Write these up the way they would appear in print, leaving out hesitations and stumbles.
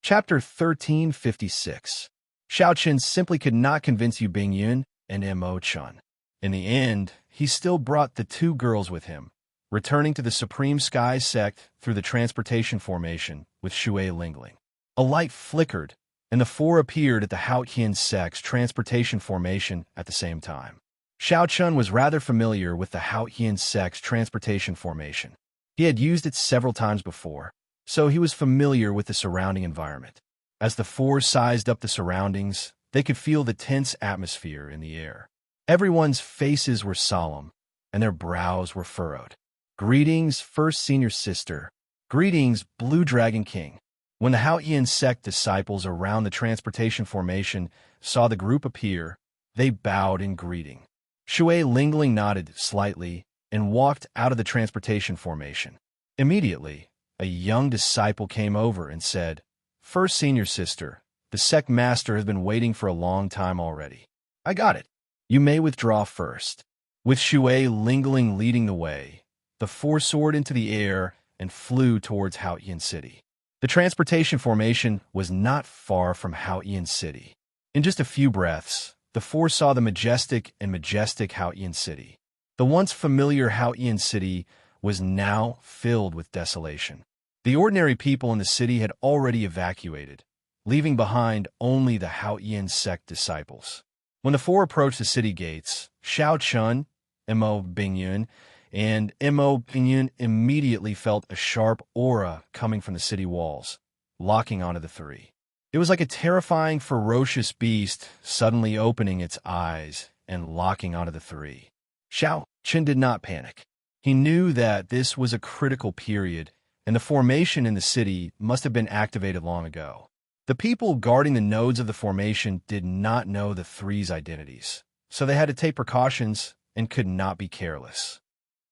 Chapter 1356. Xiaoqin simply could not convince Yu Bingyun and Mo Chun. In the end, he still brought the two girls with him, returning to the Supreme Sky sect through the transportation formation with Shui Lingling. A light flickered, and the four appeared at the Haotian sect's transportation formation at the same time. Xiaoqin was rather familiar with the Haotian sect's transportation formation. He had used it several times before, so he was familiar with the surrounding environment. As the four sized up the surroundings, they could feel the tense atmosphere in the air. Everyone's faces were solemn, and their brows were furrowed. Greetings, First Senior Sister. Greetings, Blue Dragon King. When the Haotian sect disciples around the transportation formation saw the group appear, they bowed in greeting. Shui Lingling nodded slightly and walked out of the transportation formation. Immediately, a young disciple came over and said, "First Senior Sister, the sect master has been waiting for a long time already." "I got it. You may withdraw first." With Shui Lingling leading the way, the four soared into the air and flew towards Haotian City. The transportation formation was not far from Haotian City. In just a few breaths, the four saw the majestic Haotian City. The once familiar Haotian City was now filled with desolation. The ordinary people in the city had already evacuated, leaving behind only the Haotian sect disciples. When the four approached the city gates, Xiaoqin, Mo Bingyun, and Mo Bingyun immediately felt a sharp aura coming from the city walls, locking onto the three. It was like a terrifying, ferocious beast suddenly opening its eyes and locking onto the three. Xiaoqin did not panic. He knew that this was a critical period, and the formation in the city must have been activated long ago. The people guarding the nodes of the formation did not know the three's identities, so they had to take precautions and could not be careless.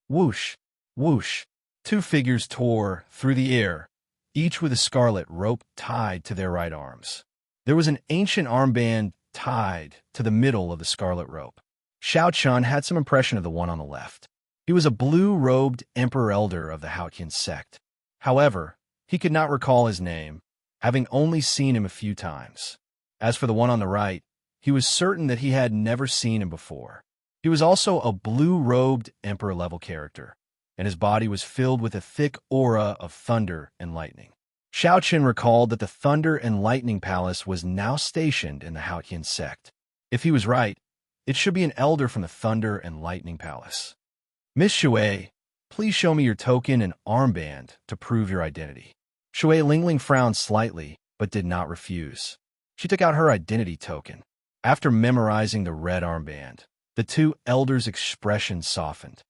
Whoosh, whoosh, two figures tore through the air, each with a scarlet rope tied to their right arms. There was an ancient armband tied to the middle of the scarlet rope. Xiaoqin had some impression of the one on the left. He was a blue-robed emperor elder of the Haotian sect. However, he could not recall his name, having only seen him a few times. As for the one on the right, he was certain that he had never seen him before. He was also a blue-robed emperor-level character, and his body was filled with a thick aura of thunder and lightning. Xiaoqin recalled that the Thunder and Lightning Palace was now stationed in the Haotian sect. If he was right, it should be an elder from the Thunder and Lightning Palace. "Miss Shui, please show me your token and armband to prove your identity." Shui Lingling frowned slightly, but did not refuse. She took out her identity token. After memorizing the red armband, the two elders' expressions softened.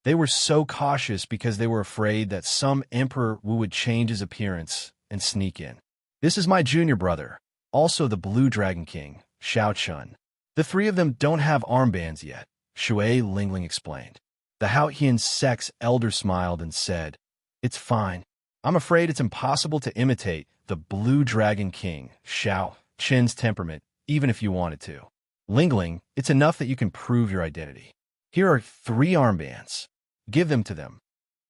They were so cautious because they were afraid that some emperor would change his appearance and sneak in. "This is my junior brother, also the Blue Dragon King, Xiaoqin. The three of them don't have armbands yet," Shui Lingling explained. The Haotian sect's elder smiled and said, "It's fine. I'm afraid it's impossible to imitate the Blue Dragon King, Xiaoqin's temperament, even if you wanted to. Lingling, it's enough that you can prove your identity. Here are 3 armbands. Give them to them."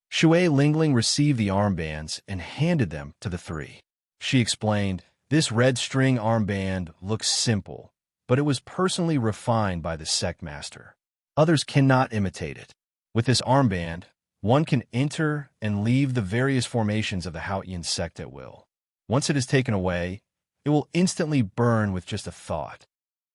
Shui Lingling received the armbands and handed them to the 3. She explained, "This red string armband looks simple, but it was personally refined by the sect master. Others cannot imitate it. With this armband, one can enter and leave the various formations of the Haotian sect at will. Once it is taken away, it will instantly burn with just a thought."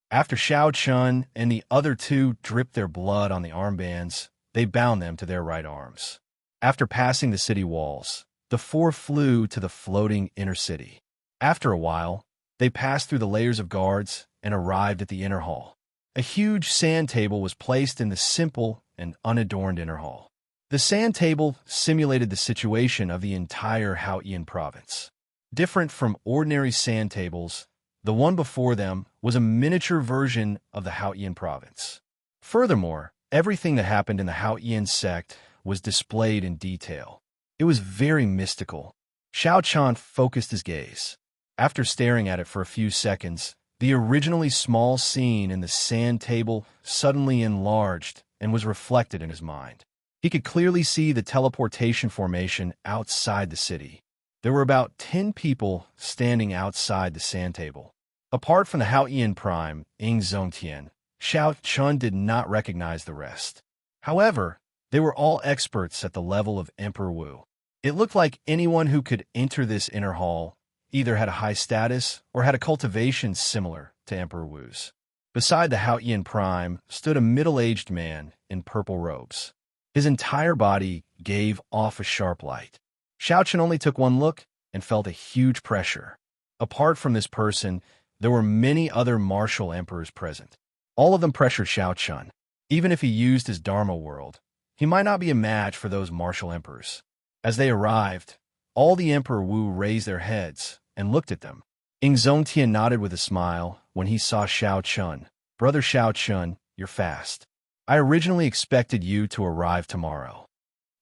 After Xiaoqin and the other 2 dripped their blood on the armbands, they bound them to their right arms. After passing the city walls, the 4 flew to the floating inner city. After a while, they passed through the layers of guards and arrived at the inner hall. A huge sand table was placed in the simple and unadorned inner hall. The sand table simulated the situation of the entire Haotian province. Different from ordinary sand tables, the one before them was a miniature version of the Haotian province. Furthermore, everything that happened in the Haotian sect was displayed in detail. It was very mystical. Xiaoqin focused his gaze. After staring at it for a few seconds, the originally small scene in the sand table suddenly enlarged and was reflected in his mind. He could clearly see the teleportation formation outside the city. There were about 10 people standing outside the sand table. Apart from the Hao Ian Prime, Ing Zongtian, Xiao Chun did not recognize the rest. However, they were all experts at the level of Emperor Wu. It looked like anyone who could enter this inner hall either had a high status or had a cultivation similar to Emperor Wu's. Beside the Hao Ian Prime stood a middle-aged man in purple robes. His entire body gave off a sharp light. Xiao Chun only took one look and felt a huge pressure. Apart from this person, there were many other martial emperors present. All of them pressured Xiao Chun. Even if he used his Dharma world, he might not be a match for those martial emperors. As they arrived, all the Emperor Wu raised their heads and looked at them. Ing Zongtian nodded with a smile when he saw Xiao Chun. Brother Xiao Chun, you're fast. I originally expected you to arrive tomorrow.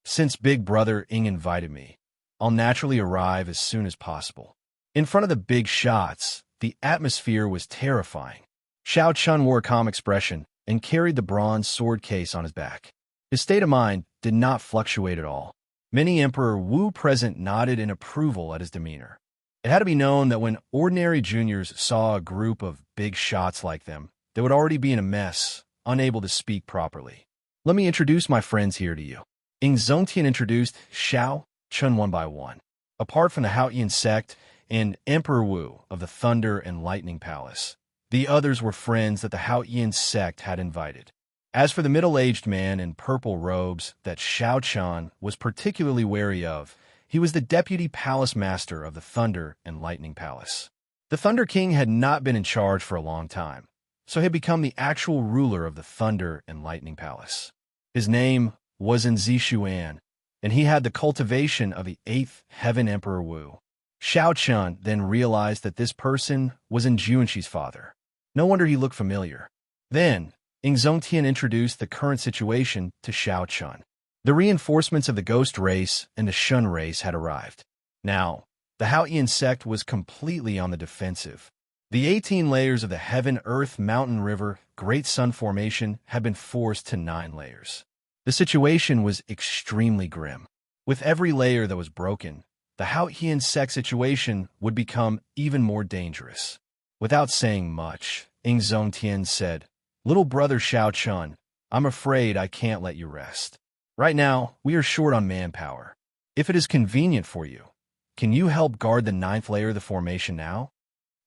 Since Big Brother Ing invited me, I'll naturally arrive as soon as possible. In front of the big shots, the atmosphere was terrifying. Xiao Chun wore a calm expression and carried the bronze sword case on his back. His state of mind did not fluctuate at all. Many Emperor Wu present nodded in approval at his demeanor. It had to be known that when ordinary juniors saw a group of big shots like them, they would already be in a mess, unable to speak properly. Let me introduce my friends here to you. Ing Zongtian introduced Xiao Chun one by one. Apart from the Haotian sect and Emperor Wu of the Thunder and Lightning Palace, the others were friends that the Haotian sect had invited. As for the middle-aged man in purple robes that Xiao Chun was particularly wary of, he was the deputy palace master of the Thunder and Lightning Palace. The Thunder King had not been in charge for a long time, so he had become the actual ruler of the Thunder and Lightning Palace. His name was Zishuan, and he had the cultivation of the 8th Heaven Emperor Wu. Xiao Chun then realized that this person was Juanxi's father. No wonder he looked familiar. Then, Ing Zongtian introduced the current situation to Xiao Chun. The reinforcements of the Ghost race and the Shun race had arrived. Now, the Haotian sect was completely on the defensive. The 18 layers of the Heaven, Earth, Mountain, River, Great Sun Formation had been forced to 9 layers. The situation was extremely grim. With every layer that was broken, the Haotian sect situation would become even more dangerous. Without saying much, Ing Zongtian said, "Little brother Xiao Chun, I'm afraid I can't let you rest. Right now, we are short on manpower. If it is convenient for you, can you help guard the 9th layer of the formation now?"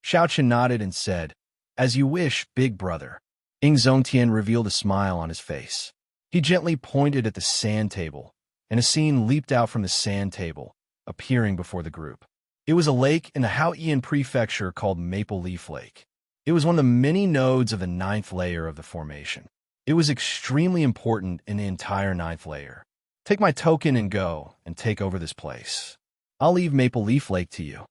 Xiao Chun nodded and said, "As you wish, big brother." Ing Zongtian revealed a smile on his face. He gently pointed at the sand table, and a scene leaped out from the sand table, appearing before the group. It was a lake in the Haotian prefecture called Maple Leaf Lake. It was one of the many nodes of the 9th layer of the formation. It was extremely important in the entire 9th layer. Take my token and go and take over this place. I'll leave Maple Leaf Lake to you.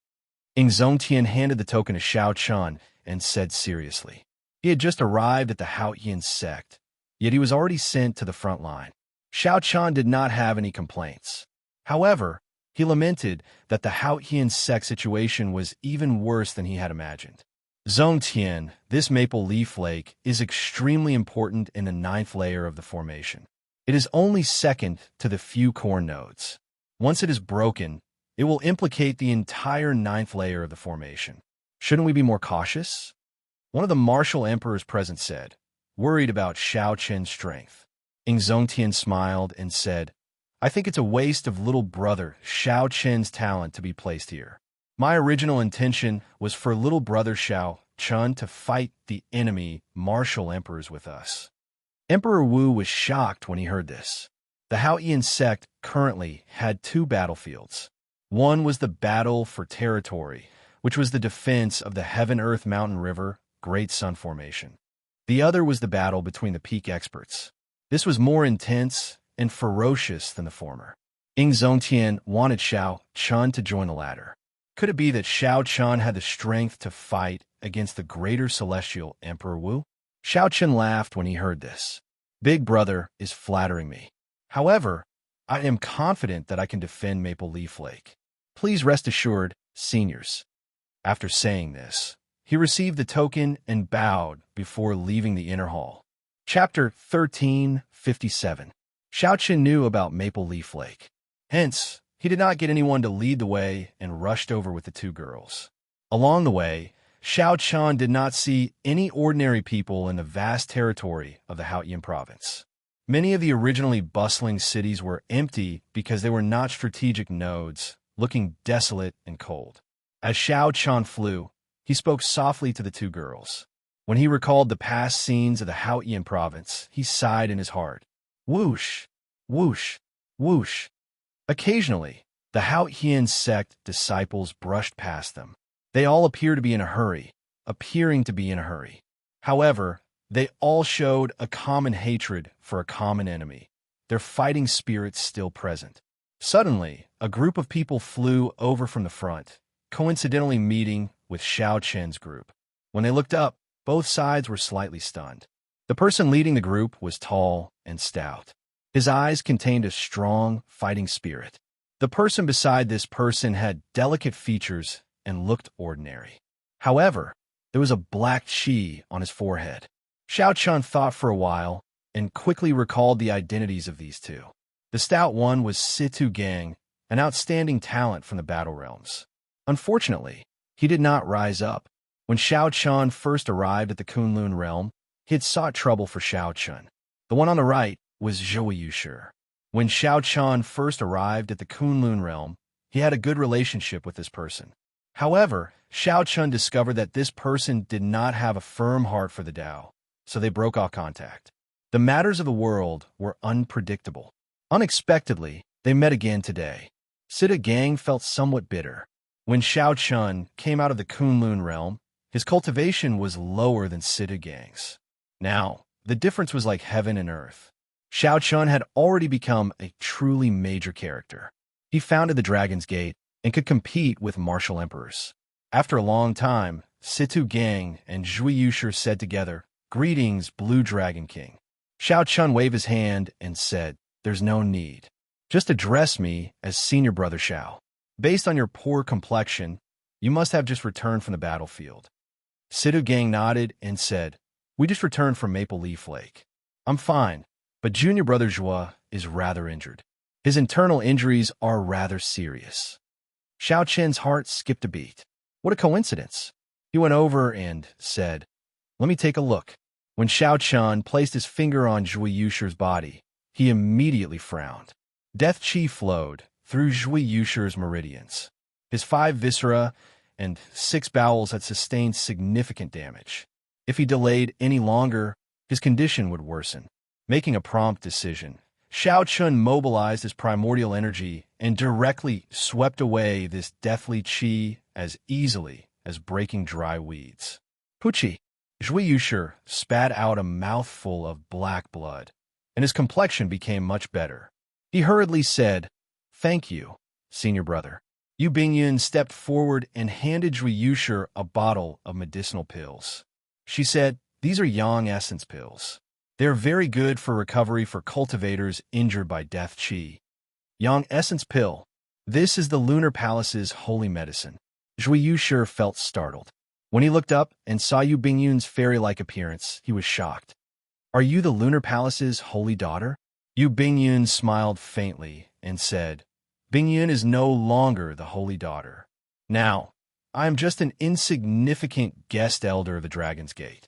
Ing Zongtian handed the token to Xiao Chun and said seriously. He had just arrived at the Haotian sect, yet he was already sent to the front line. Xiao Chun did not have any complaints. However, he lamented that the Haotian sect situation was even worse than he had imagined. Zongtian, this Maple Leaf Lake, is extremely important in the 9th layer of the formation. It is only second to the few core nodes. Once it is broken, it will implicate the entire 9th layer of the formation. Shouldn't we be more cautious? One of the martial emperors present said, worried about Xiao Chun's strength. Ing Zongtian smiled and said, I think it's a waste of little brother Xiao Chun's talent to be placed here. My original intention was for little brother Xiao Chun to fight the enemy martial emperors with us. Emperor Wu was shocked when he heard this. The Haotian sect currently had 2 battlefields. One was the battle for territory, which was the defense of the Heaven, Earth, Mountain, River, Great Sun Formation. The other was the battle between the peak experts. This was more intense and ferocious than the former. Ing Zongtian wanted Xiao Chun to join the latter. Could it be that Xiao Chun had the strength to fight against the greater celestial Emperor Wu? Xiao Chun laughed when he heard this. Big brother is flattering me. However, I am confident that I can defend Maple Leaf Lake. Please rest assured, seniors. After saying this, he received the token and bowed before leaving the inner hall. Chapter 1357. Xiao Chun knew about Maple Leaf Lake. Hence, he did not get anyone to lead the way and rushed over with the two girls. Along the way, Xiao Chun did not see any ordinary people in the vast territory of the Haotian province. Many of the originally bustling cities were empty because they were not strategic nodes, looking desolate and cold. As Xiao Chun flew, he spoke softly to the two girls. When he recalled the past scenes of the Haotian province, he sighed in his heart. Whoosh, whoosh, whoosh. Occasionally, the Haotian sect disciples brushed past them. They all appeared to be in a hurry, appearing to be in a hurry. However, they all showed a common hatred for a common enemy, their fighting spirits still present. Suddenly, a group of people flew over from the front, coincidentally meeting with Xiao Chen's group. When they looked up, both sides were slightly stunned. The person leading the group was tall and stout. His eyes contained a strong, fighting spirit. The person beside this person had delicate features and looked ordinary. However, there was a black chi on his forehead. Xiao Chun thought for a while and quickly recalled the identities of these two. The stout one was Situ Gang, an outstanding talent from the Battle Realms. Unfortunately, he did not rise up. When Xiao Chun first arrived at the Kunlun realm, he had sought trouble for Xiao Chun. The one on the right was Zhou Yushi. When Xiao Chun first arrived at the Kunlun realm, he had a good relationship with this person. However, Xiao Chun discovered that this person did not have a firm heart for the Tao, so they broke off contact. The matters of the world were unpredictable. Unexpectedly, they met again today. Situ Gang felt somewhat bitter. When Xiao Chun came out of the Kunlun realm, his cultivation was lower than Situ Gang's. Now, the difference was like heaven and earth. Xiao Chun had already become a truly major character. He founded the Dragon's Gate and could compete with martial emperors. After a long time, Situ Gang and Zhou Yushi said together, "Greetings, Blue Dragon King." Xiao Chun waved his hand and said, "There's no need. Just address me as Senior Brother Xiao. Based on your poor complexion, you must have just returned from the battlefield." Situ Gang nodded and said, "We just returned from Maple Leaf Lake. I'm fine, but Junior Brother Zhua is rather injured. His internal injuries are rather serious." Xiao Chen's heart skipped a beat. What a coincidence. He went over and said, "Let me take a look." When Xiao Chun placed his finger on Zhou Yushi's body, he immediately frowned. Death chi flowed through Zhou Yushi's meridians. His 5 viscera and 6 bowels had sustained significant damage. If he delayed any longer, his condition would worsen. Making a prompt decision, Xiao Chun mobilized his primordial energy and directly swept away this deathly chi as easily as breaking dry weeds. Puchi! Zhou Yushi spat out a mouthful of black blood, and his complexion became much better. He hurriedly said, "Thank you, Senior Brother." Yu Bingyun stepped forward and handed Zhou Yushi a bottle of medicinal pills. She said, "These are Yang Essence pills. They are very good for recovery for cultivators injured by death chi." Yang Essence pill. This is the Lunar Palace's holy medicine. Zhou Yushi felt startled. When he looked up and saw Yu Bingyun's fairy-like appearance, he was shocked. "Are you the Lunar Palace's holy daughter?" Yu Bingyun smiled faintly and said, "Bingyun is no longer the holy daughter. Now, I am just an insignificant guest elder of the Dragon's Gate."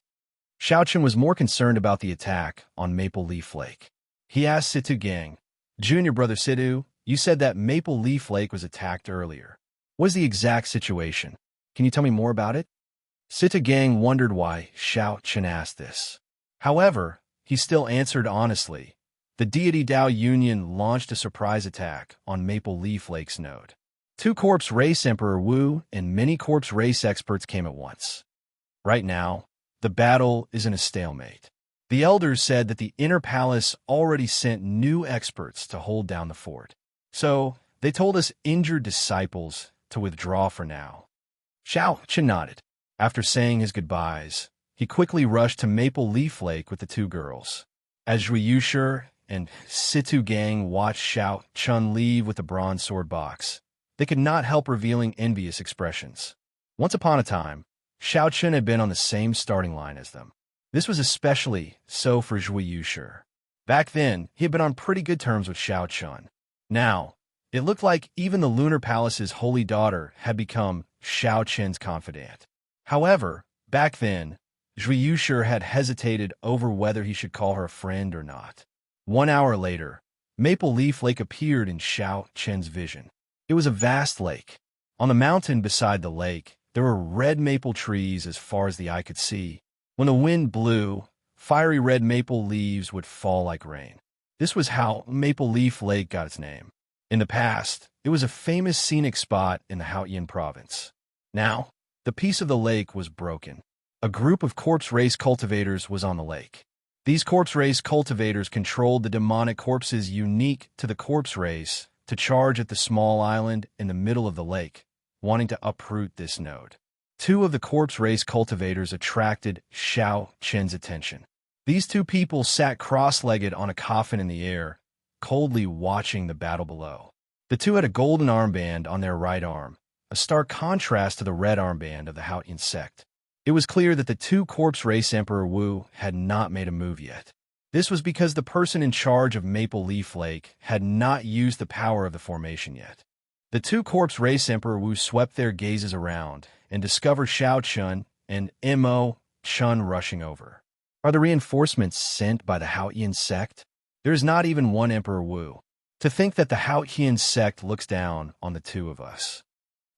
Xiao Chun was more concerned about the attack on Maple Leaf Lake. He asked Situ Gang, "Junior Brother Situ, you said that Maple Leaf Lake was attacked earlier. What is the exact situation? Can you tell me more about it?" Situ Gang wondered why Xiao Chun asked this. However, he still answered honestly. The deity Dao Union launched a surprise attack on Maple Leaf Lake's node. 2 Corpse Race Emperor Wu and many Corpse Race experts came at once. Right now, the battle is in a stalemate. The elders said that the Inner Palace already sent new experts to hold down the fort. So, they told us injured disciples to withdraw for now. Xiao Chun nodded. After saying his goodbyes, he quickly rushed to Maple Leaf Lake with the 2 girls. As Zhou Yushi and Situ Gang watched Xiao Chun leave with the bronze sword box, they could not help revealing envious expressions. Once upon a time, Xiao Chun had been on the same starting line as them. This was especially so for Zhou Yushi. Back then, he had been on pretty good terms with Xiao Chun. Now, It looked like even the Lunar Palace's holy daughter had become Xiao Qin's confidant. However, back then, Zhui Yushi had hesitated over whether he should call her a friend or not. 1 hour later, Maple Leaf Lake appeared in Xiao Qin's vision. It was a vast lake. On the mountain beside the lake, there were red maple trees as far as the eye could see. When the wind blew, fiery red maple leaves would fall like rain. This was how Maple Leaf Lake got its name. In the past, it was a famous scenic spot in the Haotian province. Now, the piece of the lake was broken. A group of corpse race cultivators was on the lake. These corpse race cultivators controlled the demonic corpses unique to the corpse race to charge at the small island in the middle of the lake, wanting to uproot this node. 2 of the corpse race cultivators attracted Xiao Qin's attention. These 2 people sat cross-legged on a coffin in the air, coldly watching the battle below. The 2 had a golden armband on their right arm, a stark contrast to the red armband of the Haotian sect. It was clear that the 2 corpse race Emperor Wu had not made a move yet. This was because the person in charge of Maple Leaf Lake had not used the power of the formation yet. The 2 corpse race Emperor Wu swept their gazes around and discovered Xiao Chun and Mo Chun rushing over. Are the reinforcements sent by the Haotian sect? There is not even one Emperor Wu. To think that the Haotian sect looks down on the 2 of us.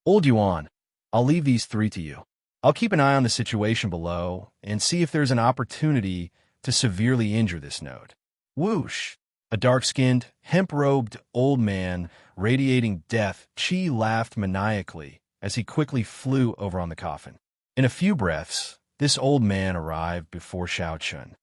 Old Yuan, I'll leave these 3 to you. I'll keep an eye on the situation below and see if there's an opportunity to severely injure this node. Whoosh! A dark-skinned, hemp-robed old man radiating death, Qi laughed maniacally as he quickly flew over on the coffin. In a few breaths, this old man arrived before Xiao Chun.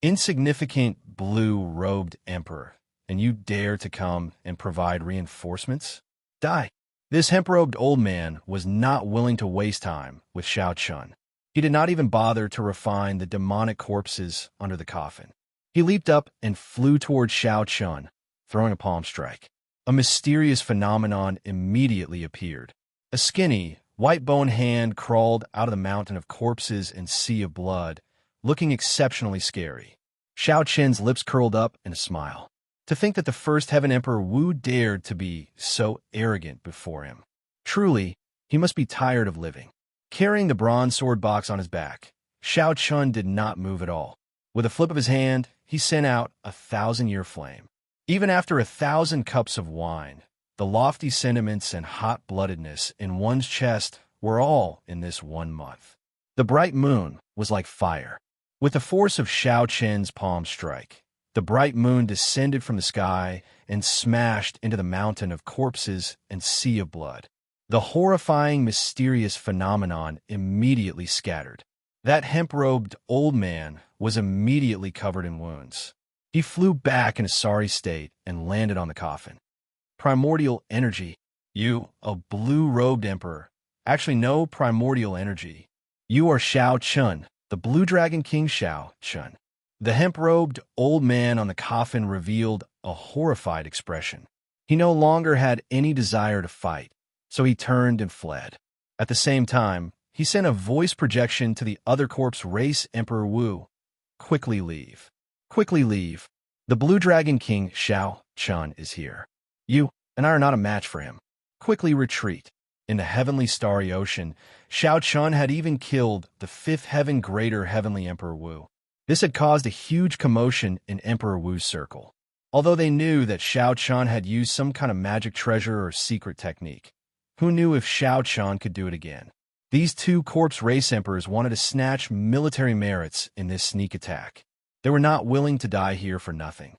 Insignificant blue-robed emperor, and you dare to come and provide reinforcements? Die! This hemp-robed old man was not willing to waste time with Xiao Chun. He did not even bother to refine the demonic corpses under the coffin. He leaped up and flew toward Xiao Chun, throwing a palm strike. A mysterious phenomenon immediately appeared. A skinny, white-boned hand crawled out of the mountain of corpses and sea of blood, looking exceptionally scary. Xiao Chen's lips curled up in a smile. To think that the first Heaven Emperor Wu dared to be so arrogant before him. Truly, he must be tired of living. Carrying the bronze sword box on his back, Xiao Chun did not move at all. With a flip of his hand, he sent out a 1,000-year flame. Even after 1,000 cups of wine, the lofty sentiments and hot-bloodedness in one's chest were all in this 1 month. The bright moon was like fire. With the force of Xiao Chen's palm strike, the bright moon descended from the sky and smashed into the mountain of corpses and sea of blood. The horrifying, mysterious phenomenon immediately scattered. That hemp-robed old man was immediately covered in wounds. He flew back in a sorry state and landed on the coffin. Primordial energy. You, a blue-robed emperor. Actually, no primordial energy. You are Xiao Chun, the Blue Dragon King Xiao Chun. The hemp-robed old man on the coffin revealed a horrified expression. He no longer had any desire to fight, so he turned and fled. At the same time, he sent a voice projection to the other corpse race Emperor Wu. Quickly leave. Quickly leave. The Blue Dragon King Xiao Chun is here. You and I are not a match for him. Quickly retreat. In the heavenly starry ocean, Xiao Chun had even killed the 5th heaven greater heavenly Emperor Wu. This had caused a huge commotion in Emperor Wu's circle. Although they knew that Xiao Chun had used some kind of magic treasure or secret technique, who knew if Xiao Chun could do it again? These 2 corpse race emperors wanted to snatch military merits in this sneak attack. They were not willing to die here for nothing.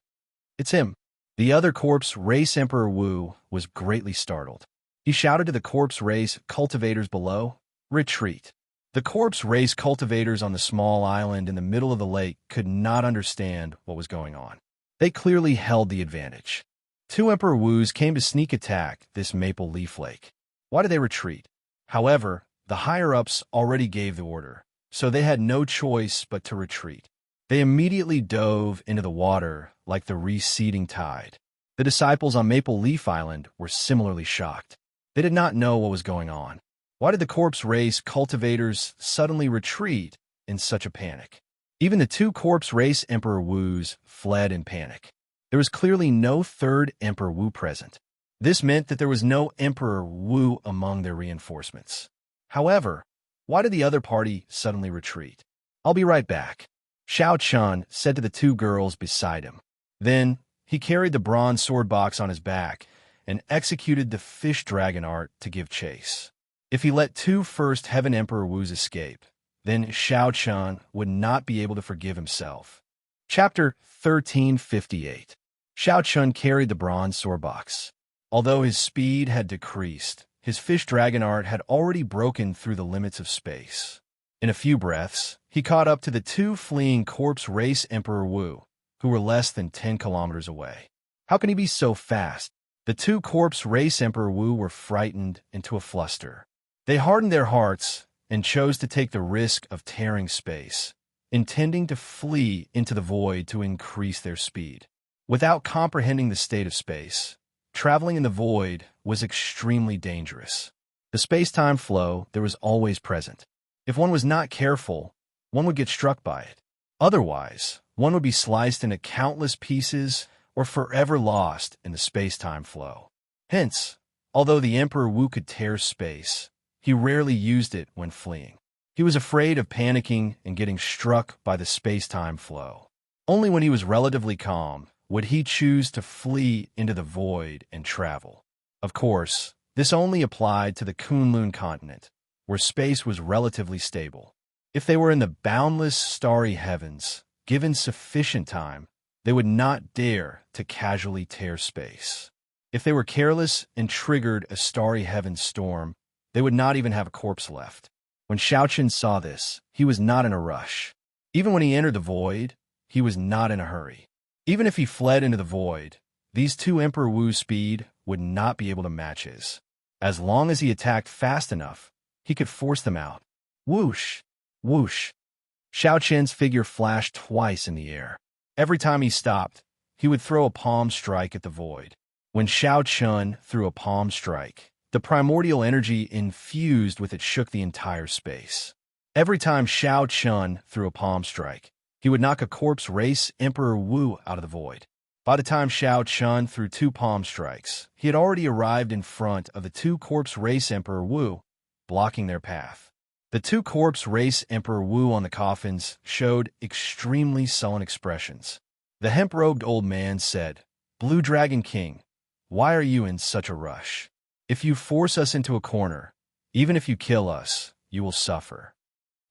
It's him. The other corpse race Emperor Wu was greatly startled. He shouted to the corpse race cultivators below, "Retreat." The corpse race cultivators on the small island in the middle of the lake could not understand what was going on. They clearly held the advantage. 2 Emperor Wus came to sneak attack this Maple Leaf Lake. Why did they retreat? However, the higher-ups already gave the order, so they had no choice but to retreat. They immediately dove into the water like the receding tide. The disciples on Maple Leaf Island were similarly shocked. They did not know what was going on. Why did the corpse race cultivators suddenly retreat in such a panic? Even the 2 corpse race Emperor Wus fled in panic. There was clearly no 3rd Emperor Wu present. This meant that there was no Emperor Wu among their reinforcements. However, why did the other party suddenly retreat? "I'll be right back," Xiao Chun said to the two girls beside him. Then, he carried the bronze sword box on his back and executed the fish dragon art to give chase. If he let two first Heaven Emperor Wus escape, then Xiao Chun would not be able to forgive himself. Chapter 1358. Xiao Chun carried the bronze sword box. Although his speed had decreased, his fish dragon art had already broken through the limits of space. In a few breaths, he caught up to the two fleeing corpse race Emperor Wu, who were less than 10 kilometers away. How can he be so fast? The two corpse race Emperor Wu were frightened into a fluster. They hardened their hearts and chose to take the risk of tearing space, intending to flee into the void to increase their speed. Without comprehending the state of space, traveling in the void was extremely dangerous. The space-time flow there was always present. If one was not careful, one would get struck by it. Otherwise, one would be sliced into countless pieces or forever lost in the space-time flow. Hence, although the Emperor Wu could tear space, he rarely used it when fleeing. He was afraid of panicking and getting struck by the space-time flow. Only when he was relatively calm would he choose to flee into the void and travel. Of course, this only applied to the Kunlun continent, where space was relatively stable. If they were in the boundless starry heavens, given sufficient time, they would not dare to casually tear space. If they were careless and triggered a starry heaven storm, they would not even have a corpse left. When Xiaoqin saw this, he was not in a rush. Even when he entered the void, he was not in a hurry. Even if he fled into the void, these two Emperor Wu's speed would not be able to match his. As long as he attacked fast enough, he could force them out. Whoosh! Whoosh! Xiaoqin's figure flashed twice in the air. Every time he stopped, he would throw a palm strike at the void. When Xiaoqin threw a palm strike, the primordial energy infused with it shook the entire space. Every time Xiaoqin threw a palm strike, he would knock a corpse race Emperor Wu out of the void. By the time Xiaoqin threw two palm strikes, he had already arrived in front of the two corpse race Emperor Wu, blocking their path. The two corpse race Emperor Wu on the coffins showed extremely sullen expressions. The hemp-robed old man said, "Blue Dragon King, why are you in such a rush? If you force us into a corner, even if you kill us, you will suffer.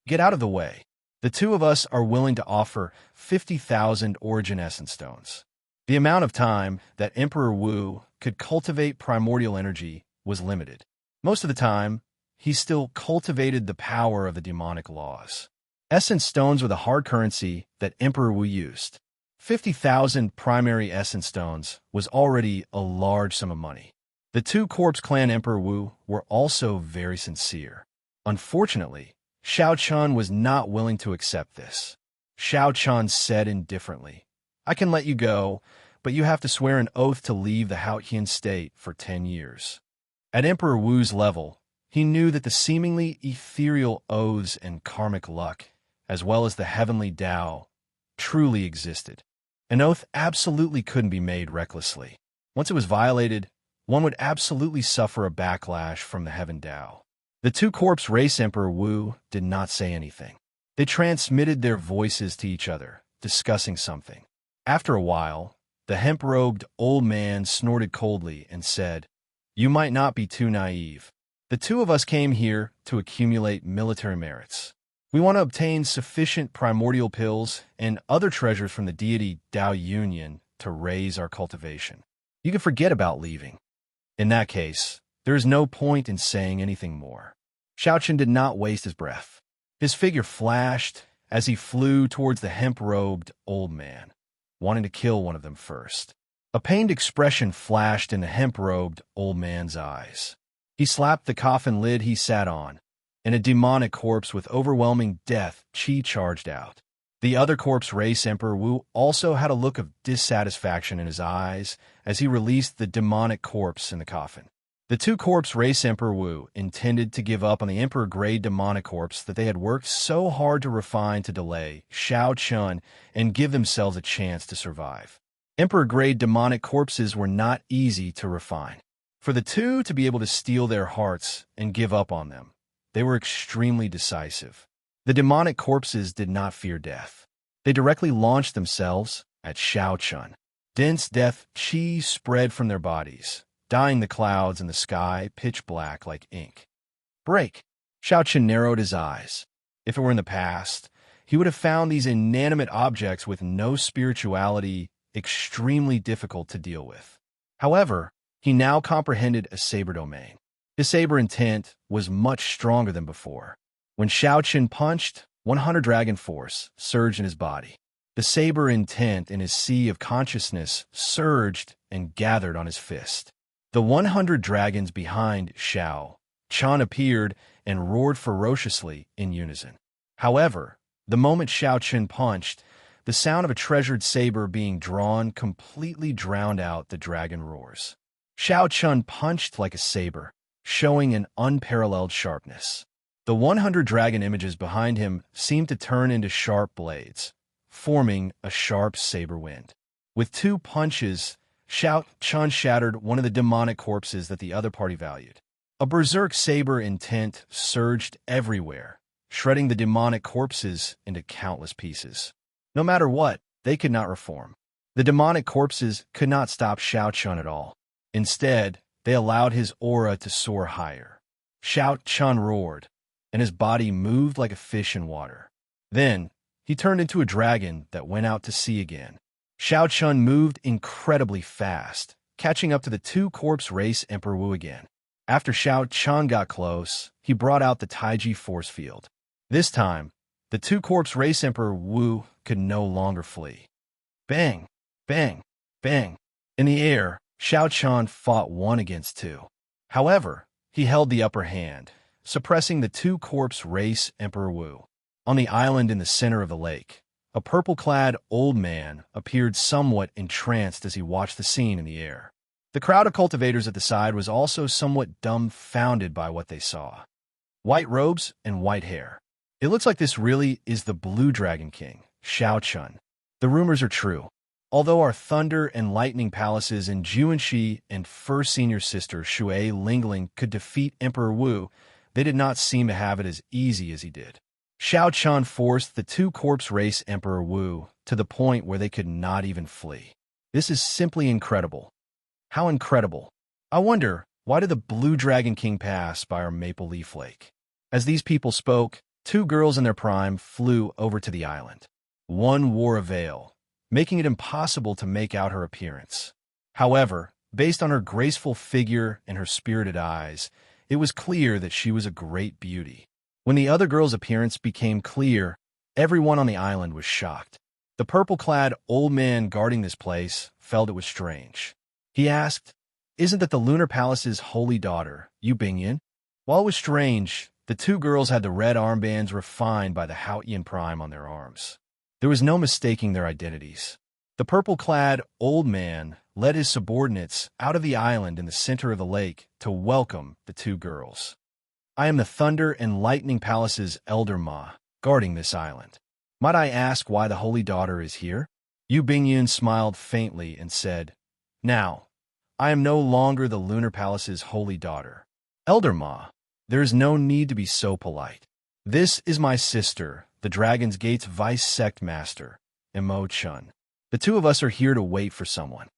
Get out of the way. The two of us are willing to offer 50,000 Origin Essence Stones." The amount of time that Emperor Wu could cultivate primordial energy was limited. Most of the time, he still cultivated the power of the demonic laws. Essence Stones were the hard currency that Emperor Wu used. 50,000 primary Essence Stones was already a large sum of money. The two Corpse Clan Emperor Wu were also very sincere. Unfortunately, Xiaoqin was not willing to accept this. Xiaoqin said indifferently, "I can let you go, but you have to swear an oath to leave the Haotian state for 10 years. At Emperor Wu's level, he knew that the seemingly ethereal oaths and karmic luck, as well as the heavenly Tao, truly existed. An oath absolutely couldn't be made recklessly. Once it was violated, one would absolutely suffer a backlash from the Heaven Tao. The two Corpse Race Emperor Wu did not say anything. They transmitted their voices to each other, discussing something. After a while, the hemp-robed old man snorted coldly and said, "You might not be too naive. The two of us came here to accumulate military merits. We want to obtain sufficient primordial pills and other treasures from the deity Tao Union to raise our cultivation. You can forget about leaving. In that case, there is no point in saying anything more." Xiaoqin did not waste his breath. His figure flashed as he flew towards the hemp-robed old man, wanting to kill one of them first. A pained expression flashed in the hemp-robed old man's eyes. He slapped the coffin lid he sat on, and a demonic corpse with overwhelming death chi charged out. The other Corpse Race Emperor Wu also had a look of dissatisfaction in his eyes as he released the demonic corpse in the coffin. The two Corpse Race Emperor Wu intended to give up on the Emperor-grade demonic corpse that they had worked so hard to refine to delay Xiaoqin and give themselves a chance to survive. Emperor-grade demonic corpses were not easy to refine. For the two to be able to steal their hearts and give up on them, they were extremely decisive. The demonic corpses did not fear death. They directly launched themselves at Xiao Chun. Dense death chi spread from their bodies, dyeing the clouds and the sky pitch black like ink. Break! Xiao Chun narrowed his eyes. If it were in the past, he would have found these inanimate objects with no spirituality extremely difficult to deal with. However, he now comprehended a saber domain. His saber intent was much stronger than before. When Xiao Chun punched, 100 dragon force surged in his body. The saber intent in his sea of consciousness surged and gathered on his fist. The 100 dragons behind Xiao Chun appeared and roared ferociously in unison. However, the moment Xiao Chun punched, the sound of a treasured saber being drawn completely drowned out the dragon roars. Xiao Chun punched like a saber, showing an unparalleled sharpness. The 100 dragon images behind him seemed to turn into sharp blades, forming a sharp saber wind. With 2 punches, Xiao Chun shattered one of the demonic corpses that the other party valued. A berserk saber intent surged everywhere, shredding the demonic corpses into countless pieces. No matter what, they could not reform. The demonic corpses could not stop Xiao Chun at all. Instead, they allowed his aura to soar higher. Xiao Chun roared, and his body moved like a fish in water. Then, he turned into a dragon that went out to sea again. Xiao Chun moved incredibly fast, catching up to the 2 corpse race Emperor Wu again. After Xiao Chun got close, he brought out the Taiji force field. This time, the 2 corpse race Emperor Wu could no longer flee. Bang! Bang! Bang! In the air, Xiao Chun fought 1 against 2. However, he held the upper hand, suppressing the 2 corpse race Emperor Wu. On the island in the center of the lake, a purple-clad old man appeared somewhat entranced as he watched the scene in the air. The crowd of cultivators at the side was also somewhat dumbfounded by what they saw. White robes and white hair. It looks like this really is the Blue Dragon King, Xiao Chun. The rumors are true. Although our Thunder and Lightning Palaces in Juanxi and First Senior Sister Shui Lingling could defeat Emperor Wu, they did not seem to have it as easy as he did. Xiao Chun forced the 2 corpse race Emperor Wu to the point where they could not even flee. This is simply incredible. How incredible. I wonder, why did the Blue Dragon King pass by our Maple Leaf Lake? As these people spoke, 2 girls in their prime flew over to the island. One wore a veil, making it impossible to make out her appearance. However, based on her graceful figure and her spirited eyes, it was clear that she was a great beauty. When the other girl's appearance became clear, everyone on the island was shocked. The purple-clad old man guarding this place felt it was strange. He asked, "Isn't that the Lunar Palace's holy daughter, Yu Bingyan?" While it was strange, the 2 girls had the red armbands refined by the Haotian Prime on their arms. There was no mistaking their identities. The purple-clad old man led his subordinates out of the island in the center of the lake to welcome the 2 girls. "I am the Thunder and Lightning Palace's Elder Ma, guarding this island. Might I ask why the Holy Daughter is here?" Yu Bingyun smiled faintly and said, "Now, I am no longer the Lunar Palace's Holy Daughter. Elder Ma, there is no need to be so polite. This is my sister, the Dragon's Gate's Vice Sect Master, Chun. The 2 of us are here to wait for someone."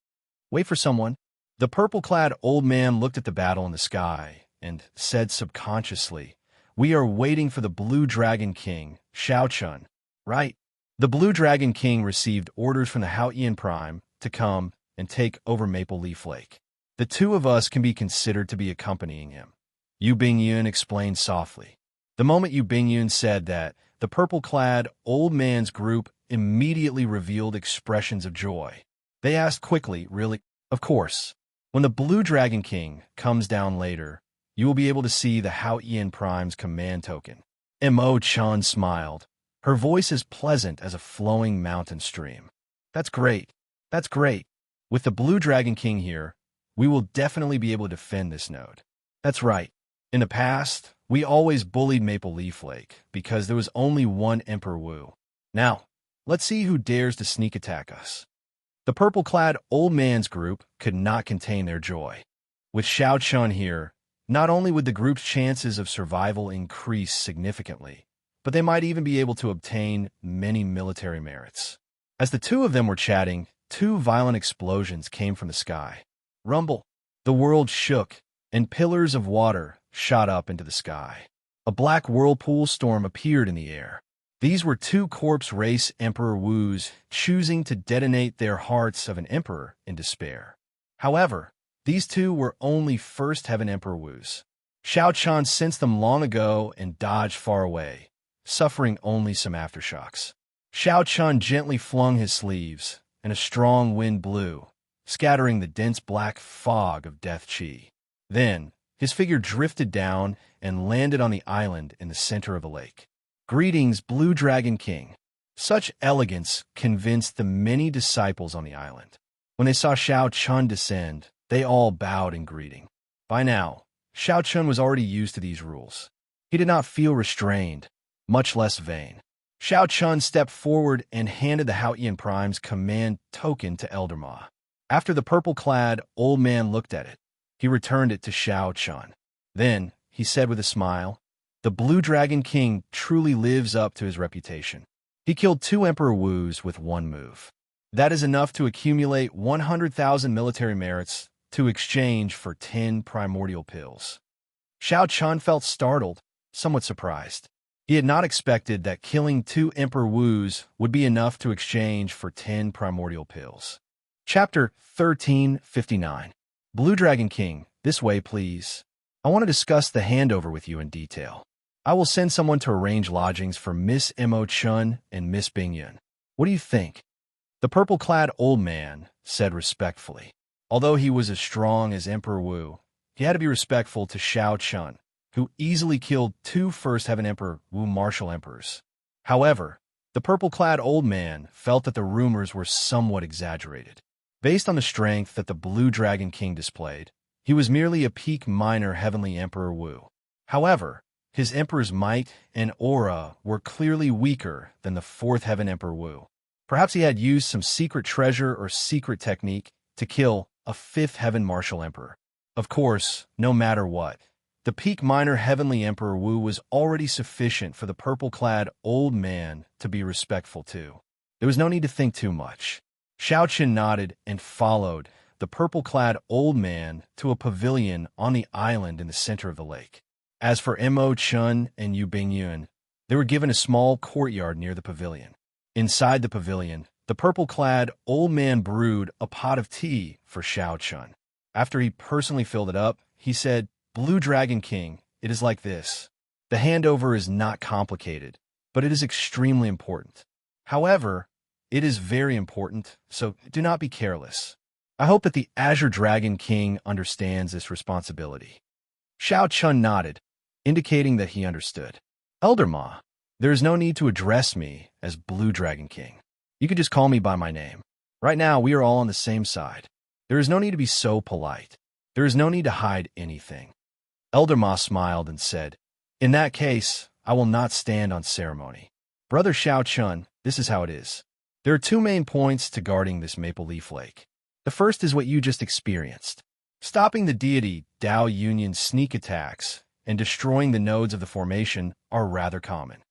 "Wait for someone?" The purple-clad old man looked at the battle in the sky and said subconsciously, "We are waiting for the Blue Dragon King, Xiao Chun." "Right." The Blue Dragon King received orders from the Haotian Prime to come and take over Maple Leaf Lake. "The 2 of us can be considered to be accompanying him," Yu Bingyun explained softly. The moment Yu Bingyun said that, the purple-clad old man's group immediately revealed expressions of joy. They asked quickly, "Really?" "Of course. When the Blue Dragon King comes down later, you will be able to see the Haotian Prime's command token." Chun smiled, her voice as pleasant as a flowing mountain stream. "That's great. That's great. With the Blue Dragon King here, we will definitely be able to defend this node." "That's right. In the past, we always bullied Maple Leaf Lake because there was only one Emperor Wu. Now, let's see who dares to sneak attack us." The purple-clad old man's group could not contain their joy. With Xiao Chun here, not only would the group's chances of survival increase significantly, but they might even be able to obtain many military merits. As the two of them were chatting, two violent explosions came from the sky. Rumble! The world shook, and pillars of water shot up into the sky. A black whirlpool storm appeared in the air. These were two corpse race Emperor Wus choosing to detonate their hearts of an emperor in despair. However, these two were only First Heaven Emperor Wus. Xiao Chun sensed them long ago and dodged far away, suffering only some aftershocks. Xiao Chun gently flung his sleeves, and a strong wind blew, scattering the dense black fog of death chi. Then, his figure drifted down and landed on the island in the center of the lake. Greetings, Blue Dragon King. Such elegance convinced the many disciples on the island. When they saw Xiao Chun descend, they all bowed in greeting. By now, Xiao Chun was already used to these rules. He did not feel restrained, much less vain. Xiao Chun stepped forward and handed the Haotian Prime's command token to Elder Ma. After the purple-clad old man looked at it, he returned it to Xiao Chun. Then, he said with a smile, "The Blue Dragon King truly lives up to his reputation. He killed 2 Emperor Wus with one move. That is enough to accumulate 100,000 military merits to exchange for 10 primordial pills." Xiao Chun felt startled, somewhat surprised. He had not expected that killing 2 Emperor Wus would be enough to exchange for 10 primordial pills. Chapter 1359. Blue Dragon King, this way, please. I want to discuss the handover with you in detail. I will send someone to arrange lodgings for Miss Mo Chun and Miss Bingyun. What do you think? The purple-clad old man said respectfully. Although he was as strong as Emperor Wu, he had to be respectful to Xiao Chun, who easily killed 2 First Heaven Emperor Wu martial emperors. However, the purple-clad old man felt that the rumors were somewhat exaggerated. Based on the strength that the Blue Dragon King displayed, he was merely a peak minor Heavenly Emperor Wu. However, his emperor's might and aura were clearly weaker than the 4th Heaven Emperor Wu. Perhaps he had used some secret treasure or secret technique to kill a 5th Heaven Martial Emperor. Of course, no matter what, the peak minor Heavenly Emperor Wu was already sufficient for the purple-clad old man to be respectful to. There was no need to think too much. Xiao Chun nodded and followed the purple-clad old man to a pavilion on the island in the center of the lake. As for Mo Chun and Yu Bingyun, they were given a small courtyard near the pavilion. Inside the pavilion, the purple-clad old man brewed a pot of tea for Xiao Chun. After he personally filled it up, he said, "Blue Dragon King, it is like this. The handover is not complicated, but it is extremely important. However, it is very important, so do not be careless. I hope that the Azure Dragon King understands this responsibility." Xiao Chun nodded, indicating that he understood. "Elder Ma, there is no need to address me as Blue Dragon King. You can just call me by my name. Right now, we are all on the same side. There is no need to be so polite. There is no need to hide anything." Elder Ma smiled and said, "In that case, I will not stand on ceremony. Brother Xiao Chun, this is how it is. There are 2 main points to guarding this Maple Leaf Lake. The first is what you just experienced. Stopping the deity Dao Union's sneak attacks and destroying the nodes of the formation are rather common.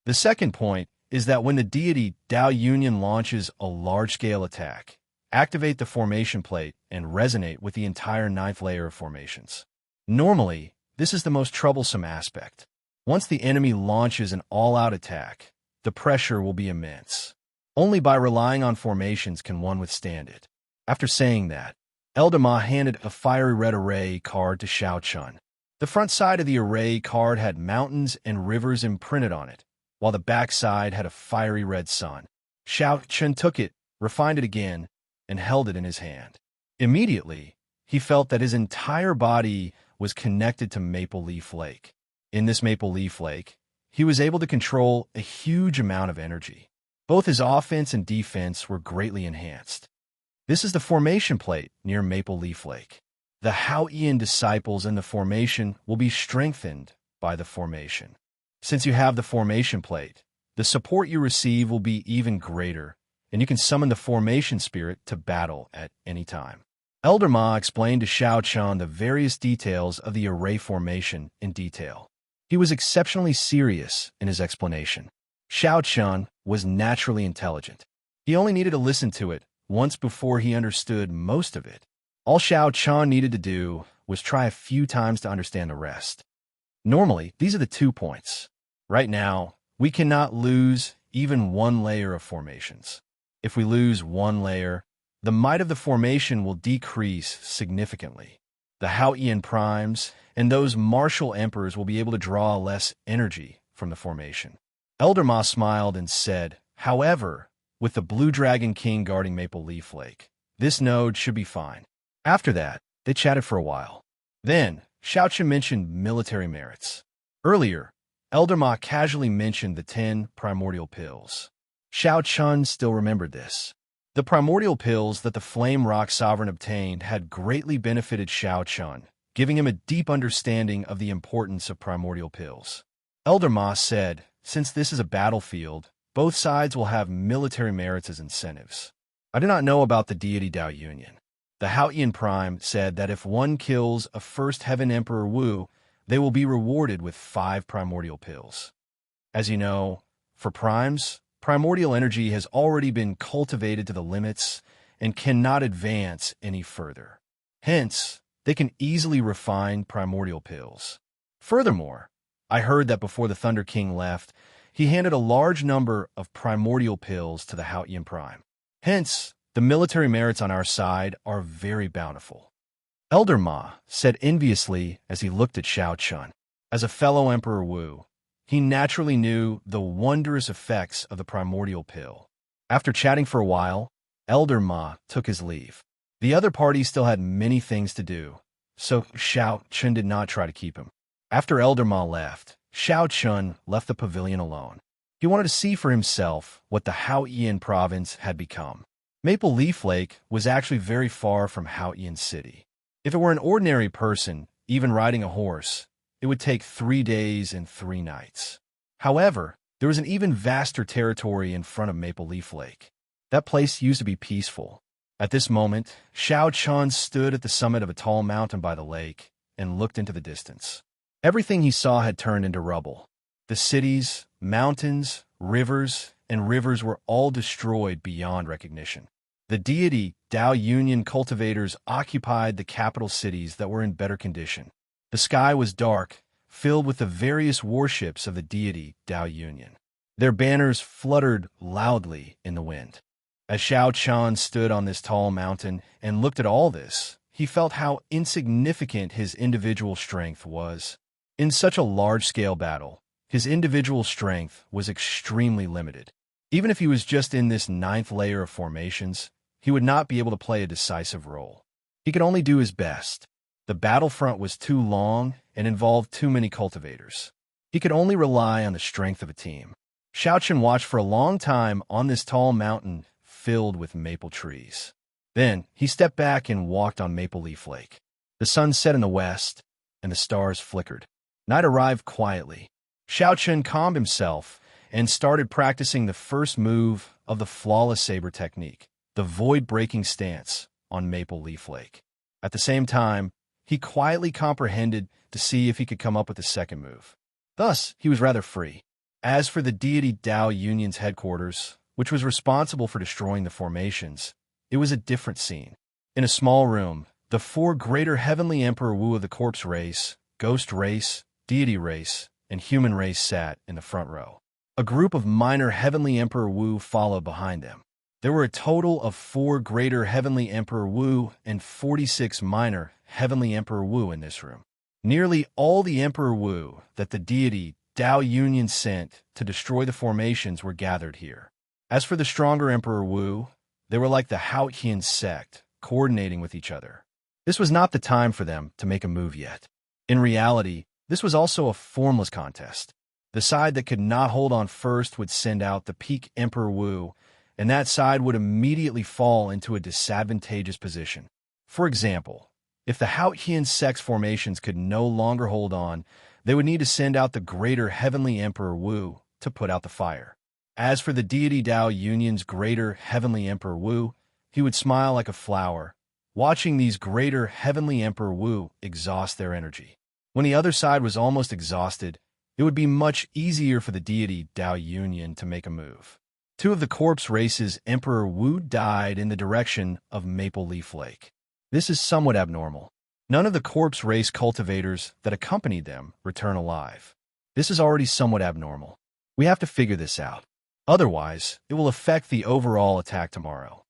The second point is that when the deity Dao Union launches a large-scale attack, activate the formation plate and resonate with the entire 9th layer of formations. Normally, this is the most troublesome aspect. Once the enemy launches an all-out attack, the pressure will be immense. Only by relying on formations can one withstand it. After saying that, Elder Ma handed a fiery red array card to Xiao Chun. The front side of the array card had mountains and rivers imprinted on it, while the back side had a fiery red sun. Xiao Chun took it, refined it again, and held it in his hand. Immediately, he felt that his entire body was connected to Maple Leaf Lake. In this Maple Leaf Lake, he was able to control a huge amount of energy. Both his offense and defense were greatly enhanced. This is the formation plate near Maple Leaf Lake. The Haotian disciples in the formation will be strengthened by the formation. Since you have the formation plate, the support you receive will be even greater, and you can summon the formation spirit to battle at any time. Elder Ma explained to Xiao Chun the various details of the array formation in detail. He was exceptionally serious in his explanation. Xiao Chun was naturally intelligent. He only needed to listen to it once before he understood most of it. All Xiao Chun needed to do was try a few times to understand the rest. Normally, these are the 2 points. Right now, we cannot lose even one layer of formations. If we lose one layer, the might of the formation will decrease significantly. The Haotian primes and those martial emperors will be able to draw less energy from the formation. Elder Ma smiled and said, however, with the Blue Dragon King guarding Maple Leaf Lake, this node should be fine. After that, they chatted for a while. Then, Xiao Chen mentioned military merits. Earlier, Elder Ma casually mentioned the 10 primordial pills. Xiao Chun still remembered this. The primordial pills that the Flame Rock Sovereign obtained had greatly benefited Xiao Chun, giving him a deep understanding of the importance of primordial pills. Elder Ma said, since this is a battlefield, both sides will have military merits as incentives. I do not know about the deity Dao Union. The Haotian Prime said that if one kills a first Heaven Emperor Wu, they will be rewarded with 5 primordial pills. As you know, for primes, primordial energy has already been cultivated to the limits and cannot advance any further. Hence, they can easily refine primordial pills. Furthermore, I heard that before the Thunder King left, he handed a large number of primordial pills to the Haotian Prime. Hence, the military merits on our side are very bountiful. Elder Ma said enviously as he looked at Xiao Chun. As a fellow Emperor Wu, he naturally knew the wondrous effects of the primordial pill. After chatting for a while, Elder Ma took his leave. The other party still had many things to do, so Xiao Chun did not try to keep him. After Elder Ma left, Xiao Chun left the pavilion alone. He wanted to see for himself what the Haotian province had become. Maple Leaf Lake was actually very far from Haotian City. If it were an ordinary person, even riding a horse, it would take 3 days and 3 nights. However, there was an even vaster territory in front of Maple Leaf Lake. That place used to be peaceful. At this moment, Xiao Chun stood at the summit of a tall mountain by the lake and looked into the distance. Everything he saw had turned into rubble. The cities, mountains, rivers were all destroyed beyond recognition. The deity Dao Union cultivators occupied the capital cities that were in better condition. The sky was dark, filled with the various warships of the deity Dao Union. Their banners fluttered loudly in the wind. As Xiao Chun stood on this tall mountain and looked at all this, he felt how insignificant his individual strength was. In such a large-scale battle, his individual strength was extremely limited. Even if he was just in this 9th layer of formations, he would not be able to play a decisive role. He could only do his best. The battlefront was too long and involved too many cultivators. He could only rely on the strength of a team. Xiao Chun watched for a long time on this tall mountain filled with maple trees. Then he stepped back and walked on Maple Leaf Lake. The sun set in the west, and the stars flickered. Night arrived quietly. Xiao Chun calmed himself and started practicing the first move of the flawless saber technique, the void-breaking stance on Maple Leaf Lake. At the same time, he quietly comprehended to see if he could come up with a second move. Thus, he was rather free. As for the deity Dao Union's headquarters, which was responsible for destroying the formations, it was a different scene. In a small room, the 4 greater heavenly Emperor Wu of the corpse race, ghost race, deity race, and human race sat in the front row. A group of minor heavenly Emperor Wu followed behind them. There were a total of 4 greater heavenly Emperor Wu and 46 minor heavenly Emperor Wu in this room. Nearly all the Emperor Wu that the deity Dao Union sent to destroy the formations were gathered here. As for the stronger Emperor Wu, they were like the Haotian sect, coordinating with each other. This was not the time for them to make a move yet. In reality, this was also a formless contest. The side that could not hold on first would send out the peak Emperor Wu, and that side would immediately fall into a disadvantageous position. For example, if the Haotian sect's formations could no longer hold on, they would need to send out the greater heavenly Emperor Wu to put out the fire. As for the deity Dao Union's greater heavenly Emperor Wu, he would smile like a flower, watching these greater heavenly Emperor Wu exhaust their energy. When the other side was almost exhausted, it would be much easier for the deity Dao Yunyan to make a move. Two of the corpse race's Emperor Wu died in the direction of Maple Leaf Lake. This is somewhat abnormal. None of the corpse race cultivators that accompanied them return alive. This is already somewhat abnormal. We have to figure this out. Otherwise, it will affect the overall attack tomorrow.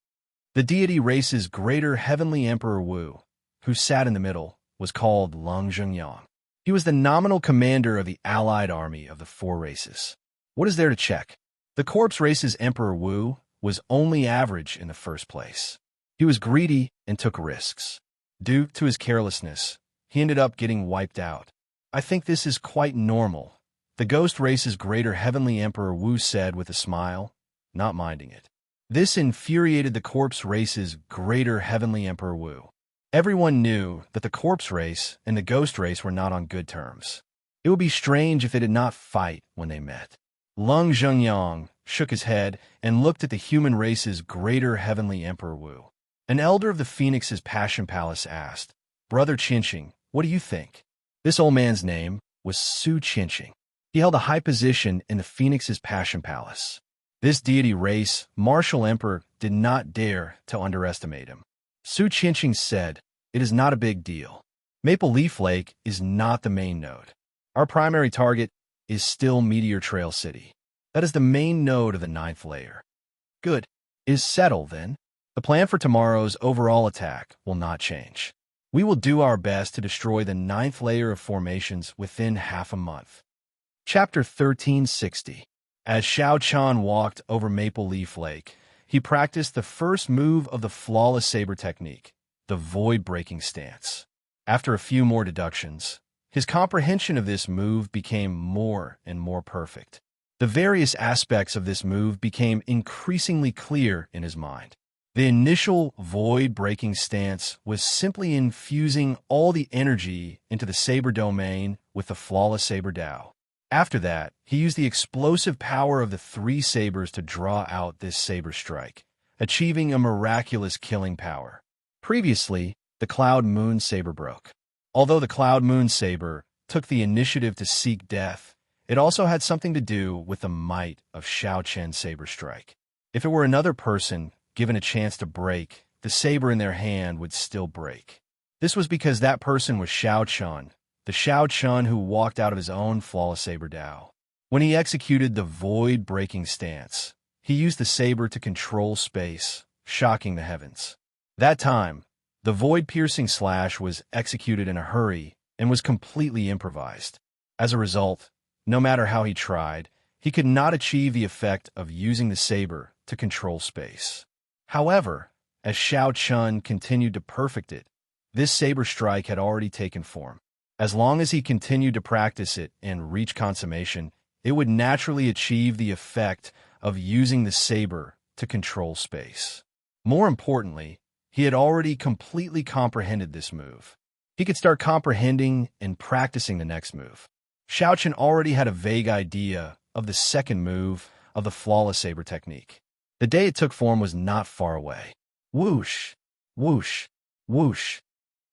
The deity race's greater heavenly Emperor Wu, who sat in the middle, was called Lung Zhengyang. He was the nominal commander of the allied army of the four races. What is there to check? The corpse race's Emperor Wu was only average in the first place. He was greedy and took risks. Due to his carelessness, he ended up getting wiped out. I think this is quite normal, the ghost race's greater heavenly Emperor Wu said with a smile, not minding it. This infuriated the corpse race's greater heavenly Emperor Wu. Everyone knew that the corpse race and the ghost race were not on good terms. It would be strange if they did not fight when they met. Lung Zhengyang shook his head and looked at the human race's greater heavenly Emperor Wu. An elder of the Phoenix's Passion Palace asked, "Brother Qinqing, what do you think?" This old man's name was Su Qinqing. He held a high position in the Phoenix's Passion Palace. This deity race, martial emperor, did not dare to underestimate him. Su Qinqing said, "It is not a big deal. Maple Leaf Lake is not the main node. Our primary target is still Meteor Trail City. That is the main node of the 9th layer." Good. Is settled, then. The plan for tomorrow's overall attack will not change. We will do our best to destroy the 9th layer of formations within half a month. Chapter 1360. As Xiao Chan walked over Maple Leaf Lake, he practiced the first move of the flawless saber technique, the void-breaking stance. After a few more deductions, his comprehension of this move became more and more perfect. The various aspects of this move became increasingly clear in his mind. The initial void-breaking stance was simply infusing all the energy into the saber domain with the flawless saber Dao. After that, he used the explosive power of the 3 sabers to draw out this saber strike, achieving a miraculous killing power. Previously, the Cloud Moon Saber broke. Although the Cloud Moon Saber took the initiative to seek death, it also had something to do with the might of Xiao Chen's saber strike. If it were another person given a chance to break, the saber in their hand would still break. This was because that person was Xiao Chen, the Xiao Chen who walked out of his own flawless saber Dao. When he executed the void-breaking stance, he used the saber to control space, shocking the heavens. That time, the void-piercing slash was executed in a hurry and was completely improvised. As a result, no matter how he tried, he could not achieve the effect of using the saber to control space. However, as Xiao Chen continued to perfect it, this saber strike had already taken form. As long as he continued to practice it and reach consummation, it would naturally achieve the effect of using the saber to control space. More importantly, he had already completely comprehended this move. He could start comprehending and practicing the next move. Xiao Chen already had a vague idea of the second move of the flawless saber technique. The day it took form was not far away. Whoosh, whoosh, whoosh.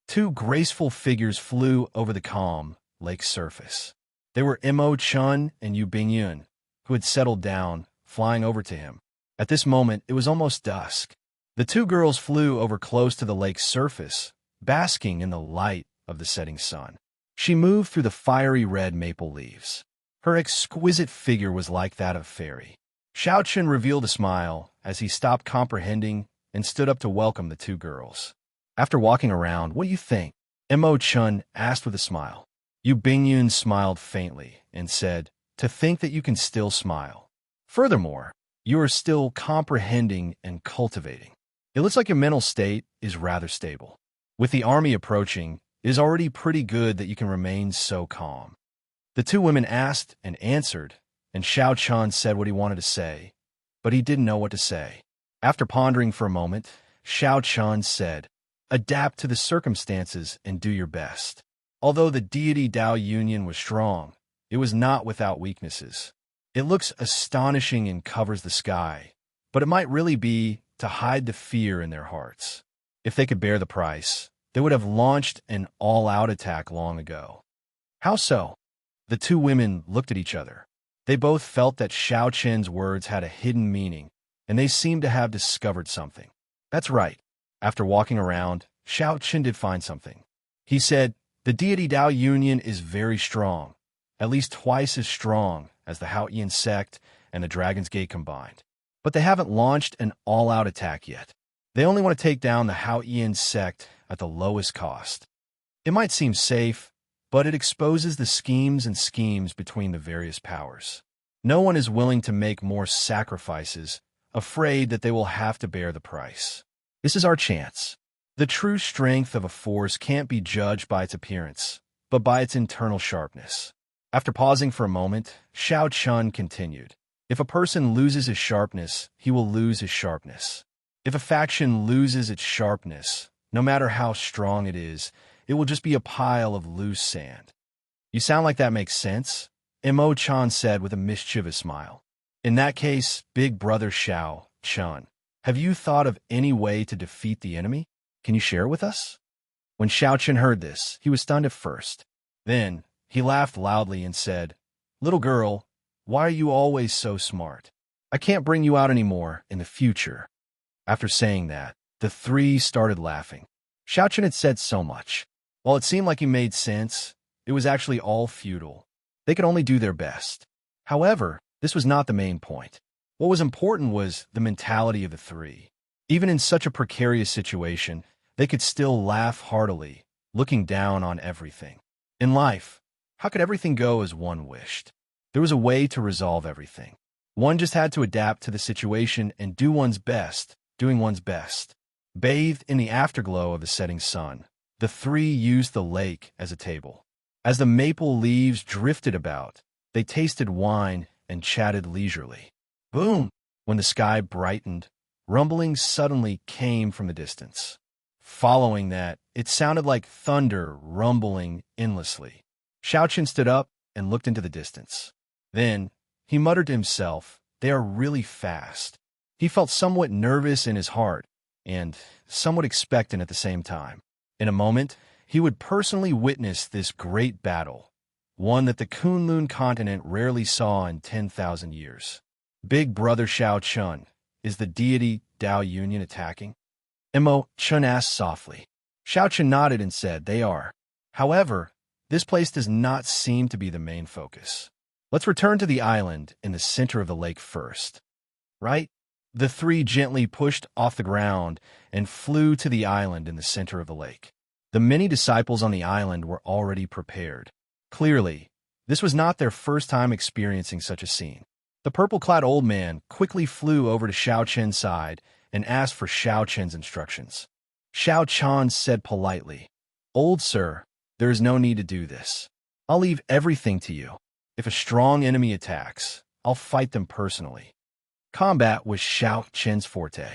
2 graceful figures flew over the calm lake surface. They were Mo Chun and Yu Bingyun, who had settled down, flying over to him. At this moment, it was almost dusk. The 2 girls flew over close to the lake's surface, basking in the light of the setting sun. She moved through the fiery red maple leaves. Her exquisite figure was like that of a fairy. Xiao Chen revealed a smile as he stopped comprehending and stood up to welcome the 2 girls. After walking around, "What do you think?" Mo Chun asked with a smile. Yu Bingyun smiled faintly and said, "To think that you can still smile. Furthermore, you are still comprehending and cultivating. It looks like your mental state is rather stable. With the army approaching, it is already pretty good that you can remain so calm." The 2 women asked and answered, and Xiao Chen said what he wanted to say, but he didn't know what to say. After pondering for a moment, Xiao Chen said, "Adapt to the circumstances and do your best." Although the deity Dao Yunyan was strong, it was not without weaknesses. It looks astonishing and covers the sky, but it might really be to hide the fear in their hearts. If they could bear the price, they would have launched an all-out attack long ago. How so? The two women looked at each other. They both felt that Xiao Qin's words had a hidden meaning, and they seemed to have discovered something. That's right. After walking around, Xiao Qin did find something. He said, the deity Dao Union is very strong, at least twice as strong as the Hao Yin sect and the Dragon's Gate combined. But they haven't launched an all-out attack yet. They only want to take down the Hao Yin sect at the lowest cost. It might seem safe, but it exposes the schemes between the various powers. No one is willing to make more sacrifices, afraid that they will have to bear the price. This is our chance. The true strength of a force can't be judged by its appearance, but by its internal sharpness. After pausing for a moment, Xiao Chun continued, if a person loses his sharpness, he will lose his sharpness. If a faction loses its sharpness, no matter how strong it will just be a pile of loose sand. You sound like that makes sense, Imo-chan said with a mischievous smile. In that case, big brother Xiao Chun, have you thought of any way to defeat the enemy? Can you share it with us? When Xiao Chun heard this, he was stunned at first. Then, he laughed loudly and said, little girl, why are you always so smart? I can't bring you out anymore in the future. After saying that, the three started laughing. Xiao Chun had said so much. While it seemed like he made sense, it was actually all futile. They could only do their best. However, this was not the main point. What was important was the mentality of the three. Even in such a precarious situation, they could still laugh heartily, looking down on everything. In life, how could everything go as one wished? There was a way to resolve everything. One just had to adapt to the situation and do one's best, doing one's best. Bathed in the afterglow of the setting sun, the three used the lake as a table. As the maple leaves drifted about, they tasted wine and chatted leisurely. Boom! When the sky brightened, rumblings suddenly came from the distance. Following that, it sounded like thunder rumbling endlessly. Xiao Qin stood up and looked into the distance. Then, he muttered to himself, they are really fast. He felt somewhat nervous in his heart, and somewhat expectant at the same time. In a moment, he would personally witness this great battle, one that the Kunlun continent rarely saw in 10,000 years. Big brother Xiao Chun, is the deity Dao Union attacking? Imo-chun asked softly. Xiao Chun nodded and said, they are. However, this place does not seem to be the main focus. Let's return to the island in the center of the lake first. Right? The three gently pushed off the ground and flew to the island in the center of the lake. The many disciples on the island were already prepared. Clearly, this was not their first time experiencing such a scene. The purple-clad old man quickly flew over to Xiao Chen's side and asked for Xiao Chen's instructions. Xiao Chen said politely, old sir, there is no need to do this. I'll leave everything to you. If a strong enemy attacks, I'll fight them personally. Combat was Xiao Chen's forte.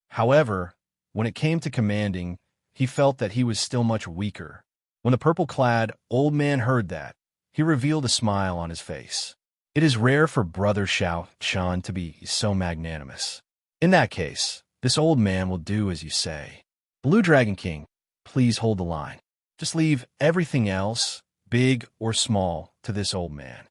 However, when it came to commanding, he felt that he was still much weaker. When the purple-clad old man heard that, he revealed a smile on his face. It is rare for brother Xiao Chen to be so magnanimous. In that case, this old man will do as you say. Blue Dragon King, please hold the line. Just leave everything else, big or small, to this old man.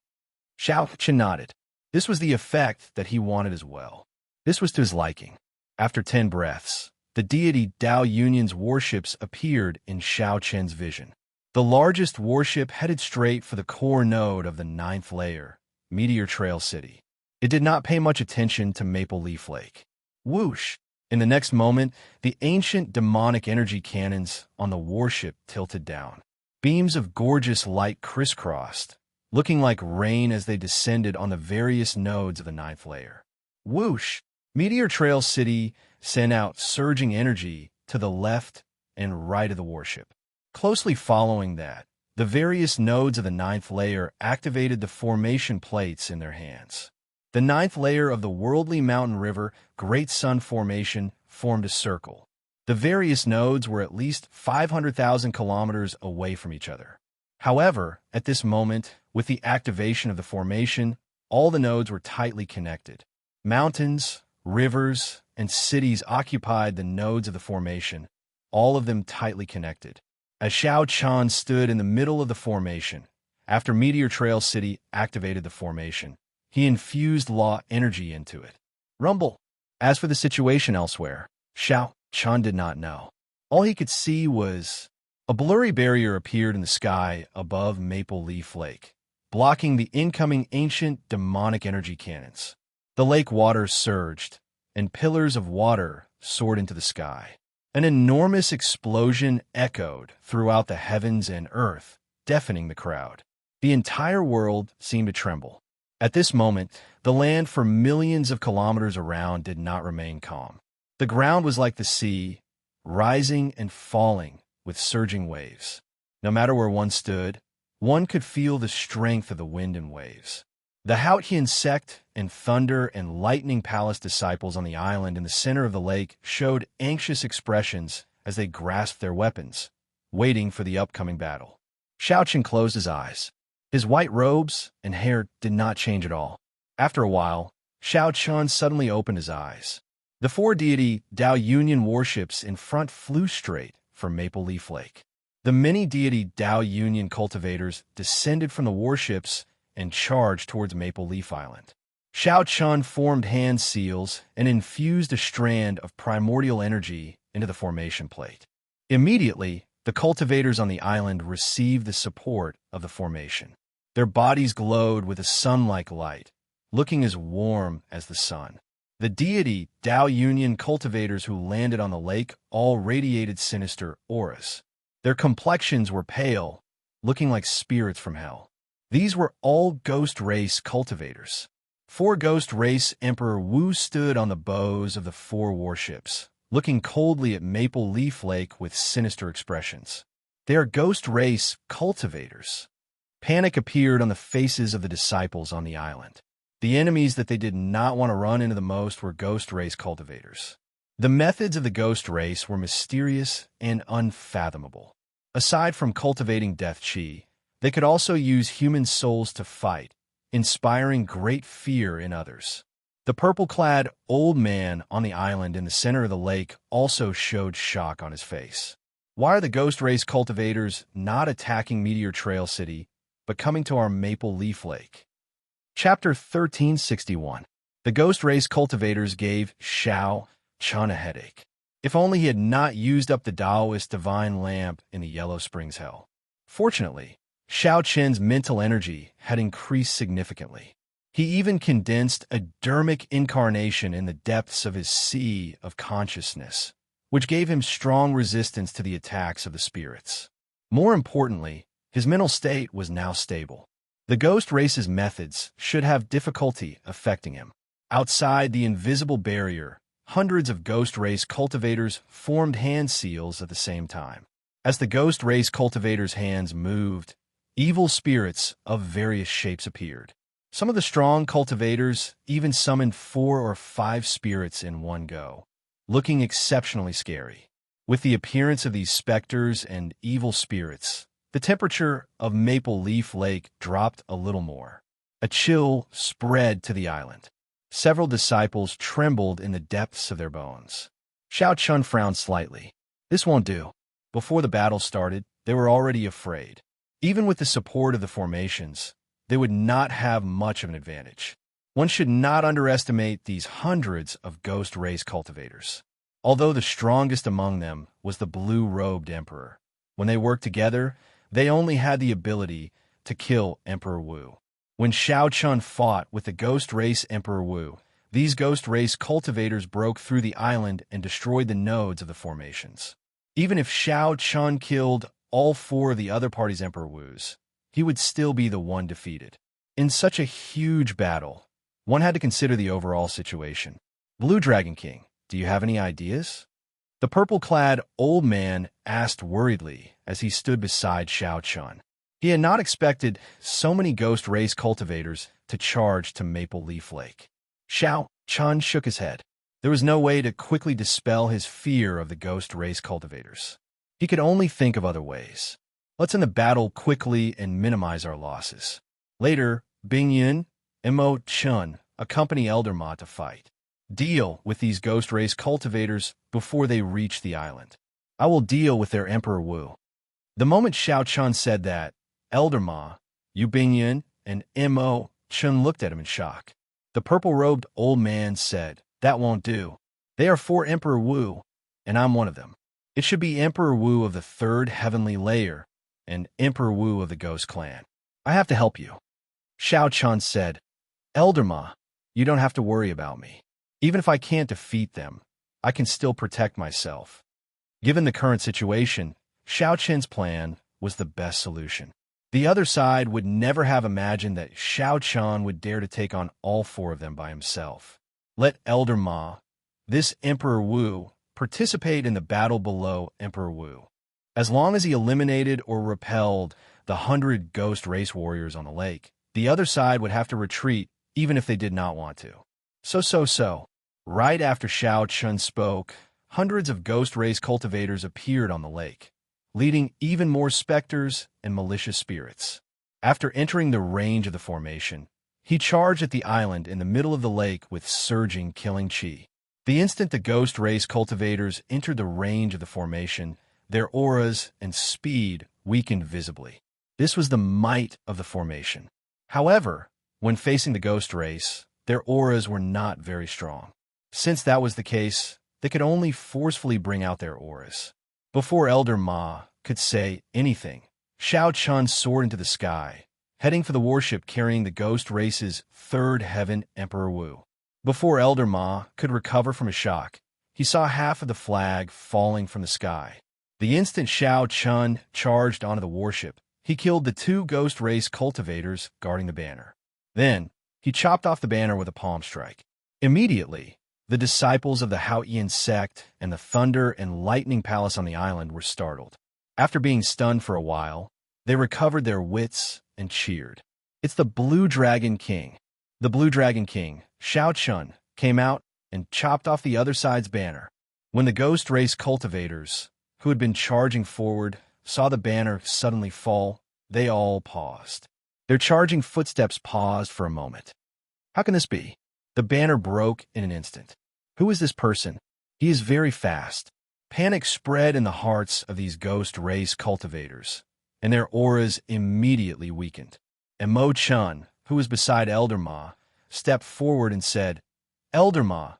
Xiao Chen nodded. This was the effect that he wanted as well. This was to his liking. After 10 breaths, the deity Dao Union's warships appeared in Xiao Chen's vision. The largest warship headed straight for the core node of the 9th layer, Meteor Trail City. It did not pay much attention to Maple Leaf Lake. Whoosh! In the next moment, the ancient demonic energy cannons on the warship tilted down. Beams of gorgeous light crisscrossed, looking like rain as they descended on the various nodes of the 9th layer. Whoosh! Meteor Trail City sent out surging energy to the left and right of the warship. Closely following that, the various nodes of the 9th layer activated the formation plates in their hands. The 9th layer of the worldly mountain river Great Sun Formation formed a circle. The various nodes were at least 500,000 kilometers away from each other. However, at this moment, with the activation of the formation, all the nodes were tightly connected. Mountains, rivers, and cities occupied the nodes of the formation, all of them tightly connected. As Xiao Chan stood in the middle of the formation, after Meteor Trail City activated the formation, he infused law energy into it. Rumble. As for the situation elsewhere, Xiao Chan did not know. All he could see was a blurry barrier appeared in the sky above Maple Leaf Lake, blocking the incoming ancient demonic energy cannons. The lake waters surged, and pillars of water soared into the sky. An enormous explosion echoed throughout the heavens and earth, deafening the crowd. The entire world seemed to tremble. At this moment, the land for millions of kilometers around did not remain calm. The ground was like the sea, rising and falling with surging waves. No matter where one stood, one could feel the strength of the wind and waves. The Hautian sect and Thunder and Lightning Palace disciples on the island in the center of the lake showed anxious expressions as they grasped their weapons, waiting for the upcoming battle. Xiao Chen closed his eyes. His white robes and hair did not change at all. After a while, Xiao Chen suddenly opened his eyes. The four deity Dao Union warships in front flew straight for Maple Leaf Lake. The many deity Dao Union cultivators descended from the warships and charged towards Maple Leaf Island. Xiao Chen formed hand seals and infused a strand of primordial energy into the formation plate. Immediately, the cultivators on the island received the support of the formation. Their bodies glowed with a sun-like light, looking as warm as the sun. The deity Dao Union cultivators who landed on the lake all radiated sinister auras. Their complexions were pale, looking like spirits from hell. These were all Ghost Race cultivators. 4 Ghost Race Emperor Wu stood on the bows of the 4 warships, looking coldly at Maple Leaf Lake with sinister expressions. They are Ghost Race cultivators. Panic appeared on the faces of the disciples on the island. The enemies that they did not want to run into the most were Ghost Race cultivators. The methods of the Ghost Race were mysterious and unfathomable. Aside from cultivating death chi, they could also use human souls to fight, inspiring great fear in others. The purple-clad old man on the island in the center of the lake also showed shock on his face. Why are the Ghost Race cultivators not attacking Meteor Trail City, but coming to our Maple Leaf Lake? Chapter 1361. The Ghost Race cultivators gave Xiao Chen a headache. If only he had not used up the Taoist divine lamp in the Yellow Springs Hell. Fortunately, Xiao Chen's mental energy had increased significantly. He even condensed a dermic incarnation in the depths of his sea of consciousness, which gave him strong resistance to the attacks of the spirits. More importantly, his mental state was now stable. The Ghost Race's methods should have difficulty affecting him. Outside the invisible barrier, hundreds of Ghost Race cultivators formed hand seals at the same time. As the Ghost Race cultivators' hands moved, evil spirits of various shapes appeared. Some of the strong cultivators even summoned 4 or 5 spirits in one go, looking exceptionally scary. With the appearance of these specters and evil spirits, the temperature of Maple Leaf Lake dropped a little more. A chill spread to the island. Several disciples trembled in the depths of their bones. Xiao Chen frowned slightly. This won't do. Before the battle started, they were already afraid. Even with the support of the formations, they would not have much of an advantage. One should not underestimate these hundreds of Ghost Race cultivators. Although the strongest among them was the blue-robed emperor, when they worked together, they only had the ability to kill Emperor Wu. When Xiao Chen fought with the Ghost Race Emperor Wu, these Ghost Race cultivators broke through the island and destroyed the nodes of the formations. Even if Xiao Chen killed all 4 of the other party's Emperor Wus, he would still be the one defeated. In such a huge battle, one had to consider the overall situation. Blue Dragon King, do you have any ideas? The purple-clad old man asked worriedly as he stood beside Xiao Chen. He had not expected so many Ghost Race cultivators to charge to Maple Leaf Lake. Xiao Chen shook his head. There was no way to quickly dispel his fear of the Ghost Race cultivators. He could only think of other ways. Let's end the battle quickly and minimize our losses. Later, Bing Yun and Mo Chun accompany Elder Ma to fight. Deal with these Ghost Race cultivators before they reach the island. I will deal with their Emperor Wu. The moment Xiao Chun said that, Elder Ma, Yu Bingyun, and Mo Chun looked at him in shock. The purple-robed old man said, "That won't do. They are for Emperor Wu, and I'm one of them. It should be Emperor Wu of the third heavenly layer and Emperor Wu of the Ghost Clan. I have to help you." Xiao Chun said, "Elder Ma, you don't have to worry about me. Even if I can't defeat them, I can still protect myself." Given the current situation, Xiao Chun's plan was the best solution. The other side would never have imagined that Xiao Chun would dare to take on all four of them by himself. Let Elder Ma, this Emperor Wu, participate in the battle below Emperor Wu. As long as he eliminated or repelled the 100 ghost race warriors on the lake, the other side would have to retreat even if they did not want to. So. Right after Xiao Chun spoke, hundreds of ghost race cultivators appeared on the lake, leading even more specters and malicious spirits. After entering the range of the formation, he charged at the island in the middle of the lake with surging killing chi. The instant the ghost race cultivators entered the range of the formation, their auras and speed weakened visibly. This was the might of the formation. However, when facing the ghost race, their auras were not very strong. Since that was the case, they could only forcefully bring out their auras. Before Elder Ma could say anything, Xiao Chun soared into the sky, heading for the warship carrying the ghost race's third heaven Emperor Wu. Before Elder Ma could recover from a shock, he saw half of the flag falling from the sky. The instant Xiao Chun charged onto the warship, he killed the 2 ghost race cultivators guarding the banner. Then, he chopped off the banner with a palm strike. Immediately, the disciples of the Haoyan sect and the Thunder and Lightning Palace on the island were startled. After being stunned for a while, they recovered their wits and cheered. "It's the Blue Dragon King." The Blue Dragon King, Xiao Chun, came out and chopped off the other side's banner. When the ghost race cultivators, who had been charging forward, saw the banner suddenly fall, they all paused. Their charging footsteps paused for a moment. How can this be? The banner broke in an instant. Who is this person? He is very fast. Panic spread in the hearts of these ghost race cultivators, and their auras immediately weakened. And Mo Chun, who was beside Elder Ma, stepped forward and said, "Elder Ma,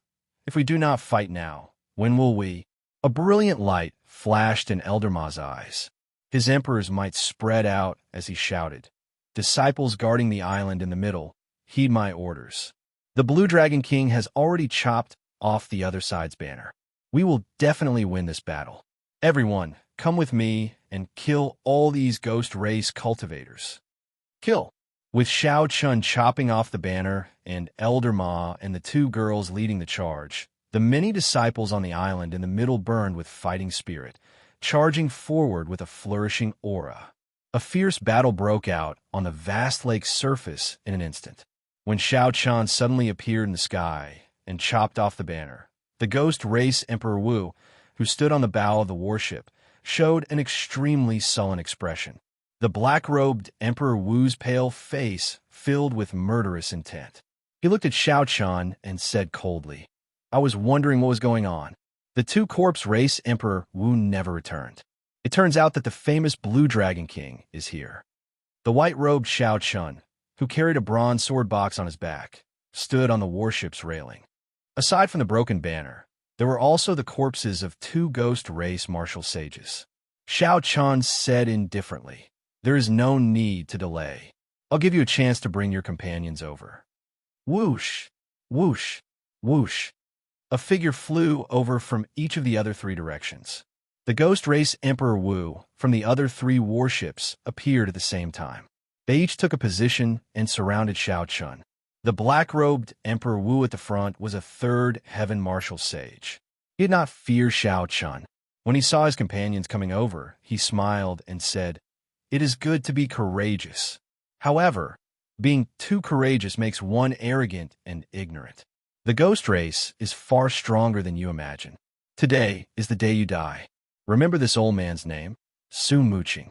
if we do not fight now, when will we?" A brilliant light flashed in Elder Ma's eyes. His emperor's might spread out as he shouted, "Disciples guarding the island in the middle, heed my orders. The Blue Dragon King has already chopped off the other side's banner. We will definitely win this battle. Everyone, come with me and kill all these ghost race cultivators." Kill. With Xiao Chun chopping off the banner and Elder Ma and the 2 girls leading the charge, the many disciples on the island in the middle burned with fighting spirit, charging forward with a flourishing aura. A fierce battle broke out on the vast lake's surface in an instant. When Xiao Chun suddenly appeared in the sky and chopped off the banner, the ghost race Emperor Wu, who stood on the bow of the warship, showed an extremely sullen expression. The black-robed Emperor Wu's pale face filled with murderous intent. He looked at Xiao Chun and said coldly, "I was wondering what was going on. The 2 corpse race Emperor Wu never returned. It turns out that the famous Blue Dragon King is here." The white-robed Xiao Chun, who carried a bronze sword box on his back, stood on the warship's railing. Aside from the broken banner, there were also the corpses of 2 ghost race martial sages. Xiao Chun said indifferently, "There is no need to delay. I'll give you a chance to bring your companions over." Whoosh, whoosh, whoosh. A figure flew over from each of the other 3 directions. The ghost race Emperor Wu from the other 3 warships appeared at the same time. They each took a position and surrounded Xiao Chun. The black-robed Emperor Wu at the front was a 3rd heaven martial sage. He did not fear Xiao Chun. When he saw his companions coming over, he smiled and said, "It is good to be courageous. However, being too courageous makes one arrogant and ignorant. The ghost race is far stronger than you imagine. Today is the day you die. Remember this old man's name? Su Muqing."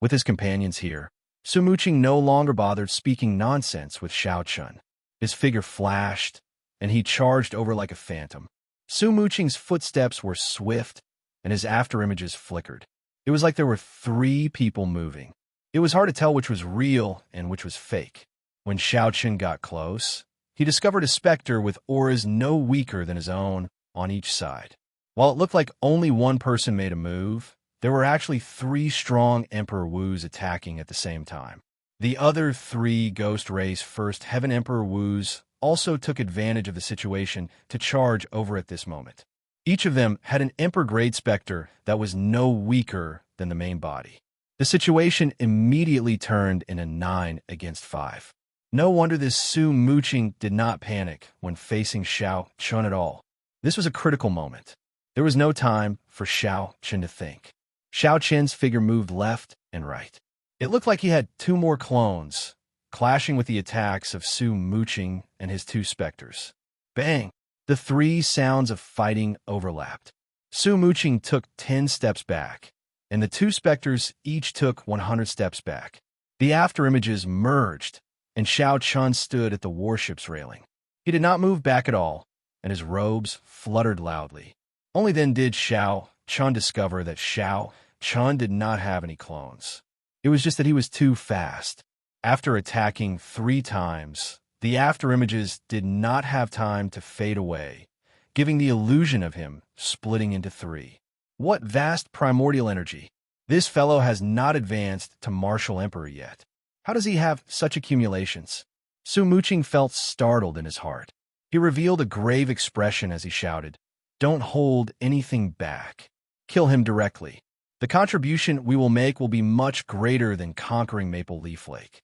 With his companions here, Su Muqing no longer bothered speaking nonsense with Xiao Chun. His figure flashed, and he charged over like a phantom. Su Muqing's footsteps were swift and his afterimages flickered. It was like there were three people moving. It was hard to tell which was real and which was fake. When Xiaoqun got close, he discovered a specter with auras no weaker than his own on each side. While it looked like only one person made a move, there were actually three strong Emperor Wus attacking at the same time. The other three Ghost Race First Heaven Emperor Wus also took advantage of the situation to charge over at this moment. Each of them had an Emperor-grade specter that was no weaker than the main body. The situation immediately turned in a 9-against-5. No wonder this Su Muqing did not panic when facing Xiaoqun at all. This was a critical moment. There was no time for Xiaoqun to think. Xiaoqun's figure moved left and right. It looked like he had two more clones, clashing with the attacks of Su Muqing and his two specters. Bang! The three sounds of fighting overlapped. Su Muqing took 10 steps back, and the two specters each took 100 steps back. The afterimages merged, and Xiaoqun stood at the warship's railing. He did not move back at all, and his robes fluttered loudly. Only then did Xiaoqun discover that Xiaoqun did not have any clones. It was just that he was too fast. After attacking 3 times, the afterimages did not have time to fade away, giving the illusion of him splitting into 3. What vast primordial energy! This fellow has not advanced to Martial Emperor yet. How does he have such accumulations? Su Muqing felt startled in his heart. He revealed a grave expression as he shouted, "Don't hold anything back. Kill him directly. The contribution we will make will be much greater than conquering Maple Leaf Lake."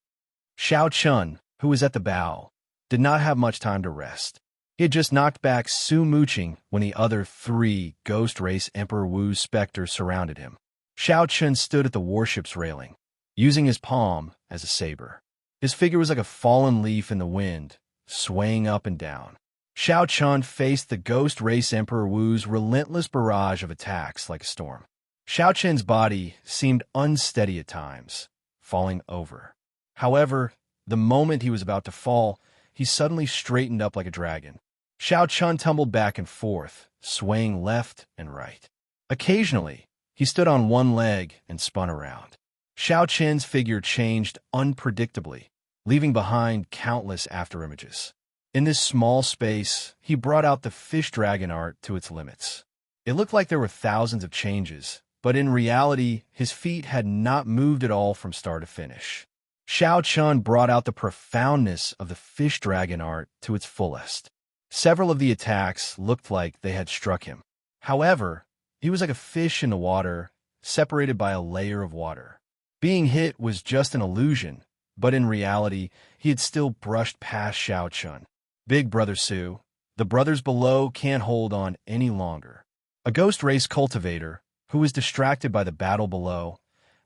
Xiaoqun, who was at the bow, did not have much time to rest. He had just knocked back Su Muqing when the other 3 Ghost Race Emperor Wu's specters surrounded him. Xiaoqun stood at the warship's railing, using his palm as a saber. His figure was like a fallen leaf in the wind, swaying up and down. Xiaoqun faced the Ghost Race Emperor Wu's relentless barrage of attacks like a storm. Xiaoqun's body seemed unsteady at times, falling over. However, the moment he was about to fall, he suddenly straightened up like a dragon. Xiaoqun tumbled back and forth, swaying left and right. Occasionally, he stood on one leg and spun around. Xiaoqun's figure changed unpredictably, leaving behind countless afterimages. In this small space, he brought out the fish dragon art to its limits. It looked like there were thousands of changes, but in reality, his feet had not moved at all from start to finish. Xiaoqun brought out the profoundness of the fish dragon art to its fullest. Several of the attacks looked like they had struck him. However, he was like a fish in the water, separated by a layer of water. Being hit was just an illusion, but in reality, he had still brushed past Xiaoqun. "Big Brother Su, the brothers below can't hold on any longer." A Ghost Race cultivator, who was distracted by the battle below,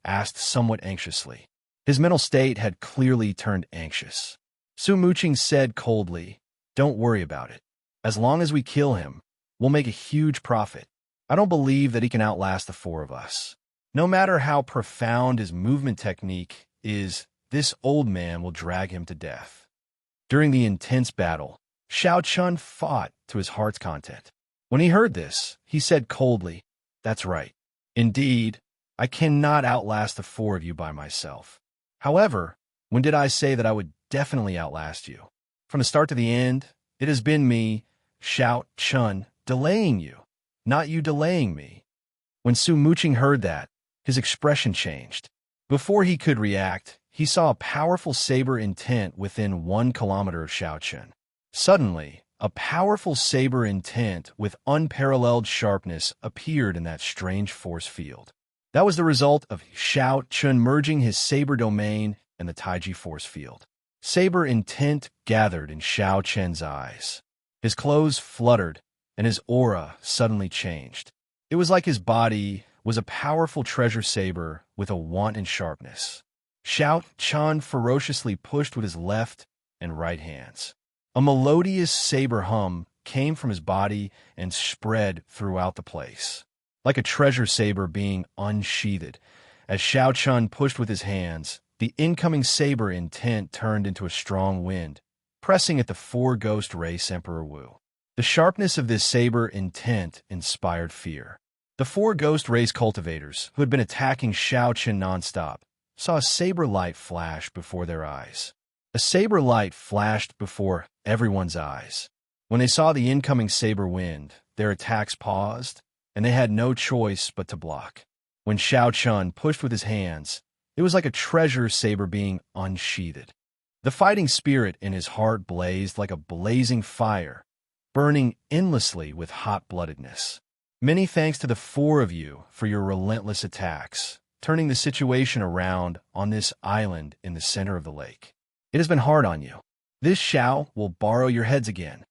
asked somewhat anxiously. His mental state had clearly turned anxious. Su Muqing said coldly, "Don't worry about it. As long as we kill him, we'll make a huge profit. I don't believe that he can outlast the 4 of us. No matter how profound his movement technique is, this old man will drag him to death." During the intense battle, Xiaoqun fought to his heart's content. When he heard this, he said coldly, "That's right. Indeed, I cannot outlast the 4 of you by myself. However, when did I say that I would definitely outlast you? From the start to the end, it has been me, Xiaoqun, delaying you, not you delaying me." When Su Muqing heard that, his expression changed. Before he could react, he saw a powerful saber intent within 1 kilometer of Xiaoqun. Suddenly, a powerful saber intent with unparalleled sharpness appeared in that strange force field. That was the result of Xiaoqun merging his saber domain and the Taiji force field. Saber intent gathered in Xiaoqun's eyes. His clothes fluttered, and his aura suddenly changed. It was like his body was a powerful treasure saber with a wanton sharpness. Xiaoqun ferociously pushed with his left and right hands. A melodious saber hum came from his body and spread throughout the place, like a treasure saber being unsheathed. As Xiaoqun pushed with his hands, the incoming saber intent turned into a strong wind, pressing at the 4 Ghost Race Emperor Wu. The sharpness of this saber intent inspired fear. The four ghost race cultivators, who had been attacking Xiao Chen nonstop, saw a saber light flash before their eyes. A saber light flashed before everyone's eyes. When they saw the incoming saber wind, their attacks paused, and they had no choice but to block. When Xiao Chun pushed with his hands, it was like a treasure saber being unsheathed. The fighting spirit in his heart blazed like a blazing fire, burning endlessly with hot-bloodedness. Many thanks to the four of you for your relentless attacks, turning the situation around on this island in the center of the lake. It has been hard on you. This Xiao will borrow your heads again.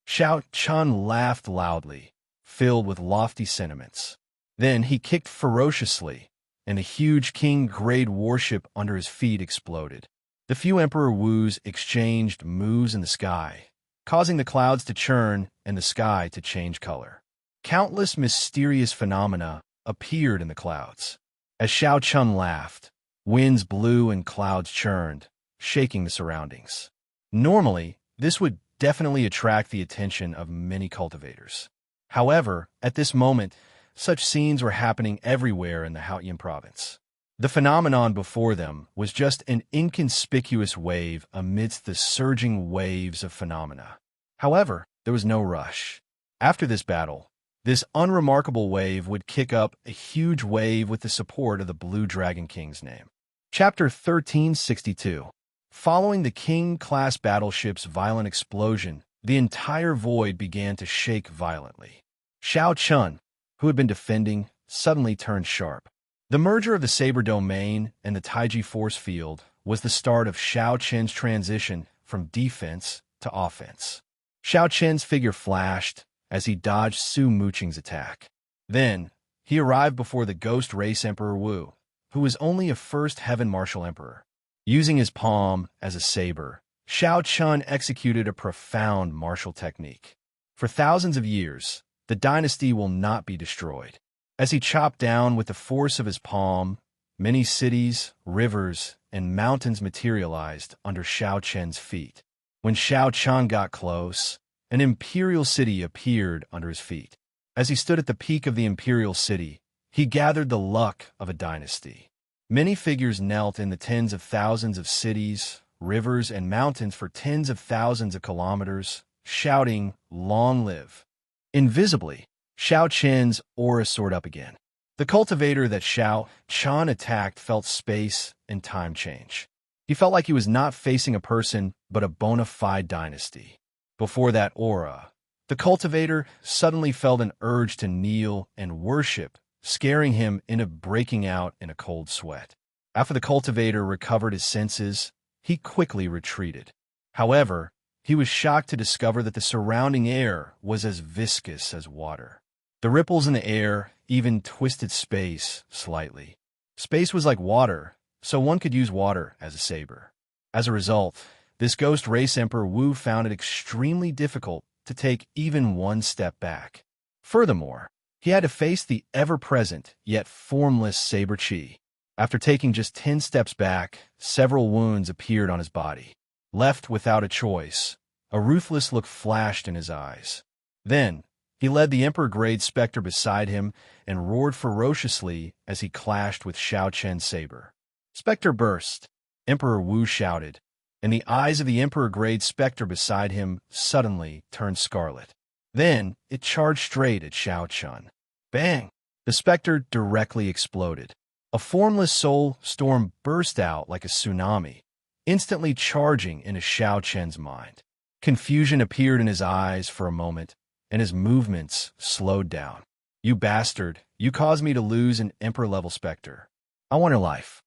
Xiao Chun laughed loudly, filled with lofty sentiments. Then he kicked ferociously, and a huge king-grade warship under his feet exploded. The few Emperor Wus exchanged moves in the sky, causing the clouds to churn and the sky to change color. Countless mysterious phenomena appeared in the clouds. As Xiao Chun laughed, winds blew and clouds churned, shaking the surroundings. Normally, this would definitely attract the attention of many cultivators. However, at this moment, such scenes were happening everywhere in the Haotian province. The phenomenon before them was just an inconspicuous wave amidst the surging waves of phenomena. However, there was no rush. After this battle, this unremarkable wave would kick up a huge wave with the support of the Blue Dragon King's name. Chapter 1362. Following the King-class battleship's violent explosion, the entire void began to shake violently. Xiao Chun, who had been defending, suddenly turned sharp. The merger of the Saber Domain and the Taiji Force Field was the start of Xiao Chen's transition from defense to offense. Xiao Chen's figure flashed as he dodged Su Muqing's attack. Then, he arrived before the Ghost Race Emperor Wu, who was only a First Heaven Martial Emperor. Using his palm as a saber, Xiao Chun executed a profound martial technique. For thousands of years, the dynasty will not be destroyed. As he chopped down with the force of his palm, many cities, rivers, and mountains materialized under Xiao Chen's feet. When Xiao Chun got close, an imperial city appeared under his feet. As he stood at the peak of the imperial city, he gathered the luck of a dynasty. Many figures knelt in the tens of thousands of cities, rivers, and mountains for tens of thousands of kilometers, shouting, "Long live." Invisibly, Xiao Chen's aura soared up again. The cultivator that Xiao Chun attacked felt space and time change. He felt like he was not facing a person, but a bona fide dynasty. Before that aura, the cultivator suddenly felt an urge to kneel and worship, scaring him into breaking out in a cold sweat. After the cultivator recovered his senses, he quickly retreated. However, he was shocked to discover that the surrounding air was as viscous as water. The ripples in the air even twisted space slightly. Space was like water, so one could use water as a saber. As a result, this Ghost Race Emperor Wu found it extremely difficult to take even one step back. Furthermore, he had to face the ever-present yet formless saber chi. After taking just 10 steps back, several wounds appeared on his body. Left without a choice, a ruthless look flashed in his eyes. Then, he led the Emperor-grade specter beside him and roared ferociously as he clashed with Xiao Chen's saber. "Specter burst!" Emperor Wu shouted, and the eyes of the Emperor-grade specter beside him suddenly turned scarlet. Then, it charged straight at Xiao Chun. Bang! The specter directly exploded. A formless soul storm burst out like a tsunami, instantly charging into Xiao Chen's mind. Confusion appeared in his eyes for a moment, and his movements slowed down. "You bastard, you caused me to lose an Emperor-level specter. I want your life."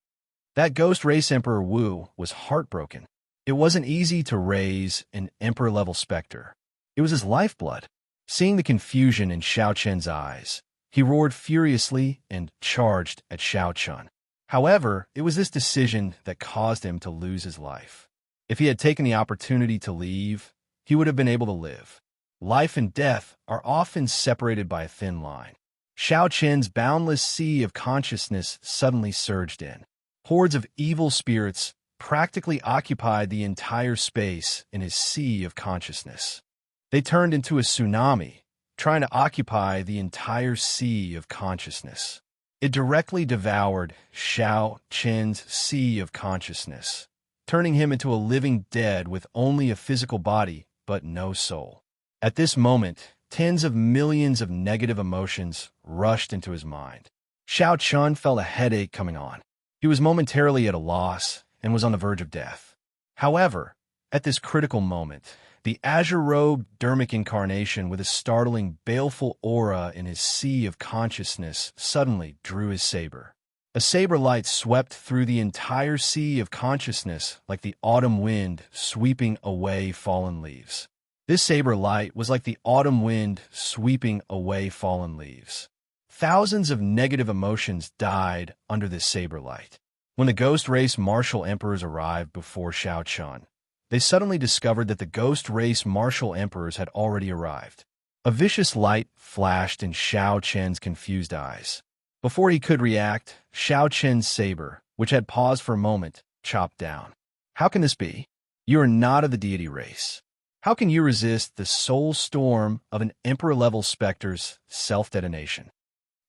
That Ghost Race Emperor Wu was heartbroken. It wasn't easy to raise an Emperor-level specter. It was his lifeblood. Seeing the confusion in Xiao Chen's eyes, he roared furiously and charged at Xiao Chun. However, it was this decision that caused him to lose his life. If he had taken the opportunity to leave, he would have been able to live. Life and death are often separated by a thin line. Xiao Chen's boundless sea of consciousness suddenly surged in. Hordes of evil spirits practically occupied the entire space in his sea of consciousness. They turned into a tsunami, trying to occupy the entire sea of consciousness. It directly devoured Xiao Qin's sea of consciousness, turning him into a living dead with only a physical body but no soul. At this moment, tens of millions of negative emotions rushed into his mind. Xiao Chun felt a headache coming on. He was momentarily at a loss and was on the verge of death. However, at this critical moment, the azure-robed dermic incarnation with a startling, baleful aura in his sea of consciousness suddenly drew his saber. A saber light swept through the entire sea of consciousness like the autumn wind sweeping away fallen leaves. This saber light was like the autumn wind sweeping away fallen leaves. Thousands of negative emotions died under this saber light. When the ghost race martial emperors arrived before Xiao Chun, they suddenly discovered that the ghost race martial emperors had already arrived. A vicious light flashed in Xiao Chen's confused eyes. Before he could react, Xiao Chen's saber, which had paused for a moment, chopped down. How can this be? You are not of the deity race. How can you resist the soul storm of an emperor-level specter's self-detonation?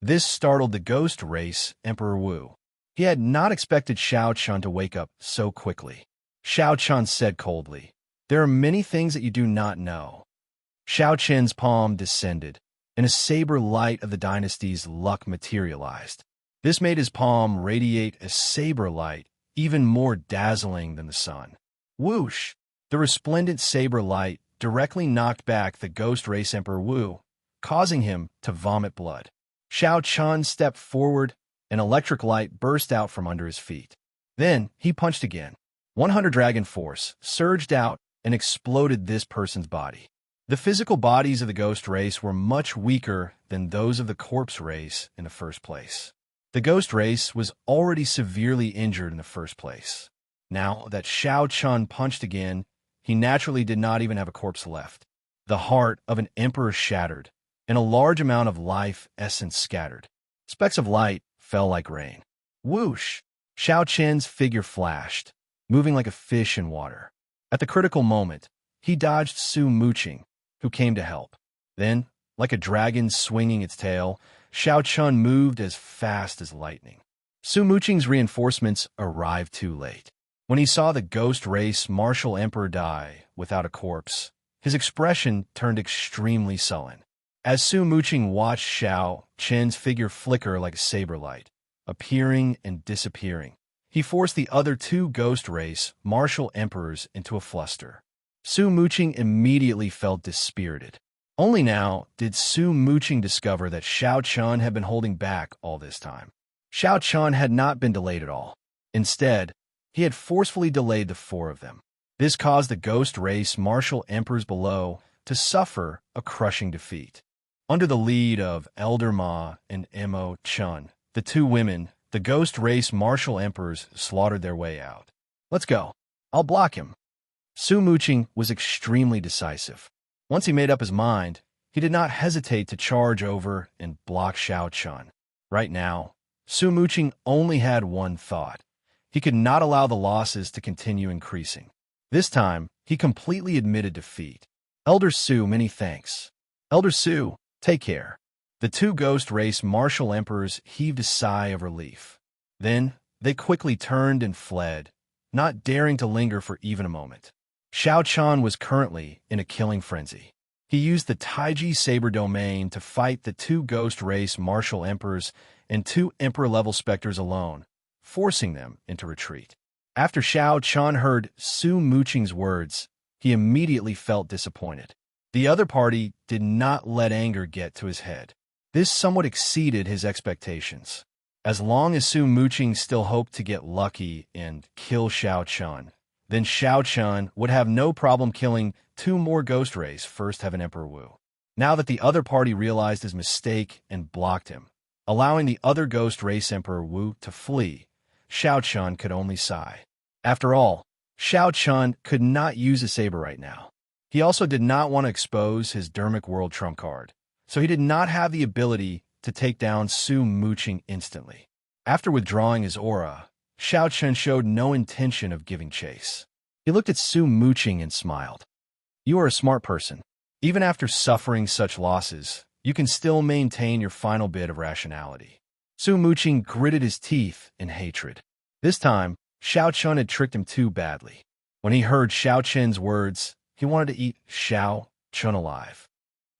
This startled the ghost race Emperor Wu. He had not expected Xiao Chun to wake up so quickly. Xiao Chun said coldly, "There are many things that you do not know." Xiao Chen's palm descended, and a saber light of the dynasty's luck materialized. This made his palm radiate a saber light even more dazzling than the sun. Whoosh! The resplendent saber light directly knocked back the ghost race Emperor Wu, causing him to vomit blood. Xiao Chun stepped forward, an electric light burst out from under his feet. Then he punched again. 100 dragon force surged out and exploded this person's body. The physical bodies of the ghost race were much weaker than those of the corpse race in the first place. The ghost race was already severely injured in the first place. Now that Xiao Chun punched again, he naturally did not even have a corpse left. The heart of an emperor shattered, and a large amount of life essence scattered. Specks of light fell like rain. Whoosh! Xiao Chen's figure flashed, moving like a fish in water. At the critical moment, he dodged Su Muqing, who came to help. Then, like a dragon swinging its tail, Xiao Chun moved as fast as lightning. Su Muqing's reinforcements arrived too late. When he saw the ghost race martial emperor die without a corpse, his expression turned extremely sullen. As Su Muqing watched Xiao Chen's figure flicker like a saber light, appearing and disappearing, he forced the other two ghost race martial emperors into a fluster. Su Muqing immediately felt dispirited. Only now did Su Muqing discover that Xiao Chun had been holding back all this time. Xiao Chun had not been delayed at all. Instead, he had forcefully delayed the four of them. This caused the ghost race martial emperors below to suffer a crushing defeat. Under the lead of Elder Ma and Mo Chun, the two women, the ghost race martial emperors slaughtered their way out. "Let's go. I'll block him." Su Muqing was extremely decisive. Once he made up his mind, he did not hesitate to charge over and block Xiao Chun. Right now, Su Muqing only had one thought. He could not allow the losses to continue increasing. This time, he completely admitted defeat. "Elder Su, many thanks." "Elder Su, take care." The two ghost race martial emperors heaved a sigh of relief. Then, they quickly turned and fled, not daring to linger for even a moment. Xiao Chun was currently in a killing frenzy. He used the Taiji Saber domain to fight the two ghost race martial emperors and two emperor-level specters alone, forcing them into retreat. After Xiao Chun heard Su Muqing's words, he immediately felt disappointed. The other party did not let anger get to his head. This somewhat exceeded his expectations. As long as Su Muqing still hoped to get lucky and kill Xiao Chun, then Xiao Chun would have no problem killing two more ghost race first Heaven Emperor Wu. Now that the other party realized his mistake and blocked him, allowing the other ghost race Emperor Wu to flee, Xiao Chun could only sigh. After all, Xiao Chun could not use a saber right now. He also did not want to expose his Dermic World trump card, so he did not have the ability to take down Su Muqing instantly. After withdrawing his aura, Xiao Chun showed no intention of giving chase. He looked at Su Muqing and smiled. "You are a smart person. Even after suffering such losses, you can still maintain your final bit of rationality. Su Muqing gritted his teeth in hatred. This time, Xiao Chun had tricked him too badly. When he heard Xiao Chen's words, he wanted to eat Xiao Chun alive.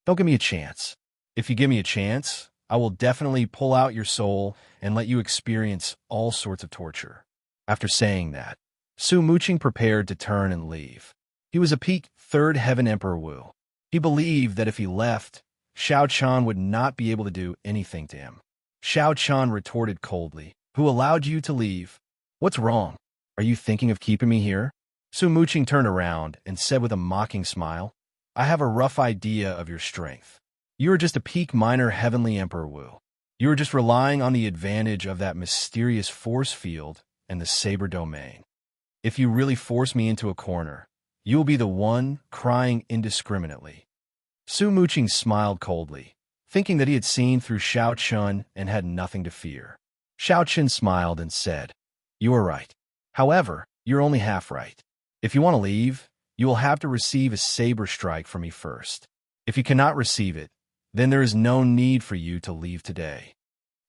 Don't give me a chance. If you give me a chance, I will definitely pull out your soul and let you experience all sorts of torture. After saying that, Su Muqing prepared to turn and leave. He was a peak Third Heaven Emperor Wu. He believed that if he left, Xiao Chan would not be able to do anything to him. Xiao Chan retorted coldly, "Who allowed you to leave? What's wrong? Are you thinking of keeping me here?" Su Muqing turned around and said with a mocking smile, "I have a rough idea of your strength. You are just a peak minor Heavenly Emperor Wu. You are just relying on the advantage of that mysterious force field and the saber domain. If you really force me into a corner, you will be the one crying indiscriminately." Su Muqing smiled coldly, thinking that he had seen through Xiao Chun and had nothing to fear. Xiao Chun smiled and said, "You are right. However, you're only half right. If you want to leave, you will have to receive a saber strike from me first. If you cannot receive it, then there is no need for you to leave today."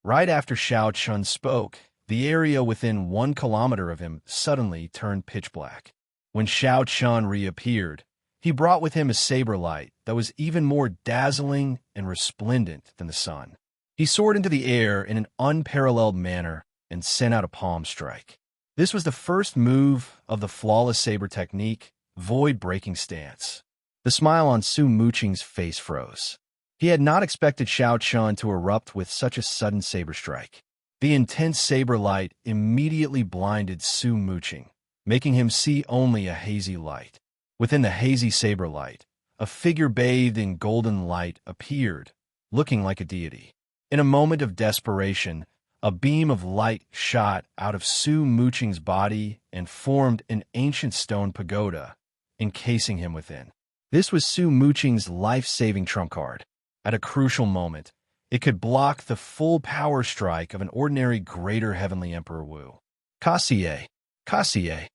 Right after Xiao Chun spoke, the area within 1 kilometer of him suddenly turned pitch black. When Xiao Chun reappeared, he brought with him a saber light that was even more dazzling and resplendent than the sun. He soared into the air in an unparalleled manner and sent out a palm strike. This was the first move of the flawless saber technique, void-breaking stance. The smile on Su Muqing's face froze. He had not expected Xiao Chun to erupt with such a sudden saber strike. The intense saber light immediately blinded Su Muqing, making him see only a hazy light. Within the hazy saber light, a figure bathed in golden light appeared, looking like a deity. In a moment of desperation, a beam of light shot out of Su Muqing's body and formed an ancient stone pagoda, encasing him within. This was Su Muqing's life-saving trump card. At a crucial moment, it could block the full power strike of an ordinary Greater Heavenly Emperor Wu. Kasie, Kasie.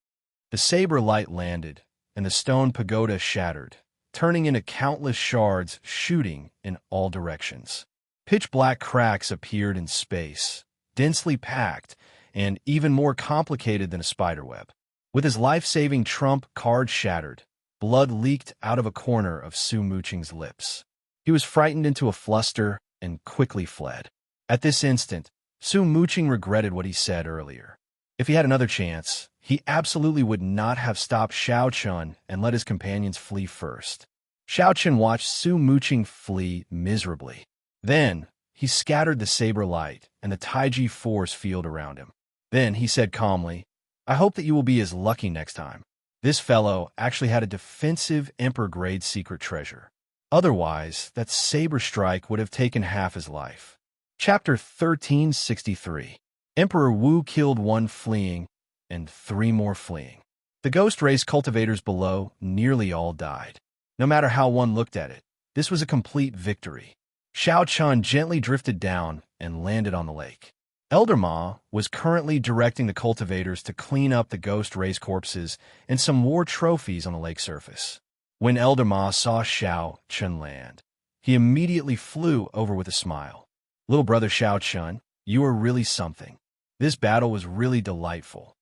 The saber light landed, and the stone pagoda shattered, turning into countless shards shooting in all directions. Pitch-black cracks appeared in space, densely packed, and even more complicated than a spiderweb. With his life-saving trump card shattered, blood leaked out of a corner of Su Muqing's lips. He was frightened into a fluster and quickly fled. At this instant, Su Muqing regretted what he said earlier. If he had another chance, he absolutely would not have stopped Xiao Chun and let his companions flee first. Xiao Chun watched Su Muqing flee miserably. Then, he scattered the saber light and the Taiji force field around him. Then he said calmly, "I hope that you will be as lucky next time." This fellow actually had a defensive Emperor-grade secret treasure. Otherwise, that saber strike would have taken half his life. Chapter 1363. Emperor Wu killed 1 fleeing, and 3 more fleeing. The ghost race cultivators below nearly all died. No matter how one looked at it, this was a complete victory. Xiao Chun gently drifted down and landed on the lake. Elder Ma was currently directing the cultivators to clean up the ghost race corpses and some war trophies on the lake surface. When Elder Ma saw Xiao Chun land, he immediately flew over with a smile. "Little brother Xiao Chun, you are really something. This battle was really delightful."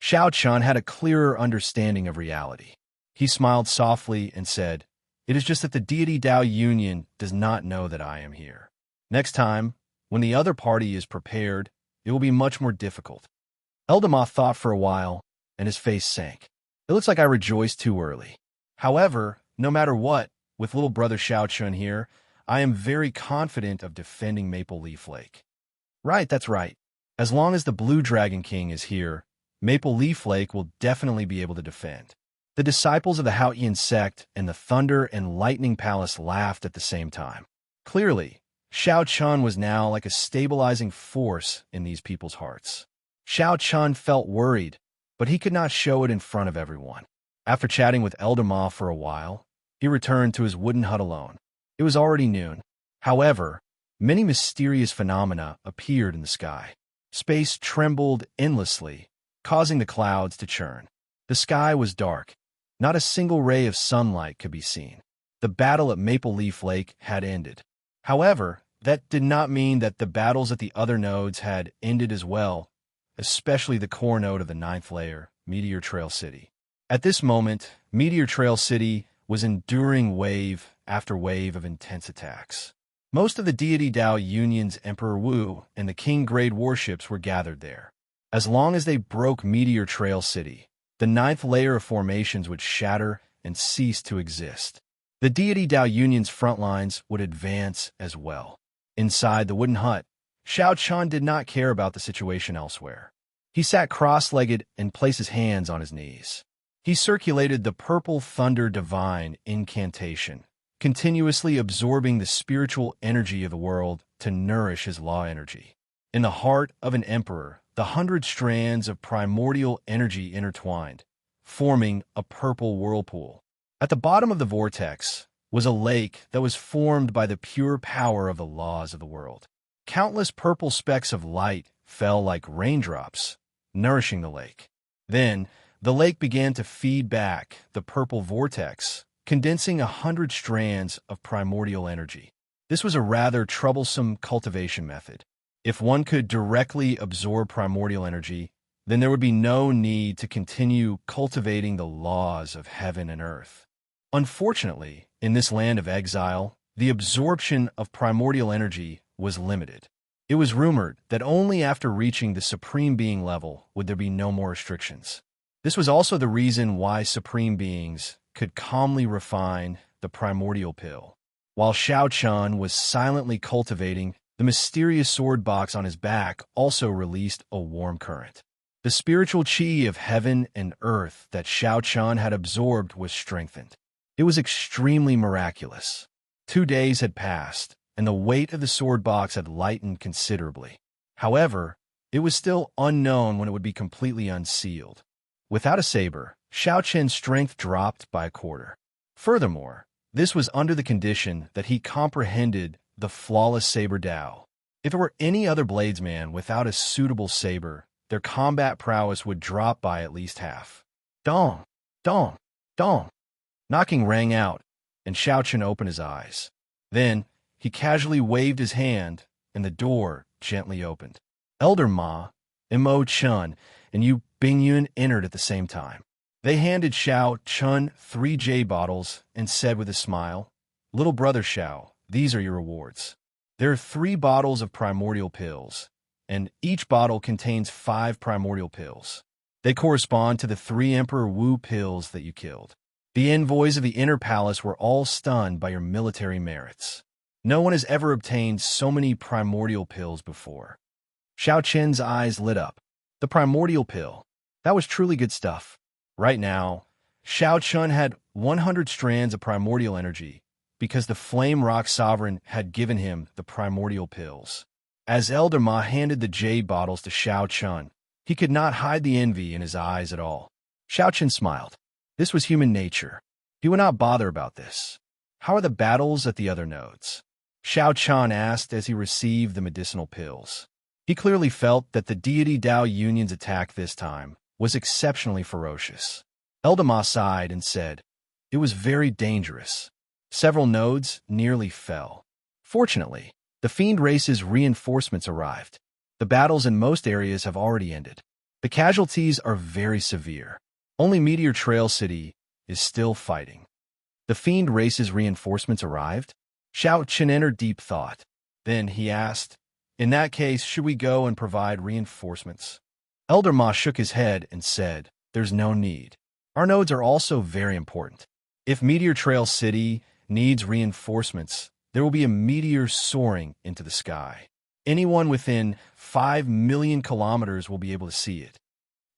Xiao Chun had a clearer understanding of reality. He smiled softly and said, "It is just that the deity Dao Union does not know that I am here. Next time, when the other party is prepared, it will be much more difficult." Elder Ma thought for a while, and his face sank. "It looks like I rejoiced too early. However, no matter what, with little brother Xiao Chun here, I am very confident of defending Maple Leaf Lake." "Right, that's right. As long as the Blue Dragon King is here, Maple Leaf Lake will definitely be able to defend." The disciples of the Haoyan sect and the Thunder and Lightning Palace laughed at the same time. Clearly, Xiao Chun was now like a stabilizing force in these people's hearts. Xiao Chun felt worried, but he could not show it in front of everyone. After chatting with Elder Ma for a while, he returned to his wooden hut alone. It was already noon. However, many mysterious phenomena appeared in the sky. Space trembled endlessly, causing the clouds to churn. The sky was dark. Not a single ray of sunlight could be seen. the battle at Maple Leaf Lake had ended. However, that did not mean that the battles at the other nodes had ended as well, especially the core node of the ninth layer, Meteor Trail City. At this moment, Meteor Trail City was enduring wave after wave of intense attacks. Most of the deity Dao Union's Emperor Wu and the King Grade warships were gathered there. As long as they broke Meteor Trail City, the ninth layer of formations would shatter and cease to exist. The deity Dao Union's front lines would advance as well. Inside the wooden hut, Xiao Chun did not care about the situation elsewhere. He sat cross-legged and placed his hands on his knees. He circulated the Purple Thunder Divine incantation, continuously absorbing the spiritual energy of the world to nourish his law energy. In the heart of an emperor, the 100 strands of primordial energy intertwined, forming a purple whirlpool. At the bottom of the vortex was a lake that was formed by the pure power of the laws of the world. Countless purple specks of light fell like raindrops, nourishing the lake. Then, the lake began to feed back the purple vortex, condensing 100 strands of primordial energy. This was a rather troublesome cultivation method. If one could directly absorb primordial energy, then there would be no need to continue cultivating the laws of heaven and earth. Unfortunately, in this land of exile, the absorption of primordial energy was limited. It was rumored that only after reaching the Supreme Being level would there be no more restrictions. This was also the reason why Supreme Beings could calmly refine the primordial pill. While Xiao Chun was silently cultivating, the mysterious sword box on his back also released a warm current. The spiritual chi of heaven and earth that Xiao Chun had absorbed was strengthened. It was extremely miraculous. 2 days had passed, and the weight of the sword box had lightened considerably. However, it was still unknown when it would be completely unsealed. Without a saber, Xiao Chen's strength dropped by a quarter. Furthermore, this was under the condition that he comprehended the flawless saber Dao. If it were any other bladesman without a suitable saber, their combat prowess would drop by at least half. Dong! Dong! Dong! Knocking rang out, and Xiao Chen opened his eyes. Then, he casually waved his hand, and the door gently opened. Elder Ma, Mo Chun, and Yu Bingyun entered at the same time. They handed Xiao Chun 3 J bottles and said with a smile, "Little brother Xiao, these are your rewards. There are 3 bottles of primordial pills, and each bottle contains 5 primordial pills. They correspond to the 3 Emperor Wu pills that you killed. The envoys of the inner palace were all stunned by your military merits. No one has ever obtained so many primordial pills before." Xiao Chen's eyes lit up. The primordial pill. That was truly good stuff. Right now, Xiao Chun had 100 strands of primordial energy because the Flame Rock Sovereign had given him the primordial pills. As Elder Ma handed the jade bottles to Xiao Chun, he could not hide the envy in his eyes at all. Xiao Chun smiled. This was human nature. He would not bother about this. How are the battles at the other nodes? Xiao Chun asked as he received the medicinal pills. He clearly felt that the deity Dao Union's attack this time was exceptionally ferocious. Elder Ma sighed and said, "It was very dangerous. Several nodes nearly fell. Fortunately, the Fiend race's reinforcements arrived. The battles in most areas have already ended. The casualties are very severe. Only Meteor Trail City is still fighting." The Fiend race's reinforcements arrived? Xiao Chen entered deep thought. Then he asked, "In that case, should we go and provide reinforcements?" Elder Ma shook his head and said, "There's no need. Our nodes are also very important. If Meteor Trail City needs reinforcements, there will be a meteor soaring into the sky. Anyone within 5 million kilometers will be able to see it."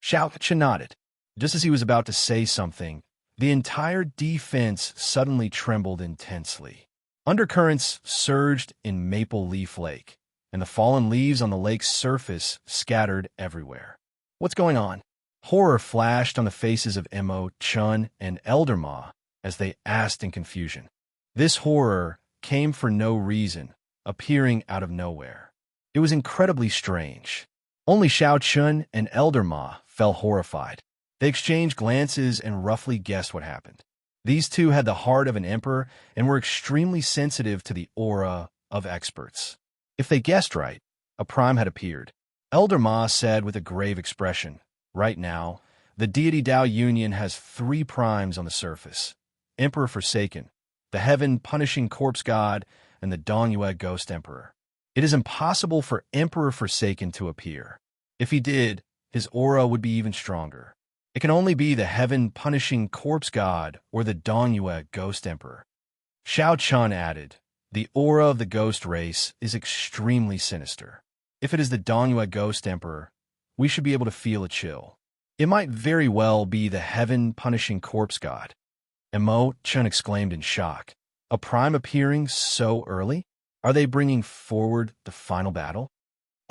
Xiao Chen nodded. Just as he was about to say something, the entire defense suddenly trembled intensely. Undercurrents surged in Maple Leaf Lake, and the fallen leaves on the lake's surface scattered everywhere. "What's going on?" Horror flashed on the faces of Mo Chun and Elder Ma as they asked in confusion. This horror came for no reason, appearing out of nowhere. It was incredibly strange. Only Xiao Chun and Elder Ma felt horrified. They exchanged glances and roughly guessed what happened. These two had the heart of an emperor and were extremely sensitive to the aura of experts. If they guessed right, a prime had appeared. Elder Ma said with a grave expression, "Right now, the deity Dao Union has 3 primes on the surface: Emperor Forsaken, the heaven-punishing corpse god, and the Dongyue Ghost Emperor. It is impossible for Emperor Forsaken to appear. If he did, his aura would be even stronger. It can only be the heaven-punishing corpse god or the Dongyue Ghost Emperor." Xiao Chun added, "The aura of the ghost race is extremely sinister. If it is the Dongyue Ghost Emperor, we should be able to feel a chill. It might very well be the heaven-punishing corpse god." Imo Chun exclaimed in shock. "A prime appearing so early? Are they bringing forward the final battle?"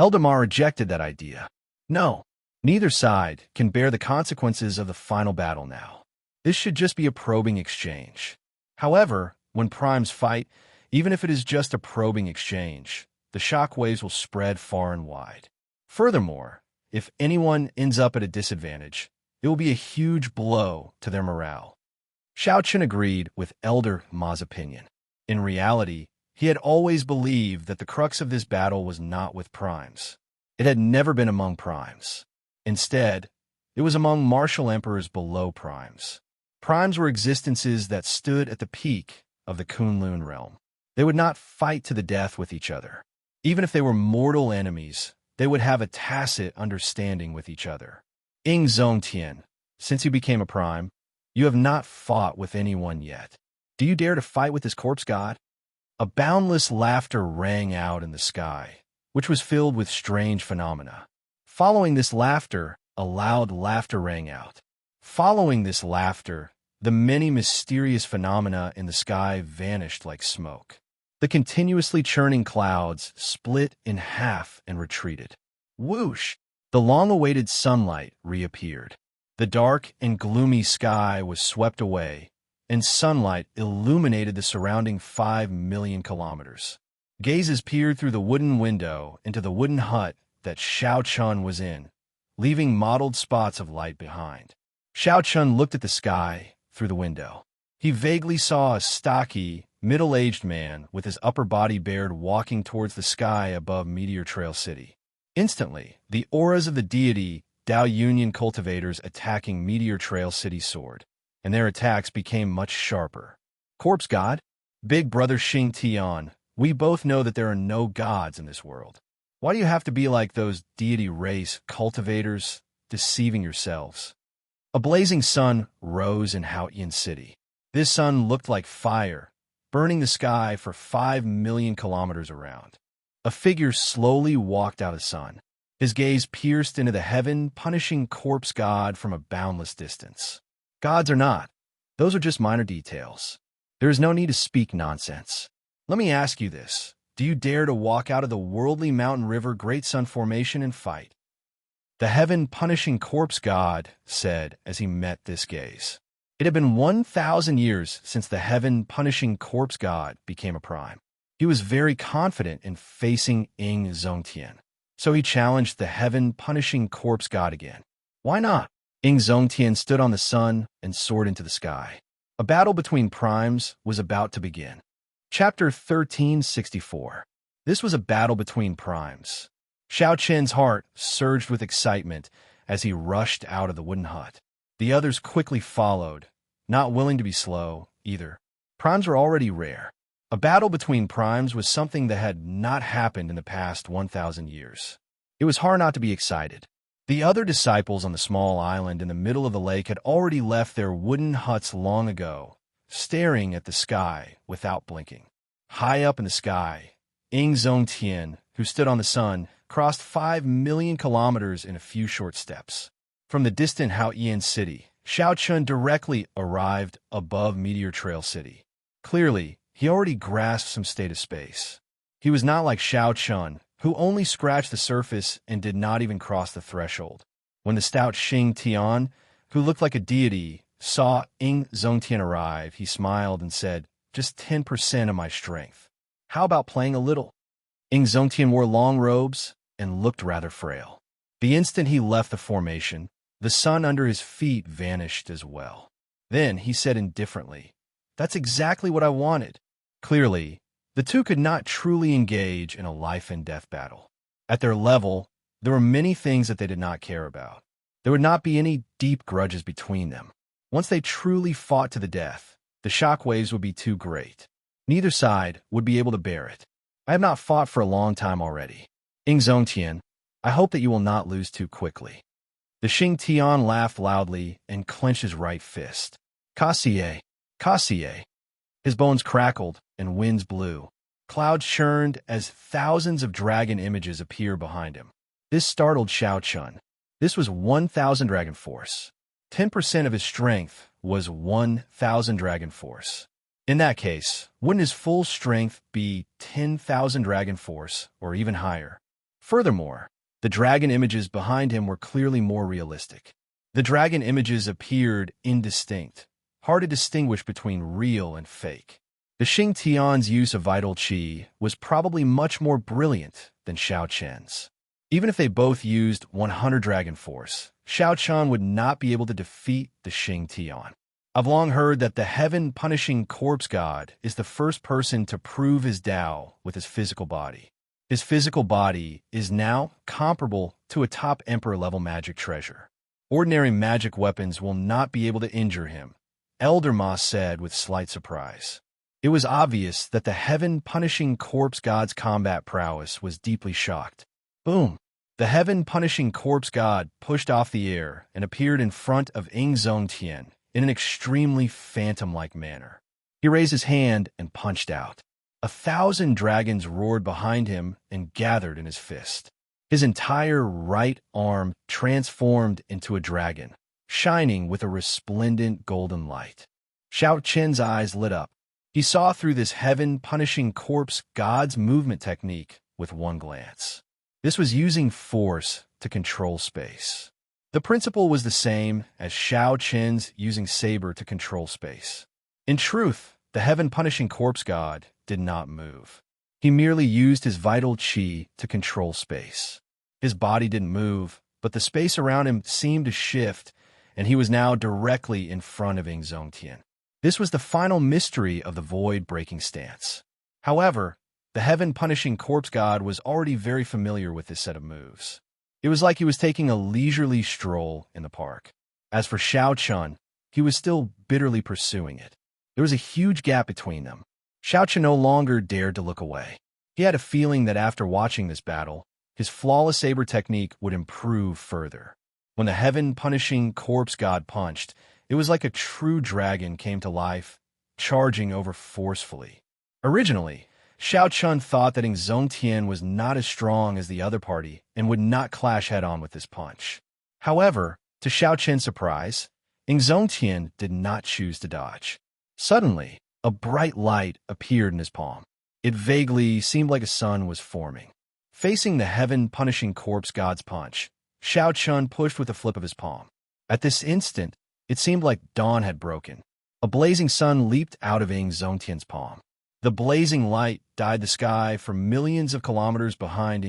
Eldamar rejected that idea. "No, neither side can bear the consequences of the final battle now. This should just be a probing exchange. However, when primes fight, even if it is just a probing exchange, the shock waves will spread far and wide. Furthermore, if anyone ends up at a disadvantage, it will be a huge blow to their morale." Xiao Chun agreed with Elder Ma's opinion. In reality, he had always believed that the crux of this battle was not with primes. It had never been among primes. Instead, it was among martial emperors below primes. Primes were existences that stood at the peak of the Kunlun realm. They would not fight to the death with each other. Even if they were mortal enemies, they would have a tacit understanding with each other. "Ing Zongtian, since you became a prime, you have not fought with anyone yet. Do you dare to fight with this corpse god?" A boundless laughter rang out in the sky, which was filled with strange phenomena. Following this laughter, a loud laughter rang out. Following this laughter, the many mysterious phenomena in the sky vanished like smoke. The continuously churning clouds split in half and retreated. Whoosh! The long-awaited sunlight reappeared. The dark and gloomy sky was swept away, and sunlight illuminated the surrounding 5 million kilometers. Gazes peered through the wooden window into the wooden hut that Xiao Chun was in, leaving mottled spots of light behind. Xiao Chun looked at the sky through the window. He vaguely saw a stocky, middle-aged man with his upper body bared walking towards the sky above Meteor Trail City. Instantly, the auras of the deity Dao Union cultivators attacking Meteor Trail City soared, and their attacks became much sharper. "Corpse God? Big Brother Xing Tian, we both know that there are no gods in this world. Why do you have to be like those deity race cultivators, deceiving yourselves?" A blazing sun rose in Haotian City. This sun looked like fire, burning the sky for 5 million kilometers around. A figure slowly walked out of the sun. His gaze pierced into the heaven-punishing corpse god from a boundless distance. "Gods or not, those are just minor details. There is no need to speak nonsense. Let me ask you this. Do you dare to walk out of the worldly mountain river Great Sun Formation and fight?" The heaven-punishing corpse god said as he met this gaze. It had been 1,000 years since the heaven-punishing corpse god became a prime. He was very confident in facing Ing Zongtian. So he challenged the heaven-punishing corpse god again. Why not? Ing Zongtian stood on the sun and soared into the sky. A battle between primes was about to begin. Chapter 1364. This was a battle between primes. Xiao Chen's heart surged with excitement as he rushed out of the wooden hut. The others quickly followed, not willing to be slow either. Primes were already rare. A battle between primes was something that had not happened in the past 1,000 years. It was hard not to be excited. The other disciples on the small island in the middle of the lake had already left their wooden huts long ago, staring at the sky without blinking. High up in the sky, Ing Zongtian, who stood on the sun, crossed 5 million kilometers in a few short steps. From the distant Haotian City, Xiao Chun directly arrived above Meteor Trail City. Clearly, he already grasped some state of space. He was not like Xiao Chun, who only scratched the surface and did not even cross the threshold. When the stout Xing Tian, who looked like a deity, saw Ing Zongtian arrive, he smiled and said, "Just 10% of my strength. How about playing a little?" Ing Zongtian wore long robes and looked rather frail. The instant he left the formation, the sun under his feet vanished as well. Then he said indifferently, "That's exactly what I wanted." Clearly, the two could not truly engage in a life-and-death battle. At their level, there were many things that they did not care about. There would not be any deep grudges between them. Once they truly fought to the death, the shockwaves would be too great. Neither side would be able to bear it. "I have not fought for a long time already. Tian, I hope that you will not lose too quickly." The Xing Tian laughed loudly and clenched his right fist. "Kassier, Kassier." His bones crackled and winds blew. Clouds churned as thousands of dragon images appeared behind him. This startled Xiao Chun. This was 1,000 dragon force. 10% of his strength was 1,000 dragon force. In that case, wouldn't his full strength be 10,000 dragon force or even higher? Furthermore, the dragon images behind him were clearly more realistic. The dragon images appeared indistinct, hard to distinguish between real and fake. The Xing Tian's use of vital qi was probably much more brilliant than Xiao Chen's. Even if they both used 100 dragon force, Xiao Chen would not be able to defeat the Xing Tian. I've long heard that the heaven-punishing corpse god is the first person to prove his Tao with his physical body. His physical body is now comparable to a top emperor-level magic treasure. Ordinary magic weapons will not be able to injure him, Elder Ma said with slight surprise. It was obvious that the heaven-punishing corpse god's combat prowess was deeply shocked. Boom! The heaven-punishing corpse god pushed off the air and appeared in front of Tian in an extremely phantom-like manner. He raised his hand and punched out. 1,000 dragons roared behind him and gathered in his fist. His entire right arm transformed into a dragon, shining with a resplendent golden light. Xiao Chen's eyes lit up. He saw through this heaven-punishing corpse god's movement technique with one glance. This was using force to control space. The principle was the same as Xiao Chen's using saber to control space. In truth, the heaven-punishing corpse god did not move. He merely used his vital qi to control space. His body didn't move, but the space around him seemed to shift, and he was now directly in front of Tian. This was the final mystery of the void-breaking stance. However, the heaven-punishing corpse god was already very familiar with this set of moves. It was like he was taking a leisurely stroll in the park. As for Xiao Chun, he was still bitterly pursuing it. There was a huge gap between them. Xiao Chun no longer dared to look away. He had a feeling that after watching this battle, his flawless saber technique would improve further. When the heaven-punishing corpse god punched, it was like a true dragon came to life, charging over forcefully. Originally, Xiao Chun thought that Tian was not as strong as the other party and would not clash head-on with this punch. However, to Xiao Chen's surprise, Tian did not choose to dodge. Suddenly, a bright light appeared in his palm. It vaguely seemed like a sun was forming. Facing the heaven-punishing corpse god's punch, Xiao Chun pushed with a flip of his palm. At this instant, it seemed like dawn had broken. A blazing sun leaped out of Tian's palm. The blazing light dyed the sky for millions of kilometers behind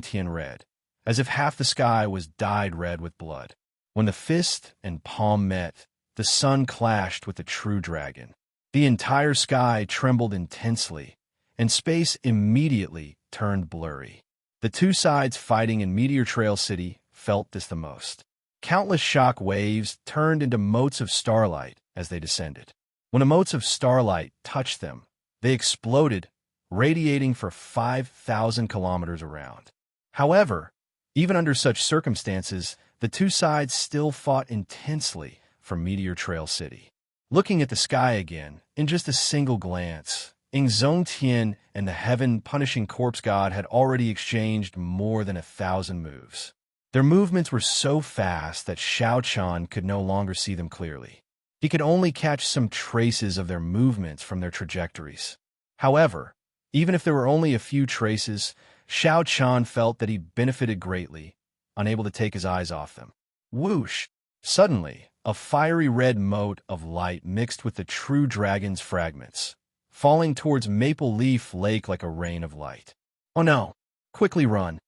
Tian red, as if half the sky was dyed red with blood. When the fist and palm met, the sun clashed with the true dragon. The entire sky trembled intensely, and space immediately turned blurry. The two sides fighting in Meteor Trail City felt this the most. Countless shock waves turned into motes of starlight as they descended. When the motes of starlight touched them, they exploded, radiating for 5,000 kilometers around. However, even under such circumstances, the two sides still fought intensely for Meteor Trail City. Looking at the sky again, in just a single glance, Tian and the heaven-punishing corpse god had already exchanged more than 1,000 moves. Their movements were so fast that Xiao Chun could no longer see them clearly. He could only catch some traces of their movements from their trajectories. However, even if there were only a few traces, Xiao Chun felt that he benefited greatly, unable to take his eyes off them. Whoosh! Suddenly, a fiery red mote of light mixed with the true dragon's fragments, falling towards Maple Leaf Lake like a rain of light. "Oh no! Quickly run!"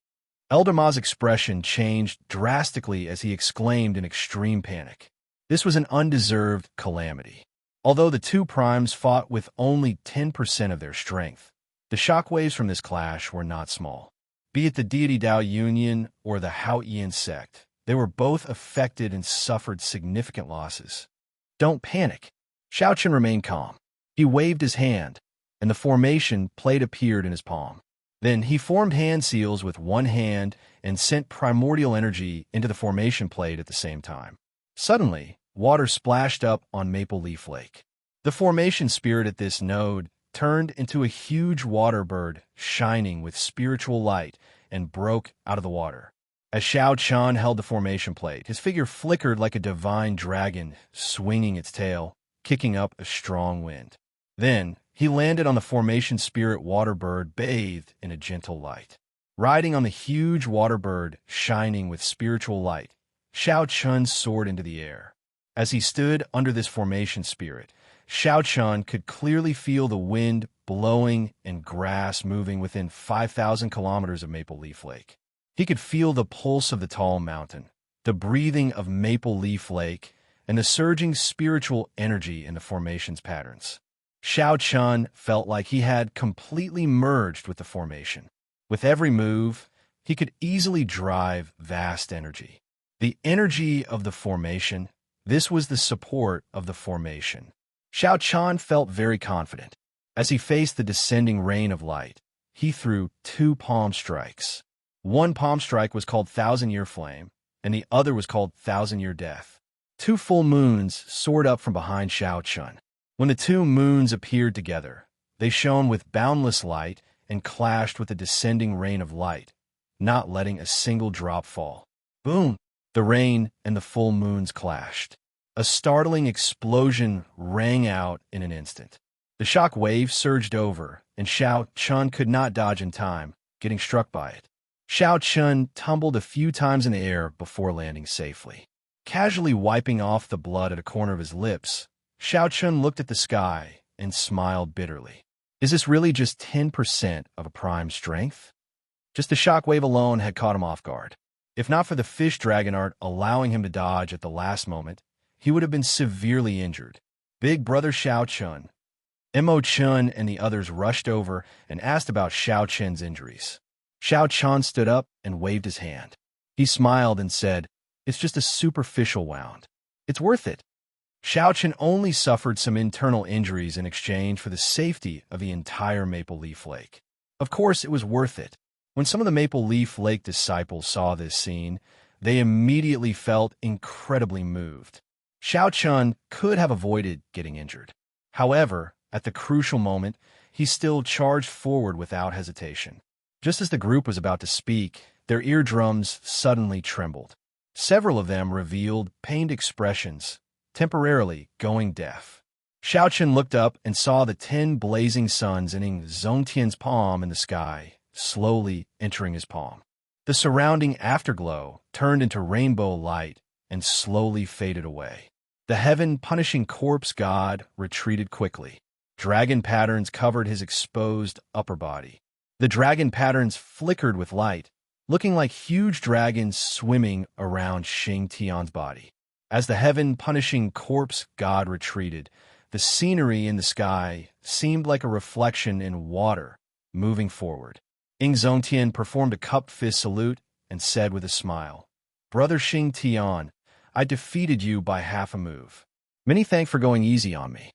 Elder Ma's expression changed drastically as he exclaimed in extreme panic. This was an undeserved calamity. Although the two primes fought with only 10% of their strength, the shockwaves from this clash were not small. Be it the deity Dao Union or the Haotian sect, they were both affected and suffered significant losses. Don't panic. Xiaochen remained calm. He waved his hand, and the formation plate appeared in his palm. Then he formed hand seals with one hand and sent primordial energy into the formation plate at the same time. Suddenly, water splashed up on Maple Leaf Lake. The formation spirit at this node turned into a huge water bird shining with spiritual light and broke out of the water. As Xiao Chan held the formation plate, his figure flickered like a divine dragon, swinging its tail, kicking up a strong wind. Then, he landed on the formation spirit water bird bathed in a gentle light. Riding on the huge water bird shining with spiritual light, Xiao Chun soared into the air. As he stood under this formation spirit, Xiao Chun could clearly feel the wind blowing and grass moving within 5,000 kilometers of Maple Leaf Lake. He could feel the pulse of the tall mountain, the breathing of Maple Leaf Lake, and the surging spiritual energy in the formation's patterns. Xiao Chun felt like he had completely merged with the formation. With every move, he could easily drive vast energy. The energy of the formation, this was the support of the formation. Xiao Chan felt very confident. As he faced the descending rain of light, he threw two palm strikes. One palm strike was called Thousand-Year Flame, and the other was called Thousand-Year Death. Two full moons soared up from behind Xiao Chun. When the two moons appeared together, they shone with boundless light and clashed with the descending rain of light, not letting a single drop fall. Boom! The rain and the full moons clashed. A startling explosion rang out in an instant. The shock wave surged over, and Xiao Chun could not dodge in time, getting struck by it. Xiao Chun tumbled a few times in the air before landing safely. Casually wiping off the blood at a corner of his lips, Xiao Chun looked at the sky and smiled bitterly. Is this really just 10% of a prime strength? Just the shock wave alone had caught him off guard. If not for the fish dragon art allowing him to dodge at the last moment, he would have been severely injured. Big brother Xiao Chun, Mo Chun, and the others rushed over and asked about Xiao Chen's injuries. Xiao Chun stood up and waved his hand. He smiled and said, "It's just a superficial wound. It's worth it." Xiao Chen only suffered some internal injuries in exchange for the safety of the entire Maple Leaf Lake. Of course, it was worth it. When some of the Maple Leaf Lake disciples saw this scene, they immediately felt incredibly moved. Xiao Chun could have avoided getting injured. However, at the crucial moment, he still charged forward without hesitation. Just as the group was about to speak, their eardrums suddenly trembled. Several of them revealed pained expressions, temporarily going deaf. Xiao Chen looked up and saw the 10 blazing suns in Zongtian's palm in the sky, slowly entering his palm. The surrounding afterglow turned into rainbow light and slowly faded away. The heaven-punishing corpse god retreated quickly. Dragon patterns covered his exposed upper body. The dragon patterns flickered with light, looking like huge dragons swimming around Xing Tian's body. As the heaven-punishing corpse god retreated, the scenery in the sky seemed like a reflection in water, moving forward. Zongtian performed a cupped fist salute and said with a smile, "Brother Xing Tian, I defeated you by half a move. Many thanks for going easy on me."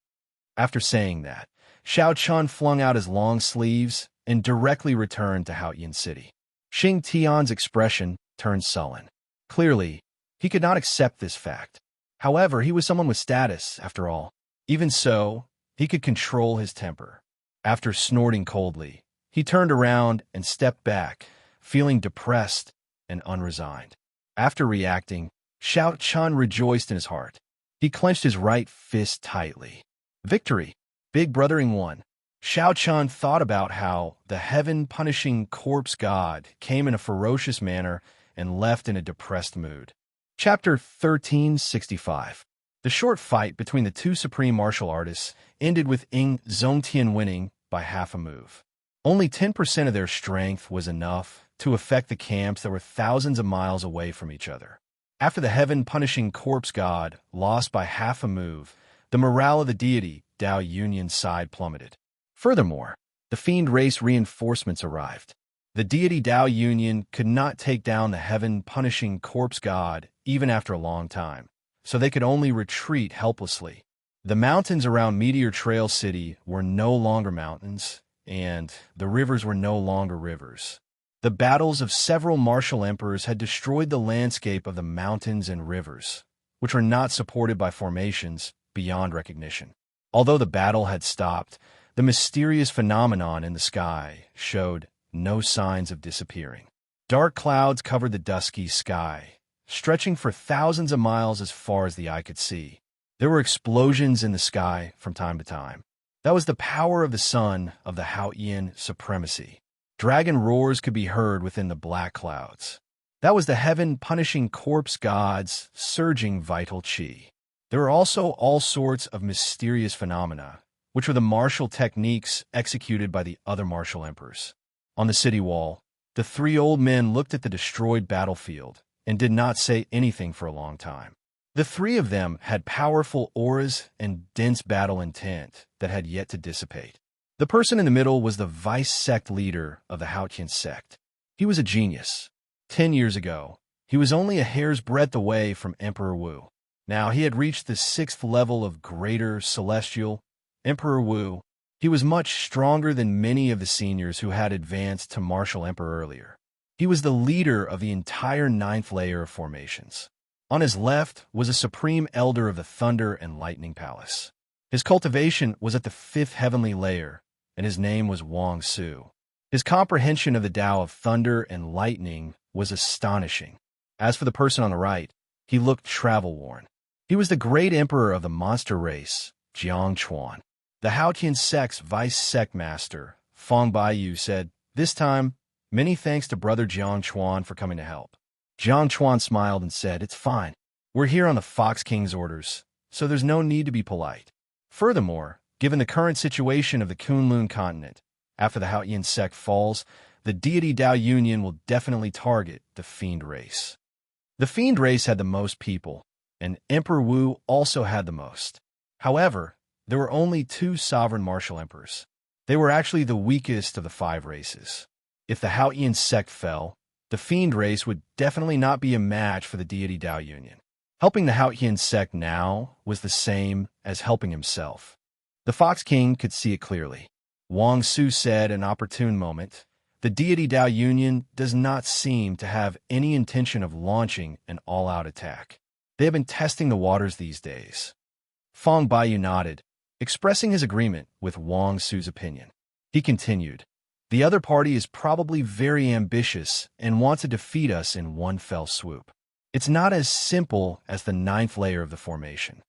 After saying that, Xiao Chun flung out his long sleeves and directly returned to Haotian City. Xing Tian's expression turned sullen. Clearly, he could not accept this fact. However, he was someone with status, after all. Even so, he could control his temper. After snorting coldly, he turned around and stepped back, feeling depressed and unresigned. After reacting, Xiao Chun rejoiced in his heart. He clenched his right fist tightly. Victory! Big brothering won. Xiao Chun thought about how the heaven-punishing corpse god came in a ferocious manner and left in a depressed mood. Chapter 1365. The short fight between the two supreme martial artists ended with Zongtian winning by half a move. Only 10% of their strength was enough to affect the camps that were thousands of miles away from each other. After the heaven-punishing corpse god lost by half a move, the morale of the deity Dao Yunyan's side plummeted. Furthermore, the fiend race reinforcements arrived. The deity Dao Yunyan could not take down the heaven-punishing corpse god even after a long time, so they could only retreat helplessly. The mountains around Meteor Trail City were no longer mountains, and the rivers were no longer rivers. The battles of several martial emperors had destroyed the landscape of the mountains and rivers, which were not supported by formations beyond recognition. Although the battle had stopped, the mysterious phenomenon in the sky showed no signs of disappearing. Dark clouds covered the dusky sky, stretching for thousands of miles as far as the eye could see. There were explosions in the sky from time to time. That was the power of the sun of the Haotian supremacy. Dragon roars could be heard within the black clouds. That was the heaven-punishing corpse god's surging vital qi. There were also all sorts of mysterious phenomena, which were the martial techniques executed by the other martial emperors. On the city wall, the three old men looked at the destroyed battlefield and did not say anything for a long time. The three of them had powerful auras and dense battle intent that had yet to dissipate. The person in the middle was the vice-sect leader of the Haotian sect. He was a genius. 10 years ago, he was only a hair's breadth away from Emperor Wu. Now he had reached the 6th level of Greater Celestial. Emperor Wu, he was much stronger than many of the seniors who had advanced to Martial Emperor earlier. He was the leader of the entire 9th layer of formations. On his left was a supreme elder of the Thunder and Lightning Palace. His cultivation was at the 5th heavenly layer, and his name was Wang Su. His comprehension of the Tao of thunder and lightning was astonishing. As for the person on the right, he looked travel-worn. He was the great emperor of the monster race, Jiang Chuan. The Haotian sect's vice-sect master, Feng Baiyu, said, "This time, many thanks to Brother Jiang Chuan for coming to help." Jiang Chuan smiled and said, "It's fine. We're here on the Fox King's orders, so there's no need to be polite. Furthermore, given the current situation of the Kunlun continent, after the Haotian sect falls, the deity Dao Yunyan will definitely target the fiend race." The fiend race had the most people, and Emperor Wu also had the most. However, there were only 2 sovereign martial emperors. They were actually the weakest of the 5 races. If the Haotian sect fell, the fiend race would definitely not be a match for the deity Dao Yunyan. Helping the Haotian sect now was the same as helping himself. The Fox King could see it clearly. Wang Su said in an opportune moment, "The deity Dao Yunyan does not seem to have any intention of launching an all-out attack. They have been testing the waters these days." Feng Baiyu nodded, expressing his agreement with Wang Su's opinion. He continued, "The other party is probably very ambitious and wants to defeat us in one fell swoop. It's not as simple as the 9th layer of the formation.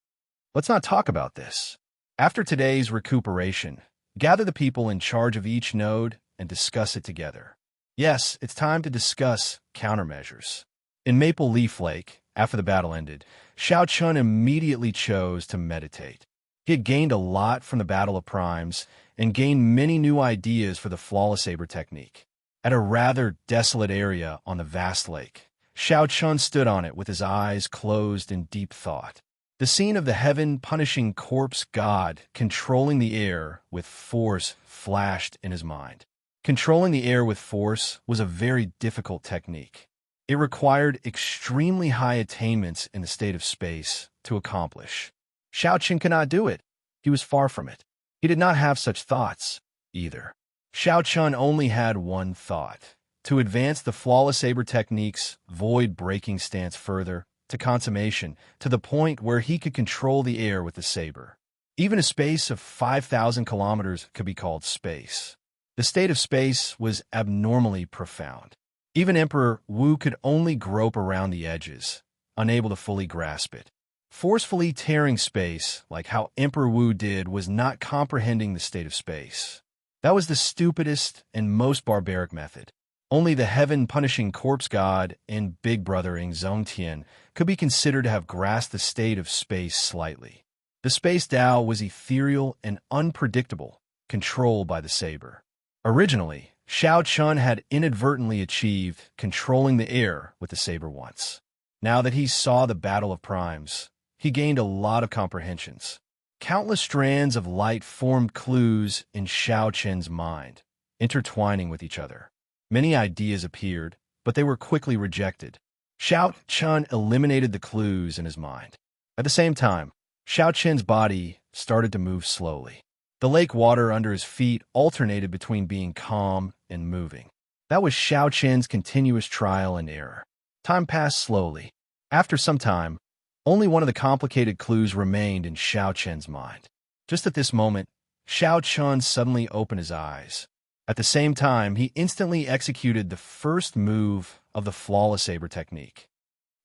Let's not talk about this. After today's recuperation, gather the people in charge of each node and discuss it together. Yes, it's time to discuss countermeasures." In Maple Leaf Lake, after the battle ended, Xiao Chun immediately chose to meditate. He had gained a lot from the Battle of Primes and gained many new ideas for the Flawless Saber technique. At a rather desolate area on the vast lake, Xiao Chun stood on it with his eyes closed in deep thought. The scene of the heaven-punishing corpse god controlling the air with force flashed in his mind. Controlling the air with force was a very difficult technique. It required extremely high attainments in the state of space to accomplish. Xiao Chun could not do it. He was far from it. He did not have such thoughts, either. Xiao Chun only had one thought: to advance the Flawless Saber technique's void-breaking stance further, to consummation, to the point where he could control the air with the saber. Even a space of 5,000 kilometers could be called space. The state of space was abnormally profound. Even Emperor Wu could only grope around the edges, unable to fully grasp it. Forcefully tearing space, like how Emperor Wu did, was not comprehending the state of space. That was the stupidest and most barbaric method. Only the heaven-punishing corpse god and big brother Zongtian could be considered to have grasped the state of space slightly. The space Tao was ethereal and unpredictable, controlled by the saber. Originally, Xiao Chun had inadvertently achieved controlling the air with the saber once. Now that he saw the battle of primes, he gained a lot of comprehensions. Countless strands of light formed clues in Xiao Chen's mind, intertwining with each other. Many ideas appeared, but they were quickly rejected. Xiao Chen eliminated the clues in his mind. At the same time, Xiao Chen's body started to move slowly. The lake water under his feet alternated between being calm and moving. That was Xiao Chen's continuous trial and error. Time passed slowly. After some time, only one of the complicated clues remained in Xiao Chen's mind. Just at this moment, Xiao Chen suddenly opened his eyes. At the same time, he instantly executed the first move of the flawless saber technique.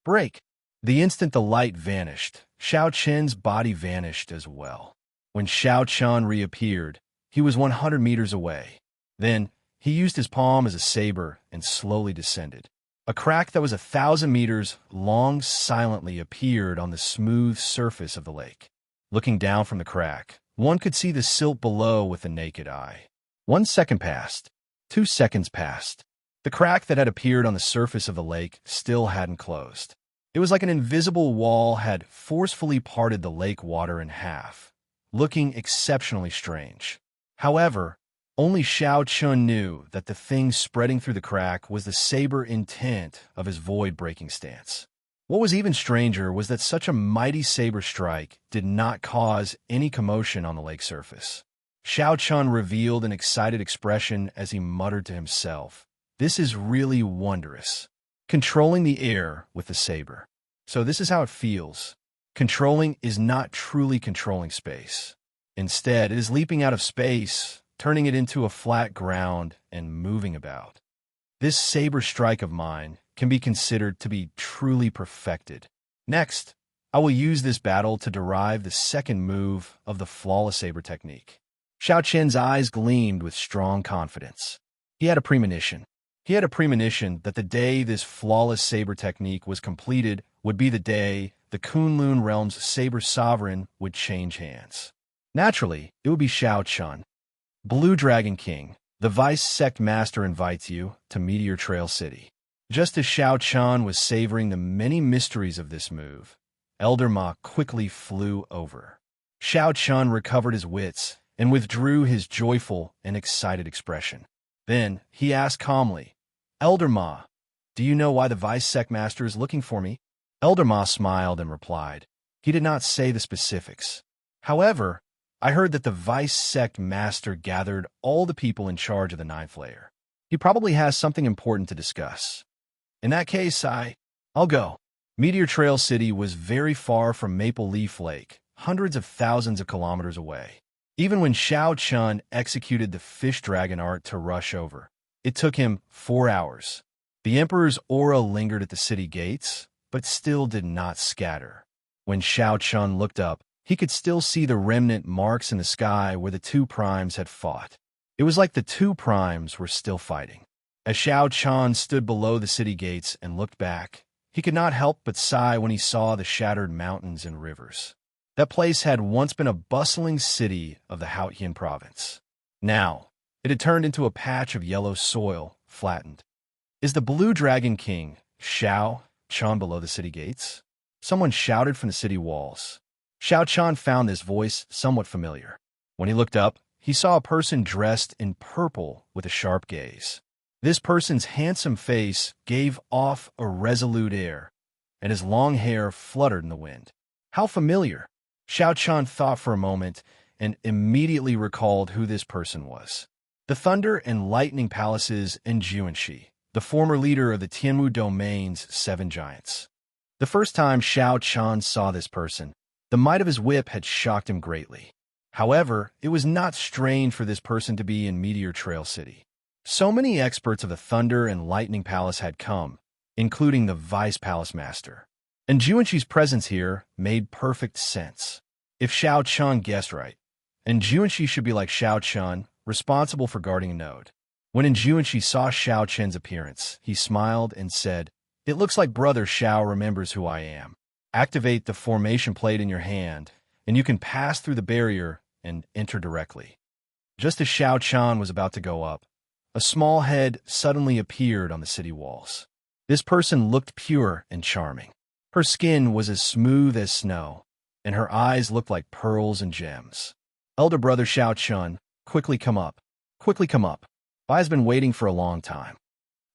Break! The instant the light vanished, Xiao Chen's body vanished as well. When Xiao Chen reappeared, he was 100 meters away. Then, he used his palm as a saber and slowly descended. A crack that was 1,000 meters long silently appeared on the smooth surface of the lake. Looking down from the crack, one could see the silt below with the naked eye. 1 second passed. 2 seconds passed. The crack that had appeared on the surface of the lake still hadn't closed. It was like an invisible wall had forcefully parted the lake water in half, looking exceptionally strange. However, only Xiao Chen knew that the thing spreading through the crack was the saber intent of his void-breaking stance. What was even stranger was that such a mighty saber strike did not cause any commotion on the lake surface. Xiao Chen revealed an excited expression as he muttered to himself, "This is really wondrous. Controlling the air with the saber. So this is how it feels. Controlling is not truly controlling space. Instead, it is leaping out of space, turning it into a flat ground, and moving about. This saber strike of mine can be considered to be truly perfected. Next, I will use this battle to derive the second move of the flawless saber technique." Xiao Chen's eyes gleamed with strong confidence. He had a premonition. That the day this flawless saber technique was completed would be the day the Kunlun realm's saber sovereign would change hands. Naturally, it would be Xiao Chen. Blue Dragon King, the Vice Sect Master invites you to Meteor Trail City. Just as Xiao Chen was savoring the many mysteries of this move, Elder Ma quickly flew over. Xiao Chen recovered his wits and withdrew his joyful and excited expression. Then he asked calmly, "Elder Ma, do you know why the Vice Sect Master is looking for me?" Elder Ma smiled and replied. He did not say the specifics. "However, I heard that the Vice Sect Master gathered all the people in charge of the Ninth Layer. He probably has something important to discuss. In that case, I'll go." Meteor Trail City was very far from Maple Leaf Lake, hundreds of thousands of kilometers away. Even when Xiao Chen executed the fish dragon art to rush over, it took him 4 hours. The Emperor's aura lingered at the city gates, but still did not scatter. When Xiao Chen looked up, he could still see the remnant marks in the sky where the two primes had fought. It was like the two primes were still fighting. As Xiao Chen stood below the city gates and looked back, he could not help but sigh when he saw the shattered mountains and rivers. That place had once been a bustling city of the Haotian province. Now, it had turned into a patch of yellow soil, flattened. "Is the Blue Dragon King, Xiao Chen, below the city gates?" Someone shouted from the city walls. Xiao Chen found this voice somewhat familiar. When he looked up, he saw a person dressed in purple with a sharp gaze. This person's handsome face gave off a resolute air, and his long hair fluttered in the wind. How familiar! Xiao Chen thought for a moment and immediately recalled who this person was. The Thunder and Lightning Palace's Enjuanshi, the former leader of the Tianmu Domain's 7 giants. The first time Xiao Chen saw this person, the might of his whip had shocked him greatly. However, it was not strange for this person to be in Meteor Trail City. So many experts of the Thunder and Lightning Palace had come, including the Vice Palace Master. And Juanshi's presence here made perfect sense. If Xiao Chen guessed right, and Juanshi should be like Xiao Chen, responsible for guarding a node. When Juanshi saw Xiao Chen's appearance, he smiled and said, "It looks like Brother Xiao remembers who I am. Activate the formation plate in your hand, and you can pass through the barrier and enter directly." Just as Xiao Chen was about to go up, a small head suddenly appeared on the city walls. This person looked pure and charming. Her skin was as smooth as snow, and her eyes looked like pearls and gems. Elder brother Xiao Chun, quickly come up. Quickly come up. Bai has been waiting for a long time.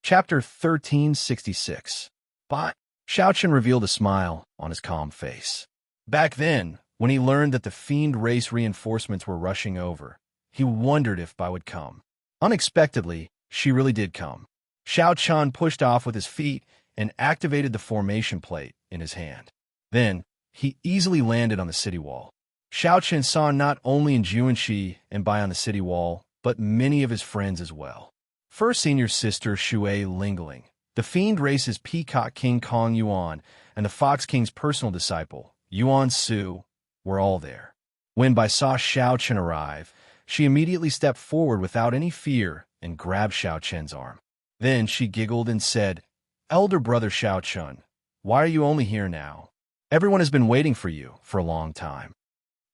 Chapter 1366. Bai. Xiao Chun revealed a smile on his calm face. Back then, when he learned that the fiend race reinforcements were rushing over, he wondered if Bai would come. Unexpectedly, she really did come. Xiao Chun pushed off with his feet and activated the formation plate in his hand. Then, he easily landed on the city wall. Xiao Chun saw not only Juanxi and Bai on the city wall, but many of his friends as well. First senior sister Shui Lingling, the fiend race's peacock king Kong Yuan, and the fox king's personal disciple, Yuan Su, were all there. When Bai saw Xiao Chun arrive, she immediately stepped forward without any fear and grabbed Xiao Chun's arm. Then she giggled and said, "Elder brother Xiao Chun, why are you only here now? Everyone has been waiting for you for a long time."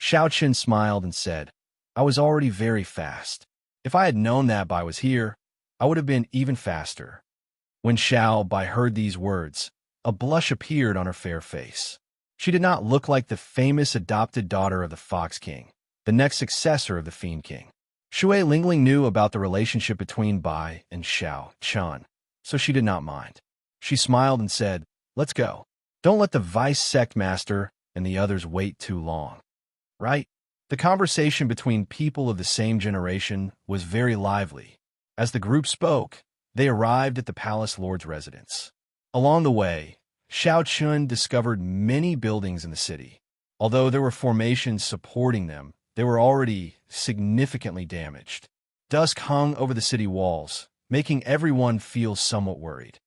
Xiao Chun smiled and said, "I was already very fast. If I had known that Bai was here, I would have been even faster." When Xiao Bai heard these words, a blush appeared on her fair face. She did not look like the famous adopted daughter of the Fox King, the next successor of the Fiend King. Shui Lingling knew about the relationship between Bai and Xiao Chun, so she did not mind. She smiled and said, "Let's go. Don't let the vice sect master and the others wait too long." Right? The conversation between people of the same generation was very lively. As the group spoke, they arrived at the palace lord's residence. Along the way, Xiao Chun discovered many buildings in the city. Although there were formations supporting them, they were already significantly damaged. Dusk hung over the city walls, making everyone feel somewhat worried.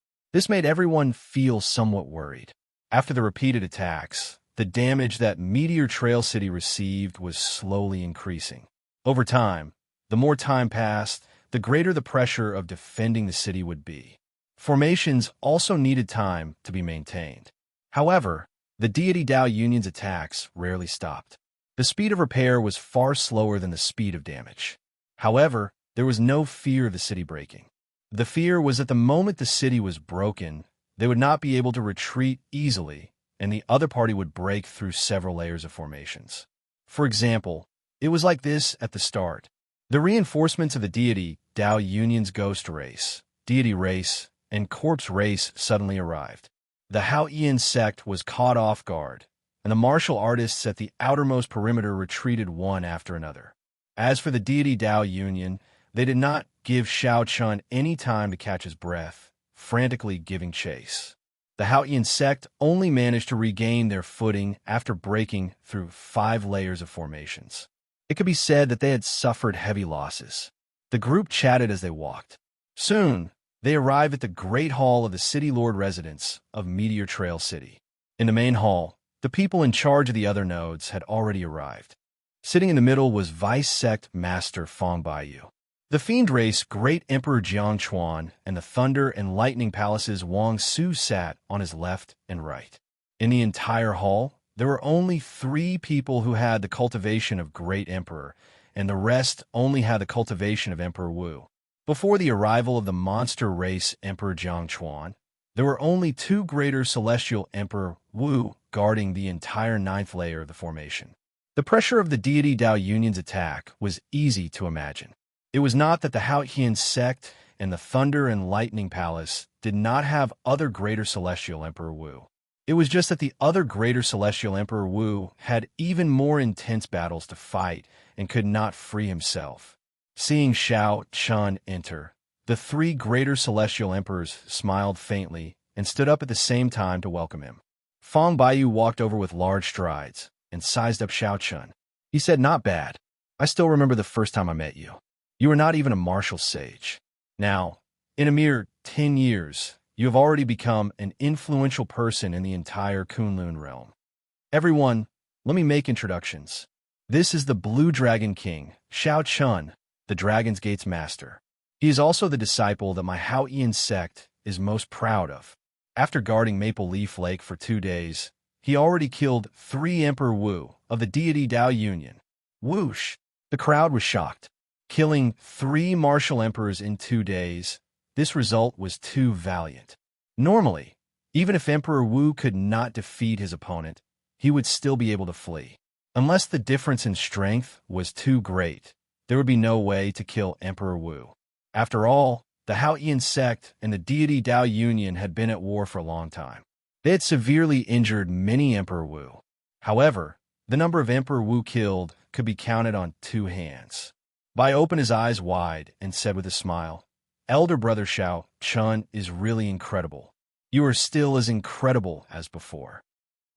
After the repeated attacks, the damage that Meteor Trail City received was slowly increasing. Over time, the more time passed, the greater the pressure of defending the city would be. Formations also needed time to be maintained. However, the deity Dao Union's attacks rarely stopped. The speed of repair was far slower than the speed of damage. However, there was no fear of the city breaking. The fear was that the moment the city was broken, they would not be able to retreat easily, and the other party would break through several layers of formations. For example, it was like this at the start. The reinforcements of the deity Dao Union's ghost race, deity race, and corpse race suddenly arrived. The Haoyan sect was caught off guard, and the martial artists at the outermost perimeter retreated one after another. As for the deity Dao Union, they did not give Xiao Chun any time to catch his breath, frantically giving chase. The Haoyan sect only managed to regain their footing after breaking through 5 layers of formations. It could be said that they had suffered heavy losses. The group chatted as they walked. Soon, they arrived at the great hall of the city lord residence of Meteor Trail City. In the main hall, the people in charge of the other nodes had already arrived. Sitting in the middle was Vice Sect Master Fong Baiyu. The Fiend Race Great Emperor Jiang Chuan and the Thunder and Lightning Palace's Wang Su sat on his left and right. In the entire hall, there were only 3 people who had the cultivation of Great Emperor, and the rest only had the cultivation of Emperor Wu. Before the arrival of the monster race Emperor Jiang Chuan, there were only 2 greater celestial Emperor Wu guarding the entire 9th layer of the formation. The pressure of the deity Dao Union's attack was easy to imagine. It was not that the Haoyan sect and the Thunder and Lightning Palace did not have other greater celestial Emperor Wu. It was just that the other greater celestial Emperor Wu had even more intense battles to fight and could not free himself. Seeing Xiao Chun enter, the 3 greater celestial emperors smiled faintly and stood up at the same time to welcome him. Fong Baiyu walked over with large strides and sized up Xiao Chun. He said, "Not bad. I still remember the first time I met you. You were not even a martial sage. Now, in a mere 10 years, you have already become an influential person in the entire Kunlun realm. Everyone, let me make introductions. This is the Blue Dragon King, Xiao Chun, the Dragon's Gate's master. He is also the disciple that my Haoyan sect is most proud of. After guarding Maple Leaf Lake for 2 days, he already killed 3 Emperor Wu of the deity Dao Union." Whoosh! The crowd was shocked. Killing 3 martial emperors in 2 days, this result was too valiant. Normally, Even if Emperor Wu could not defeat his opponent, he would still be able to flee. Unless the difference in strength was too great, there would be no way to kill Emperor Wu. After all, the Haoyan sect and the deity Dao Union had been at war for a long time. They had severely injured many Emperor Wu. However, the number of Emperor Wu killed could be counted on 2 hands. Bai opened his eyes wide and said with a smile, "Elder brother Xiao Chun is really incredible. You are still as incredible as before."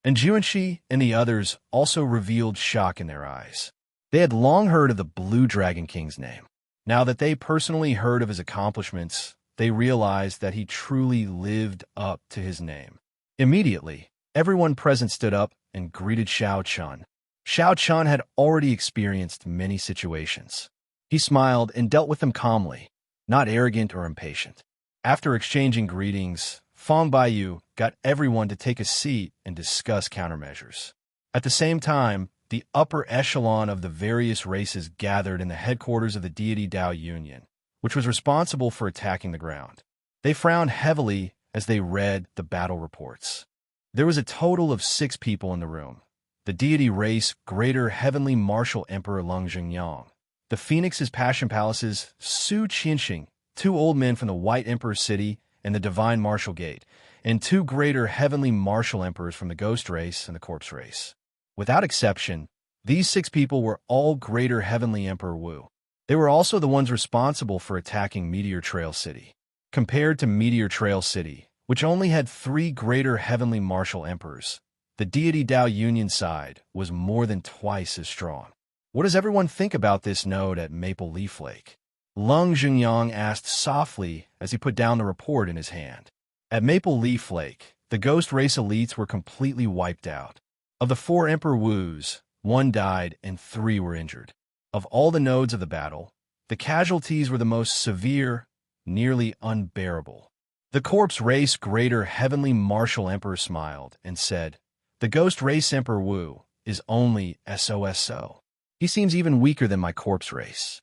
And Juanxi and the others also revealed shock in their eyes. They had long heard of the Blue Dragon King's name. Now that they personally heard of his accomplishments, they realized that he truly lived up to his name. Immediately, everyone present stood up and greeted Xiao Chun. Xiao Chun had already experienced many situations. He smiled and dealt with them calmly, not arrogant or impatient. After exchanging greetings, Fang Baiyu got everyone to take a seat and discuss countermeasures. At the same time, the upper echelon of the various races gathered in the headquarters of the deity Dao Union, which was responsible for attacking the ground. They frowned heavily as they read the battle reports. There was a total of 6 people in the room. The deity race Greater Heavenly Martial Emperor Lung Jingyang, the Phoenix's Passion Palace's Su Qianxing, 2 old men from the White Emperor City and the Divine Martial Gate, and 2 Greater Heavenly Martial Emperors from the Ghost Race and the Corpse Race. Without exception, these 6 people were all Greater Heavenly Emperor Wu. They were also the ones responsible for attacking Meteor Trail City. Compared to Meteor Trail City, which only had 3 Greater Heavenly Martial Emperors, the deity Dao Union side was more than twice as strong. What does everyone think about this node at Maple Leaf Lake? Lung Jingyang asked softly as he put down the report in his hand. At Maple Leaf Lake, the Ghost Race elites were completely wiped out. Of the 4 Emperor Wus, 1 died and 3 were injured. Of all the nodes of the battle, the casualties were the most severe, nearly unbearable. The Corpse Race Greater Heavenly Martial Emperor smiled and said, "The Ghost Race Emperor Wu is only SOSO. He seems even weaker than my Corpse Race."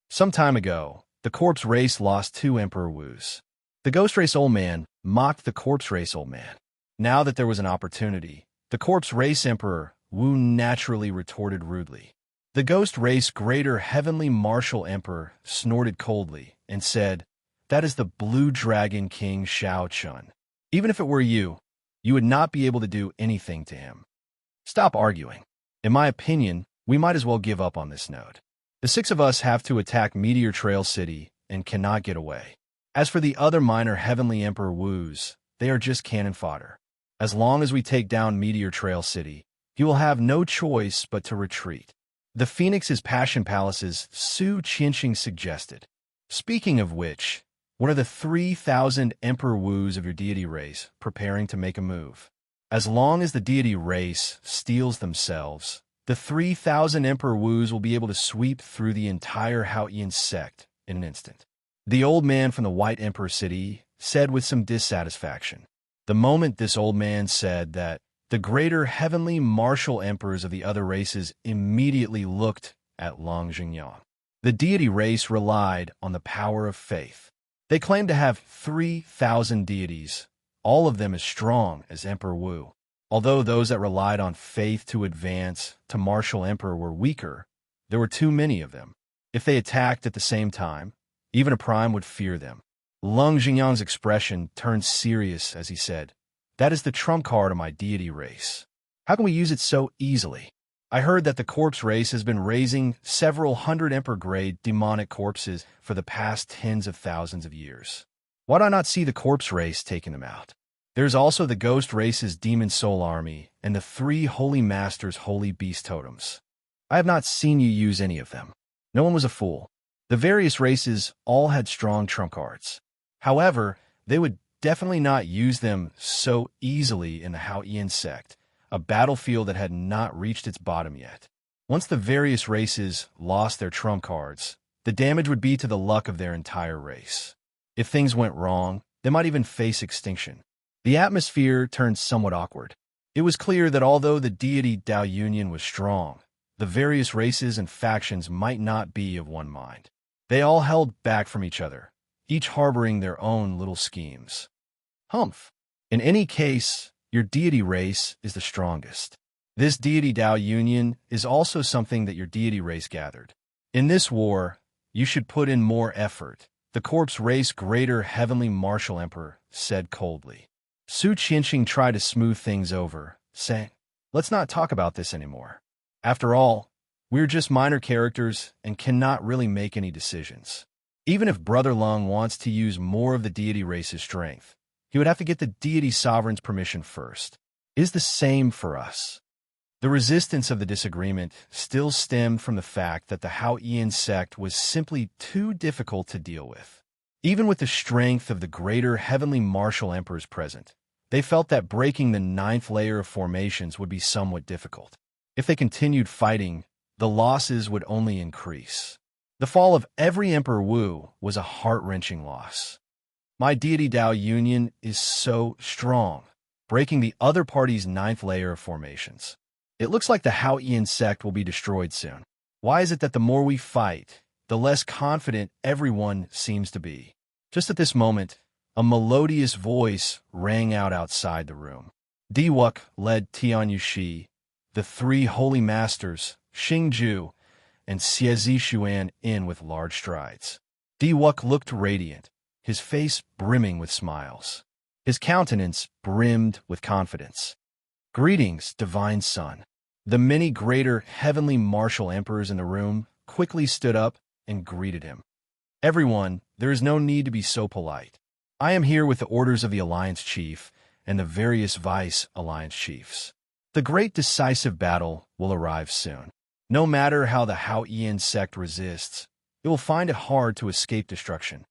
Some time ago, the Corpse Race lost 2 Emperor Wus. The Ghost Race Old Man mocked the Corpse Race Old Man. Now that there was an opportunity, the Corpse Race Emperor Wu naturally retorted rudely. The Ghost Race Greater Heavenly Martial Emperor snorted coldly and said, "That is the Blue Dragon King Xiao Chun. Even if it were you, you would not be able to do anything to him. Stop arguing. In my opinion, we might as well give up on this node. The 6 of us have to attack Meteor Trail City and cannot get away. As for the other minor Heavenly Emperor Wus, they are just cannon fodder. As long as we take down Meteor Trail City, you will have no choice but to retreat." The Phoenix's Passion Palace's Su Qianxing suggested. "Speaking of which, what are the 3,000 Emperor Wus of your deity race preparing to make a move? As long as the deity race steals themselves, the 3,000 Emperor Wus will be able to sweep through the entire Haoyan sect in an instant." The old man from the White Emperor City said with some dissatisfaction. The moment this old man said that, the Greater Heavenly Martial Emperors of the other races immediately looked at Lung Jingyang. The deity race relied on the power of faith. They claimed to have 3,000 deities, all of them as strong as Emperor Wu. Although those that relied on faith to advance to Martial Emperor were weaker, there were too many of them. If they attacked at the same time, even a prime would fear them. Lung Jingyang's expression turned serious as he said, "That is the trump card of my deity race. How can we use it so easily? I heard that the Corpse Race has been raising several hundred Emperor-grade demonic corpses for the past tens of thousands of years. Why do I not see the Corpse Race taking them out? There's also the Ghost Race's Demon Soul Army and the 3 Holy Masters' Holy Beast Totems. I have not seen you use any of them. No one was a fool. The various races all had strong trump cards. However, they would definitely not use them so easily in the Haoyan sect, a battlefield that had not reached its bottom yet. Once the various races lost their trump cards, the damage would be to the luck of their entire race. If things went wrong, they might even face extinction." The atmosphere turned somewhat awkward. It was clear that although the deity Dao Union was strong, the various races and factions might not be of one mind. They all held back from each other, each harboring their own little schemes. "Humph! In any case, your deity race is the strongest. This deity Dao union is also something that your deity race gathered. In this war, you should put in more effort, the corpse race greater heavenly martial emperor said coldly. Su Qianxing tried to smooth things over, saying, "Let's not talk about this anymore. After all, we're just minor characters and cannot really make any decisions. Even if Brother Lung wants to use more of the deity race's strength, he would have to get the deity sovereign's permission first. It is the same for us." The resistance of the disagreement still stemmed from the fact that the Hao Ian sect was simply too difficult to deal with. Even with the strength of the greater heavenly martial emperors present, they felt that breaking the 9th layer of formations would be somewhat difficult. If they continued fighting, the losses would only increase. The fall of every Emperor Wu was a heart-wrenching loss. My deity Dao union is so strong, breaking the other party's 9th layer of formations. It looks like the Hao Ian sect will be destroyed soon. Why is it that the more we fight, the less confident everyone seems to be? Just at this moment, a melodious voice rang out outside the room. Diwuk led Tianyu Shi, the 3 holy masters, Xingju, and Xiezi Xuan in with large strides. Diwuk looked radiant, his face brimming with smiles. His countenance brimmed with confidence. "Greetings, divine son." The many greater heavenly martial emperors in the room quickly stood up and greeted him. "Everyone, there is no need to be so polite. I am here with the orders of the Alliance Chief and the various Vice Alliance Chiefs. The great decisive battle will arrive soon. No matter how the Hao Ian sect resists, it will find it hard to escape destruction."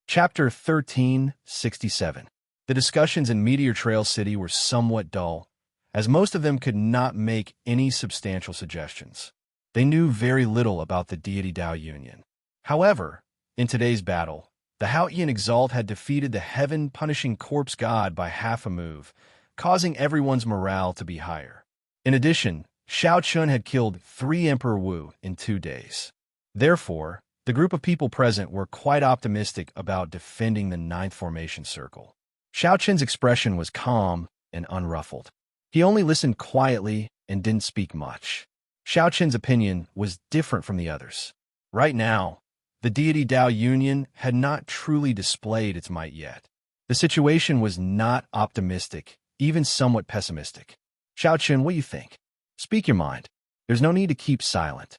Chapter 1367. The discussions in Meteor Trail City were somewhat dull, as most of them could not make any substantial suggestions. They knew very little about the deity Dao union. However, in today's battle, the Hao Ian Exalt had defeated the heaven-punishing corpse god by half a move, causing everyone's morale to be higher. In addition, Xiao Chun had killed 3 Emperor Wu in 2 days. Therefore, the group of people present were quite optimistic about defending the 9th formation circle. Xiao Chun's expression was calm and unruffled. He only listened quietly and didn't speak much. Xiao Chun's opinion was different from the others. Right now, the deity Dao union had not truly displayed its might yet. The situation was not optimistic, even somewhat pessimistic. "Xiao Chun, what do you think? Speak your mind. There's no need to keep silent."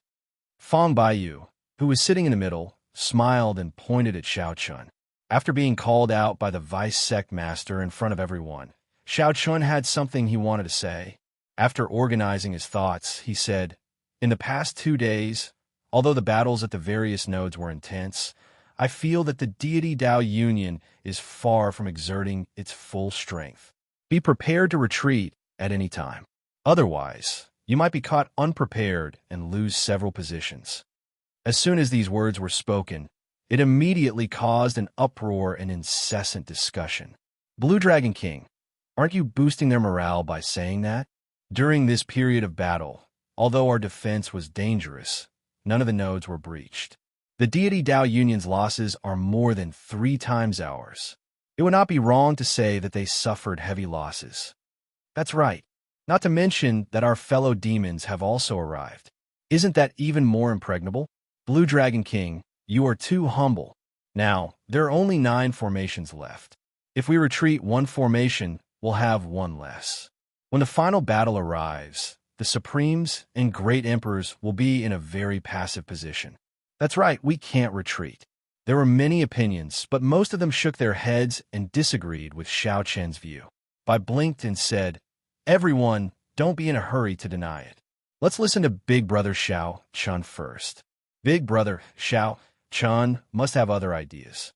Fang Baiyu, who was sitting in the middle, smiled and pointed at Xiao Chun. After being called out by the vice sect master in front of everyone, Xiao Chun had something he wanted to say. After organizing his thoughts, he said, "In the past 2 days, although the battles at the various nodes were intense, I feel that the deity Dao union is far from exerting its full strength. Be prepared to retreat at any time. Otherwise, you might be caught unprepared and lose several positions." As soon as these words were spoken, it immediately caused an uproar and incessant discussion. "Blue Dragon King, aren't you boosting their morale by saying that? During this period of battle, although our defense was dangerous, none of the nodes were breached. The deity Dao union's losses are more than 3 times ours. It would not be wrong to say that they suffered heavy losses." "That's right. Not to mention that our fellow demons have also arrived. Isn't that even more impregnable? Blue Dragon King, you are too humble. Now, there are only 9 formations left. If we retreat 1 formation, we'll have 1 less. When the final battle arrives, the Supremes and Great Emperors will be in a very passive position. That's right, we can't retreat." There were many opinions, but most of them shook their heads and disagreed with Xiao Chen's view. Bai blinked and said, "Everyone, don't be in a hurry to deny it. Let's listen to Big Brother Xiao Chun first. Big Brother Xiao Chun must have other ideas."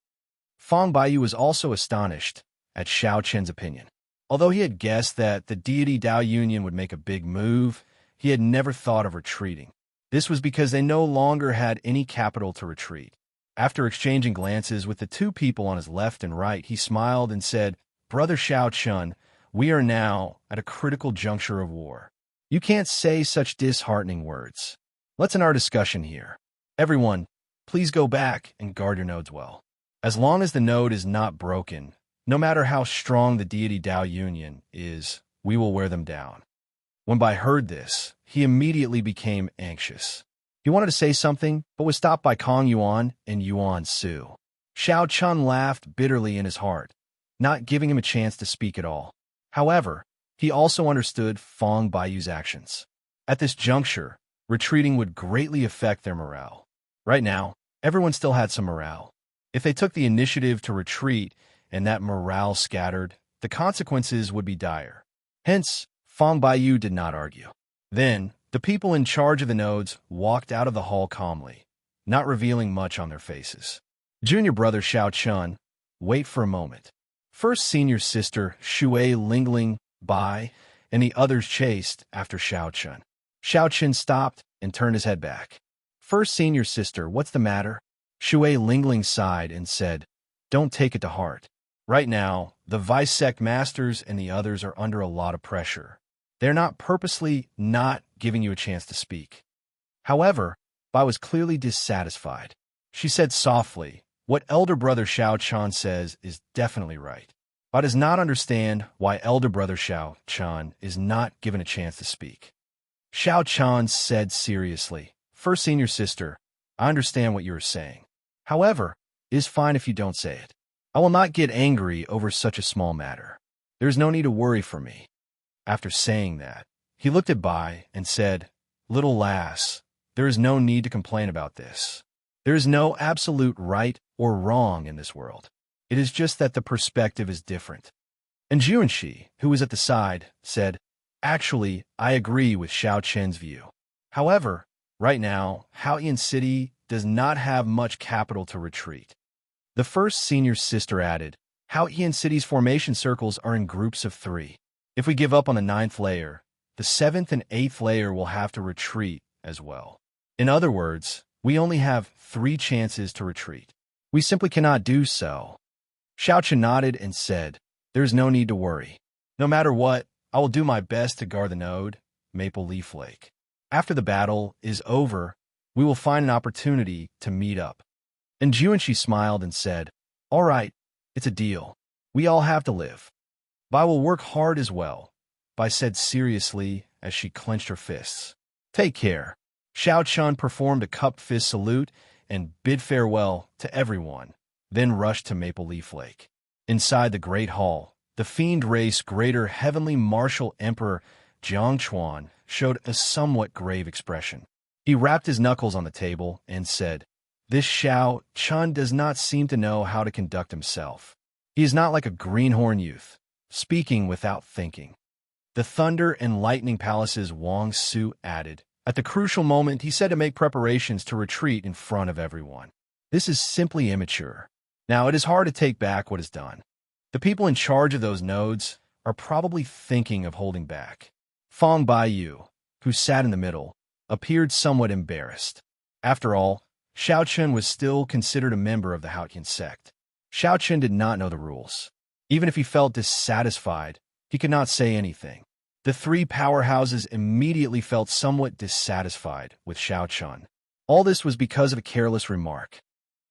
Fang Baiyu was also astonished at Xiao Chen's opinion. Although he had guessed that the deity Dao union would make a big move, he had never thought of retreating. This was because they no longer had any capital to retreat. After exchanging glances with the 2 people on his left and right, he smiled and said, "Brother Xiao Chun, we are now at a critical juncture of war. You can't say such disheartening words. Let's end our discussion here. Everyone, please go back and guard your nodes well. As long as the node is not broken, No matter how strong the deity Dao Union is, we will wear them down. When Bai heard this, he immediately became anxious. He wanted to say something, but was stopped by Kong Yuan and Yuan Su. Xiao Chun laughed bitterly in his heart, not giving him a chance to speak at all. However, he also understood Fong Baiyu's actions. At this juncture, retreating would greatly affect their morale. Right now, everyone still had some morale. If they took the initiative to retreat and that morale scattered, the consequences would be dire. Hence, Fong Baiyu did not argue. Then, the people in charge of the nodes walked out of the hall calmly, not revealing much on their faces. Junior brother Xiao Chun, wait for a moment. First senior sister Shui Lingling, Bai, and the others chased after Xiao Chun. Xiao Chun stopped and turned his head back. First senior sister, what's the matter? Shui Lingling sighed and said, don't take it to heart. Right now, the vice sect masters and the others are under a lot of pressure. They're not purposely not giving you a chance to speak. However, Bai was clearly dissatisfied. She said softly, what elder brother Xiao Chun says is definitely right. Bai does not understand why elder brother Xiao Chun is not given a chance to speak. Xiao Chun said seriously, first senior sister, I understand what you are saying. However, it is fine if you don't say it. I will not get angry over such a small matter. There is no need to worry for me. After saying that, he looked at Bai and said, little lass, there is no need to complain about this. There is no absolute right or wrong in this world. It is just that the perspective is different. And Juanxi, who was at the side, said, actually, I agree with Xiao Chen's view. However, right now, Haoyan City does not have much capital to retreat. The first senior sister added, Haoyan City's formation circles are in groups of 3. If we give up on the 9th layer, the 7th and 8th layer will have to retreat as well. In other words, we only have 3 chances to retreat. We simply cannot do so. Xiao Chen nodded and said, there's no need to worry. No matter what, I will do my best to guard the node, Maple Leaf Lake. After the battle is over, we will find an opportunity to meet up. And Juanxi smiled and said, all right, it's a deal. We all have to live. Bai will work hard as well, Bai said seriously as she clenched her fists. Take care. Xiao Chun performed a cupped fist salute and bid farewell to everyone, then rushed to Maple Leaf Lake. Inside the Great Hall, the fiend race Greater Heavenly Martial Emperor Jiang Chuan showed a somewhat grave expression. He rapped his knuckles on the table and said, this Xiao Chun does not seem to know how to conduct himself. He is not like a greenhorn youth, speaking without thinking. The Thunder and Lightning Palace's Wang Su added, at the crucial moment he said to make preparations to retreat in front of everyone. This is simply immature. Now it is hard to take back what is done. The people in charge of those nodes are probably thinking of holding back. Fong Baiyu, who sat in the middle, appeared somewhat embarrassed. After all, Xiao Chun was still considered a member of the Haoyan sect. Xiao Chun did not know the rules. Even if he felt dissatisfied, he could not say anything. The 3 powerhouses immediately felt somewhat dissatisfied with Xiao Chun. All this was because of a careless remark.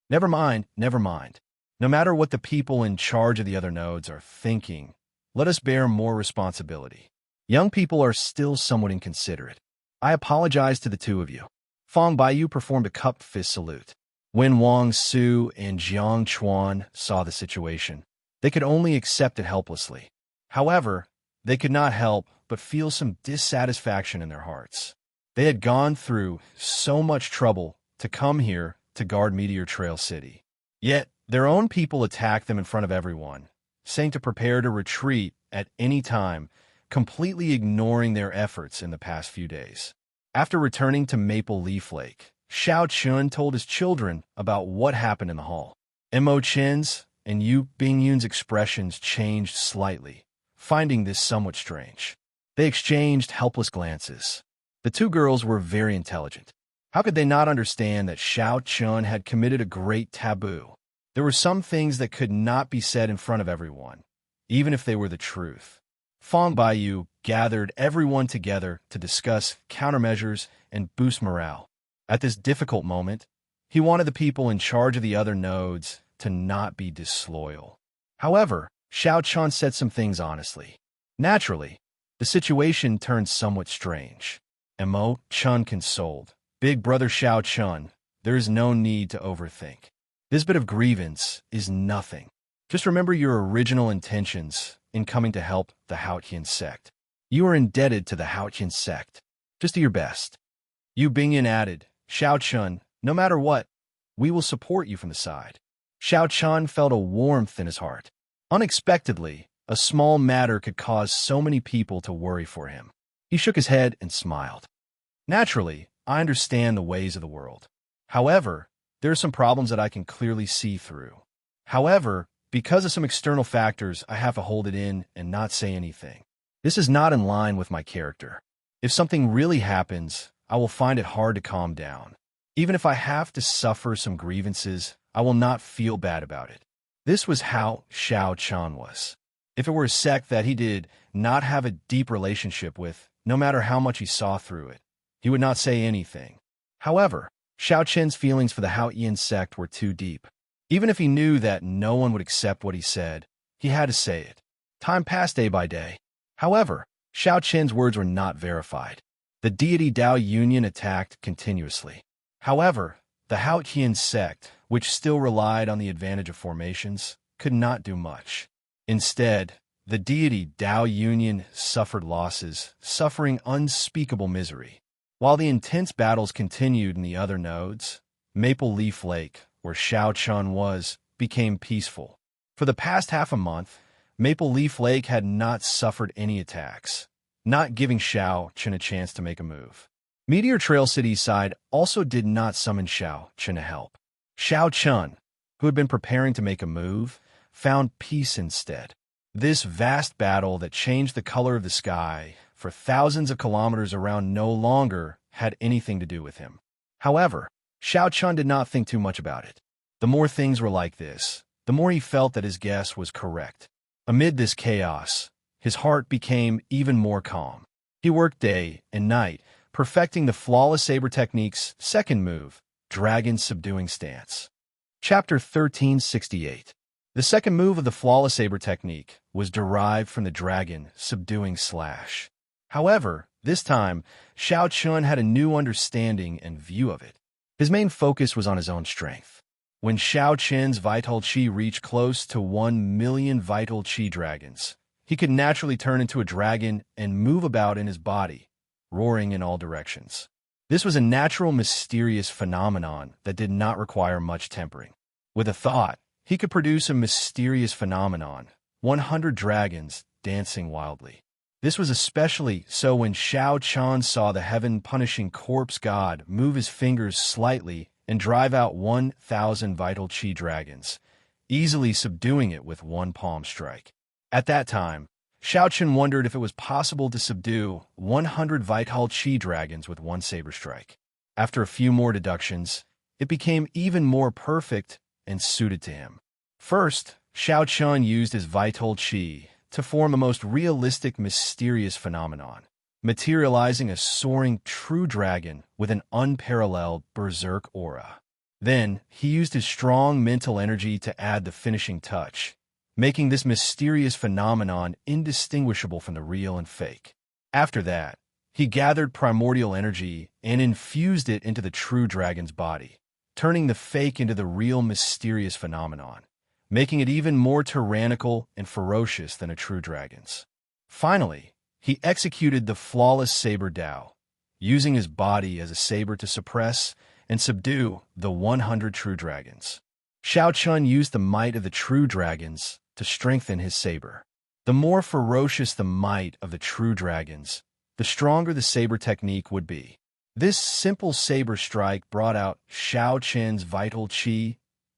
Never mind, never mind. No matter what the people in charge of the other nodes are thinking, let us bear more responsibility. Young people are still somewhat inconsiderate. I apologize to the 2 of you. Fong Baiyu performed a cupped fist salute. When Wang Su and Jiang Chuan saw the situation, they could only accept it helplessly. However, they could not help but feel some dissatisfaction in their hearts. They had gone through so much trouble to come here to guard Meteor Trail City. Yet, their own people attacked them in front of everyone, saying to prepare to retreat at any time, completely ignoring their efforts in the past few days. After returning to Maple Leaf Lake, Xiao Chun told his children about what happened in the hall. Mo Chen's and Yu Bingyun's expressions changed slightly, finding this somewhat strange. They exchanged helpless glances. The 2 girls were very intelligent. How could they not understand that Xiao Chun had committed a great taboo? There were some things that could not be said in front of everyone, even if they were the truth. Fong Baiyu gathered everyone together to discuss countermeasures and boost morale. At this difficult moment, he wanted the people in charge of the other nodes to not be disloyal. However, Xiao Chun said some things honestly. Naturally, the situation turned somewhat strange. Mo Chun consoled. Big brother Xiao Chun, there is no need to overthink. This bit of grievance is nothing. Just remember your original intentions in coming to help the Haotian sect. You are indebted to the Haotian sect. Just do your best. Yu Bingyan added, Xiao Chun, no matter what, we will support you from the side. Xiao Chun felt a warmth in his heart. Unexpectedly, a small matter could cause so many people to worry for him. He shook his head and smiled. Naturally, I understand the ways of the world. However, there are some problems that I can clearly see through. However, because of some external factors, I have to hold it in and not say anything. This is not in line with my character. If something really happens, I will find it hard to calm down. Even if I have to suffer some grievances, I will not feel bad about it. This was how Xiao Chun was. If it were a sect that he did not have a deep relationship with, no matter how much he saw through it, he would not say anything. However, Xiao Chen's feelings for the Haotian sect were too deep. Even if he knew that no one would accept what he said, he had to say it. Time passed day by day. However, Xiao Chen's words were not verified. The deity Dao Union attacked continuously. However, the Haotian sect, which still relied on the advantage of formations, could not do much. Instead, the deity Dao Union suffered losses, suffering unspeakable misery. While the intense battles continued in the other nodes, Maple Leaf Lake, where Xiao Chun was, became peaceful. For the past half a month, Maple Leaf Lake had not suffered any attacks, not giving Xiao Chun a chance to make a move. Meteor Trail City's side also did not summon Xiao Chun to help. Xiao Chun, who had been preparing to make a move, found peace instead. This vast battle that changed the color of the sky for thousands of kilometers around no longer had anything to do with him. However, Xiao Chun did not think too much about it. The more things were like this, the more he felt that his guess was correct. Amid this chaos, his heart became even more calm. He worked day and night, perfecting the flawless saber technique's second move, Dragon Subduing Stance. Chapter 1368. The second move of the flawless saber technique was derived from the Dragon Subduing Slash. However, this time, Xiao Chun had a new understanding and view of it. His main focus was on his own strength. When Xiao Chen's vital qi reached close to 1,000,000 vital qi dragons, he could naturally turn into a dragon and move about in his body, roaring in all directions. This was a natural, mysterious phenomenon that did not require much tempering. With a thought, he could produce a mysterious phenomenon, 100 dragons dancing wildly. This was especially so when Xiao Chun saw the heaven-punishing corpse god move his fingers slightly and drive out 1,000 vital qi dragons, easily subduing it with one palm strike. At that time, Xiao Chun wondered if it was possible to subdue 100 vital qi dragons with one saber strike. After a few more deductions, it became even more perfect and suited to him. First, Xiao Chun used his vital qi to form a most realistic, mysterious phenomenon, materializing a soaring true dragon with an unparalleled berserk aura. Then, he used his strong mental energy to add the finishing touch, making this mysterious phenomenon indistinguishable from the real and fake. After that, he gathered primordial energy and infused it into the true dragon's body, turning the fake into the real mysterious phenomenon, making it even more tyrannical and ferocious than a true dragon's. Finally, he executed the flawless saber Dao, using his body as a saber to suppress and subdue the 100 true dragons. Xiao Chun used the might of the true dragons to strengthen his saber. The more ferocious the might of the true dragons, the stronger the saber technique would be. This simple saber strike brought out Xiao Chun's vital qi,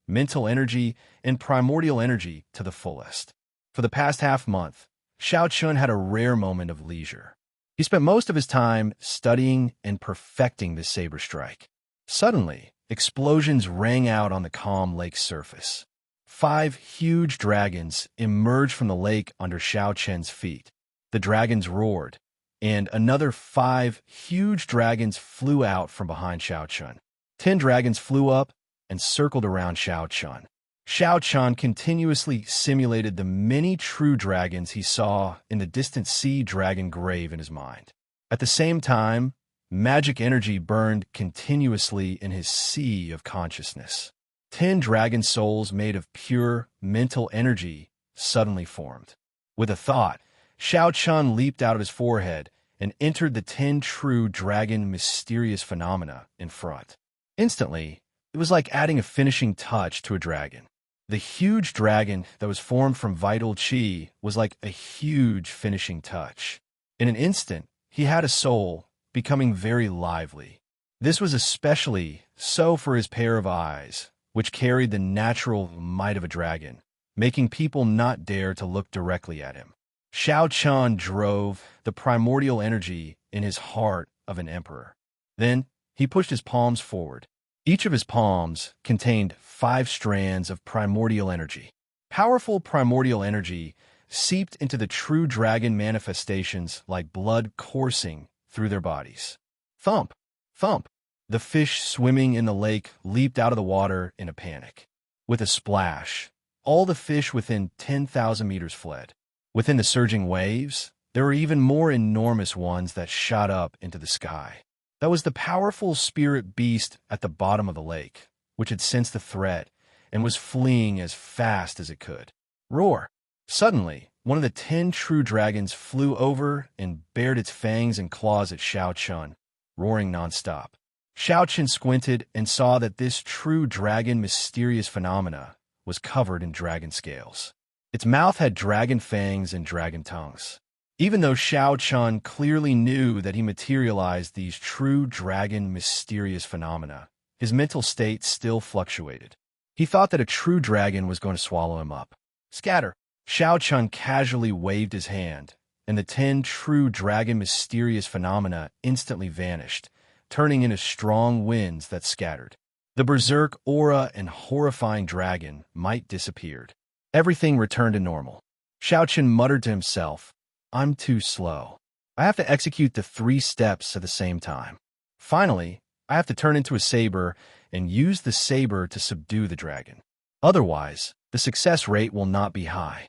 mental energy, and primordial energy to the fullest. For the past half-month, Xiao Chun had a rare moment of leisure. He spent most of his time studying and perfecting this saber strike. Suddenly, explosions rang out on the calm lake's surface. 5 huge dragons emerged from the lake under Xiao Chun's feet. The dragons roared, and another 5 huge dragons flew out from behind Xiao Chun. 10 dragons flew up and circled around Xiao Chun. Xiao Chan continuously simulated the many true dragons he saw in the distant sea dragon grave in his mind. At the same time, magic energy burned continuously in his sea of consciousness. 10 dragon souls made of pure mental energy suddenly formed. With a thought, Xiao Chan leaped out of his forehead and entered the 10 true dragon mysterious phenomena in front. Instantly, it was like adding a finishing touch to a dragon. The huge dragon that was formed from vital chi was like a huge finishing touch. In an instant, he had a soul, becoming very lively. This was especially so for his pair of eyes, which carried the natural might of a dragon, making people not dare to look directly at him. Xiao Chan drove the primordial energy in his heart of an emperor. Then he pushed his palms forward. Each of his palms contained 5 strands of primordial energy. Powerful primordial energy seeped into the true dragon manifestations like blood coursing through their bodies. Thump! Thump! The fish swimming in the lake leaped out of the water in a panic. With a splash, all the fish within 10,000 meters fled. Within the surging waves, there were even more enormous ones that shot up into the sky. That was the powerful spirit beast at the bottom of the lake, which had sensed the threat and was fleeing as fast as it could. Roar! Suddenly, one of the 10 true dragons flew over and bared its fangs and claws at Xiao Chan, roaring nonstop. Xiao Chan squinted and saw that this true dragon mysterious phenomena was covered in dragon scales. Its mouth had dragon fangs and dragon tongues. Even though Xiao Chan clearly knew that he materialized these true dragon mysterious phenomena, his mental state still fluctuated. He thought that a true dragon was going to swallow him up. Scatter! Xiao Chan casually waved his hand, and the 10 true dragon mysterious phenomena instantly vanished, turning into strong winds that scattered. The berserk aura and horrifying dragon might disappeared. Everything returned to normal. Xiao Chan muttered to himself, "I'm too slow. I have to execute the 3 steps at the same time. Finally, I have to turn into a saber and use the saber to subdue the dragon. Otherwise, the success rate will not be high."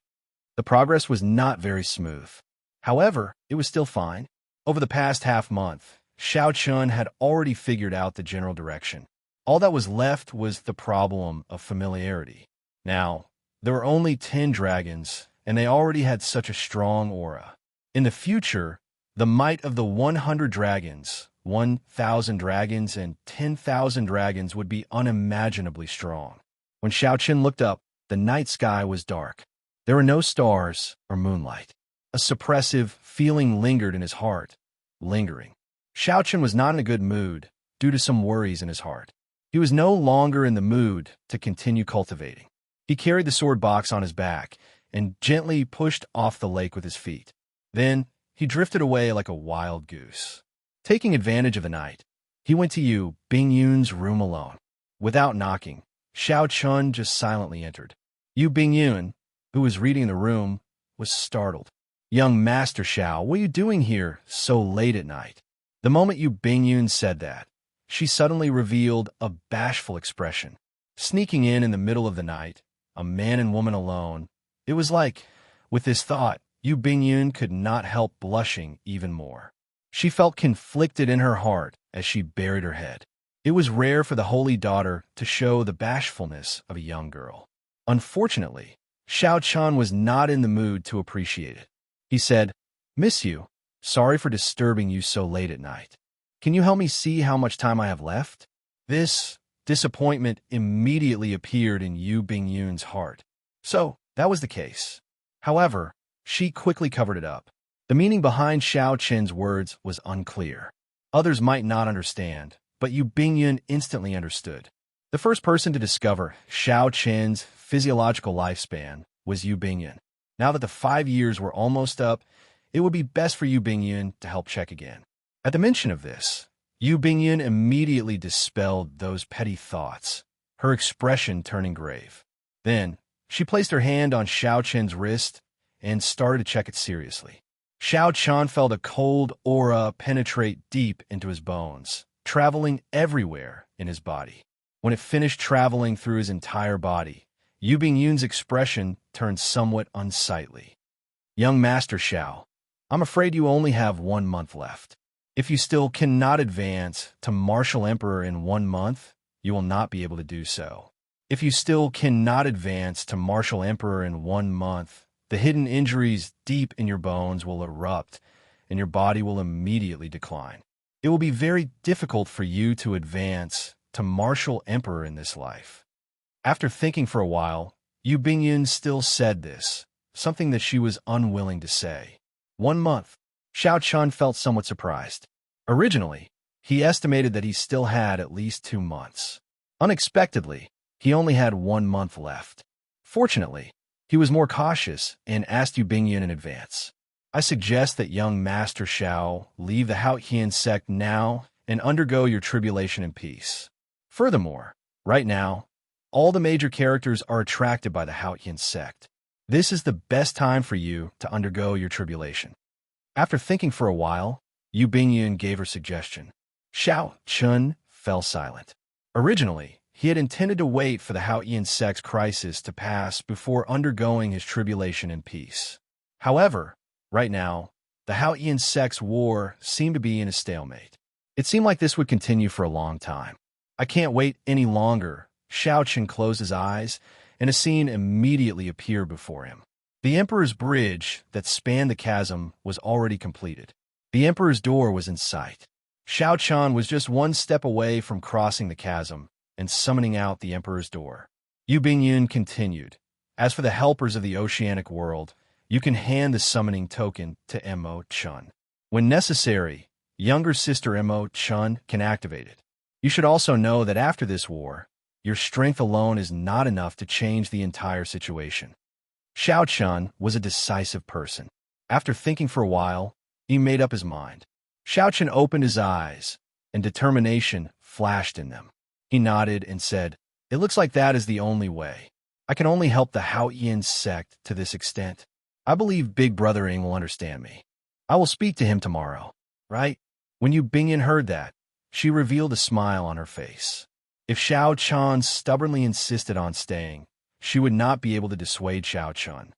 The progress was not very smooth. However, it was still fine. Over the past half-month, Xiao Chan had already figured out the general direction. All that was left was the problem of familiarity. Now, there were only 10 dragons, and they already had such a strong aura. In the future, the might of the 100 dragons, 1,000 dragons, and 10,000 dragons would be unimaginably strong. When Xiao Chan looked up, the night sky was dark. There were no stars or moonlight. A suppressive feeling lingered in his heart, lingering. Xiao Chan was not in a good mood due to some worries in his heart. He was no longer in the mood to continue cultivating. He carried the sword box on his back and gently pushed off the lake with his feet. Then he drifted away like a wild goose. Taking advantage of the night, he went to Yu Bingyun's room alone. Without knocking, Xiao Chan just silently entered. Yu Bingyun, who was reading in the room, was startled. "Young Master Xiao, what are you doing here so late at night?" The moment Yu Bingyun said that, she suddenly revealed a bashful expression. Sneaking in the middle of the night, a man and woman alone, it was like, with this thought, Yu Bingyun could not help blushing even more. She felt conflicted in her heart as she buried her head. It was rare for the holy daughter to show the bashfulness of a young girl. Unfortunately, Xiao Chan was not in the mood to appreciate it. He said, "Miss Yu, sorry for disturbing you so late at night. Can you help me see how much time I have left?" This disappointment immediately appeared in Yu Bingyun's heart. So, that was the case. However, she quickly covered it up. The meaning behind Xiao Chen's words was unclear. Others might not understand, but Yu Bingyun instantly understood. The first person to discover Xiao Chen's physiological lifespan was Yu Bingyun. Now that the 5 years were almost up, it would be best for Yu Bingyun to help check again. At the mention of this, Yu Bingyun immediately dispelled those petty thoughts, her expression turning grave. Then, she placed her hand on Xiao Chen's wrist and started to check it seriously. Xiao Chan felt a cold aura penetrate deep into his bones, traveling everywhere in his body. When it finished traveling through his entire body, Yu Bingyun's expression turned somewhat unsightly. Young Master Xiao, I'm afraid you only have 1 month left. If you still cannot advance to Martial Emperor in 1 month, you will not be able to do so. If you still cannot advance to Martial Emperor in 1 month, the hidden injuries deep in your bones will erupt, and your body will immediately decline. It will be very difficult for you to advance to Martial Emperor in this life. After thinking for a while, Yu Bingyun still said this, something that she was unwilling to say. 1 month. Xiao Chun felt somewhat surprised. Originally, he estimated that he still had at least 2 months. Unexpectedly, he only had 1 month left. Fortunately, he was more cautious and asked Yu Bingyun in advance. I suggest that young Master Xiao leave the Haotian sect now and undergo your tribulation in peace. Furthermore, right now, all the major characters are attracted by the Haotian sect. This is the best time for you to undergo your tribulation. After thinking for a while, Yu Bingyun gave her suggestion. Xiao Chun fell silent. Originally, he had intended to wait for the Haotian sect's crisis to pass before undergoing his tribulation in peace. However, right now, the Haotian sect's war seemed to be in a stalemate. It seemed like this would continue for a long time. I can't wait any longer. Xiao Chun closed his eyes, and a scene immediately appeared before him. The Emperor's bridge that spanned the chasm was already completed. The Emperor's door was in sight. Xiao Chun was just 1 step away from crossing the chasm and summoning out the Emperor's door. Yu Bingyun continued. As for the helpers of the oceanic world, you can hand the summoning token to Mo Chun. When necessary, younger sister Mo Chun can activate it. You should also know that after this war, your strength alone is not enough to change the entire situation. Xiao Chun was a decisive person. After thinking for a while, he made up his mind. Xiao Chun opened his eyes, and determination flashed in them. He nodded and said, "It looks like that is the only way. I can only help the Haotian sect to this extent. I believe Big Brother Ing will understand me. I will speak to him tomorrow, right?" When Yu Bingyun heard that, she revealed a smile on her face. If Xiao Chun stubbornly insisted on staying, she would not be able to dissuade Xiao Chun.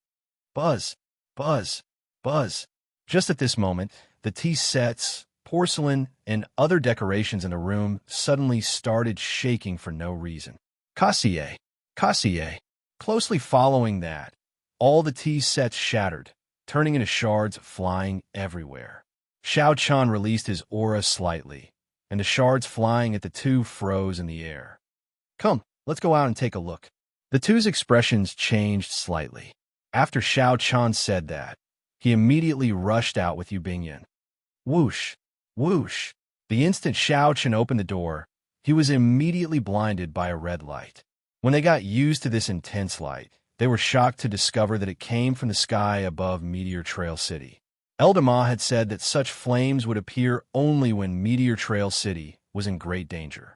Buzz, buzz, buzz. Just at this moment, the tea sets, porcelain, and other decorations in the room suddenly started shaking for no reason. Kassier, Kassier. Closely following that, all the tea sets shattered, turning into shards flying everywhere. Xiao Chun released his aura slightly, and the shards flying at the two froze in the air. Come, let's go out and take a look. The two's expressions changed slightly. After Xiao Chun said that, he immediately rushed out with Yu Bingyun. Whoosh, whoosh. The instant Xiao Chun opened the door, he was immediately blinded by a red light. When they got used to this intense light, they were shocked to discover that it came from the sky above Meteor Trail City. Elder Ma had said that such flames would appear only when Meteor Trail City was in great danger.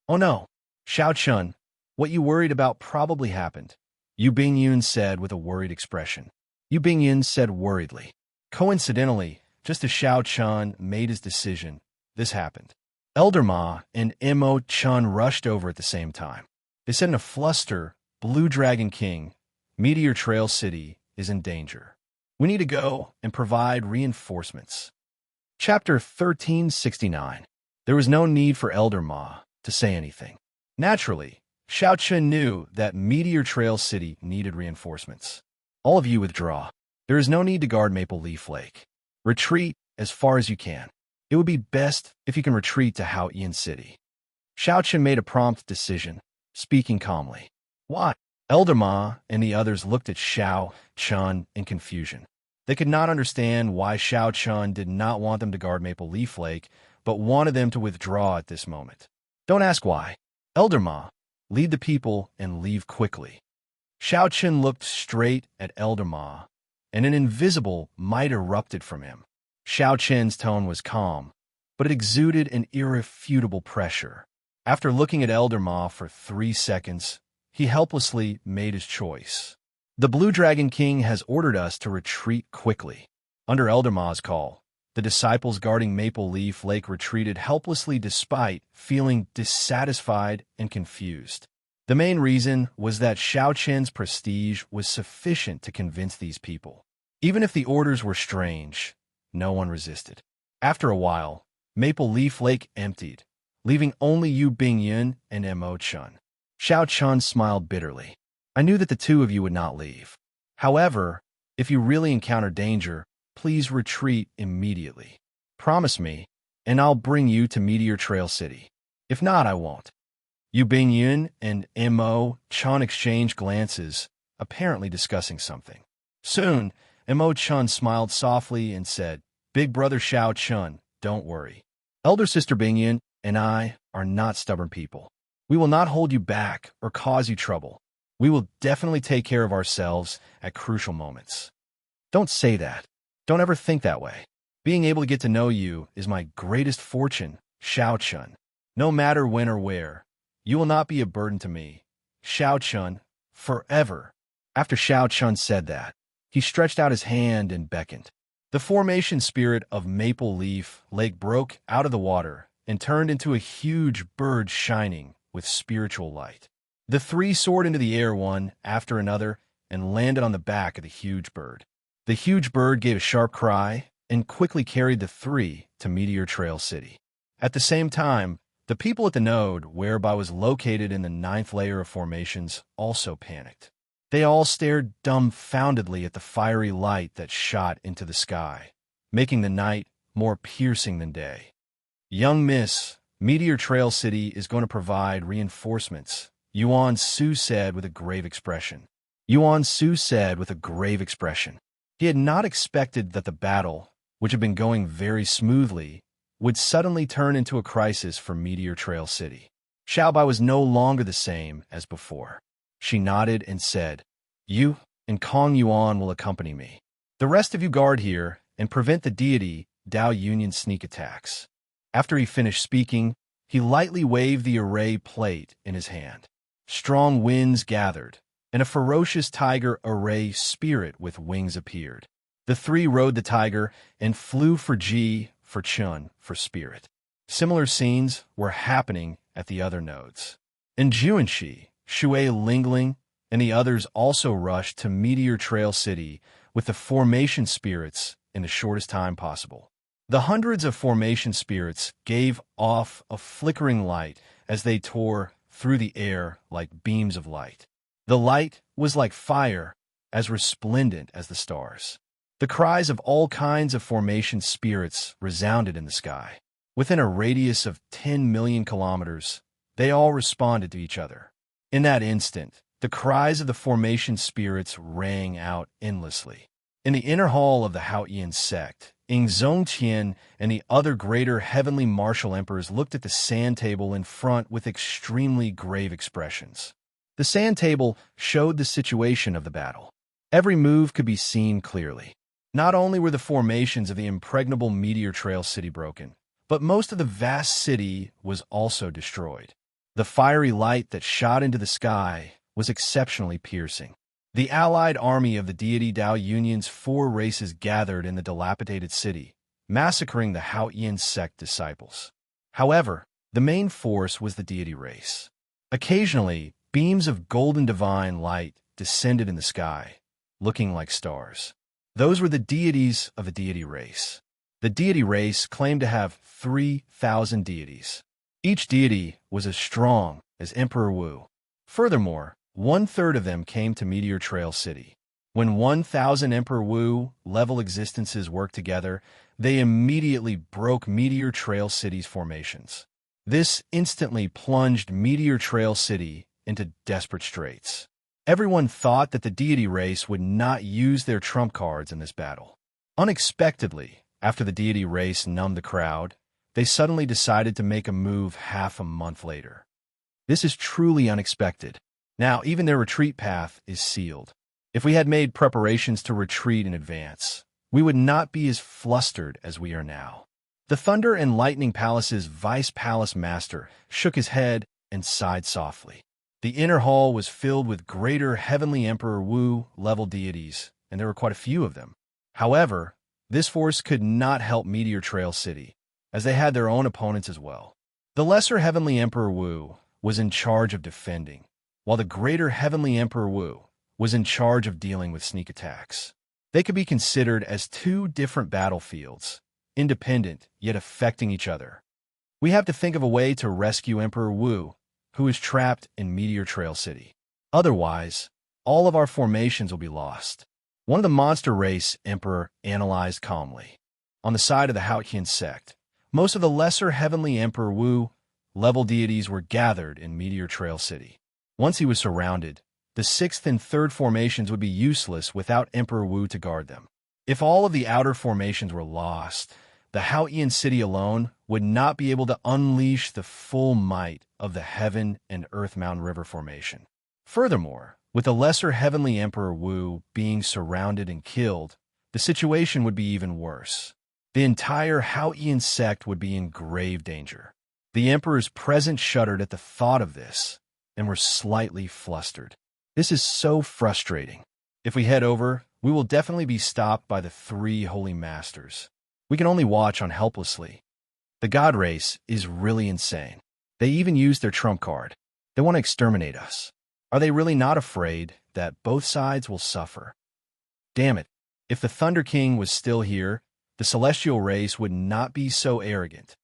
Oh no, Xiao Chun, what you worried about probably happened, Yu Bingyun said with a worried expression. Yu Bingyun said worriedly. Coincidentally, just as Xiao Chun made his decision, this happened. Elder Ma and Mo Chun rushed over at the same time. They said in a fluster, Blue Dragon King, Meteor Trail City is in danger. We need to go and provide reinforcements. Chapter 1369. There was no need for Elder Ma to say anything. Naturally, Xiao Chun knew that Meteor Trail City needed reinforcements. All of you withdraw. There is no need to guard Maple Leaf Lake. Retreat as far as you can. It would be best if you can retreat to Haotian City. Xiao Chun made a prompt decision, speaking calmly. Why? Elder Ma and the others looked at Xiao Chun in confusion. They could not understand why Xiao Chun did not want them to guard Maple Leaf Lake, but wanted them to withdraw at this moment. Don't ask why. Elder Ma, lead the people and leave quickly. Xiao Chun looked straight at Elder Ma, and an invisible might erupted from him. Xiao Chun's tone was calm, but it exuded an irrefutable pressure. After looking at Elder Ma for 3 seconds, he helplessly made his choice. The Blue Dragon King has ordered us to retreat quickly. Under Elder Ma's call, the disciples guarding Maple Leaf Lake retreated helplessly despite feeling dissatisfied and confused. The main reason was that Xiao Chen's prestige was sufficient to convince these people. Even if the orders were strange, no one resisted. After a while, Maple Leaf Lake emptied, leaving only Yu Bingyun and Mo Chun. Xiao Chun smiled bitterly. I knew that the two of you would not leave. However, if you really encounter danger, please retreat immediately. Promise me, and I'll bring you to Meteor Trail City. If not, I won't. Yu Bingyun and Mo Chun exchanged glances, apparently discussing something. Soon, Mo Chun smiled softly and said, Big brother Xiao Chun, don't worry. Elder sister Bingyun and I are not stubborn people. We will not hold you back or cause you trouble. We will definitely take care of ourselves at crucial moments. Don't say that. Don't ever think that way. Being able to get to know you is my greatest fortune, Xiao Chun. No matter when or where, you will not be a burden to me, Xiao Chun, forever. After Xiao Chun said that, he stretched out his hand and beckoned. The formation spirit of Maple Leaf Lake broke out of the water and turned into a huge bird shining with spiritual light. The three soared into the air one after another and landed on the back of the huge bird. The huge bird gave a sharp cry and quickly carried the three to Meteor Trail City. At the same time, the people at the node, whereby was located in the 9th layer of formations, also panicked. They all stared dumbfoundedly at the fiery light that shot into the sky, making the night more piercing than day. Young Miss, Meteor Trail City is going to provide reinforcements, Yuan Su said with a grave expression. Yuan Su said with a grave expression. He had not expected that the battle, which had been going very smoothly, would suddenly turn into a crisis for Meteor Trail City. Xiaobai was no longer the same as before. She nodded and said, You and Kong Yuan will accompany me. The rest of you guard here and prevent the deity Dao Union sneak attacks. After he finished speaking, he lightly waved the array plate in his hand. Strong winds gathered, and a ferocious tiger array spirit with wings appeared. The three rode the tiger and flew for Ji, for Chun, for spirit. Similar scenes were happening at the other nodes. In Juanxi, Shui Lingling and the others also rushed to Meteor Trail City with the formation spirits in the shortest time possible. The hundreds of formation spirits gave off a flickering light as they tore through the air like beams of light. The light was like fire, as resplendent as the stars. The cries of all kinds of formation spirits resounded in the sky. Within a radius of 10 million kilometers, they all responded to each other. In that instant, the cries of the formation spirits rang out endlessly. In the inner hall of the Haotian sect, Ing Zongqian and the other greater heavenly martial emperors looked at the sand table in front with extremely grave expressions. The sand table showed the situation of the battle. Every move could be seen clearly. Not only were the formations of the impregnable Meteor Trail City broken, but most of the vast city was also destroyed. The fiery light that shot into the sky was exceptionally piercing. The allied army of the deity Dao Union's 4 races gathered in the dilapidated city, massacring the Haotian sect disciples. However, the main force was the deity race. Occasionally, beams of golden divine light descended in the sky, looking like stars. Those were the deities of the deity race. The deity race claimed to have 3,000 deities. Each deity was as strong as Emperor Wu. Furthermore, 1/3 of them came to Meteor Trail City. When 1,000 Emperor Wu-level existences worked together, they immediately broke Meteor Trail City's formations. This instantly plunged Meteor Trail City into desperate straits. Everyone thought that the deity race would not use their trump cards in this battle. Unexpectedly, after the deity race numbed the crowd, they suddenly decided to make a move half a month later. This is truly unexpected. Now, even their retreat path is sealed. If we had made preparations to retreat in advance, we would not be as flustered as we are now. The Thunder and Lightning Palace's Vice Palace Master shook his head and sighed softly. The inner hall was filled with greater Heavenly Emperor Wu-level deities, and there were quite a few of them. However, this force could not help Meteor Trail City, as they had their own opponents as well. The lesser Heavenly Emperor Wu was in charge of defending, while the greater Heavenly Emperor Wu was in charge of dealing with sneak attacks. They could be considered as two different battlefields, independent yet affecting each other. We have to think of a way to rescue Emperor Wu, who is trapped in Meteor Trail City. Otherwise, all of our formations will be lost. One of the monster race Emperor analyzed calmly. On the side of the Haotian sect, most of the lesser Heavenly Emperor Wu level deities were gathered in Meteor Trail City. Once he was surrounded, the 6th and 3rd formations would be useless without Emperor Wu to guard them. If all of the outer formations were lost, the Haotian city alone would not be able to unleash the full might of the Heaven and Earth Mountain River formation. Furthermore, with the lesser Heavenly Emperor Wu being surrounded and killed, the situation would be even worse. The entire Haotian sect would be in grave danger. The Emperor's presence shuddered at the thought of this and were slightly flustered. This is so frustrating. If we head over, we will definitely be stopped by the 3 Holy Masters. We can only watch on helplessly. The God race is really insane. They even use their trump card. They want to exterminate us. Are they really not afraid that both sides will suffer? Damn it. If the Thunder King was still here, the celestial race would not be so arrogant.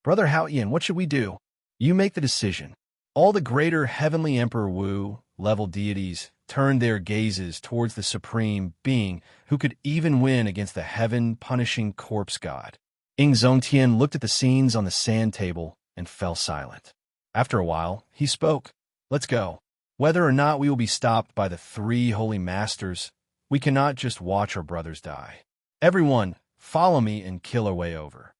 Brother Haotian, what should we do? You make the decision. All the greater Heavenly Emperor Wu level deities turned their gazes towards the supreme being who could even win against the heaven-punishing corpse god. Ing Zongtian looked at the scenes on the sand table and fell silent. After a while, he spoke. Let's go. Whether or not we will be stopped by the 3 Holy Masters, we cannot just watch our brothers die. Everyone, follow me and kill our way over.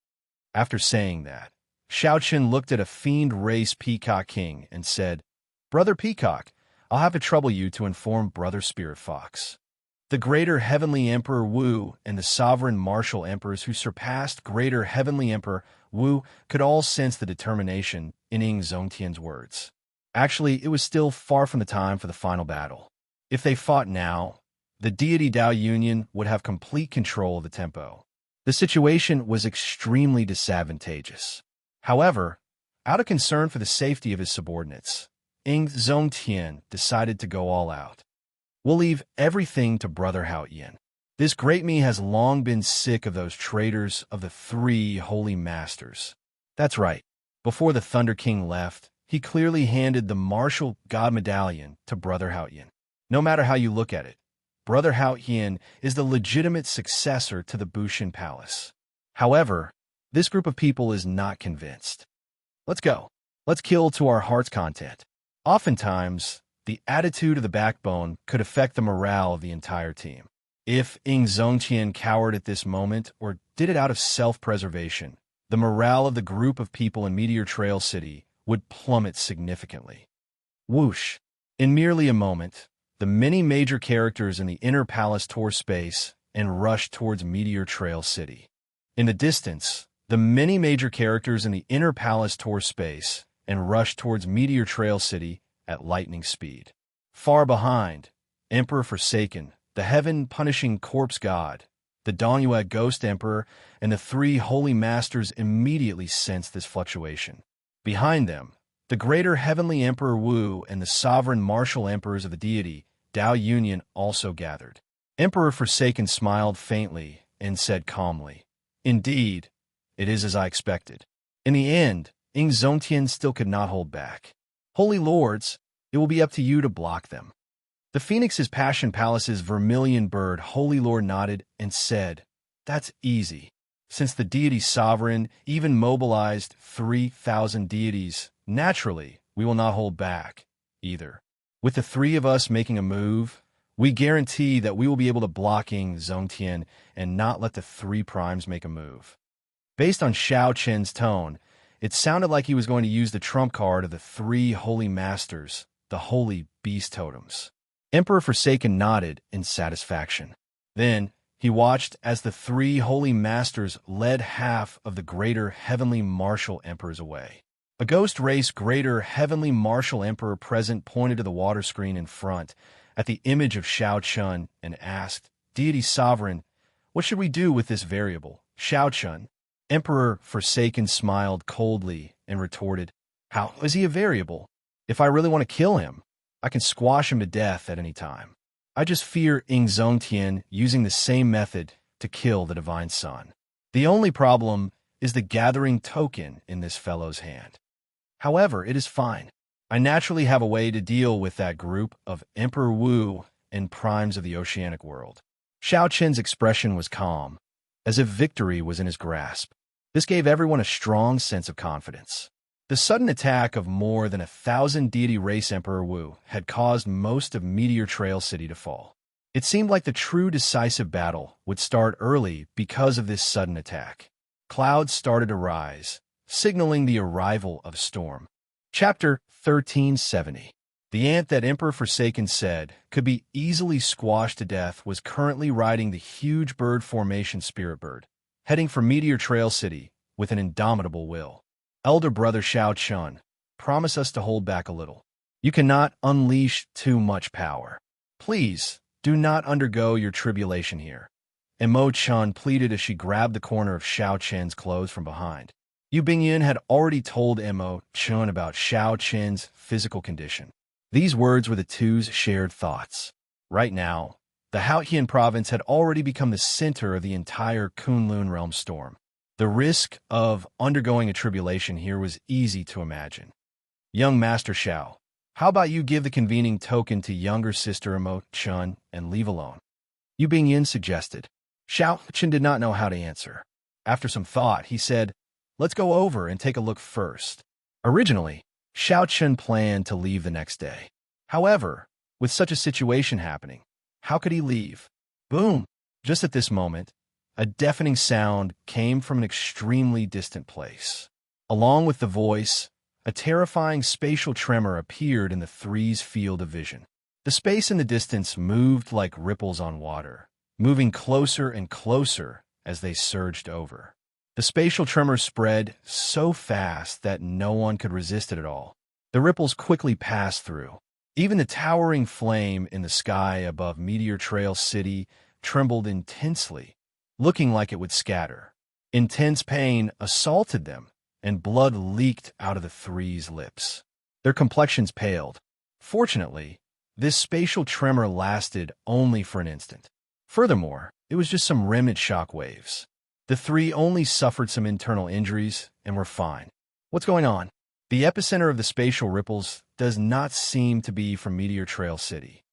After saying that, Xiaoqin looked at a fiend race Peacock King and said, Brother Peacock, I'll have to trouble you to inform Brother Spirit Fox. The greater Heavenly Emperor Wu and the sovereign martial emperors who surpassed greater Heavenly Emperor Wu could all sense the determination in Ing Zongtian's words. Actually, it was still far from the time for the final battle. If they fought now, the deity Dao Union would have complete control of the tempo. The situation was extremely disadvantageous. However, out of concern for the safety of his subordinates, Ing Zongtian decided to go all out. We'll leave everything to Brother Haotian. This great me has long been sick of those traitors of the 3 Holy Masters. That's right. Before the Thunder King left, he clearly handed the martial god medallion to Brother Haotian. No matter how you look at it, Brother Haotian is the legitimate successor to the Bushin Palace. However, this group of people is not convinced. Let's go. Let's kill to our heart's content. Oftentimes, the attitude of the backbone could affect the morale of the entire team. If Ing Zongtian cowered at this moment or did it out of self-preservation, the morale of the group of people in Meteor Trail City would plummet significantly. Whoosh! In merely a moment, the many major characters in the inner palace tore space and rushed towards Meteor Trail City. In the distance, the many major characters in the inner palace tore space and rushed towards Meteor Trail City at lightning speed. Far behind, Emperor Forsaken, the heaven-punishing corpse god, the Dongyue Ghost Emperor, and the 3 Holy Masters immediately sensed this fluctuation. Behind them, the greater Heavenly Emperor Wu and the sovereign martial emperors of the deity, Dao Union, also gathered. Emperor Forsaken smiled faintly and said calmly, Indeed, it is as I expected. In the end, Ing Zongtian still could not hold back. Holy Lords, it will be up to you to block them. The Phoenix's Passion Palace's vermilion bird Holy Lord nodded and said, That's easy. Since the deity sovereign even mobilized 3,000 deities, naturally, we will not hold back, either. With the 3 of us making a move, we guarantee that we will be able to block Ing Zongtian and not let the 3 primes make a move. Based on Xiao Chen's tone, it sounded like he was going to use the trump card of the 3 Holy Masters, the Holy Beast Totems. Emperor Forsaken nodded in satisfaction. Then, he watched as the 3 Holy Masters led half of the greater Heavenly Martial Emperors away. A ghost race greater Heavenly Martial Emperor present pointed to the water screen in front at the image of Xiao Chun and asked, Deity Sovereign, what should we do with this variable, Xiao Chun? Emperor Forsaken smiled coldly and retorted, How is he a variable? If I really want to kill him, I can squash him to death at any time. I just fear Tian using the same method to kill the Divine Sun. The only problem is the gathering token in this fellow's hand. However, it is fine. I naturally have a way to deal with that group of Emperor Wu and primes of the oceanic world. Xiao Qin's expression was calm, as if victory was in his grasp. This gave everyone a strong sense of confidence. The sudden attack of more than 1,000 deity race Emperor Wu had caused most of Meteor Trail City to fall. It seemed like the true decisive battle would start early because of this sudden attack. Clouds started to rise, signaling the arrival of storm. Chapter 1370. The ant that Emperor Forsaken said could be easily squashed to death was currently riding the huge bird formation Spirit Bird, heading for Meteor Trail City with an indomitable will. Elder Brother Xiao Chun, promise us to hold back a little. You cannot unleash too much power. Please, do not undergo your tribulation here. Mo Chun pleaded as she grabbed the corner of Xiao Chen's clothes from behind. Yu Bingyan had already told Mo Chun about Xiao Chen's physical condition. These words were the two's shared thoughts. Right now, the Haotian province had already become the center of the entire Kunlun realm storm. The risk of undergoing a tribulation here was easy to imagine. Young Master Xiao, how about you give the convening token to younger sister Mo Chun and leave alone? Yu Bingyan suggested. Xiao Chen did not know how to answer. After some thought, he said, "Let's go over and take a look first." Originally, Xiao Chen planned to leave the next day. However, with such a situation happening, how could he leave? Boom! Just at this moment, a deafening sound came from an extremely distant place. Along with the voice, a terrifying spatial tremor appeared in the three's field of vision. The space in the distance moved like ripples on water, moving closer and closer as they surged over. The spatial tremor spread so fast that no one could resist it at all. The ripples quickly passed through. Even the towering flame in the sky above Meteor Trail City trembled intensely, looking like it would scatter. Intense pain assaulted them, and blood leaked out of the three's lips. Their complexions paled. Fortunately, this spatial tremor lasted only for an instant. Furthermore, it was just some remnant shock waves. The three only suffered some internal injuries and were fine. What's going on? The epicenter of the spatial ripples does not seem to be from Meteor Trail City.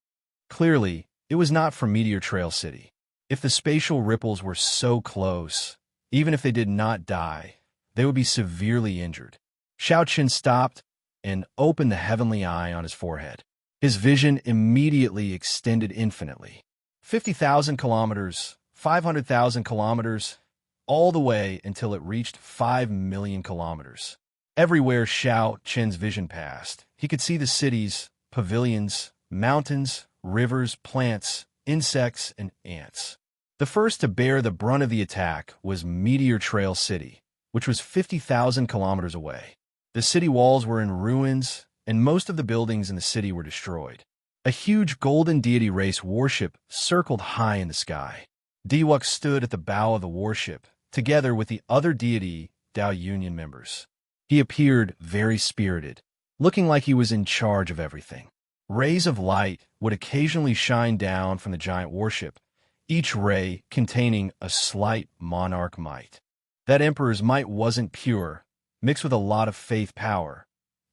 Clearly, it was not from Meteor Trail City. If the spatial ripples were so close, even if they did not die, they would be severely injured. Xiao Qin stopped and opened the heavenly eye on his forehead. His vision immediately extended infinitely. 50,000 kilometers, 500,000 kilometers, all the way until it reached 5 million kilometers. Everywhere Xiao Qin's vision passed, he could see the cities, pavilions, mountains, rivers, plants, insects, and ants. The first to bear the brunt of the attack was Meteor Trail City, which was 50,000 kilometers away. The city walls were in ruins, and most of the buildings in the city were destroyed. A huge golden deity race warship circled high in the sky. Diwuk stood at the bow of the warship, together with the other deity Dao Union members. He appeared very spirited, looking like he was in charge of everything. Rays of light would occasionally shine down from the giant warship, each ray containing a slight monarch might. That emperor's might wasn't pure, mixed with a lot of faith power,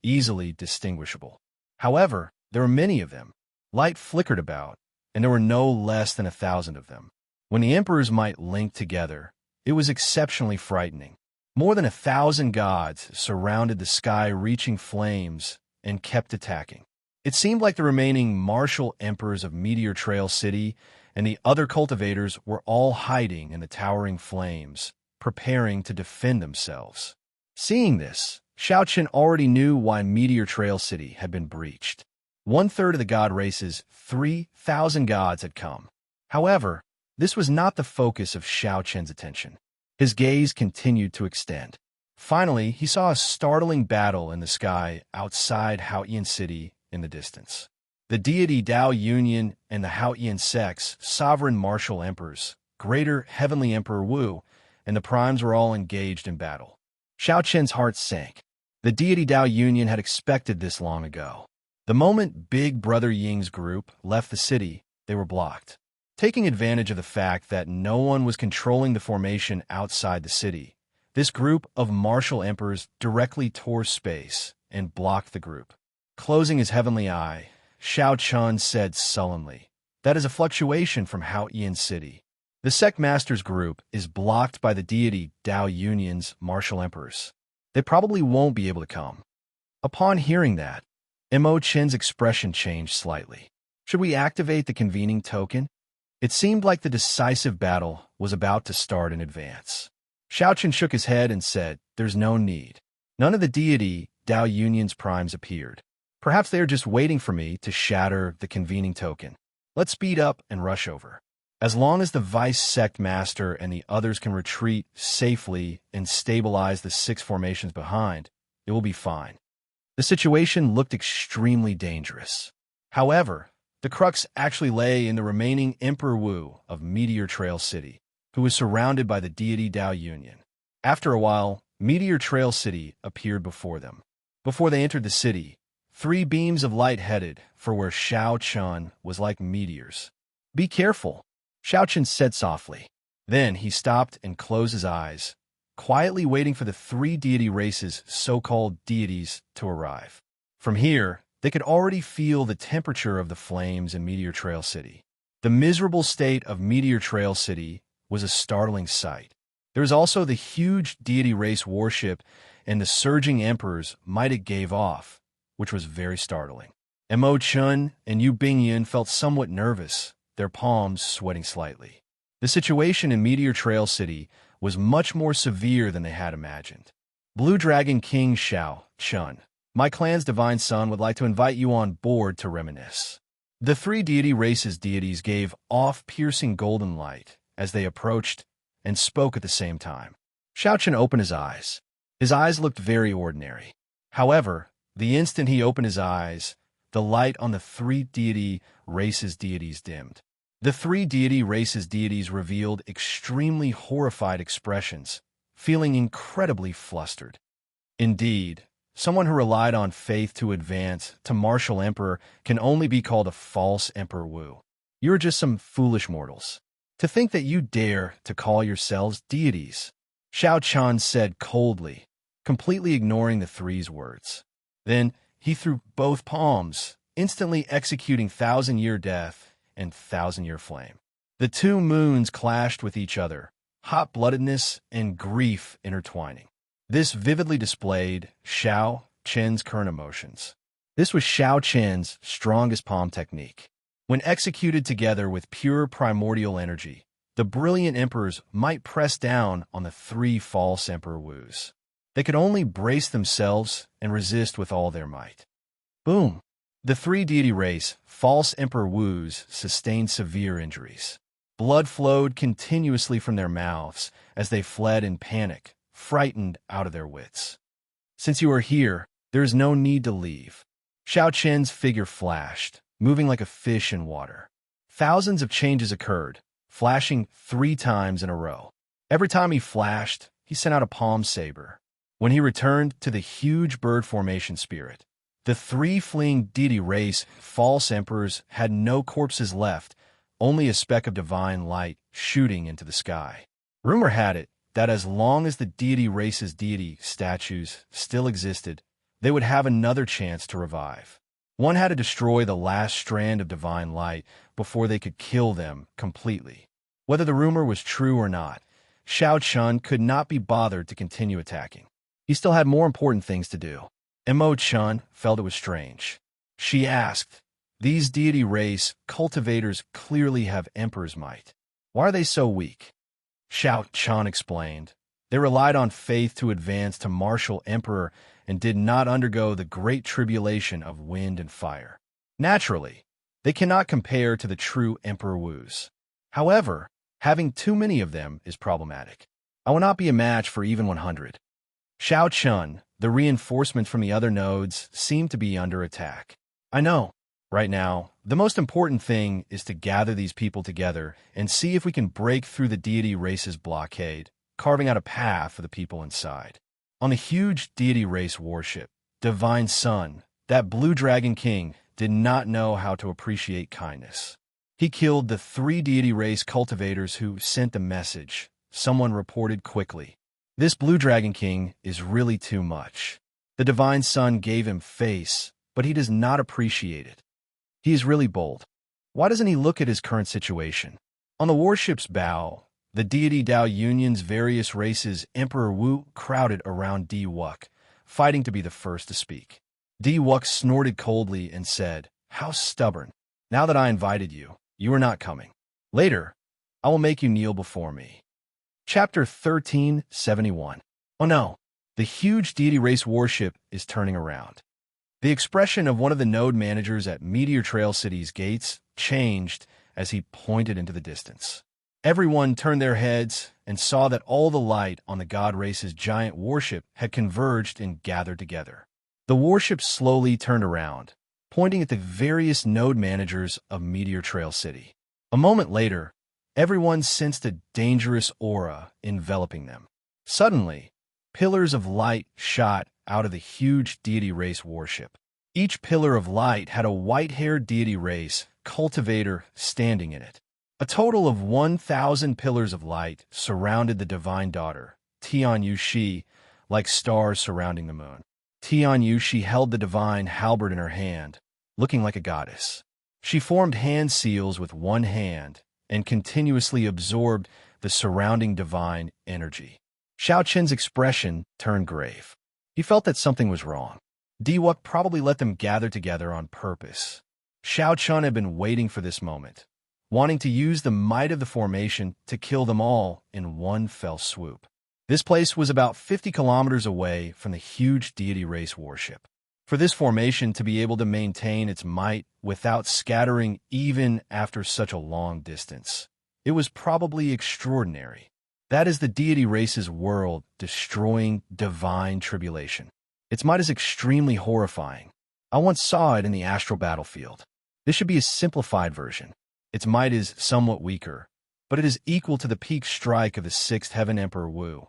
easily distinguishable. However, there were many of them. Light flickered about, and there were no less than 1,000 of them. When the emperor's might linked together, it was exceptionally frightening. More than 1,000 gods surrounded the sky, reaching flames, and kept attacking. It seemed like the remaining martial emperors of Meteor Trail City and the other cultivators were all hiding in the towering flames, preparing to defend themselves. Seeing this, Xiao Qin already knew why Meteor Trail City had been breached. 1/3 of the god race's 3,000 gods had come. However, this was not the focus of Xiao Qin's attention. His gaze continued to extend. Finally, he saw a startling battle in the sky outside Haotian City in the distance. The deity Dao Union and the Haotian sect's sovereign martial emperors, greater heavenly emperor Wu, and the primes were all engaged in battle. Xiao Qin's heart sank. The deity Dao Union had expected this long ago. The moment Big Brother Ying's group left the city, they were blocked. Taking advantage of the fact that no one was controlling the formation outside the city, this group of martial emperors directly tore space and blocked the group. Closing his heavenly eye, Xiao Chun said sullenly, "That is a fluctuation from Hao Yan City. The sect master's group is blocked by the deity Dao Yunyan's martial emperors. They probably won't be able to come." Upon hearing that, Mo Chen's expression changed slightly. Should we activate the convening token? It seemed like the decisive battle was about to start in advance. Xiao Chen shook his head and said, "There's no need." None of the deity Dao Yunyan's primes appeared. Perhaps they are just waiting for me to shatter the convening token. Let's speed up and rush over. As long as the Vice Sect Master and the others can retreat safely and stabilize the 6 formations behind, it will be fine. The situation looked extremely dangerous. However, the crux actually lay in the remaining Emperor Wu of Meteor Trail City, who was surrounded by the deity Dao Yunyan. After a while, Meteor Trail City appeared before them. Before they entered the city, 3 beams of light headed for where Xiao Chun was like meteors. "Be careful," Xiao Chun said softly. Then he stopped and closed his eyes, quietly waiting for the 3 deity races, so-called deities, to arrive. From here, they could already feel the temperature of the flames in Meteor Trail City. The miserable state of Meteor Trail City was a startling sight. There was also the huge deity race warship and the surging emperors might it gave off, which was very startling. Mo Chun and Yu Bingyan felt somewhat nervous, their palms sweating slightly. The situation in Meteor Trail City was much more severe than they had imagined. "Blue Dragon King Xiao Chun, my clan's divine son would like to invite you on board to reminisce." The 3 deity races' deities gave off piercing golden light as they approached and spoke at the same time. Xiao Chun opened his eyes. His eyes looked very ordinary. However, the instant he opened his eyes, the light on the 3 deity races' deities dimmed. The 3 deity races' deities revealed extremely horrified expressions, feeling incredibly flustered. Indeed, someone who relied on faith to advance to martial emperor can only be called a false Emperor Wu. You're just some foolish mortals. To think that you dare to call yourselves deities, Xiao Chun said coldly, completely ignoring the 3's words. Then he threw both palms, instantly executing 1,000-year death and 1,000-year flame. The 2 moons clashed with each other, hot-bloodedness and grief intertwining. This vividly displayed Xiao Chen's current emotions. This was Xiao Chen's strongest palm technique. When executed together with pure primordial energy, the brilliant emperors might press down on the 3 false Emperor Wus. They could only brace themselves and resist with all their might. Boom! The 3 deity race, false Emperor Wus, sustained severe injuries. Blood flowed continuously from their mouths as they fled in panic, frightened out of their wits. "Since you are here, there is no need to leave." Xiao Chen's figure flashed, moving like a fish in water. Thousands of changes occurred, flashing 3 times in a row. Every time he flashed, he sent out a palm saber. When he returned to the huge bird formation spirit, the 3 fleeing deity race false emperors had no corpses left, only a speck of divine light shooting into the sky. Rumor had it that as long as the deity race's deity statues still existed, they would have another chance to revive. One had to destroy the last strand of divine light before they could kill them completely. Whether the rumor was true or not, Xiao Chun could not be bothered to continue attacking. He still had more important things to do. Mo Chun felt it was strange. She asked, "These deity race cultivators clearly have emperor's might. Why are they so weak?" Xiao Chun explained, "They relied on faith to advance to martial emperor and did not undergo the great tribulation of wind and fire. Naturally, they cannot compare to the true Emperor Wus. However, having too many of them is problematic. I will not be a match for even 100. Xiao Chun, the reinforcements from the other nodes seem to be under attack. I know. Right now, the most important thing is to gather these people together and see if we can break through the deity race's blockade, carving out a path for the people inside. On a huge deity race warship, Divine Sun, That Blue Dragon King did not know how to appreciate kindness. He killed the 3 deity race cultivators who sent the message, someone reported quickly. This Blue Dragon King is really too much. The Divine Sun gave him face, but he does not appreciate it. He is really bold. Why doesn't he look at his current situation? On the warship's bow, the deity Dao Union's various races Emperor Wu crowded around Di Wuk, fighting to be the first to speak. Di Wuk snorted coldly and said, "How stubborn. Now that I invited you, you are not coming. Later, I will make you kneel before me." Chapter 1371. Oh no, the huge deity race warship is turning around. The expression of one of the node managers at Meteor Trail City's gates changed as he pointed into the distance. Everyone turned their heads and saw that all the light on the god race's giant warship had converged and gathered together. The warship slowly turned around, pointing at the various node managers of Meteor Trail City. A moment later, everyone sensed a dangerous aura enveloping them. Suddenly, pillars of light shot out of the huge deity race warship. Each pillar of light had a white-haired deity race cultivator standing in it. A total of 1,000 pillars of light surrounded the divine daughter, Tian Yushi, like stars surrounding the moon. Tian Yushi held the divine halberd in her hand, looking like a goddess. She formed hand seals with one hand and continuously absorbed the surrounding divine energy. Xiao Qin's expression turned grave. He felt that something was wrong. Di Wuk probably let them gather together on purpose. Xiao Qin had been waiting for this moment, wanting to use the might of the formation to kill them all in one fell swoop. This place was about 50 kilometers away from the huge deity race warship. For this formation to be able to maintain its might without scattering even after such a long distance, it was probably extraordinary. That is the deity race's world-destroying divine tribulation. Its might is extremely horrifying. I once saw it in the astral battlefield. This should be a simplified version. Its might is somewhat weaker, but it is equal to the peak strike of the 6th Heaven Emperor Wu.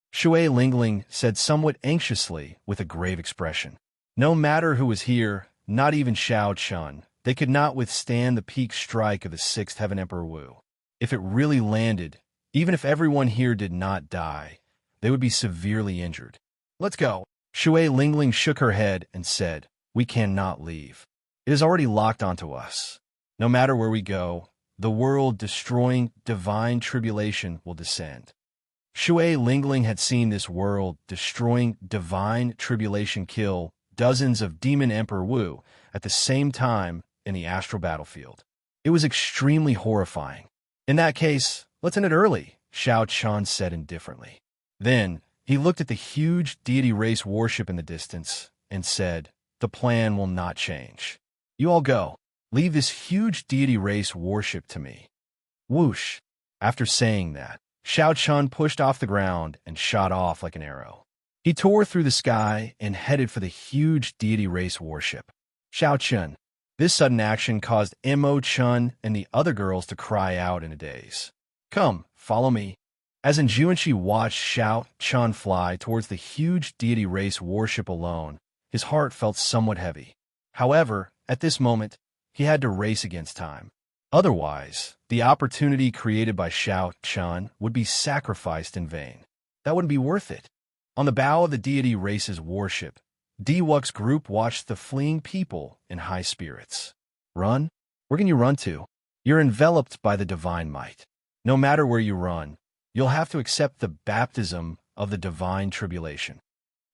Shui Lingling said somewhat anxiously with a grave expression. No matter who was here, not even Xiao Qin, they could not withstand the peak strike of the 6th Heaven Emperor Wu. If it really landed, even if everyone here did not die, they would be severely injured. Let's go. Shui Lingling shook her head and said, "We cannot leave. It is already locked onto us. No matter where we go, the world-destroying divine tribulation will descend." Shui Lingling had seen this world-destroying divine tribulation kill dozens of Demon Emperor Wu at the same time in the astral battlefield. It was extremely horrifying. "In that case, let's end it early," Xiao Qin said indifferently. Then, he looked at the huge deity race warship in the distance and said, "The plan will not change. You all go. Leave this huge deity race warship to me." Whoosh! After saying that, Xiao Qin pushed off the ground and shot off like an arrow. He tore through the sky and headed for the huge deity race warship. Xiao Qin. This sudden action caused Mo Chun and the other girls to cry out in a daze. "Come, follow me." As Enjuanshi watched Xiao Qin fly towards the huge deity race warship alone, his heart felt somewhat heavy. However, at this moment, he had to race against time. Otherwise, the opportunity created by Xiao Qin would be sacrificed in vain. That wouldn't be worth it. On the bow of the deity race's warship, Di Wuk's group watched the fleeing people in high spirits. Run? Where can you run to? You're enveloped by the divine might. No matter where you run, you'll have to accept the baptism of the divine tribulation.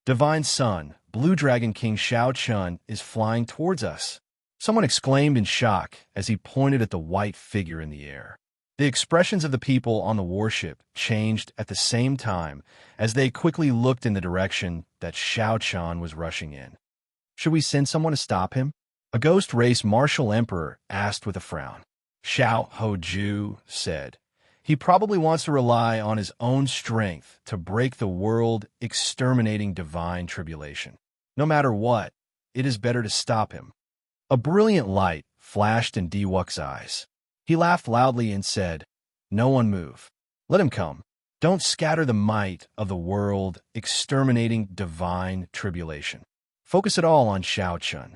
Divine Sun, Blue Dragon King Xiao Qin is flying towards us. Someone exclaimed in shock as he pointed at the white figure in the air. The expressions of the people on the warship changed at the same time as they quickly looked in the direction that Xiao Qin was rushing in. Should we send someone to stop him? A ghost race martial emperor asked with a frown. Xiao Hoju said, "He probably wants to rely on his own strength to break the world-exterminating divine tribulation. No matter what, it is better to stop him." A brilliant light flashed in Di Wuk's eyes. He laughed loudly and said, "No one move. Let him come. Don't scatter the might of the world-exterminating divine tribulation." focus it all on Xiao Chun.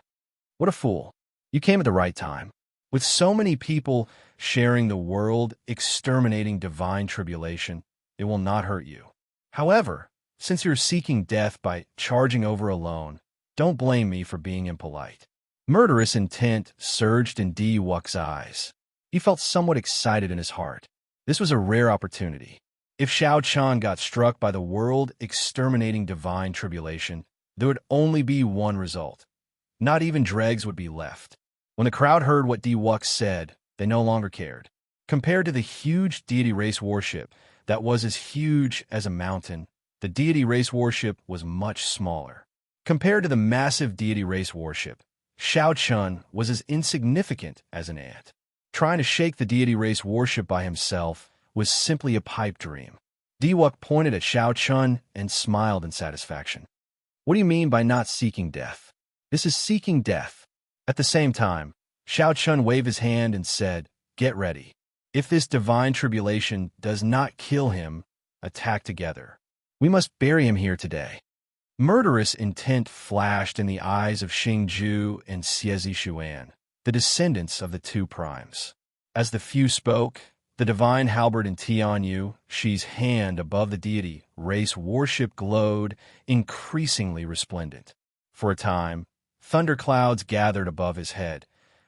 What a fool. You came at the right time. With so many people sharing the world, exterminating divine tribulation, it will not hurt you. However, since you're seeking death by charging over alone, don't blame me for being impolite. Murderous intent surged in Di Wux's eyes. He felt somewhat excited in his heart. This was a rare opportunity. If Xiao Chun got struck by the world-exterminating divine tribulation, there would only be one result. Not even dregs would be left. When the crowd heard what Di Wux said, they no longer cared. Compared to the huge deity race worship that was as huge as a mountain, the deity race worship was much smaller. Compared to the massive deity race worship, Xiao Chun was as insignificant as an ant. Trying to shake the deity race worship by himself was simply a pipe dream. Di Wux pointed at Xiao Chun and smiled in satisfaction. What do you mean by not seeking death? This is seeking death. At the same time, Xiao Chun waved his hand and said, "Get ready. If this divine tribulation does not kill him, attack together. We must bury him here today." Murderous intent flashed in the eyes of Xingju and Xiezi Xuan, the descendants of the two primes. As the few spoke, the divine halberd in Tianyu, Shi's hand above the deity race worship glowed, increasingly resplendent. For a time, thunderclouds gathered above his head,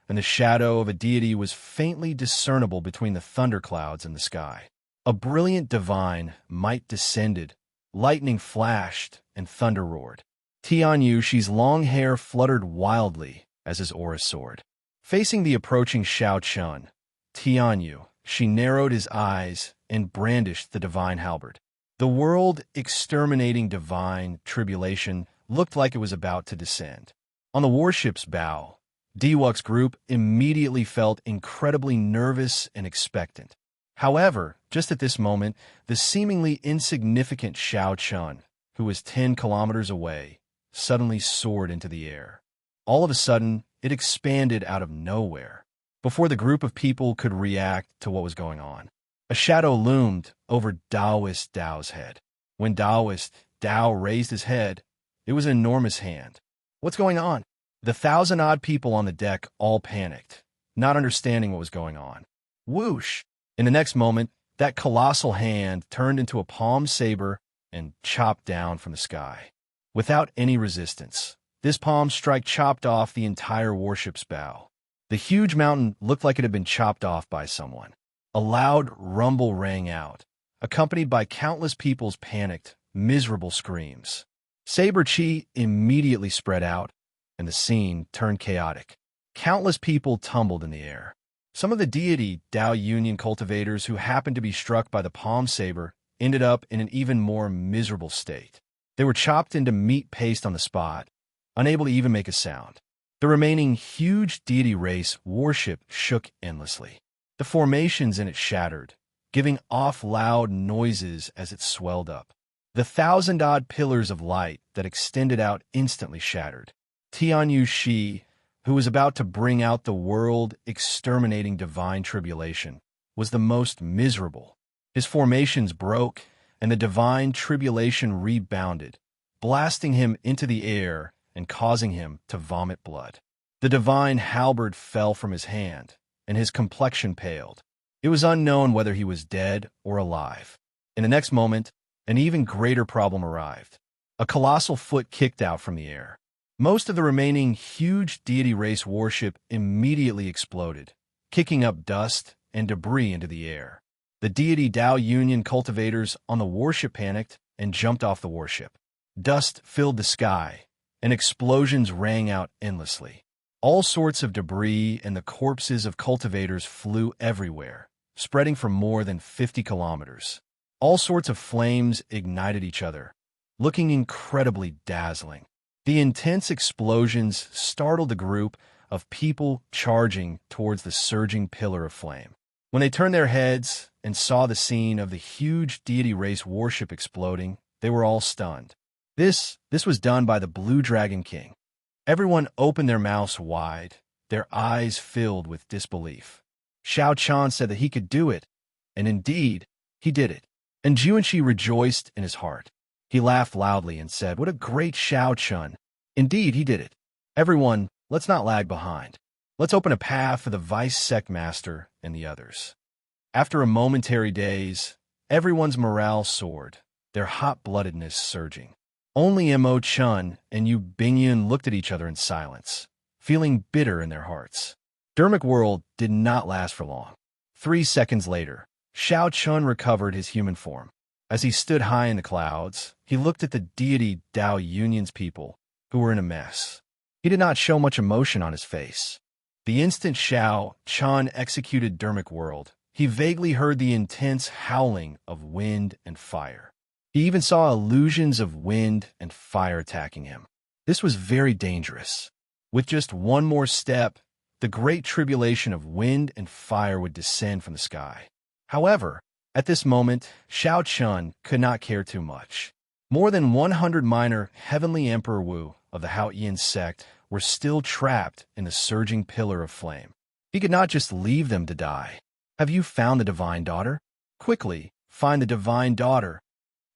and the shadow of a deity was faintly discernible between the thunderclouds and the sky. A brilliant divine might descended, lightning flashed, and thunder roared. Tianyu Shi's long hair fluttered wildly as his aura soared. Facing the approaching Xiao Chun, Tianyu Shi narrowed his eyes and brandished the divine halberd. The world-exterminating divine tribulation looked like it was about to descend. On the warship's bow, Di Wux's group immediately felt incredibly nervous and expectant. However, just at this moment, the seemingly insignificant Xiao Chun, who was 10 kilometers away, suddenly soared into the air. All of a sudden, it expanded out of nowhere. Before the group of people could react to what was going on, a shadow loomed over Taoist Dao's head. When Taoist Dao raised his head, it was an enormous hand. What's going on? The 1,000-odd people on the deck all panicked, not understanding what was going on. Whoosh! In the next moment, that colossal hand turned into a palm saber and chopped down from the sky. Without any resistance, this palm strike chopped off the entire warship's bow. The huge mountain looked like it had been chopped off by someone. A loud rumble rang out, accompanied by countless people's panicked, miserable screams. Saber chi immediately spread out, and the scene turned chaotic. Countless people tumbled in the air. Some of the deity Dao Union cultivators who happened to be struck by the palm saber ended up in an even more miserable state. They were chopped into meat paste on the spot, unable to even make a sound. The remaining huge deity race warship shook endlessly. The formations in it shattered, giving off loud noises as it swelled up. The 1,000-odd pillars of light that extended out instantly shattered. Tianyu Shi, who was about to bring out the world-exterminating divine tribulation, was the most miserable. His formations broke, and the divine tribulation rebounded, blasting him into the air and causing him to vomit blood. The divine halberd fell from his hand, and his complexion paled. It was unknown whether he was dead or alive. In the next moment, an even greater problem arrived. A colossal foot kicked out from the air. Most of the remaining huge deity race warship immediately exploded, kicking up dust and debris into the air. The deity Dao Union cultivators on the warship panicked and jumped off the warship. Dust filled the sky, and explosions rang out endlessly. All sorts of debris and the corpses of cultivators flew everywhere, spreading for more than 50 kilometers. All sorts of flames ignited each other, looking incredibly dazzling. The intense explosions startled the group of people charging towards the surging pillar of flame. When they turned their heads and saw the scene of the huge deity race warship exploding, they were all stunned. This was done by the Blue Dragon King. Everyone opened their mouths wide, their eyes filled with disbelief. Xiao Chun said that he could do it, and indeed, he did it. And Juanqi rejoiced in his heart. He laughed loudly and said, "What a great Xiao Chun! Indeed, he did it. Everyone, let's not lag behind. Let's open a path for the Vice Sect Master and the others. After a momentary daze, everyone's morale soared, their hot-bloodedness surging. Only Mo Chun and Yu Bingyun looked at each other in silence, feeling bitter in their hearts. Dermic World did not last for long. 3 seconds later, Xiao Chun recovered his human form. As he stood high in the clouds, he looked at the deity Dao Union's people, who were in a mess. He did not show much emotion on his face. The instant Xiao Chun executed Dermic World, he vaguely heard the intense howling of wind and fire. He even saw illusions of wind and fire attacking him. This was very dangerous. With just one more step, the great tribulation of wind and fire would descend from the sky. However, at this moment, Xiao Chun could not care too much. More than 100 minor Heavenly Emperor Wu of the Hao Yin sect were still trapped in the surging pillar of flame. He could not just leave them to die. Have you found the Divine Daughter? Quickly, find the Divine Daughter.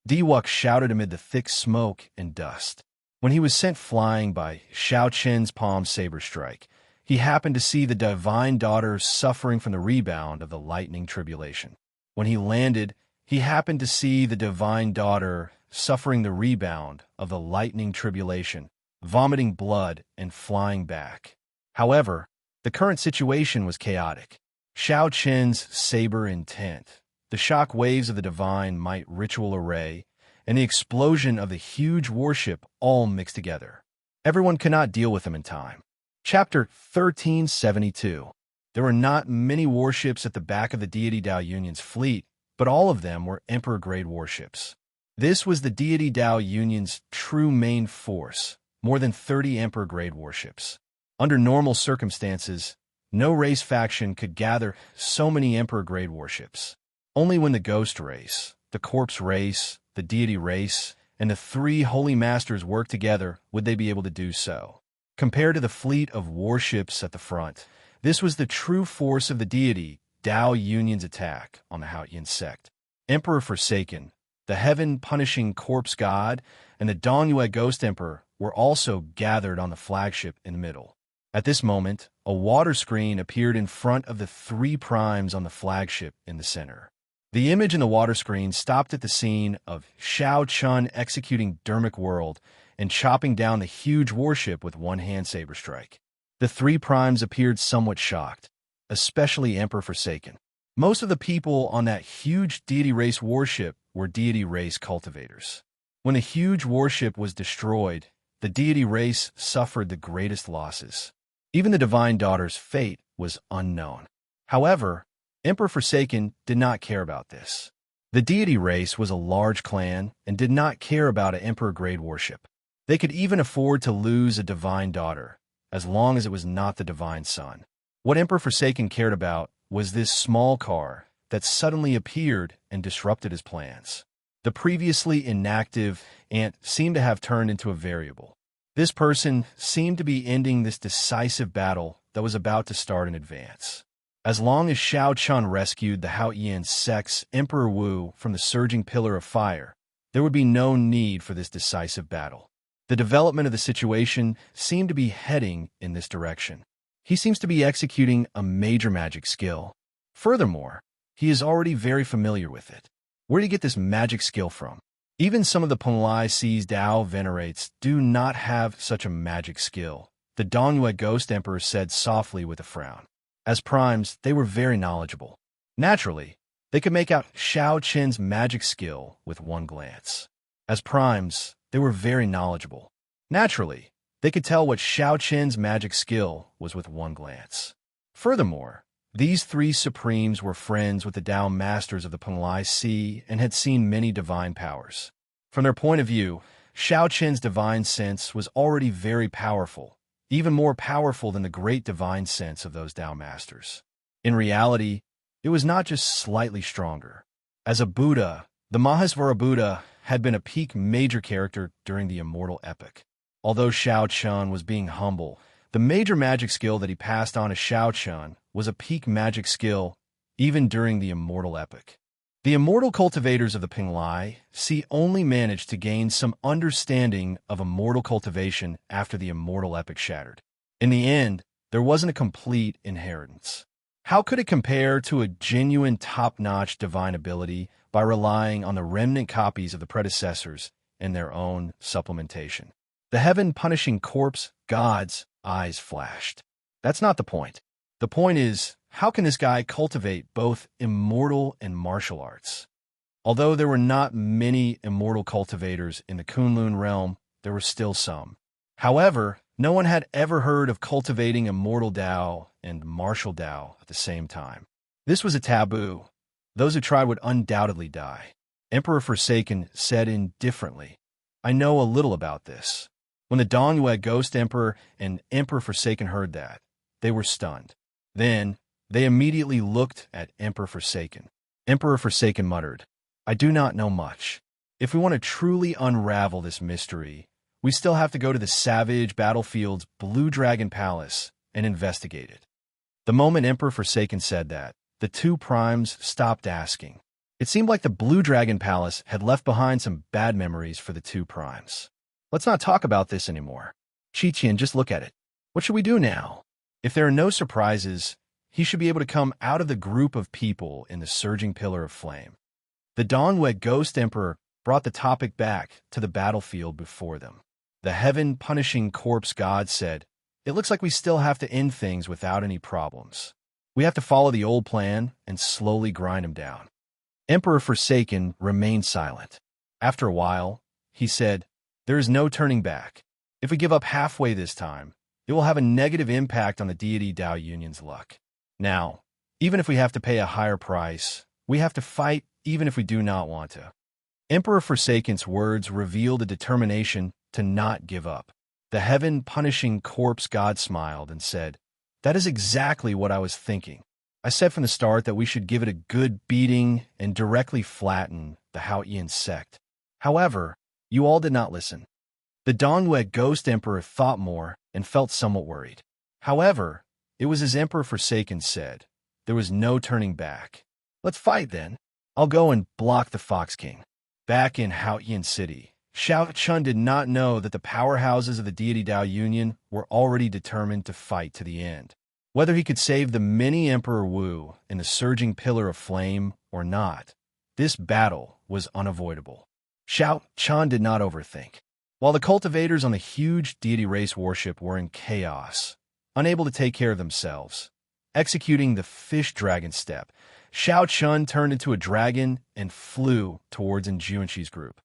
Diwuk shouted amid the thick smoke and dust. When he was sent flying by Xiao Chen's palm saber strike, he happened to see the Divine Daughter suffering from the rebound of the lightning tribulation. When he landed, he happened to see the Divine Daughter suffering the rebound of the lightning tribulation, vomiting blood and flying back. However, the current situation was chaotic. Xiao Chen's saber intent, the shock waves of the divine might ritual array, and the explosion of the huge warship all mixed together. Everyone could not deal with them in time. Chapter 1372. There were not many warships at the back of the deity Dao Union's fleet, but all of them were Emperor-grade warships. This was the deity Dao Union's true main force, more than 30 Emperor-grade warships. Under normal circumstances, no race faction could gather so many Emperor-grade warships. Only when the Ghost race, the Corpse race, the Deity race, and the 3 Holy Masters worked together would they be able to do so. Compared to the fleet of warships at the front, this was the true force of the deity Dao Union's attack on the Hao Yin sect. Emperor Forsaken, the heaven-punishing corpse god, and the Dongyue Ghost Emperor were also gathered on the flagship in the middle. At this moment, a water screen appeared in front of the 3 primes on the flagship in the center. The image in the water screen stopped at the scene of Xiao Chun executing Dermic World and chopping down the huge warship with one hand saber strike. The 3 primes appeared somewhat shocked, especially Emperor Forsaken. Most of the people on that huge deity race warship were deity race cultivators. When the huge warship was destroyed, the deity race suffered the greatest losses. Even the Divine Daughter's fate was unknown. However, Emperor Forsaken did not care about this. The deity race was a large clan and did not care about an Emperor-grade warship. They could even afford to lose a Divine Daughter, as long as it was not the Divine Son. What Emperor Forsaken cared about was this small car that suddenly appeared and disrupted his plans. The previously inactive ant seemed to have turned into a variable. This person seemed to be ending this decisive battle that was about to start in advance. As long as Xiao Chun rescued the Hao Yin sect's Emperor Wu from the surging pillar of fire, there would be no need for this decisive battle. The development of the situation seemed to be heading in this direction. He seems to be executing a major magic skill. Furthermore, he is already very familiar with it. Where did he get this magic skill from? Even some of the Penlai Seas Dao venerates do not have such a magic skill, the Dongyue Ghost Emperor said softly with a frown. As primes, they were very knowledgeable. Naturally, they could make out Xiao Chen's magic skill with one glance. As primes, they were very knowledgeable. Naturally, they could tell what Xiao Chen's magic skill was with one glance. Furthermore, these 3 supremes were friends with the Dao Masters of the Penlai Sea and had seen many divine powers. From their point of view, Xiao Chen's divine sense was already very powerful, even more powerful than the great divine sense of those Dao Masters. In reality, it was not just slightly stronger. As a Buddha, the Mahasvara Buddha had been a peak major character during the Immortal epic. Although Xiao Chun was being humble, the major magic skill that he passed on to Xiao Chun was a peak magic skill even during the Immortal epic. The immortal cultivators of the Pinglai only managed to gain some understanding of immortal cultivation after the immortal epic shattered. In the end, there wasn't a complete inheritance. How could it compare to a genuine top-notch divine ability by relying on the remnant copies of the predecessors and their own supplementation? The heaven-punishing corpse god's eyes flashed. That's not the point. The point is, how can this guy cultivate both immortal and martial arts? Although there were not many immortal cultivators in the Kunlun realm, there were still some. However, no one had ever heard of cultivating immortal Dao and martial Dao at the same time. This was a taboo. Those who tried would undoubtedly die. Emperor Forsaken said indifferently, "I know a little about this." When the Dongyue Ghost Emperor and Emperor Forsaken heard that, they were stunned. Then, they immediately looked at Emperor Forsaken. Emperor Forsaken muttered, "I do not know much. If we want to truly unravel this mystery, we still have to go to the savage battlefield's Blue Dragon Palace and investigate it." The moment Emperor Forsaken said that, the two primes stopped asking. It seemed like the Blue Dragon Palace had left behind some bad memories for the two primes. "Let's not talk about this anymore. Qiqian, just look at it. What should we do now?" If there are no surprises, he should be able to come out of the group of people in the surging pillar of flame. The Dongyue Ghost Emperor brought the topic back to the battlefield before them. The heaven-punishing corpse god said, "It looks like we still have to end things without any problems. We have to follow the old plan and slowly grind him down." Emperor Forsaken remained silent. After a while, he said, "There is no turning back. If we give up halfway this time, it will have a negative impact on the deity Dao Union's luck. Now, even if we have to pay a higher price, we have to fight even if we do not want to." Emperor Forsaken's words revealed a determination to not give up. The heaven-punishing corpse god smiled and said, "That is exactly what I was thinking. I said from the start that we should give it a good beating and directly flatten the Haotian sect. However, you all did not listen." The Dongyue Ghost Emperor thought more and felt somewhat worried. However, it was as Emperor Forsaken said, there was no turning back. "Let's fight then. I'll go and block the Fox King." Back in Haotian City, Xiao Chun did not know that the powerhouses of the deity Dao Union were already determined to fight to the end. Whether he could save the mini Emperor Wu in the surging pillar of flame or not, this battle was unavoidable. Xiao Chun did not overthink. While the cultivators on the huge deity race warship were in chaos, unable to take care of themselves, executing the fish dragon step, Xiao Chun turned into a dragon and flew towards Enjuanshi's group.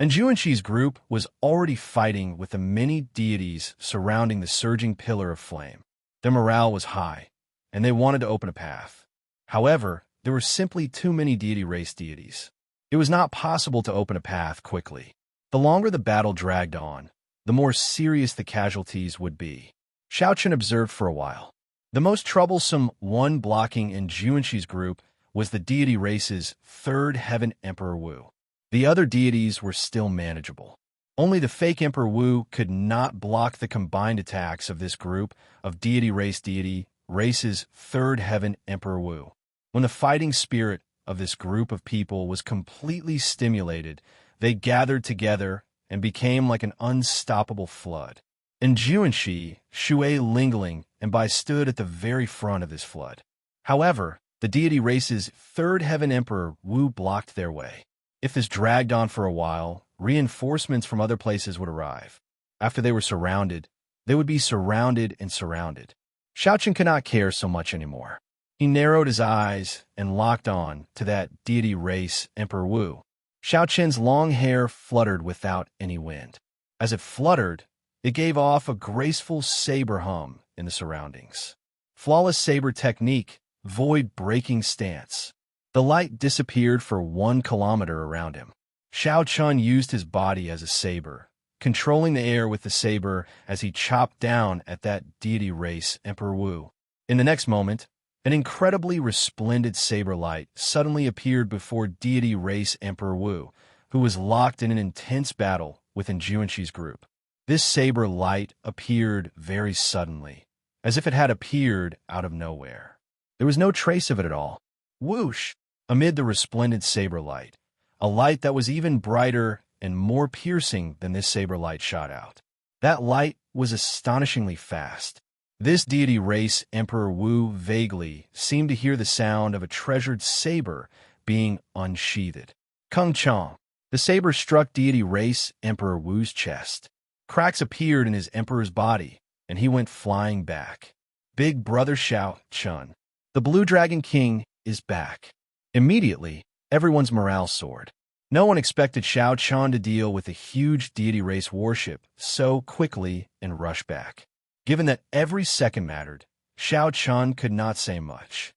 Enjuanshi's group was already fighting with the many deities surrounding the surging pillar of flame. Their morale was high, and they wanted to open a path. However, there were simply too many deity race deities. It was not possible to open a path quickly. The longer the battle dragged on, the more serious the casualties would be. Xiao Chun observed for a while. The most troublesome one blocking Enjuanshi's group was the deity race's third heaven Emperor Wu. The other deities were still manageable. Only the fake Emperor Wu could not block the combined attacks of this group of deity race's third heaven Emperor Wu. When the fighting spirit of this group of people was completely stimulated, they gathered together and became like an unstoppable flood. Enjuanshi, Shui Lingling, and Bai stood at the very front of this flood. However, the deity race's third heaven Emperor Wu blocked their way. If this dragged on for a while, reinforcements from other places would arrive. After they were surrounded, they would be surrounded and surrounded. Xiao Chun could not care so much anymore. He narrowed his eyes and locked on to that deity race Emperor Wu. Xiao Chun's long hair fluttered without any wind. As it fluttered, it gave off a graceful saber hum in the surroundings. Flawless saber technique, void-breaking stance. The light disappeared for 1 kilometer around him. Xiao Chun used his body as a saber, controlling the air with the saber as he chopped down at that deity race Emperor Wu. In the next moment, an incredibly resplendent saber light suddenly appeared before deity race Emperor Wu, who was locked in an intense battle with Enjuanshi's group. This saber light appeared very suddenly, as if it had appeared out of nowhere. There was no trace of it at all. Whoosh! amid the resplendent saber light, a light that was even brighter and more piercing than this saber light shot out. That light was astonishingly fast. This deity race Emperor Wu vaguely seemed to hear the sound of a treasured saber being unsheathed. Kung Chong. The saber struck deity race Emperor Wu's chest. Cracks appeared in his emperor's body, and he went flying back. Big brother Xiao Chun. The Blue Dragon King is back. Immediately, everyone's morale soared. No one expected Xiao Chun to deal with a huge deity race warship so quickly and rush back. Given that every second mattered, Xiao Chun could not say much.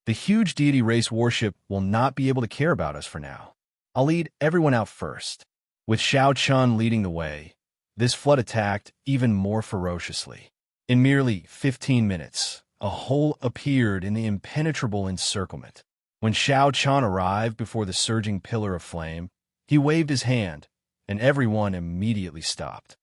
The huge deity race warship will not be able to care about us for now. I'll lead everyone out first. With Xiao Chun leading the way, this flood attacked even more ferociously. In merely 15 minutes, a hole appeared in the impenetrable encirclement. When Xiao Chun arrived before the surging pillar of flame, he waved his hand, and everyone immediately stopped.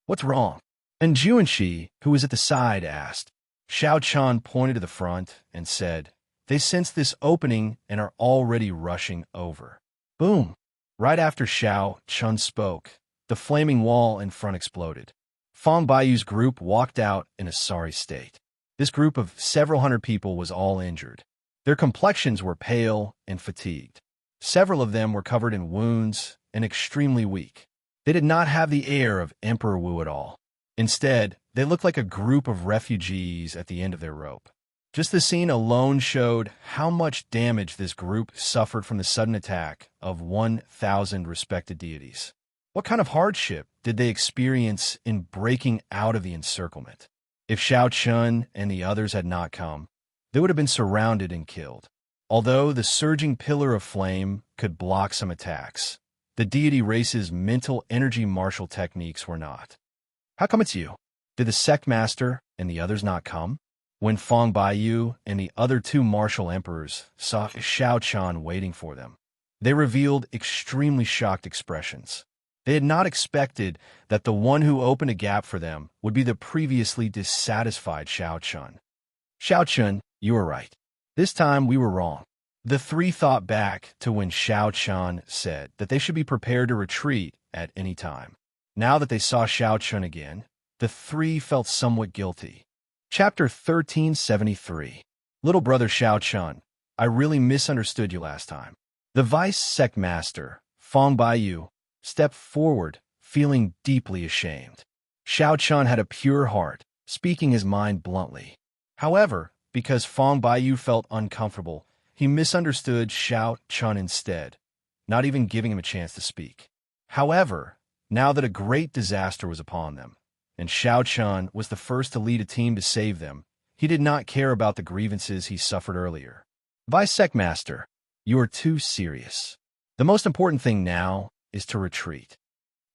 "What's wrong?" And Juanxi, who was at the side, asked. Xiao Chun pointed to the front and said, "They sense this opening and are already rushing over." Boom! Right after Xiao Chun spoke, the flaming wall in front exploded. Fong Baiyu's group walked out in a sorry state. This group of several hundred people was all injured. Their complexions were pale and fatigued. Several of them were covered in wounds and extremely weak. They did not have the air of Emperor Wu at all. Instead, they looked like a group of refugees at the end of their rope. Just the scene alone showed how much damage this group suffered from the sudden attack of 1,000 respected deities. What kind of hardship did they experience in breaking out of the encirclement? If Xiao Chun and the others had not come, they would have been surrounded and killed. Although the surging pillar of flame could block some attacks, the deity race's mental energy martial techniques were not. How come it's you? Did the sect master and the others not come? When Fong Baiyu and the other two martial emperors saw Xiao Chun waiting for them, they revealed extremely shocked expressions. They had not expected that the one who opened a gap for them would be the previously dissatisfied Xiao Chun. "Xiao Chun, you were right. This time we were wrong." The three thought back to when Xiao Chun said that they should be prepared to retreat at any time. Now that they saw Xiao Chun again, the three felt somewhat guilty. Chapter 1373. Little brother Xiao Chun, I really misunderstood you last time. The vice sect master, Fong Baiyu, stepped forward, feeling deeply ashamed. Xiao Chun had a pure heart, speaking his mind bluntly. However, because Fong Baiyu felt uncomfortable, he misunderstood Xiao Chun instead, not even giving him a chance to speak. However, now that a great disaster was upon them, and Xiao Chun was the first to lead a team to save them, he did not care about the grievances he suffered earlier. Vice Sect Master, you are too serious. The most important thing now is to retreat.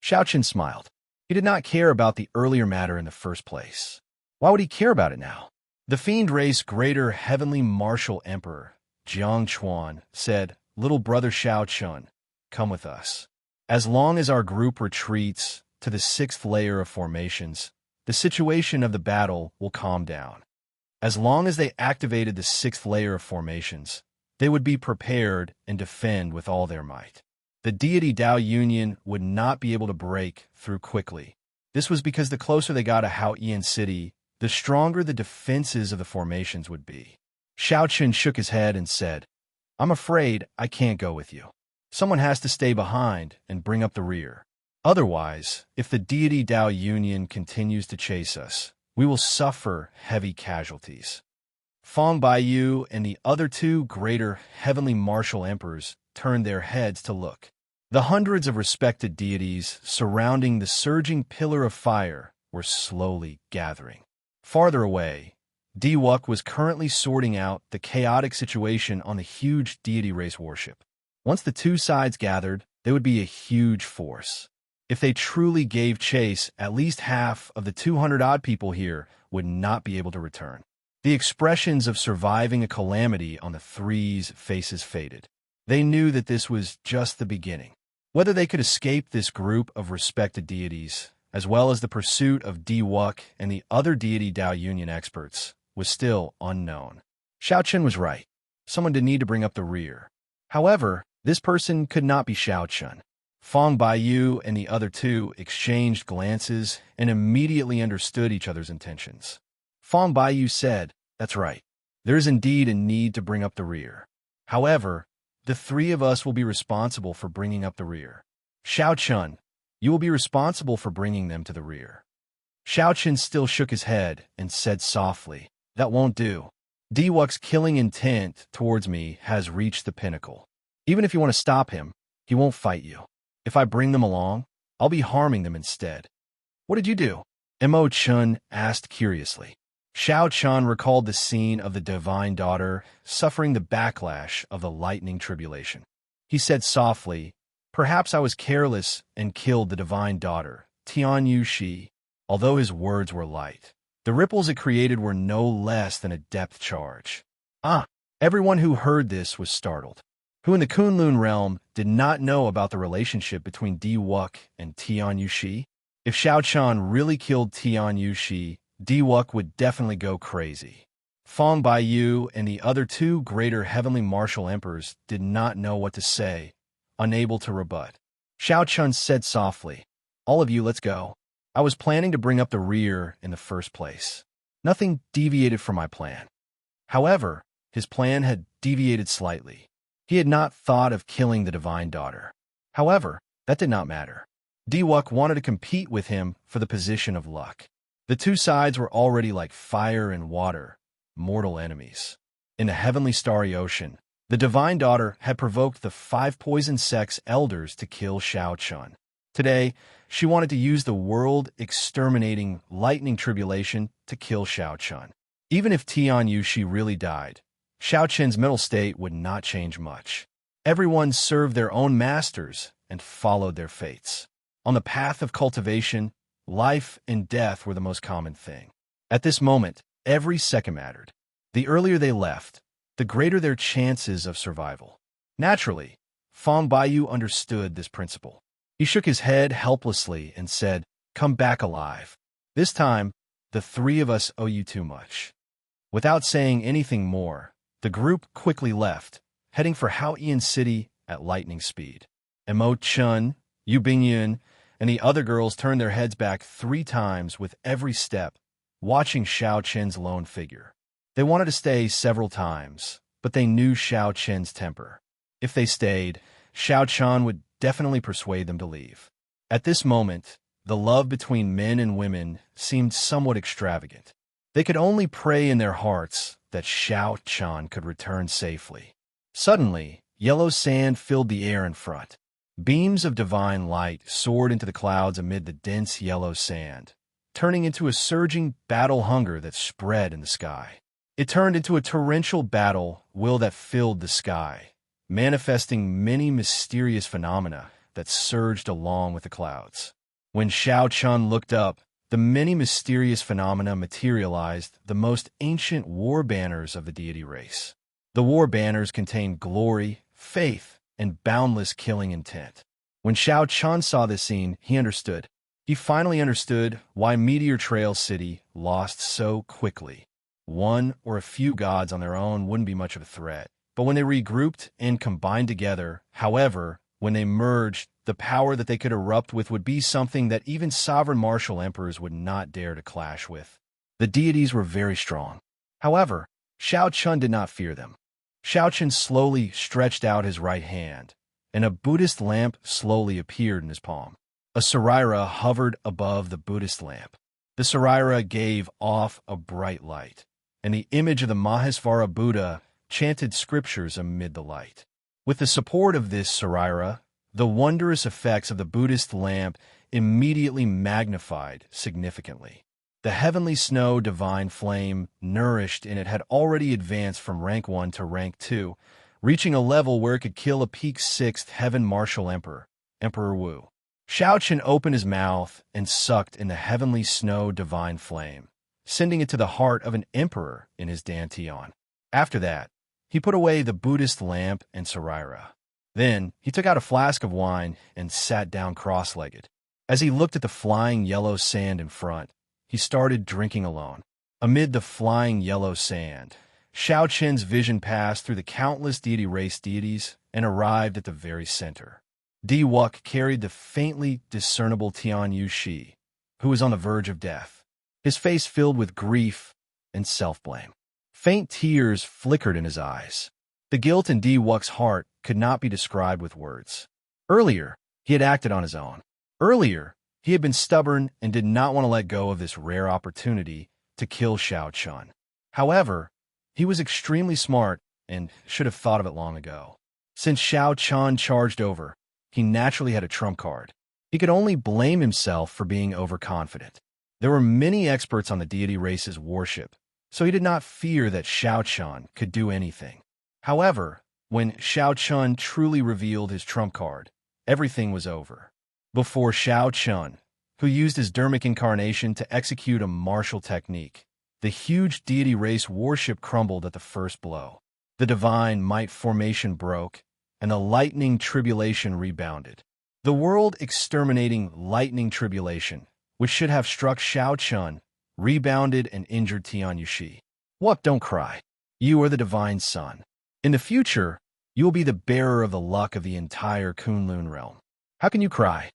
Xiao Chun smiled. He did not care about the earlier matter in the first place. Why would he care about it now? The fiend race greater heavenly martial emperor, Jiang Chuan, said, "Little brother Xiao Chun, come with us. As long as our group retreats to the 6th layer of formations, the situation of the battle will calm down. As long as they activated the 6th layer of formations, they would be prepared and defend with all their might. The deity Dao Union would not be able to break through quickly. This was because the closer they got to Hao Ian City, the stronger the defenses of the formations would be." Xiao Chun shook his head and said, "I'm afraid I can't go with you. Someone has to stay behind and bring up the rear. Otherwise, if the deity Dao Union continues to chase us, we will suffer heavy casualties." Fong Baiyu and the other two greater heavenly martial emperors turned their heads to look. The hundreds of respected deities surrounding the surging pillar of fire were slowly gathering. Farther away, Diwuk was currently sorting out the chaotic situation on the huge deity race warship. Once the two sides gathered, they would be a huge force. If they truly gave chase, at least half of the 200-odd people here would not be able to return. The expressions of surviving a calamity on the three's faces faded. They knew that this was just the beginning. Whether they could escape this group of respected deities, as well as the pursuit of Diwuk and the other deity Dao Union experts, was still unknown. Xiao Chun was right. Someone did need to bring up the rear. However, this person could not be Xiao Chun. Fong Baiyu and the other two exchanged glances and immediately understood each other's intentions. Fong Baiyu said, "That's right. There is indeed a need to bring up the rear. However, the three of us will be responsible for bringing up the rear. Xiao Chun, you will be responsible for bringing them to the rear." Xiao Chun still shook his head and said softly, "That won't do. Diwuk's killing intent towards me has reached the pinnacle. Even if you want to stop him, he won't fight you. If I bring them along, I'll be harming them instead." "What did you do?" Mo Chun asked curiously. Xiao Chun recalled the scene of the divine daughter suffering the backlash of the lightning tribulation. He said softly, "Perhaps I was careless and killed the divine daughter, Tian Yu Shi." Although his words were light, the ripples it created were no less than a depth charge. Everyone who heard this was startled. Who in the Kunlun realm did not know about the relationship between Diwuk and Tian Yu Shi? If Xiao Chun really killed Tian Yu Shi, Diwuk would definitely go crazy. Fong Baiyu and the other two greater heavenly martial emperors did not know what to say, unable to rebut. Xiao Chun said softly, "All of you, let's go. I was planning to bring up the rear in the first place. Nothing deviated from my plan." However, his plan had deviated slightly. He had not thought of killing the divine daughter. However, that did not matter. Diwuk wanted to compete with him for the position of luck. The two sides were already like fire and water, mortal enemies. In the heavenly starry ocean, the divine daughter had provoked the 5 poison sex elders to kill Xiao Chun. Today, she wanted to use the world-exterminating lightning tribulation to kill Xiao Chun. Even if Tian Yu Shi really died, Xiao Chun's mental state would not change much. Everyone served their own masters and followed their fates. On the path of cultivation, life and death were the most common thing. At this moment, every second mattered. The earlier they left, the greater their chances of survival. Naturally, Fong Baiyu understood this principle. He shook his head helplessly and said, "Come back alive. This time, the three of us owe you too much." Without saying anything more, the group quickly left, heading for Haoyan City at lightning speed. Mo Chun, Yu Bingyun, and the other girls turned their heads back 3 times with every step, watching Xiao Chen's lone figure. They wanted to stay several times, but they knew Xiao Chen's temper. If they stayed, Xiao Chen would definitely persuade them to leave. At this moment, the love between men and women seemed somewhat extravagant. They could only pray in their hearts that Xiao Chen could return safely. Suddenly, yellow sand filled the air in front. Beams of divine light soared into the clouds amid the dense yellow sand, turning into a surging battle hunger that spread in the sky. It turned into a torrential battle will that filled the sky, manifesting many mysterious phenomena that surged along with the clouds. When Xiao Chun looked up, the many mysterious phenomena materialized the most ancient war banners of the deity race. The war banners contained glory, faith, and boundless killing intent. When Xiao Chun saw this scene, he understood. He finally understood why Meteor Trail City lost so quickly. One or a few gods on their own wouldn't be much of a threat. But when they regrouped and combined together, however, when they merged, the power that they could erupt with would be something that even sovereign martial emperors would not dare to clash with. The deities were very strong. However, Xiao Chun did not fear them. Xiao Chun slowly stretched out his right hand, and a Buddhist lamp slowly appeared in his palm. A Saraira hovered above the Buddhist lamp. The Saraira gave off a bright light, and the image of the Mahesvara Buddha chanted scriptures amid the light. With the support of this Saraira, the wondrous effects of the Buddhist lamp immediately magnified significantly. The heavenly snow divine flame nourished in it had already advanced from rank 1 to rank 2, reaching a level where it could kill a peak 6th heaven martial emperor, Emperor Wu. Xiao Chen opened his mouth and sucked in the heavenly snow divine flame, sending it to the heart of an emperor in his dantian. After that, he put away the Buddhist lamp and Saraira. Then, he took out a flask of wine and sat down cross-legged. As he looked at the flying yellow sand in front, he started drinking alone. Amid the flying yellow sand, Xiao Chen's vision passed through the countless deity race deities and arrived at the very center. Di-Wuk carried the faintly discernible Tian Yu-Shi, who was on the verge of death, his face filled with grief and self-blame. Faint tears flickered in his eyes. The guilt in Di-Wuk's heart could not be described with words. Earlier, he had acted on his own. Earlier, he had been stubborn and did not want to let go of this rare opportunity to kill Xiao Chun. However, he was extremely smart and should have thought of it long ago. Since Xiao Chun charged over, he naturally had a trump card. He could only blame himself for being overconfident. There were many experts on the deity race's worship, so he did not fear that Xiao Chun could do anything. However, when Xiao Chun truly revealed his trump card, everything was over. Before Xiao Chun, who used his dermic incarnation to execute a martial technique, the huge deity race worship crumbled at the first blow. The divine might formation broke, and the lightning tribulation rebounded. The world-exterminating lightning tribulation, which should have struck Xiao Chun, rebounded and injured Tian Yushi. What? Don't cry. You are the divine son. In the future, you will be the bearer of the luck of the entire Kunlun realm. How can you cry?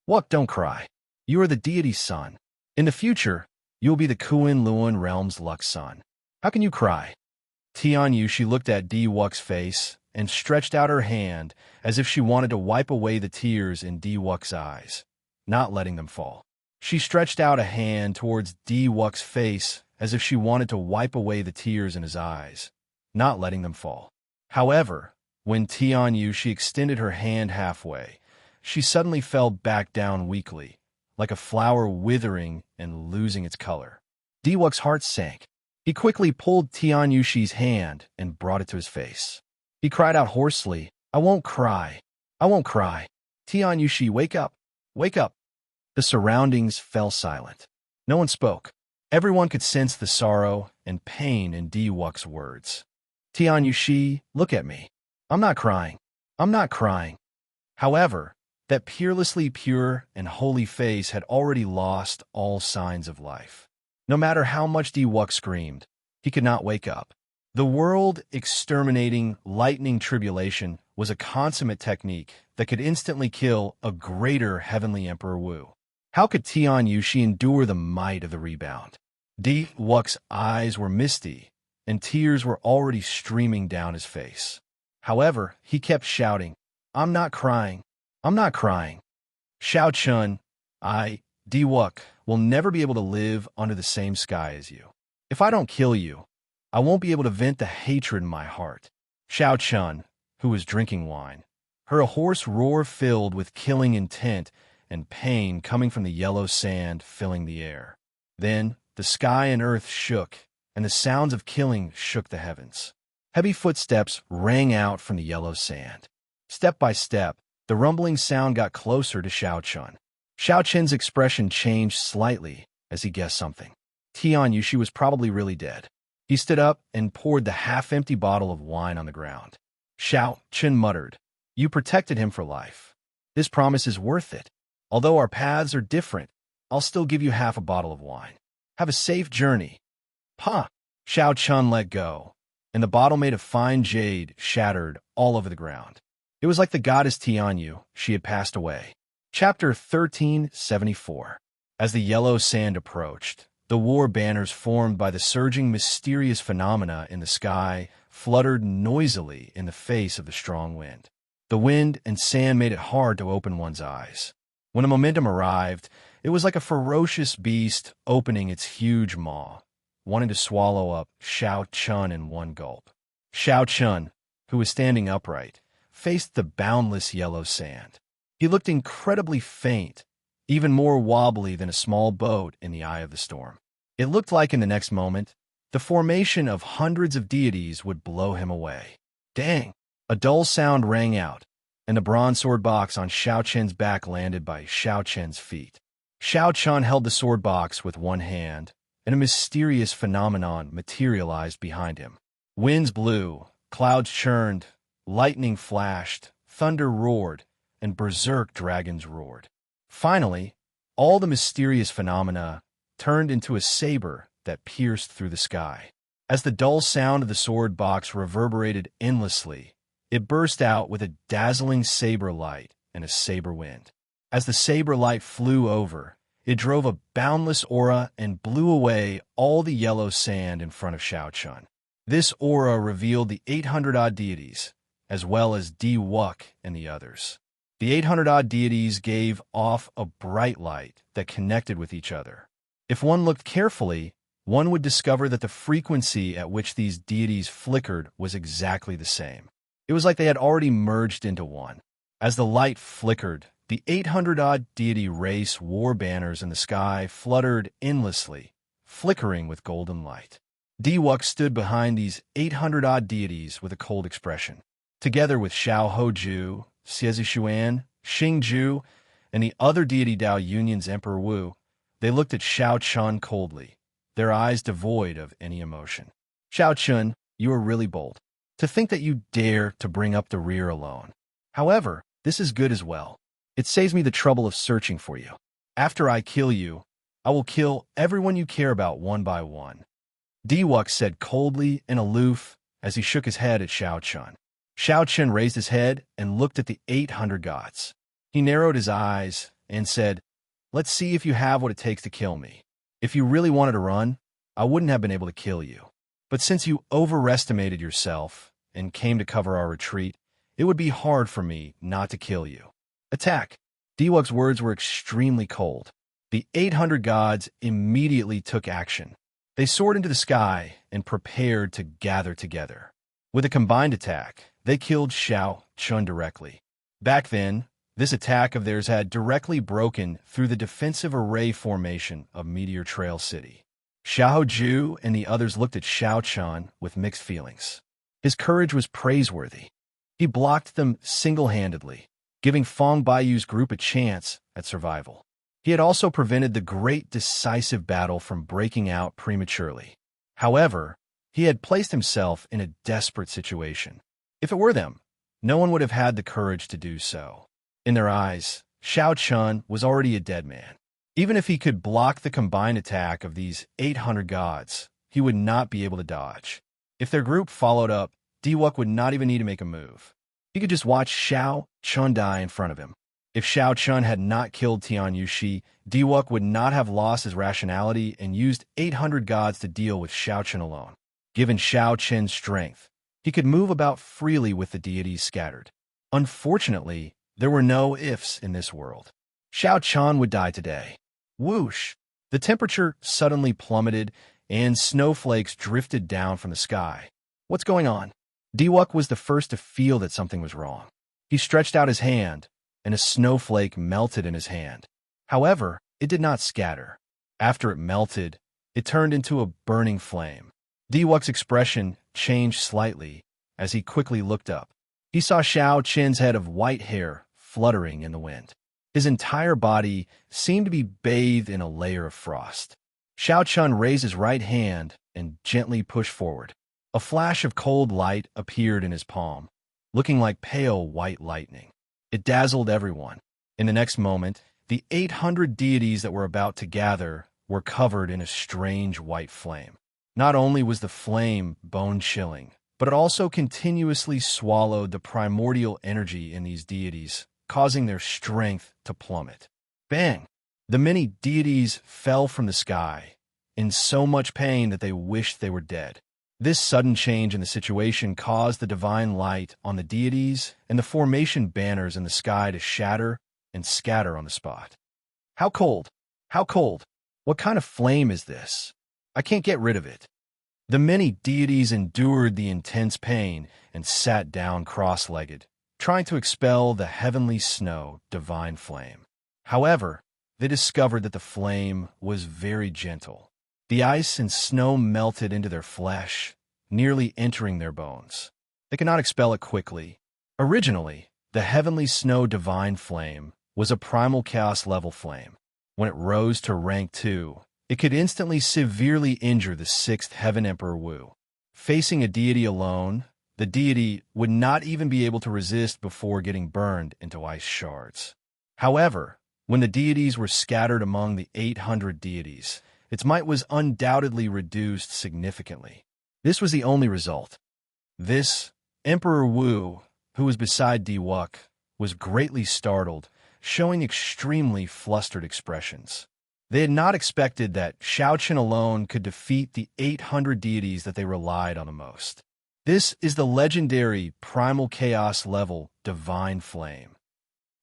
What? Don't cry. You are the deity's son. In the future, you will be the Kunlun realm's luck son. How can you cry? Tian Yushi looked at Di-Wuk's face and stretched out her hand as if she wanted to wipe away the tears in Di-Wuk's eyes, not letting them fall. She stretched out a hand towards Di-Wuk's face as if she wanted to wipe away the tears in his eyes, not letting them fall. However, when Tian Yushi extended her hand halfway, she suddenly fell back down weakly, like a flower withering and losing its color. Di-Wuk's heart sank. He quickly pulled Tian Yushi's hand and brought it to his face. He cried out hoarsely, "I won't cry. I won't cry. Tian Yushi, wake up. Wake up." The surroundings fell silent. No one spoke. Everyone could sense the sorrow and pain in Di-Wuk's words. "Tian Yushi, look at me. I'm not crying. I'm not crying." However, that peerlessly pure and holy face had already lost all signs of life. No matter how much Di-Wuk screamed, he could not wake up. The world-exterminating lightning tribulation was a consummate technique that could instantly kill a greater heavenly Emperor Wu. How could Tian Yushi endure the might of the rebound? Di-Wuk's eyes were misty, and tears were already streaming down his face. However, he kept shouting, "I'm not crying. I'm not crying. Xiao Chun, Di-Wuk, will never be able to live under the same sky as you. If I don't kill you, I won't be able to vent the hatred in my heart." Xiao Chun, who was drinking wine, heard a hoarse roar filled with killing intent and pain coming from the yellow sand filling the air. Then the sky and earth shook, and the sounds of killing shook the heavens. Heavy footsteps rang out from the yellow sand. Step by step, the rumbling sound got closer to Xiao Chun. Xiao Chun's expression changed slightly as he guessed something. Tian Yushi was probably really dead. He stood up and poured the half-empty bottle of wine on the ground. Xiao Chun muttered, "You protected him for life. This promise is worth it. Although our paths are different, I'll still give you half a bottle of wine. Have a safe journey." "Pa!" Xiao Chun let go, and the bottle made of fine jade shattered all over the ground. It was like the goddess Tianyu. She had passed away. Chapter 1374. As the yellow sand approached, the war banners formed by the surging mysterious phenomena in the sky fluttered noisily in the face of the strong wind. The wind and sand made it hard to open one's eyes. When the momentum arrived, it was like a ferocious beast opening its huge maw, wanting to swallow up Xiao Chun in one gulp. Xiao Chun, who was standing upright, faced the boundless yellow sand. He looked incredibly faint, even more wobbly than a small boat in the eye of the storm. It looked like in the next moment, the formation of hundreds of deities would blow him away. Dang! A dull sound rang out, and the bronze sword box on Xiao Chun's back landed by Xiao Chun's feet. Xiao Chun held the sword box with one hand, and a mysterious phenomenon materialized behind him. Winds blew, clouds churned, lightning flashed, thunder roared, and berserk dragons roared. Finally, all the mysterious phenomena turned into a saber that pierced through the sky. As the dull sound of the sword box reverberated endlessly, It burst out with a dazzling saber light and a saber wind. As the saber light flew over, it drove a boundless aura and blew away all the yellow sand in front of Shao Chun. This aura revealed the 800-odd deities, as well as Di-Wuk and the others. The 800-odd deities gave off a bright light that connected with each other. If one looked carefully, one would discover that the frequency at which these deities flickered was exactly the same. It was like they had already merged into one. As the light flickered, the 800-odd deity race war banners in the sky fluttered endlessly, flickering with golden light. Di-Wuk stood behind these 800-odd deities with a cold expression. Together with Xiao Hoju, Xuan, Xingju, and the other deity Dao Union's Emperor Wu, they looked at Shao Chun coldly, their eyes devoid of any emotion. Shao Chun, you are really bold. To think that you dare to bring up the rear alone. However, this is good as well. It saves me the trouble of searching for you. After I kill you, I will kill everyone you care about one by one. Di-Wuk said coldly and aloof as he shook his head at Shao Chun. Shao Chun raised his head and looked at the 800 gods. He narrowed his eyes and said, "Let's see if you have what it takes to kill me. If you really wanted to run, I wouldn't have been able to kill you. But since you overestimated yourself and came to cover our retreat, it would be hard for me not to kill you. Attack!" Di-Wuk's words were extremely cold. The 800 gods immediately took action. They soared into the sky and prepared to gather together. With a combined attack, they killed Shao Chun directly. Back then, this attack of theirs had directly broken through the defensive array formation of Meteor Trail City. Xiao Ju and the others looked at Shao Chun with mixed feelings. His courage was praiseworthy. He blocked them single-handedly, giving Fong Baiyu's group a chance at survival. He had also prevented the great decisive battle from breaking out prematurely. However, he had placed himself in a desperate situation. If it were them, no one would have had the courage to do so. In their eyes, Shao Chun was already a dead man. Even if he could block the combined attack of these 800 gods, he would not be able to dodge. If their group followed up, Di-Wuk would not even need to make a move. He could just watch Shao Chun die in front of him. If Shao Chun had not killed Tian Yushi, Di-Wuk would not have lost his rationality and used 800 gods to deal with Shao Chun alone. Given Shao Chun's strength, he could move about freely with the deities scattered. Unfortunately, there were no ifs in this world. Shao Chun would die today. Whoosh! The temperature suddenly plummeted, and snowflakes drifted down from the sky. What's going on? Di-Wuk was the first to feel that something was wrong. He stretched out his hand, and a snowflake melted in his hand. However, it did not scatter. After it melted, it turned into a burning flame. Di-Wuk's expression changed slightly as he quickly looked up. He saw Shao Chun's head of white hair fluttering in the wind. His entire body seemed to be bathed in a layer of frost. Shao Chun raised his right hand and gently pushed forward. A flash of cold light appeared in his palm, looking like pale white lightning. It dazzled everyone. In the next moment, the 800 deities that were about to gather were covered in a strange white flame. Not only was the flame bone-chilling, but it also continuously swallowed the primordial energy in these deities, causing their strength to plummet. Bang! The many deities fell from the sky, in so much pain that they wished they were dead. This sudden change in the situation caused the divine light on the deities and the formation banners in the sky to shatter and scatter on the spot. How cold! How cold! What kind of flame is this? I can't get rid of it. The many deities endured the intense pain and sat down cross-legged, trying to expel the heavenly snow divine flame. However, they discovered that the flame was very gentle. The ice and snow melted into their flesh, nearly entering their bones. They could not expel it quickly. Originally, the heavenly snow divine flame was a primal chaos level flame. When it rose to rank 2, it could instantly severely injure the 6th Heaven Emperor Wu. Facing a deity alone, the deity would not even be able to resist before getting burned into ice shards. However, when the deities were scattered among the 800 deities, its might was undoubtedly reduced significantly. This was the only result. This Emperor Wu who was beside Diwuk, was greatly startled, showing extremely flustered expressions. They had not expected that Xiaochen alone could defeat the 800 deities that they relied on the most. This is the legendary primal chaos level Divine Flame.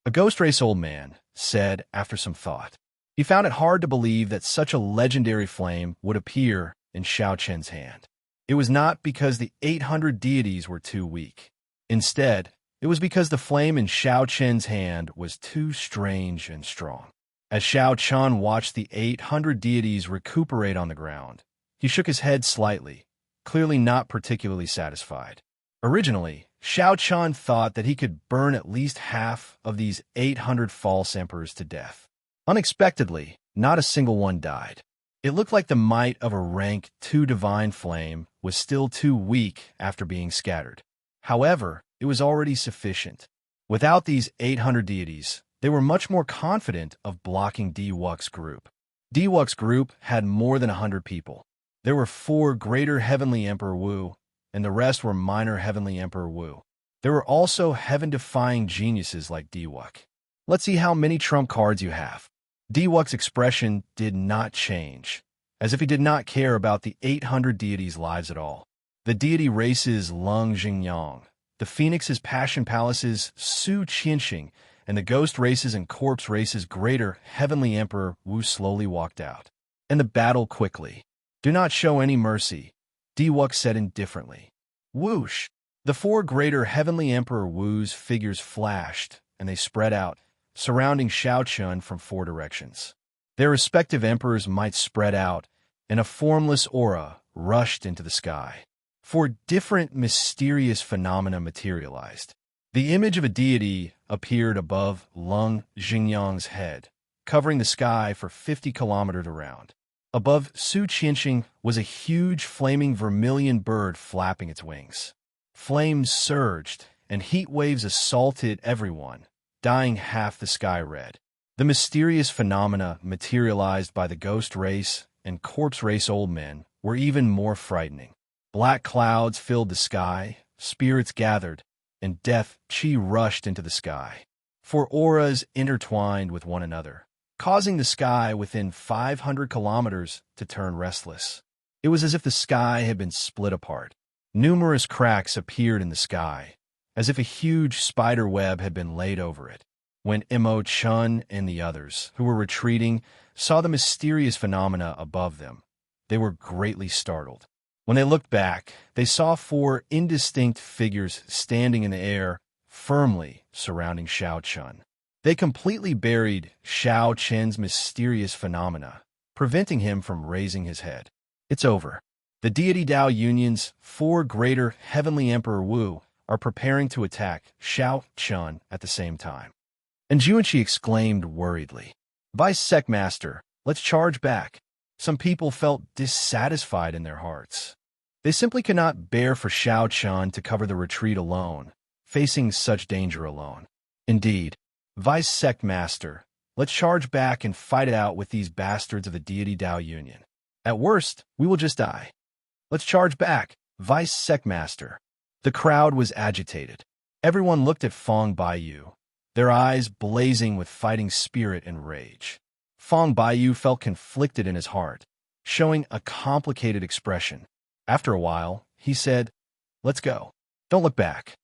A ghost race old man said after some thought. He found it hard to believe that such a legendary flame would appear in Xiaochen's hand. It was not because the 800 deities were too weak. Instead, it was because the flame in Xiaochen's hand was too strange and strong. As Xiaochen watched the 800 deities recuperate on the ground, he shook his head slightly, clearly not particularly satisfied. Originally, Xiaochen thought that he could burn at least half of these 800 false emperors to death. Unexpectedly, not a single one died. It looked like the might of a rank 2 divine flame was still too weak after being scattered. However, it was already sufficient. Without these 800 deities, they were much more confident of blocking Diwuk's group. Diwuk's group had more than 100 people. There were 4 Greater Heavenly Emperor Wu, and the rest were Minor Heavenly Emperor Wu. There were also heaven-defying geniuses like Diwuk. Let's see how many trump cards you have. Diwuk's expression did not change, as if he did not care about the 800 deities' lives at all. The deity races Lung Jingyang, the Phoenix's Passion Palace's Su Qianxing, and the ghost races and corpse races Greater Heavenly Emperor Wu slowly walked out. And the battle quickly. Do not show any mercy, Diwuk said indifferently. Whoosh! The 4 Greater Heavenly Emperor Wu's figures flashed, and they spread out, surrounding Xiaochen from 4 directions. Their respective emperors might spread out, and a formless aura rushed into the sky. 4 different mysterious phenomena materialized. The image of a deity appeared above Lung Jingyang's head, covering the sky for 50 kilometers around. Above Su Qianxing was a huge flaming vermilion bird flapping its wings. Flames surged, and heat waves assaulted everyone, dyeing half the sky red. The mysterious phenomena materialized by the ghost race and corpse race old men were even more frightening. Black clouds filled the sky, spirits gathered, and death qi rushed into the sky. 4 auras intertwined with one another, causing the sky within 500 kilometers to turn restless. It was as if the sky had been split apart. Numerous cracks appeared in the sky, as if a huge spider web had been laid over it. When Imo-chun and the others, who were retreating, saw the mysterious phenomena above them, they were greatly startled. When they looked back, they saw 4 indistinct figures standing in the air, firmly surrounding Xiaochen. They completely buried Xiaochen's mysterious phenomena, preventing him from raising his head. It's over. The deity Dao Union's 4 Greater Heavenly Emperor Wu are preparing to attack Xiaochen at the same time. And Juanqi exclaimed worriedly, "Vice Sect Master, let's charge back." Some people felt dissatisfied in their hearts. They simply could not bear for Xiaochen to cover the retreat alone, facing such danger alone. Indeed, Vice Sect Master, let's charge back and fight it out with these bastards of the deity Dao Union. At worst, we will just die. Let's charge back, Vice Sect Master. The crowd was agitated. Everyone looked at Fong Baiyu, their eyes blazing with fighting spirit and rage. Fong Baiyu felt conflicted in his heart, showing a complicated expression. After a while, he said, "Let's go. Don't look back.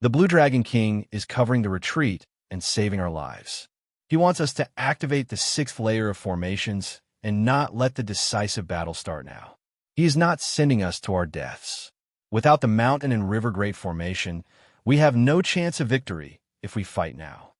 The Blue Dragon King is covering the retreat and saving our lives. He wants us to activate the 6th layer of formations and not let the decisive battle start now. He is not sending us to our deaths. Without the mountain and river great formation, we have no chance of victory if we fight now."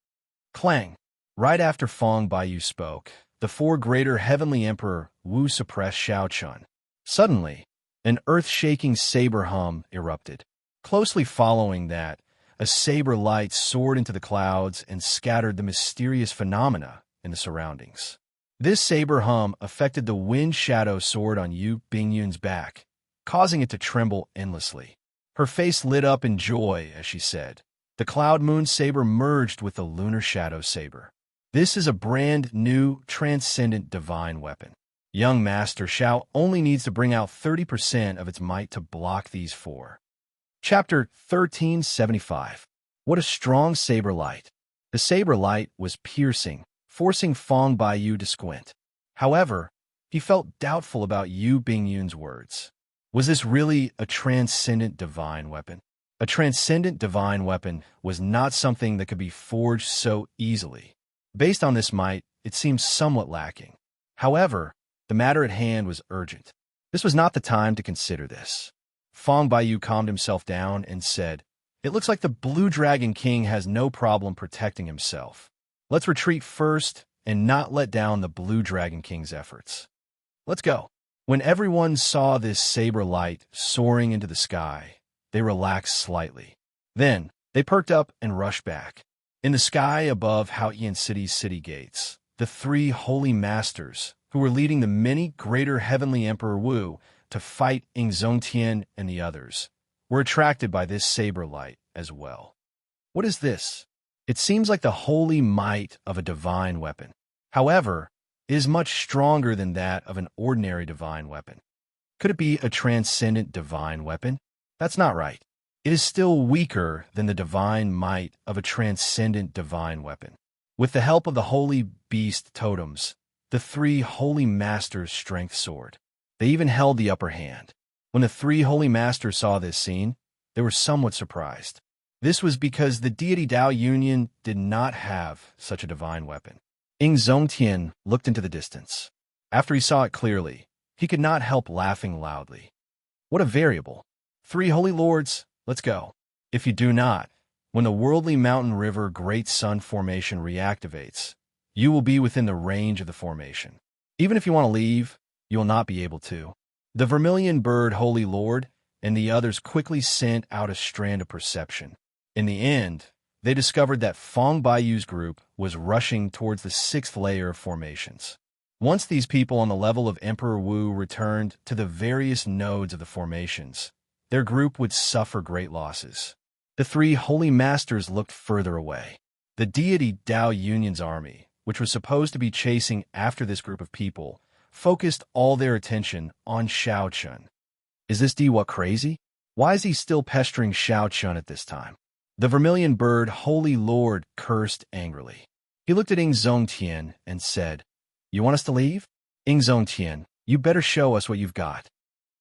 Clang! Right after Fong Baiyu spoke, the 4 Greater Heavenly Emperor Wu suppressed Xiaochen. Suddenly, an earth-shaking saber hum erupted. Closely following that, a saber light soared into the clouds and scattered the mysterious phenomena in the surroundings. This saber hum affected the wind shadow sword on Yu Bingyun's back, causing it to tremble endlessly. Her face lit up in joy as she said, "The Cloud Moon Saber merged with the Lunar Shadow Saber. This is a brand new, transcendent divine weapon. Young Master Xiao only needs to bring out 30% of its might to block these 4. Chapter 1375. What a strong saber light! The saber light was piercing, forcing Fong Baiyu to squint. However, he felt doubtful about Yu Bingyun's words. Was this really a transcendent divine weapon? A transcendent divine weapon was not something that could be forged so easily. Based on this might, it seems somewhat lacking. However, the matter at hand was urgent. This was not the time to consider this. Fong Baiyu calmed himself down and said, "It looks like the Blue Dragon King has no problem protecting himself. Let's retreat first and not let down the Blue Dragon King's efforts. Let's go." When everyone saw this saber light soaring into the sky, they relaxed slightly. Then, they perked up and rushed back. In the sky above Haotian City's city gates, the three holy masters, who were leading the many greater heavenly Emperor Wu to fight Zongtian and the others, were attracted by this saber light as well. What is this? It seems like the holy might of a divine weapon. However, it is much stronger than that of an ordinary divine weapon. Could it be a transcendent divine weapon? That's not right. It is still weaker than the divine might of a transcendent divine weapon. With the help of the holy beast totems, the three holy masters' strength soared. They even held the upper hand. When the three holy masters saw this scene, they were somewhat surprised. This was because the deity Dao Union did not have such a divine weapon. Zongtian looked into the distance. After he saw it clearly, he could not help laughing loudly. What a variable! Three holy lords, let's go. If you do not, when the worldly mountain river Great Sun formation reactivates, you will be within the range of the formation. Even if you want to leave, you will not be able to. The Vermilion Bird Holy Lord and the others quickly sent out a strand of perception. In the end, they discovered that Fong Baiyu's group was rushing towards the sixth layer of formations. Once these people on the level of Emperor Wu returned to the various nodes of the formations, their group would suffer great losses. The three holy masters looked further away. The deity Dao Union's army, which was supposed to be chasing after this group of people, focused all their attention on Shao Chun. Is this Diwa crazy? Why is he still pestering Shao Chun at this time? The Vermilion Bird Holy Lord cursed angrily. He looked at Zongtian and said, "You want us to leave? Zongtian, you better show us what you've got."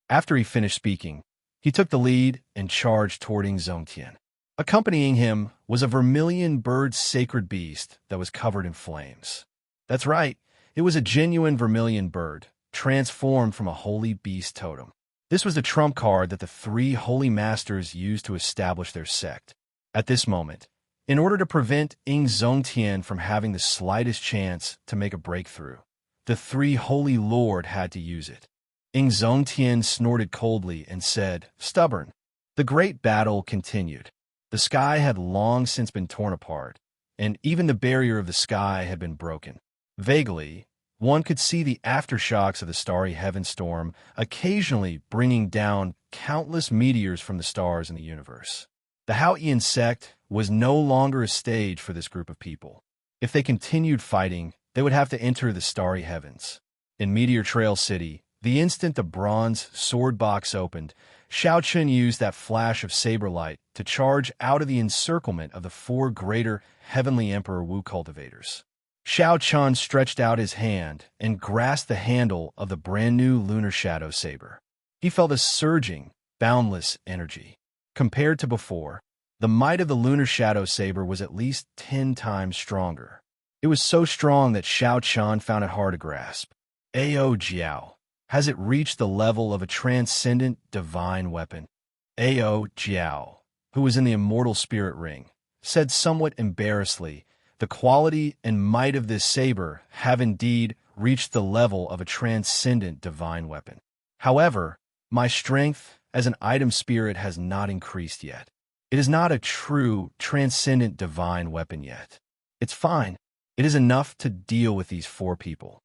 After he finished speaking, he took the lead and charged toward Zongtian. Accompanying him was a vermilion bird sacred beast that was covered in flames. That's right, it was a genuine vermilion bird, transformed from a holy beast totem. This was the trump card that the three holy masters used to establish their sect. At this moment, in order to prevent Zongtian from having the slightest chance to make a breakthrough, the three holy lord had to use it. Zongtian snorted coldly and said, "Stubborn." The great battle continued. The sky had long since been torn apart, and even the barrier of the sky had been broken. Vaguely, one could see the aftershocks of the starry heaven storm, occasionally bringing down countless meteors from the stars in the universe. The Haotian sect was no longer a stage for this group of people. If they continued fighting, they would have to enter the starry heavens. In Meteor Trail City, the instant the bronze sword box opened, Shao Chun used that flash of saber light to charge out of the encirclement of the four greater heavenly Emperor Wu cultivators. Shao Chun stretched out his hand and grasped the handle of the brand new Lunar Shadow Saber. He felt a surging, boundless energy. Compared to before, the might of the Lunar Shadow Saber was at least 10 times stronger. It was so strong that Shao Chun found it hard to grasp. Ao Jiao. Has it reached the level of a transcendent divine weapon? Ao Jiao, who was in the Immortal Spirit Ring, said somewhat embarrassedly, "The quality and might of this saber have indeed reached the level of a transcendent divine weapon. However, my strength as an item spirit has not increased yet. It is not a true, transcendent divine weapon yet. It's fine. It is enough to deal with these four people."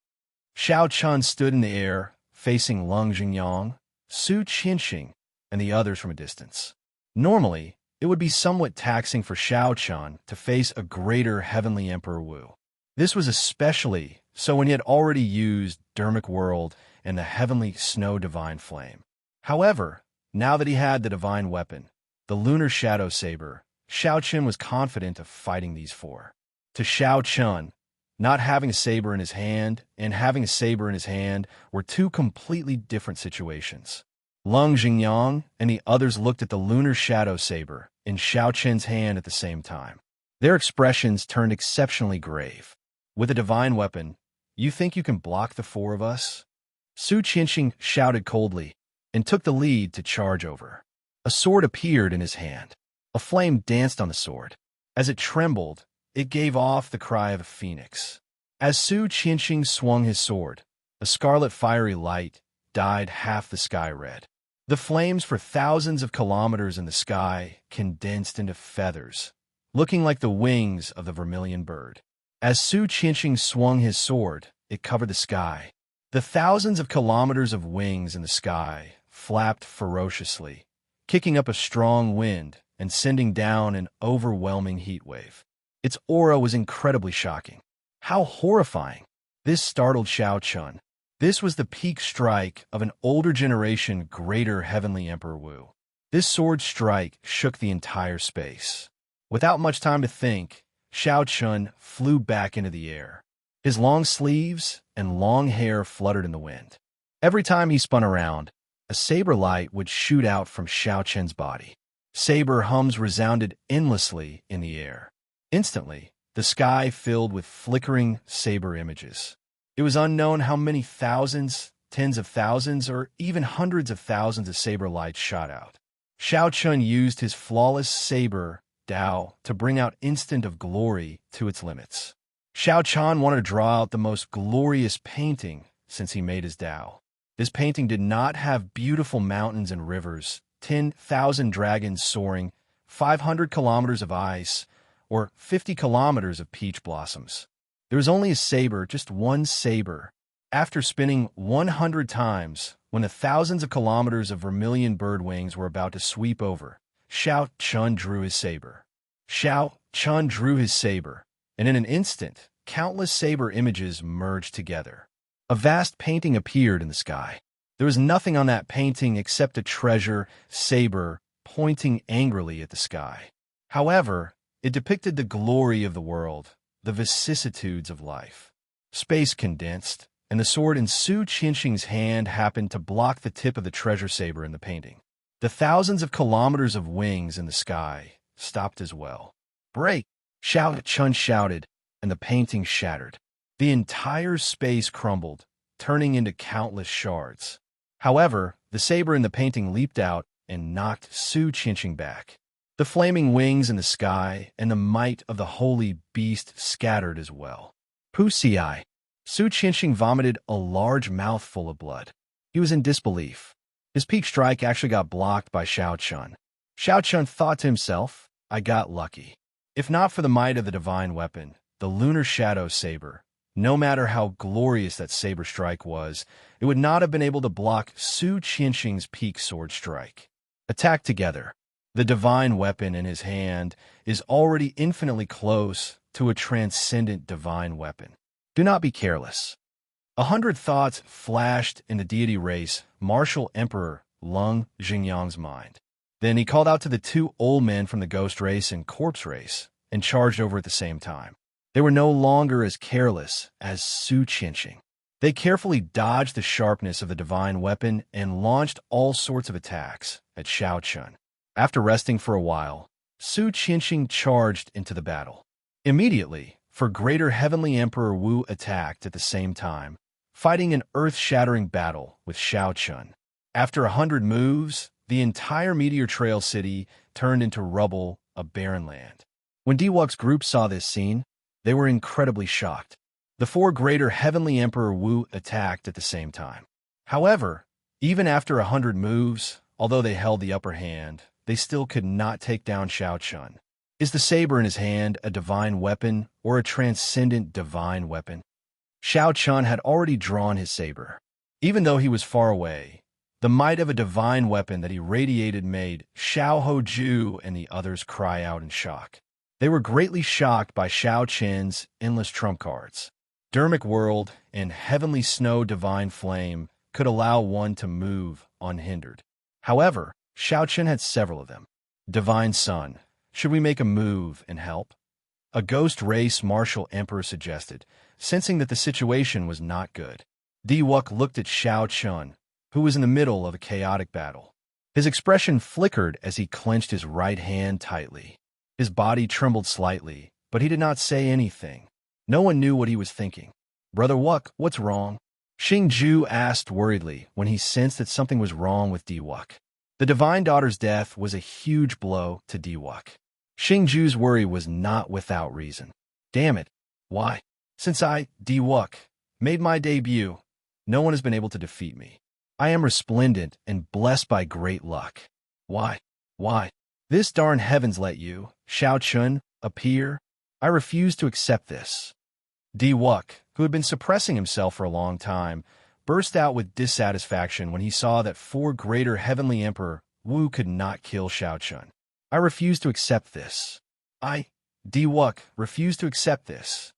Shao Chun stood in the air, facing Lung Jingyang, Su Qinxing, and the others from a distance. Normally, it would be somewhat taxing for Shao Chun to face a greater heavenly Emperor Wu. This was especially so when he had already used Dermic World and the heavenly Snow Divine Flame. However, now that he had the divine weapon, the Lunar Shadow Saber, Xiao Chen was confident of fighting these four. To Xiao Chun, not having a saber in his hand and having a saber in his hand were two completely different situations. Lung Jingyang and the others looked at the lunar shadow saber in Xiao Chen's hand at the same time. Their expressions turned exceptionally grave. With a divine weapon, you think you can block the four of us? Su Qianxing shouted coldly and took the lead to charge over. A sword appeared in his hand. A flame danced on the sword. As it trembled, it gave off the cry of a phoenix. As Su Qianxing swung his sword, a scarlet fiery light dyed half the sky red. The flames for thousands of kilometers in the sky condensed into feathers, looking like the wings of the vermilion bird. As Su Qianxing swung his sword, it covered the sky. The thousands of kilometers of wings in the sky flapped ferociously, kicking up a strong wind and sending down an overwhelming heat wave. Its aura was incredibly shocking. How horrifying! This startled Xiao Chun. This was the peak strike of an older generation greater heavenly Emperor Wu. This sword strike shook the entire space. Without much time to think, Xiao Chun flew back into the air. His long sleeves and long hair fluttered in the wind. Every time he spun around, a saber light would shoot out from Xiao Chen's body. Saber hums resounded endlessly in the air. Instantly, the sky filled with flickering saber images. It was unknown how many thousands, tens of thousands, or even hundreds of thousands of saber lights shot out. Xiao Chun used his flawless saber, Dao, to bring out instant of glory to its limits. Xiao Chun wanted to draw out the most glorious painting since he made his Dao. This painting did not have beautiful mountains and rivers, 10,000 dragons soaring, 500 kilometers of ice, or 50 kilometers of peach blossoms. There was only a saber, just one saber. After spinning 100 times, when the thousands of kilometers of vermilion bird wings were about to sweep over, Xiao Chun drew his saber. Xiao Chun drew his saber, and in an instant, countless saber images merged together. A vast painting appeared in the sky. There was nothing on that painting except a treasure saber pointing angrily at the sky. However, it depicted the glory of the world, the vicissitudes of life. Space condensed, and the sword in Su Qianxing's hand happened to block the tip of the treasure saber in the painting. The thousands of kilometers of wings in the sky stopped as well. "Break!" Xiao Chun shouted, and the painting shattered. The entire space crumbled, turning into countless shards. However, the saber in the painting leaped out and knocked Su Qianxing back. The flaming wings in the sky and the might of the holy beast scattered as well. Pussy-eye. Su Qianxing vomited a large mouthful of blood. He was in disbelief. His peak strike actually got blocked by Xiao Chun. Xiao Chun thought to himself, "I got lucky." If not for the might of the divine weapon, the lunar shadow saber, no matter how glorious that saber strike was, it would not have been able to block Su Qianxing's peak sword strike. Attacked together, the divine weapon in his hand is already infinitely close to a transcendent divine weapon. Do not be careless. 100 thoughts flashed in the deity race, martial emperor Lung Jingyang's mind. Then he called out to the two old men from the ghost race and corpse race and charged over at the same time. They were no longer as careless as Su Qianxing. They carefully dodged the sharpness of the divine weapon and launched all sorts of attacks at Xiao Chun. After resting for a while, Su Qianxing charged into the battle. Immediately, for greater heavenly Emperor Wu attacked at the same time, fighting an earth-shattering battle with Xiao Chun. After 100 moves, the entire Meteor Trail city turned into rubble, a barren land. When Dewok's group saw this scene, they were incredibly shocked. The four greater heavenly Emperor Wu attacked at the same time. However, even after 100 moves, although they held the upper hand, they still could not take down Xiao Chun. Is the saber in his hand a divine weapon or a transcendent divine weapon? Xiao Chun had already drawn his saber. Even though he was far away, the might of a divine weapon that he radiated made Xiao Hoju and the others cry out in shock. They were greatly shocked by Xiao Chen's endless trump cards. Dermic World and Heavenly Snow Divine Flame could allow one to move unhindered. However, Xiao Chen had several of them. Divine Sun. Should we make a move and help? A ghost race martial emperor suggested, sensing that the situation was not good. Diwuk looked at Xiao Chun, who was in the middle of a chaotic battle. His expression flickered as he clenched his right hand tightly. His body trembled slightly, but he did not say anything. No one knew what he was thinking. "Brother Wuk, what's wrong?" Xingju asked worriedly when he sensed that something was wrong with Diwuk. The divine daughter's death was a huge blow to Diwuk. Xingju's worry was not without reason. Damn it. Why? Since I, Diwuk, made my debut, no one has been able to defeat me. I am resplendent and blessed by great luck. Why? Why? This darn heavens let you, Xiao Chun, appear? I refuse to accept this. Diwuk, who had been suppressing himself for a long time, burst out with dissatisfaction when he saw that 4 greater heavenly emperor Wu could not kill Xiao Chun. I refuse to accept this. I, Diwuk, refuse to accept this.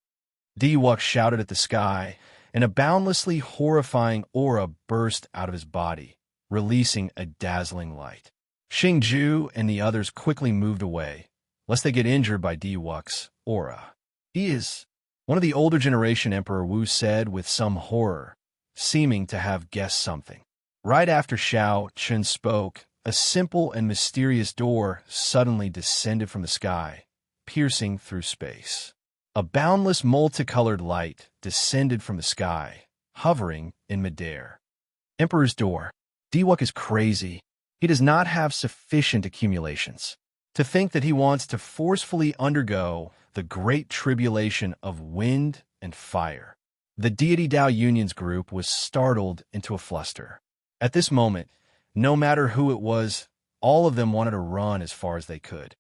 Diwuk shouted at the sky, and a boundlessly horrifying aura burst out of his body, releasing a dazzling light. Xingju and the others quickly moved away, lest they get injured by Diwuk's aura. He is, one of the older generation Emperor Wu said with some horror, seeming to have guessed something. Right after Xiao Chun spoke, a simple and mysterious door suddenly descended from the sky, piercing through space. A boundless multicolored light descended from the sky, hovering in midair. Emperor's Door. Diwuk is crazy. He does not have sufficient accumulations. To think that he wants to forcefully undergo the great tribulation of wind and fire. The Deity Dao Union's group was startled into a fluster. At this moment, no matter who it was, all of them wanted to run as far as they could.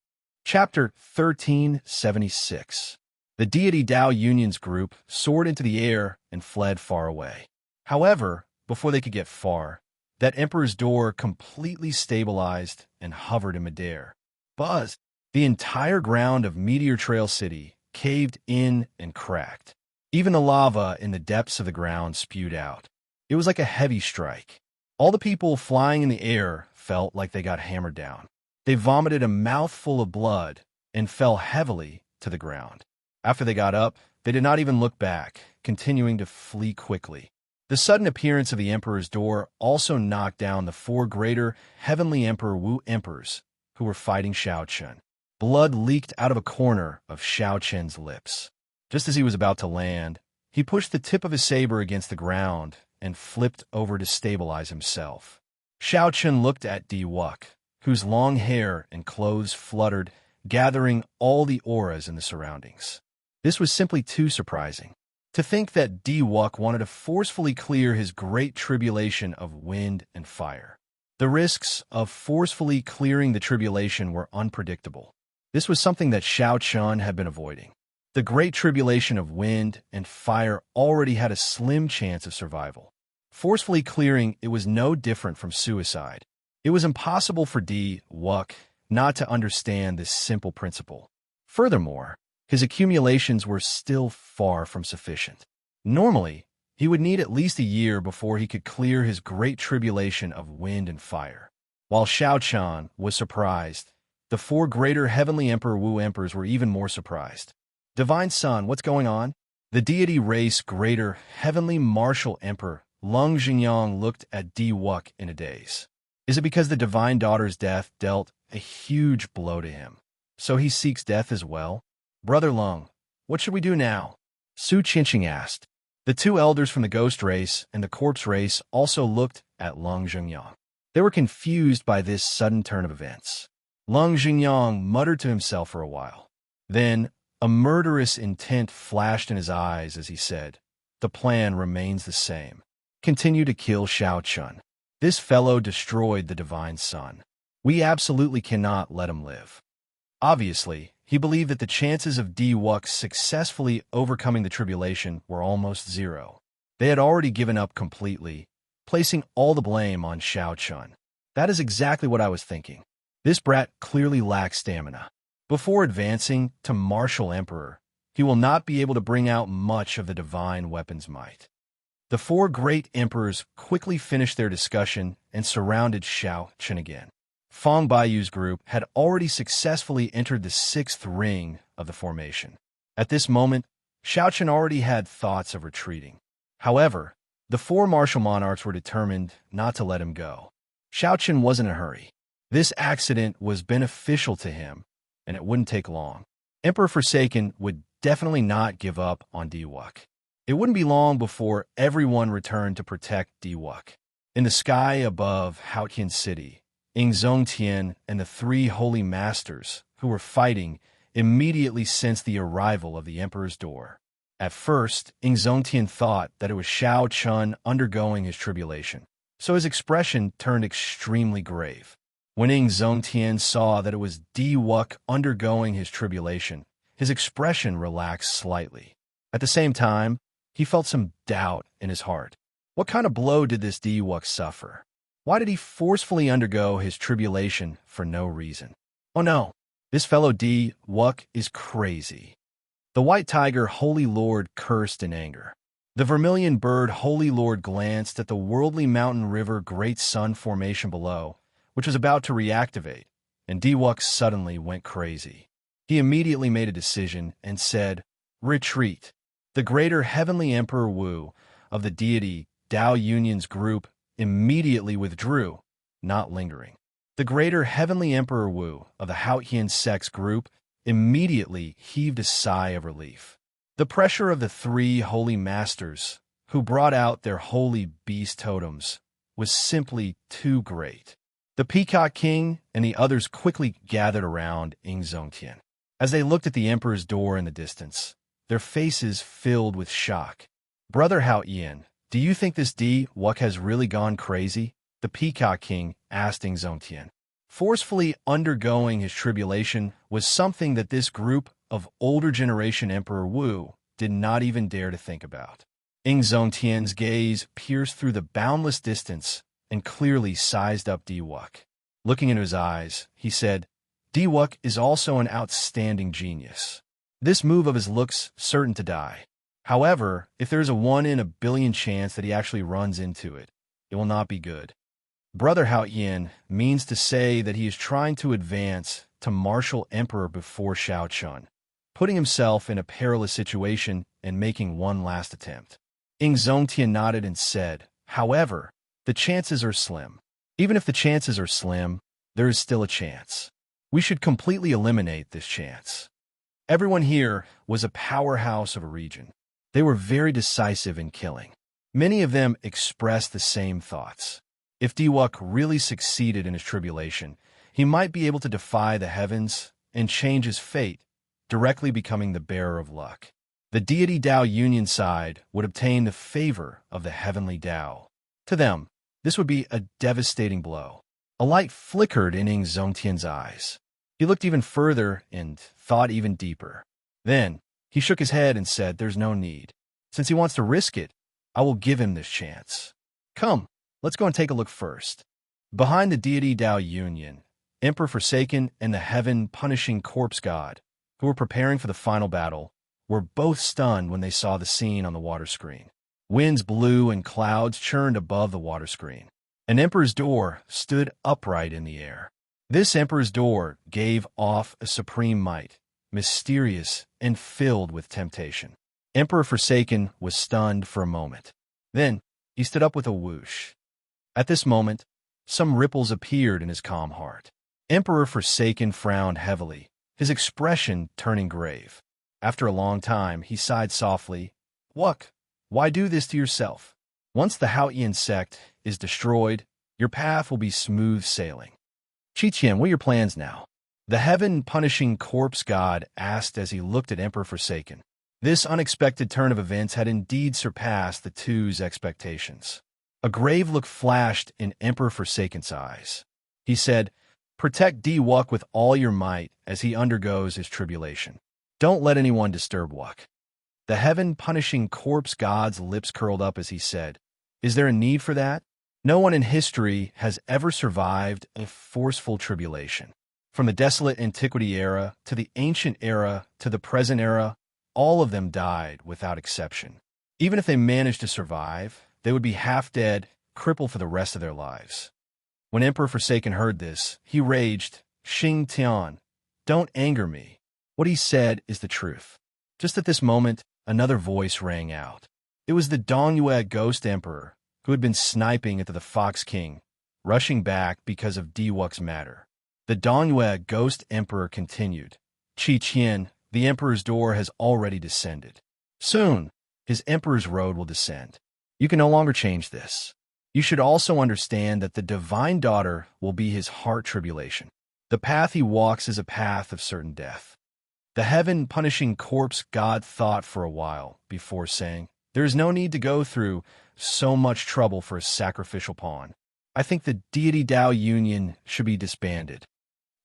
Chapter 1376. The Deity Dao Union's group soared into the air and fled far away. However, before they could get far, that Emperor's Door completely stabilized and hovered in midair. Buzz! The entire ground of Meteor Trail City caved in and cracked. Even the lava in the depths of the ground spewed out. It was like a heavy strike. All the people flying in the air felt like they got hammered down. They vomited a mouthful of blood and fell heavily to the ground. After they got up, they did not even look back, continuing to flee quickly. The sudden appearance of the Emperor's Door also knocked down the 4 greater Heavenly Emperor Wu Emperors who were fighting Xiao Chun. Blood leaked out of a corner of Xiao Chun's lips. Just as he was about to land, he pushed the tip of his saber against the ground and flipped over to stabilize himself. Xiao Chun looked at Diwuk, whose long hair and clothes fluttered, gathering all the auras in the surroundings. This was simply too surprising. To think that Diwuk wanted to forcefully clear his great tribulation of wind and fire. The risks of forcefully clearing the tribulation were unpredictable. This was something that Xiao Chun had been avoiding. The great tribulation of wind and fire already had a slim chance of survival. Forcefully clearing it was no different from suicide. It was impossible for Diwuk not to understand this simple principle. Furthermore, his accumulations were still far from sufficient. Normally, he would need at least a year before he could clear his great tribulation of wind and fire. While Xiao Chun was surprised, the 4 greater Heavenly Emperor Wu Emperors were even more surprised. Divine Son, what's going on? The deity race greater Heavenly Martial Emperor Lung Xingyang looked at Diwuk in a daze. Is it because the divine daughter's death dealt a huge blow to him, so he seeks death as well? Brother Lung, what should we do now? Su Qinqing asked. The 2 elders from the ghost race and the corpse race also looked at Lung Xingyang. They were confused by this sudden turn of events. Lung Xingyang muttered to himself for a while. Then, a murderous intent flashed in his eyes as he said, "The plan remains the same. Continue to kill Xiao Chun. This fellow destroyed the Divine Son. We absolutely cannot let him live." Obviously, he believed that the chances of Diwuk successfully overcoming the tribulation were almost zero. They had already given up completely, placing all the blame on Xiao Chun. That is exactly what I was thinking. This brat clearly lacks stamina. Before advancing to Martial Emperor, he will not be able to bring out much of the divine weapon's might. The 4 great emperors quickly finished their discussion and surrounded Xiao Chun again. Fong Baiyu's group had already successfully entered the sixth ring of the formation. At this moment, Xiaochen already had thoughts of retreating. However, the four martial monarchs were determined not to let him go. Xiaochen wasn't in a hurry. This accident was beneficial to him, and it wouldn't take long. Emperor Forsaken would definitely not give up on Diwuk. It wouldn't be long before everyone returned to protect Diwuk. In the sky above Haotian City, Ingzongtian and the three holy masters who were fighting immediately sensed the arrival of the emperor's door. At first, Ingzongtian thought that it was Xiao Chun undergoing his tribulation, so his expression turned extremely grave. When Ingzongtian saw that it was Diwuk undergoing his tribulation, his expression relaxed slightly. At the same time, he felt some doubt in his heart. What kind of blow did this Diwuk suffer? Why did he forcefully undergo his tribulation for no reason? Oh no, this fellow Diwuk is crazy. The White Tiger Holy Lord cursed in anger. The Vermilion Bird Holy Lord glanced at the Worldly Mountain River Great Sun formation below, which was about to reactivate, and Diwuk suddenly went crazy. He immediately made a decision and said, "Retreat." The Greater Heavenly Emperor Wu of the deity Dao Union's group immediately withdrew, not lingering. The Greater Heavenly Emperor Wu of the Haotian Sect's group immediately heaved a sigh of relief. The pressure of the three holy masters, who brought out their holy beast totems, was simply too great. The Peacock King and the others quickly gathered around Ingzongtian. As they looked at the emperor's door in the distance, their faces filled with shock. "Brother Haotian, do you think this Diwuk has really gone crazy?" the Peacock King asked Ingzongtian. Forcefully undergoing his tribulation was something that this group of older generation Emperor Wu did not even dare to think about. Ingzongtian's gaze pierced through the boundless distance and clearly sized up Diwuk. Looking into his eyes, he said, "Diwuk is also an outstanding genius. This move of his looks certain to die. However, if there is a 1 in a billion chance that he actually runs into it, it will not be good." Brother Haotian means to say that he is trying to advance to martial emperor before Xiao Chun, putting himself in a perilous situation and making one last attempt. Ingzongtian nodded and said, "However, the chances are slim. Even if the chances are slim, there is still a chance. We should completely eliminate this chance." Everyone here was a powerhouse of a region. They were very decisive in killing. Many of them expressed the same thoughts. If Diwuk really succeeded in his tribulation, he might be able to defy the heavens and change his fate, directly becoming the bearer of luck. The deity Dao Union side would obtain the favor of the heavenly Dao. To them, this would be a devastating blow. A light flickered in Ingzongtian's eyes. He looked even further and thought even deeper. Then, he shook his head and said, "There's no need. Since he wants to risk it, I will give him this chance. Come, let's go and take a look first." Behind the deity Dao Union, Emperor Forsaken and the heaven-punishing corpse god, who were preparing for the final battle, were both stunned when they saw the scene on the water screen. Winds blew and clouds churned above the water screen. An emperor's door stood upright in the air. This emperor's door gave off a supreme might, mysterious and filled with temptation. Emperor Forsaken was stunned for a moment. Then, he stood up with a whoosh. At this moment, some ripples appeared in his calm heart. Emperor Forsaken frowned heavily, his expression turning grave. After a long time, he sighed softly. "Wuck, why do this to yourself? Once the Haotian sect is destroyed, your path will be smooth sailing." "Qiqian, what are your plans now?" the heaven-punishing corpse god asked as he looked at Emperor Forsaken. This unexpected turn of events had indeed surpassed the two's expectations. A grave look flashed in Emperor Forsaken's eyes. He said, "Protect Diwuk with all your might as he undergoes his tribulation. Don't let anyone disturb Wuk." The heaven-punishing corpse god's lips curled up as he said, "Is there a need for that? No one in history has ever survived a forceful tribulation. From the desolate antiquity era to the ancient era to the present era, all of them died without exception. Even if they managed to survive, they would be half dead, crippled for the rest of their lives." When Emperor Forsaken heard this, he raged, "Xing Tian, don't anger me. What he said is the truth." Just at this moment, another voice rang out. It was the Dongyue Ghost Emperor, who had been sniping at the Fox King, rushing back because of Diwuk's matter. The Dongyue Ghost Emperor continued, "Qi Qian, the Emperor's door has already descended. Soon, his Emperor's road will descend. You can no longer change this. You should also understand that the Divine Daughter will be his heart tribulation. The path he walks is a path of certain death." The heaven-punishing corpse god thought for a while before saying, "There is no need to go through so much trouble for a sacrificial pawn. I think the deity Dao Union should be disbanded."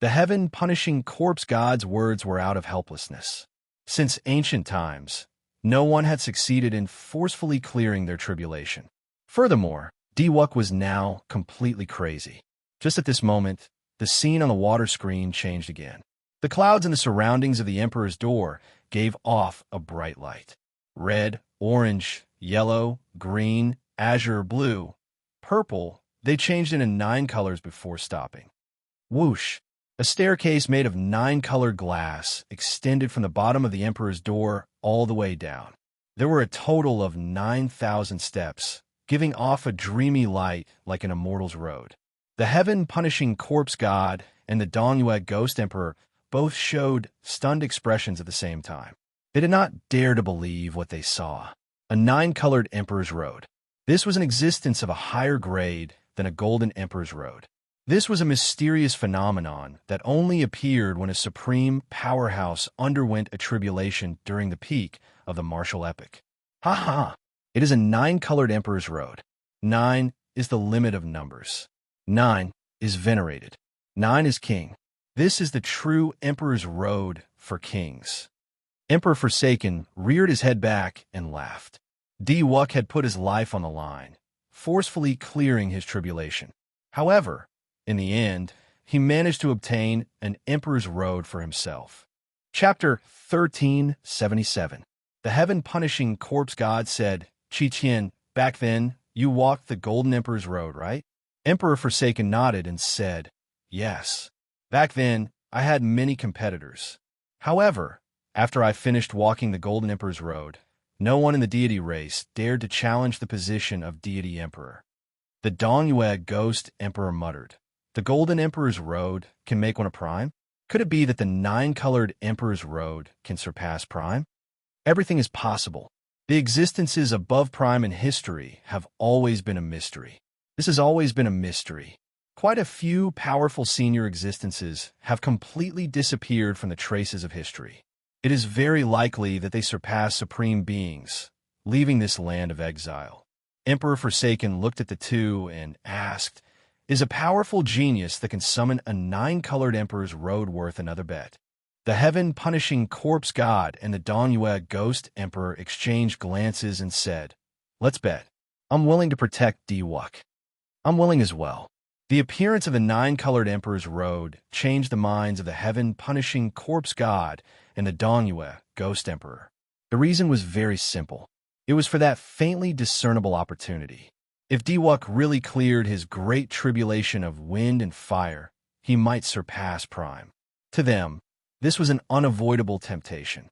The heaven-punishing corpse god's words were out of helplessness. Since ancient times, no one had succeeded in forcefully clearing their tribulation. Furthermore, Diwuk was now completely crazy. Just at this moment, the scene on the water screen changed again. The clouds in the surroundings of the Emperor's door gave off a bright light. Red, orange, yellow, green, azure, blue, purple, they changed into 9 colors before stopping. Whoosh! A staircase made of 9-colored glass extended from the bottom of the Emperor's door all the way down. There were a total of 9,000 steps, giving off a dreamy light like an immortal's road. The heaven-punishing corpse god and the Dongyue Ghost Emperor both showed stunned expressions at the same time. They did not dare to believe what they saw. A 9-colored Emperor's Road. This was an existence of a higher grade than a golden Emperor's Road. This was a mysterious phenomenon that only appeared when a supreme powerhouse underwent a tribulation during the peak of the martial epic. Ha ha! It is a 9-colored Emperor's Road. 9 is the limit of numbers. 9 is venerated. 9 is king. This is the true Emperor's Road for kings. Emperor Forsaken reared his head back and laughed. Diwuk had put his life on the line, forcefully clearing his tribulation. However, in the end, he managed to obtain an Emperor's Road for himself. Chapter 1377. The heaven-punishing corpse god said, "Qi Qian, back then, you walked the Golden Emperor's Road, right?" Emperor Forsaken nodded and said, "Yes. Back then, I had many competitors. However, after I finished walking the Golden Emperor's Road, no one in the deity race dared to challenge the position of deity emperor." The Dongyue Ghost Emperor muttered, "The Golden Emperor's Road can make one a prime? Could it be that the 9-colored Emperor's Road can surpass prime? Everything is possible. The existences above prime in history have always been a mystery. This has always been a mystery. Quite a few powerful senior existences have completely disappeared from the traces of history. It is very likely that they surpass supreme beings, leaving this land of exile." Emperor Forsaken looked at the two and asked, "Is a powerful genius that can summon a 9-colored Emperor's Road worth another bet?" The heaven-punishing corpse god and the Dongyue Ghost Emperor exchanged glances and said, "Let's bet. I'm willing to protect Diwuk." "I'm willing as well." The appearance of the 9-colored Emperor's Road changed the minds of the heaven-punishing corpse god and the Dongyue Ghost Emperor. The reason was very simple. It was for that faintly discernible opportunity. If Diwuk really cleared his great tribulation of wind and fire, he might surpass Prime. To them, this was an unavoidable temptation.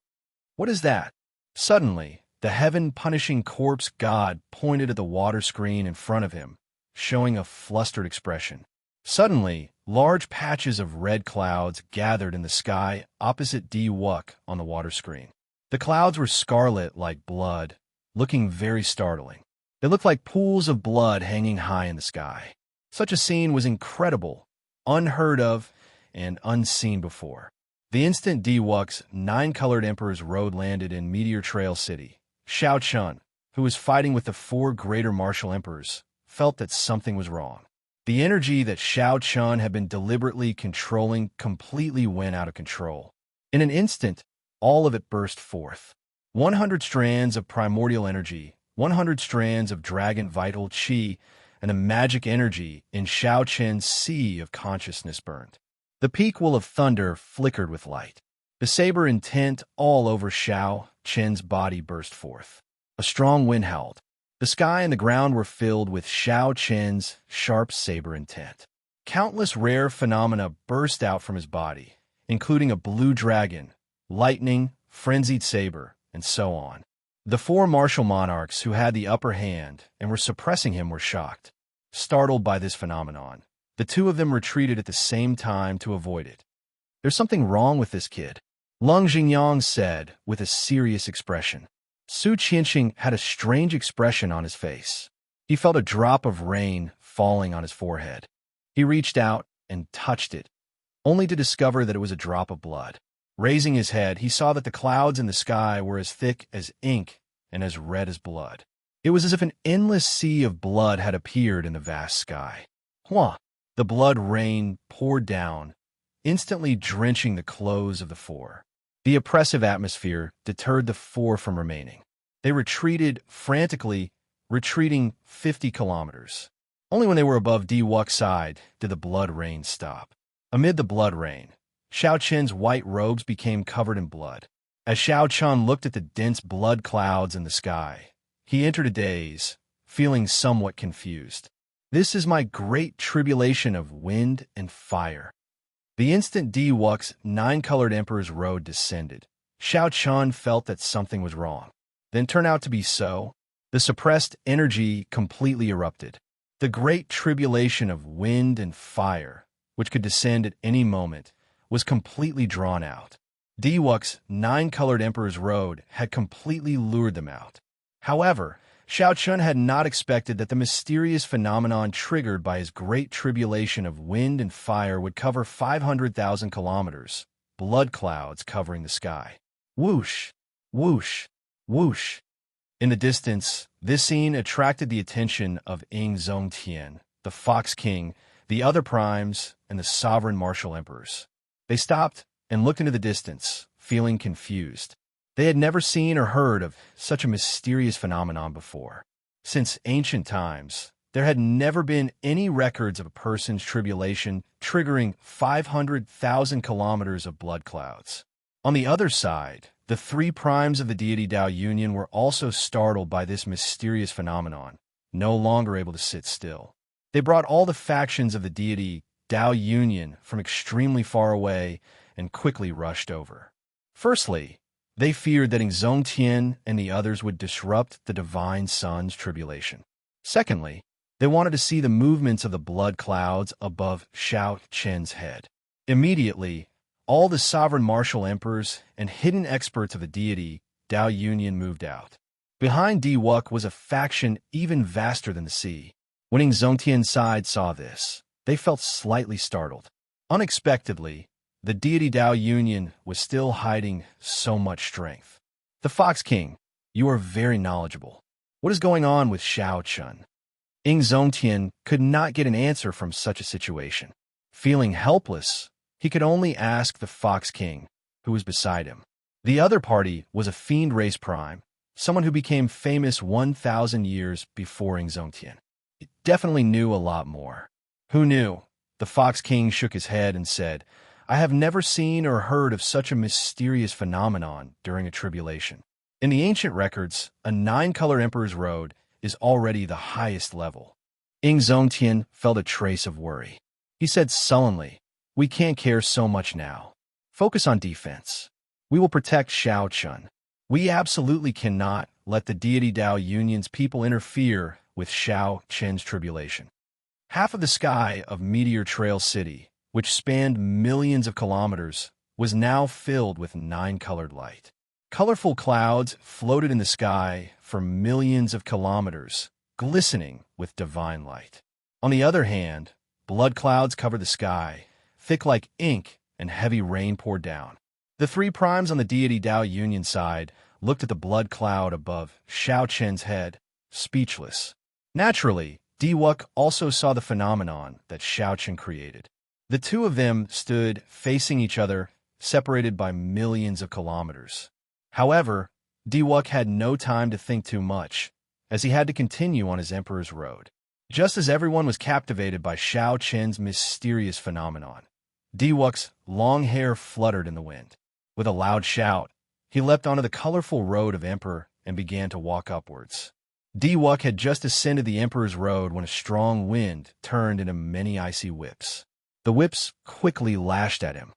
"What is that?" Suddenly, the heaven-punishing corpse god pointed at the water screen in front of him, showing a flustered expression. Suddenly, large patches of red clouds gathered in the sky opposite Diwuk on the water screen. The clouds were scarlet like blood, looking very startling. They looked like pools of blood hanging high in the sky. Such a scene was incredible, unheard of, and unseen before. The instant Diwuk's 9-colored Emperor's Road landed in Meteor Trail City, Shao Chun, who was fighting with the 4 greater martial emperors, felt that something was wrong. The energy that Shao Chun had been deliberately controlling completely went out of control. In an instant, all of it burst forth. 100 strands of primordial energy, 100 strands of dragon vital qi, and the magic energy in Shao Chen's sea of consciousness burned. The peak will of thunder flickered with light. The saber intent all over Shao Chen's body burst forth. A strong wind howled. The sky and the ground were filled with Shao Chen's sharp saber intent. Countless rare phenomena burst out from his body, including a blue dragon, lightning, frenzied saber, and so on. The four martial monarchs who had the upper hand and were suppressing him were shocked. Startled by this phenomenon, the two of them retreated at the same time to avoid it. "There's something wrong with this kid," Lung Jingyang said with a serious expression. Su Qianxing had a strange expression on his face. He felt a drop of rain falling on his forehead. He reached out and touched it, only to discover that it was a drop of blood. Raising his head, he saw that the clouds in the sky were as thick as ink and as red as blood. It was as if an endless sea of blood had appeared in the vast sky. Hua! The blood rain poured down, instantly drenching the clothes of the four. The oppressive atmosphere deterred the four from remaining. They retreated frantically, retreating 50 kilometers. Only when they were above Diwuk's side did the blood rain stop. Amid the blood rain, Xiao Chen's white robes became covered in blood. As Xiao Chen looked at the dense blood clouds in the sky, he entered a daze, feeling somewhat confused. "This is my great tribulation of wind and fire." The instant Diwuk's nine-colored Emperor's robe descended, Xiao Chen felt that something was wrong. Then turned out to be so. The suppressed energy completely erupted. The great tribulation of wind and fire, which could descend at any moment, was completely drawn out. Diwuk's nine-colored Emperor's robe had completely lured them out. However, Xiao Chen had not expected that the mysterious phenomenon triggered by his great tribulation of wind and fire would cover 500,000 kilometers, blood clouds covering the sky. Whoosh! Whoosh! Whoosh! In the distance, this scene attracted the attention of Ing Zongtian, the Fox King, the other primes, and the sovereign martial emperors. They stopped and looked into the distance, feeling confused. They had never seen or heard of such a mysterious phenomenon before. Since ancient times, there had never been any records of a person's tribulation triggering 500,000 kilometers of blood clouds. On the other side, the three primes of the deity Dao Union were also startled by this mysterious phenomenon, no longer able to sit still. They brought all the factions of the deity Dao Union from extremely far away and quickly rushed over. Firstly, they feared that Zongtian and the others would disrupt the divine sun's tribulation. Secondly, they wanted to see the movements of the blood clouds above Xiao Chen's head. Immediately, all the sovereign martial emperors and hidden experts of the deity Dao Union moved out. Behind Diwuk was a faction even vaster than the sea. When Zongtian's side saw this, they felt slightly startled. Unexpectedly, the deity Dao Union was still hiding so much strength. "The Fox King, you are very knowledgeable. What is going on with Xiao Chen?" Ing Zongtian could not get an answer from such a situation. Feeling helpless, he could only ask the Fox King, who was beside him. The other party was a fiend race prime, someone who became famous 1,000 years before Ing Zongtian. He definitely knew a lot more. "Who knew?" The Fox King shook his head and said, "I have never seen or heard of such a mysterious phenomenon during a tribulation. In the ancient records, a nine-color Emperor's robe is already the highest level." Ing Zongtian felt a trace of worry. He said sullenly, "We can't care so much now. Focus on defense. We will protect Xiao Chen. We absolutely cannot let the deity Dao Union's people interfere with Xiao Chen's tribulation." Half of the sky of Meteor Trail City, which spanned millions of kilometers, was now filled with nine-colored light. Colorful clouds floated in the sky for millions of kilometers, glistening with divine light. On the other hand, blood clouds covered the sky, thick like ink, and heavy rain poured down. The three primes on the deity Dao Union side looked at the blood cloud above Xiao Chen's head, speechless. Naturally, Diwuk also saw the phenomenon that Xiao Chen created. The two of them stood facing each other, separated by millions of kilometers. However, Diwuk had no time to think too much, as he had to continue on his emperor's road. Just as everyone was captivated by Xiao Chen's mysterious phenomenon, Diwuk's long hair fluttered in the wind. With a loud shout, he leapt onto the colorful road of Emperor and began to walk upwards. Diwuk had just ascended the Emperor's Road when a strong wind turned into many icy whips. The whips quickly lashed at him.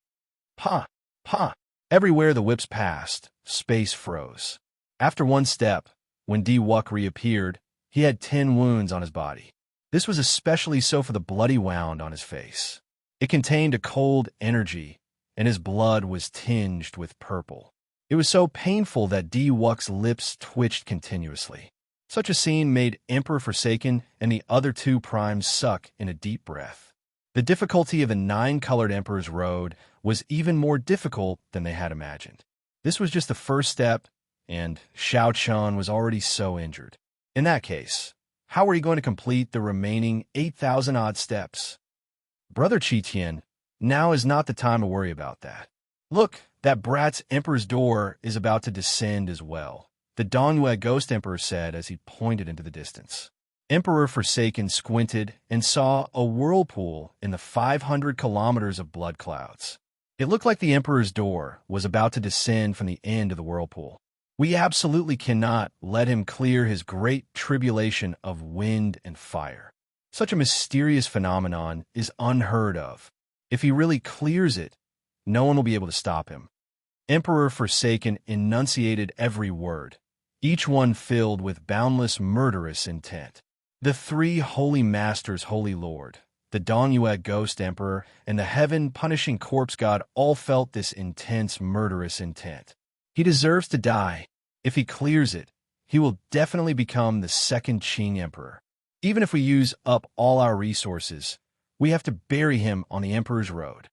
Pa! Pa! Everywhere the whips passed, space froze. After one step, when Diwuk reappeared, he had 10 wounds on his body. This was especially so for the bloody wound on his face. It contained a cold energy, and his blood was tinged with purple. It was so painful that Diwuk's lips twitched continuously. Such a scene made Emperor Forsaken and the other 2 primes suck in a deep breath. The difficulty of the 9-colored Emperor's Road was even more difficult than they had imagined. This was just the first step, and Shao Chun was already so injured. In that case, how were he going to complete the remaining 8,000-odd steps? Brother Qi, now is not the time to worry about that. Look, that brat's Emperor's door is about to descend as well, the Dongyue Ghost Emperor said as he pointed into the distance. Emperor Forsaken squinted and saw a whirlpool in the 500 kilometers of blood clouds. It looked like the Emperor's door was about to descend from the end of the whirlpool. We absolutely cannot let him clear his great tribulation of wind and fire. Such a mysterious phenomenon is unheard of. If he really clears it, no one will be able to stop him. Emperor Forsaken enunciated every word, each one filled with boundless murderous intent. The 3 holy masters, Holy Lord, the Dongyue Ghost Emperor, and the heaven-punishing corpse god all felt this intense murderous intent. He deserves to die. If he clears it, he will definitely become the 2nd Qing Emperor. Even if we use up all our resources, we have to bury him on the Emperor's Road.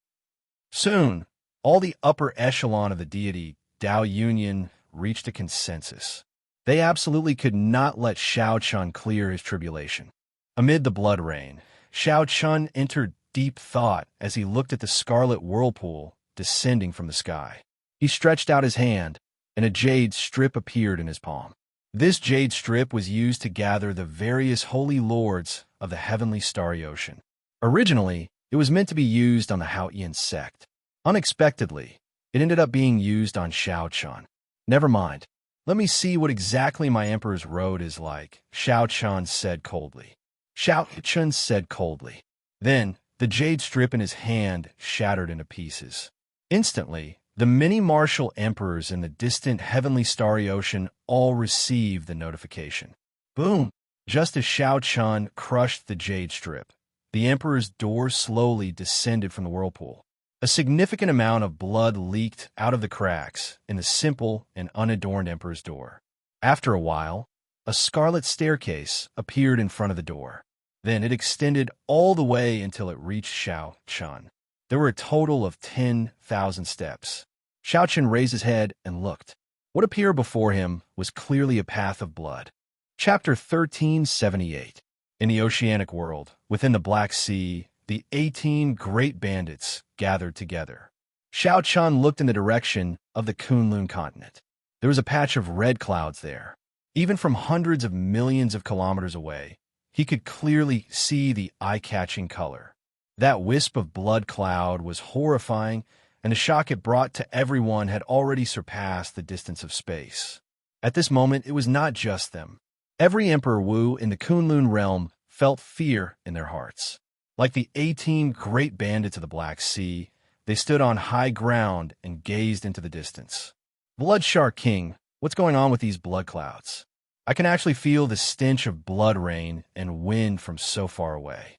Soon, all the upper echelon of the deity, Dao Union, reached a consensus. They absolutely could not let Shao Chun clear his tribulation. Amid the blood rain, Shao Chun entered deep thought as he looked at the scarlet whirlpool descending from the sky. He stretched out his hand, and a jade strip appeared in his palm. This jade strip was used to gather the various holy lords of the heavenly starry ocean. Originally, it was meant to be used on the Haotian sect. Unexpectedly, it ended up being used on Shao Chun. Never mind. Let me see what exactly my Emperor's Road is like, Shao Chun said coldly. Shao Chun said coldly. Then, the jade strip in his hand shattered into pieces. Instantly, the many martial emperors in the distant heavenly starry ocean all received the notification. Boom! Just as Shao Chun crushed the jade strip, the Emperor's door slowly descended from the whirlpool. A significant amount of blood leaked out of the cracks in the simple and unadorned Emperor's door. After a while, a scarlet staircase appeared in front of the door. Then it extended all the way until it reached Shao Chun. There were a total of 10,000 steps. Shao Chun raised his head and looked. What appeared before him was clearly a path of blood. Chapter 1378. In the oceanic world, within the Black Sea, the 18 great bandits gathered together. Shao Chun looked in the direction of the Kunlun continent. There was a patch of red clouds there. Even from hundreds of millions of kilometers away, he could clearly see the eye-catching color. That wisp of blood cloud was horrifying, and the shock it brought to everyone had already surpassed the distance of space. At this moment, it was not just them. Every Emperor Wu in the Kunlun realm felt fear in their hearts. Like the 18 great bandits of the Black Sea, they stood on high ground and gazed into the distance. Blood Shark King, what's going on with these blood clouds? I can actually feel the stench of blood rain and wind from so far away.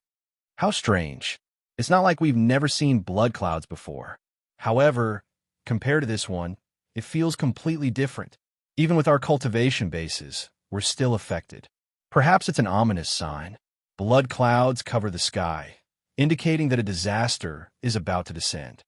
How strange. It's not like we've never seen blood clouds before. However, compared to this one, it feels completely different. Even with our cultivation bases, we're still affected. Perhaps it's an ominous sign. Blood clouds cover the sky, indicating that a disaster is about to descend.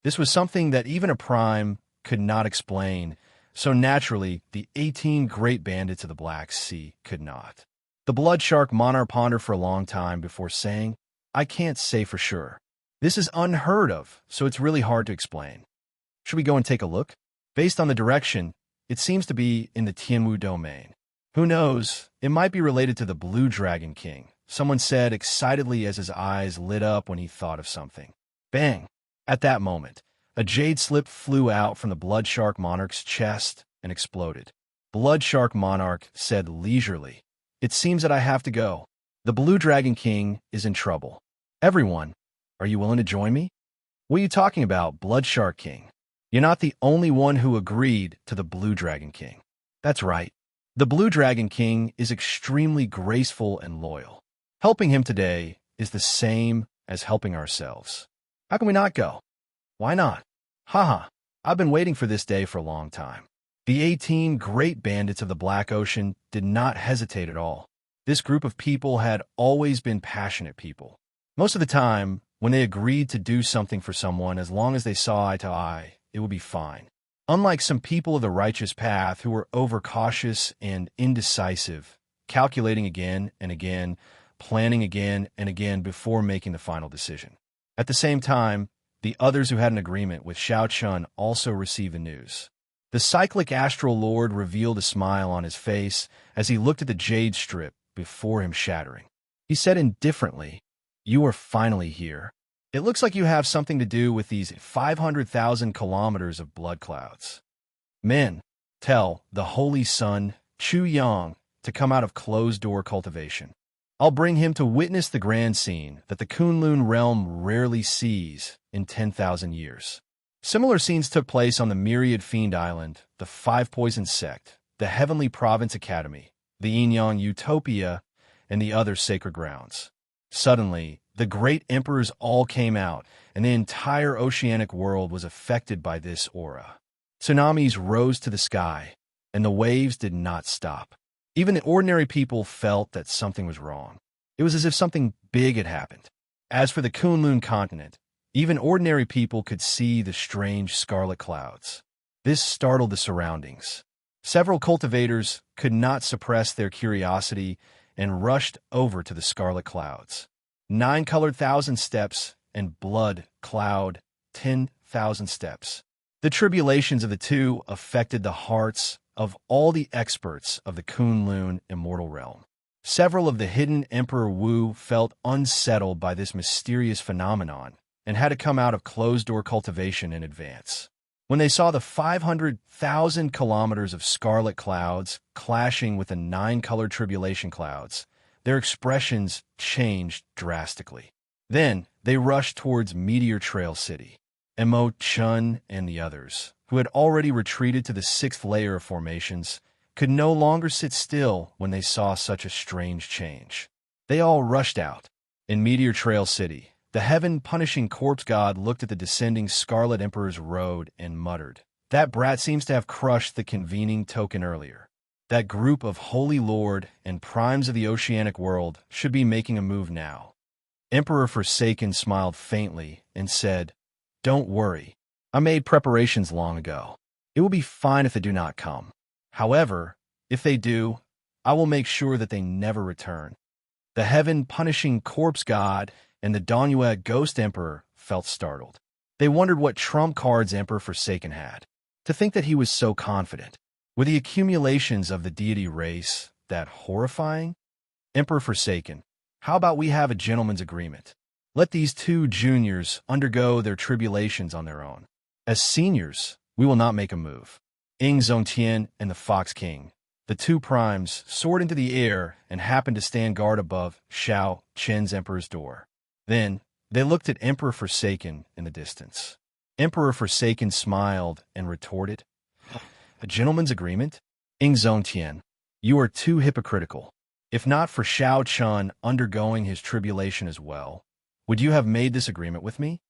This was something that even a prime could not explain, so naturally, the 18 great bandits of the Black Sea could not. The blood shark monarch pondered for a long time before saying, I can't say for sure. This is unheard of, so it's really hard to explain. Should we go and take a look? Based on the direction, it seems to be in the Tianwu domain. Who knows, it might be related to the Blue Dragon King, someone said excitedly as his eyes lit up when he thought of something. Bang! At that moment, a jade slip flew out from the Blood Shark Monarch's chest and exploded. Blood Shark Monarch said leisurely, It seems that I have to go. The Blue Dragon King is in trouble. Everyone, are you willing to join me? What are you talking about, Blood Shark King? You're not the only one who agreed to the Blue Dragon King. That's right. The Blue Dragon King is extremely graceful and loyal. Helping him today is the same as helping ourselves. How can we not go? Why not? Haha, I've been waiting for this day for a long time. The 18 great bandits of the Black Ocean did not hesitate at all. This group of people had always been passionate people. Most of the time, when they agreed to do something for someone, as long as they saw eye to eye, it would be fine. Unlike some people of the righteous path who were overcautious and indecisive, calculating again and again, planning again and again before making the final decision. At the same time, the others who had an agreement with Xiao Chun also received the news. The cyclic astral lord revealed a smile on his face as he looked at the jade strip before him shattering. He said indifferently, "You are finally here. It looks like you have something to do with these 500,000 kilometers of blood clouds. Men, tell the Holy Sun, Chu Yang, to come out of closed-door cultivation. I'll bring him to witness the grand scene that the Kunlun realm rarely sees in 10,000 years." Similar scenes took place on the Myriad Fiend Island, the Five Poison Sect, the Heavenly Province Academy, the Yin-Yang Utopia, and the other sacred grounds. Suddenly, the great emperors all came out, and the entire oceanic world was affected by this aura. Tsunamis rose to the sky, and the waves did not stop. Even the ordinary people felt that something was wrong. It was as if something big had happened. As for the Kunlun continent, even ordinary people could see the strange scarlet clouds. This startled the surroundings. Several cultivators could not suppress their curiosity and rushed over to the scarlet clouds. 9-colored 1,000 steps and blood cloud 10,000 steps. The tribulations of the two affected the hearts of all the experts of the Kunlun immortal realm. Several of the hidden Emperor Wu felt unsettled by this mysterious phenomenon and had to come out of closed-door cultivation in advance. When they saw the 500,000 kilometers of scarlet clouds clashing with the 9-colored tribulation clouds, their expressions changed drastically. Then they rushed towards Meteor Trail City. Mo Chun and the others, who had already retreated to the 6th layer of formations, could no longer sit still when they saw such a strange change. They all rushed out. In Meteor Trail City, the heaven-punishing corpse god looked at the descending Scarlet Emperor's road and muttered, "That brat seems to have crushed the convening token earlier. That group of Holy Lord and primes of the oceanic world should be making a move now." Emperor Forsaken smiled faintly and said, "Don't worry. I made preparations long ago. It will be fine if they do not come. However, if they do, I will make sure that they never return." The heaven-punishing corpse god and the Danyue Ghost Emperor felt startled. They wondered what trump cards Emperor Forsaken had. To think that he was so confident. Were the accumulations of the deity race that horrifying? Emperor Forsaken, how about we have a gentleman's agreement? Let these two juniors undergo their tribulations on their own. As seniors, we will not make a move. Ing Zongtian and the Fox King, the two primes, soared into the air and happened to stand guard above Xiao Chen's Emperor's door. Then, they looked at Emperor Forsaken in the distance. Emperor Forsaken smiled and retorted, "A gentleman's agreement? Ing Zongtian, you are too hypocritical. If not for Xiao Chun undergoing his tribulation as well, would you have made this agreement with me?"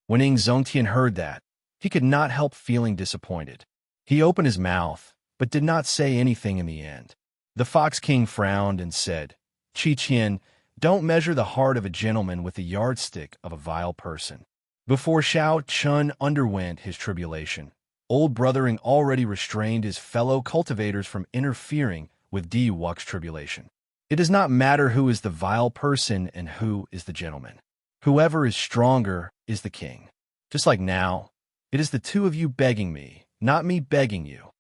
When Ing Zongtian heard that, he could not help feeling disappointed. He opened his mouth, but did not say anything in the end. The Fox King frowned and said, "Qi Qian, don't measure the heart of a gentleman with the yardstick of a vile person." Before Xiao Chun underwent his tribulation, Old Brothering already restrained his fellow cultivators from interfering with Di Wux's tribulation. It does not matter who is the vile person and who is the gentleman. Whoever is stronger is the king. Just like now, it is the two of you begging me, not me begging you.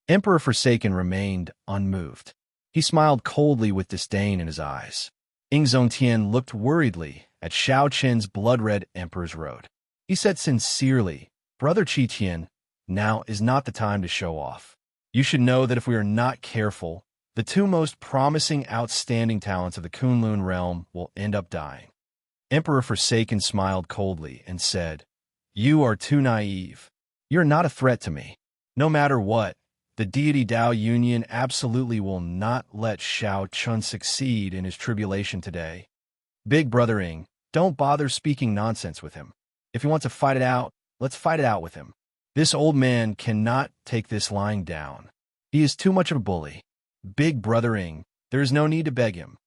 Emperor Forsaken remained unmoved. He smiled coldly with disdain in his eyes. Ing Zongtian looked worriedly at Xiao Chen's blood-red Emperor's road. He said sincerely, "Brother Qi Qian, now is not the time to show off. You should know that if we are not careful, The two most promising, outstanding talents of the Kunlun realm will end up dying. Emperor Forsaken smiled coldly and said, "You are too naive. You're not a threat to me. No matter what, the deity Dao Union absolutely will not let Shao Chun succeed in his tribulation today. Big Brother Ing, don't bother speaking nonsense with him. If he wants to fight it out, let's fight it out with him. This old man cannot take this lying down. He is too much of a bully. Big Brother Ing, there is no need to beg him.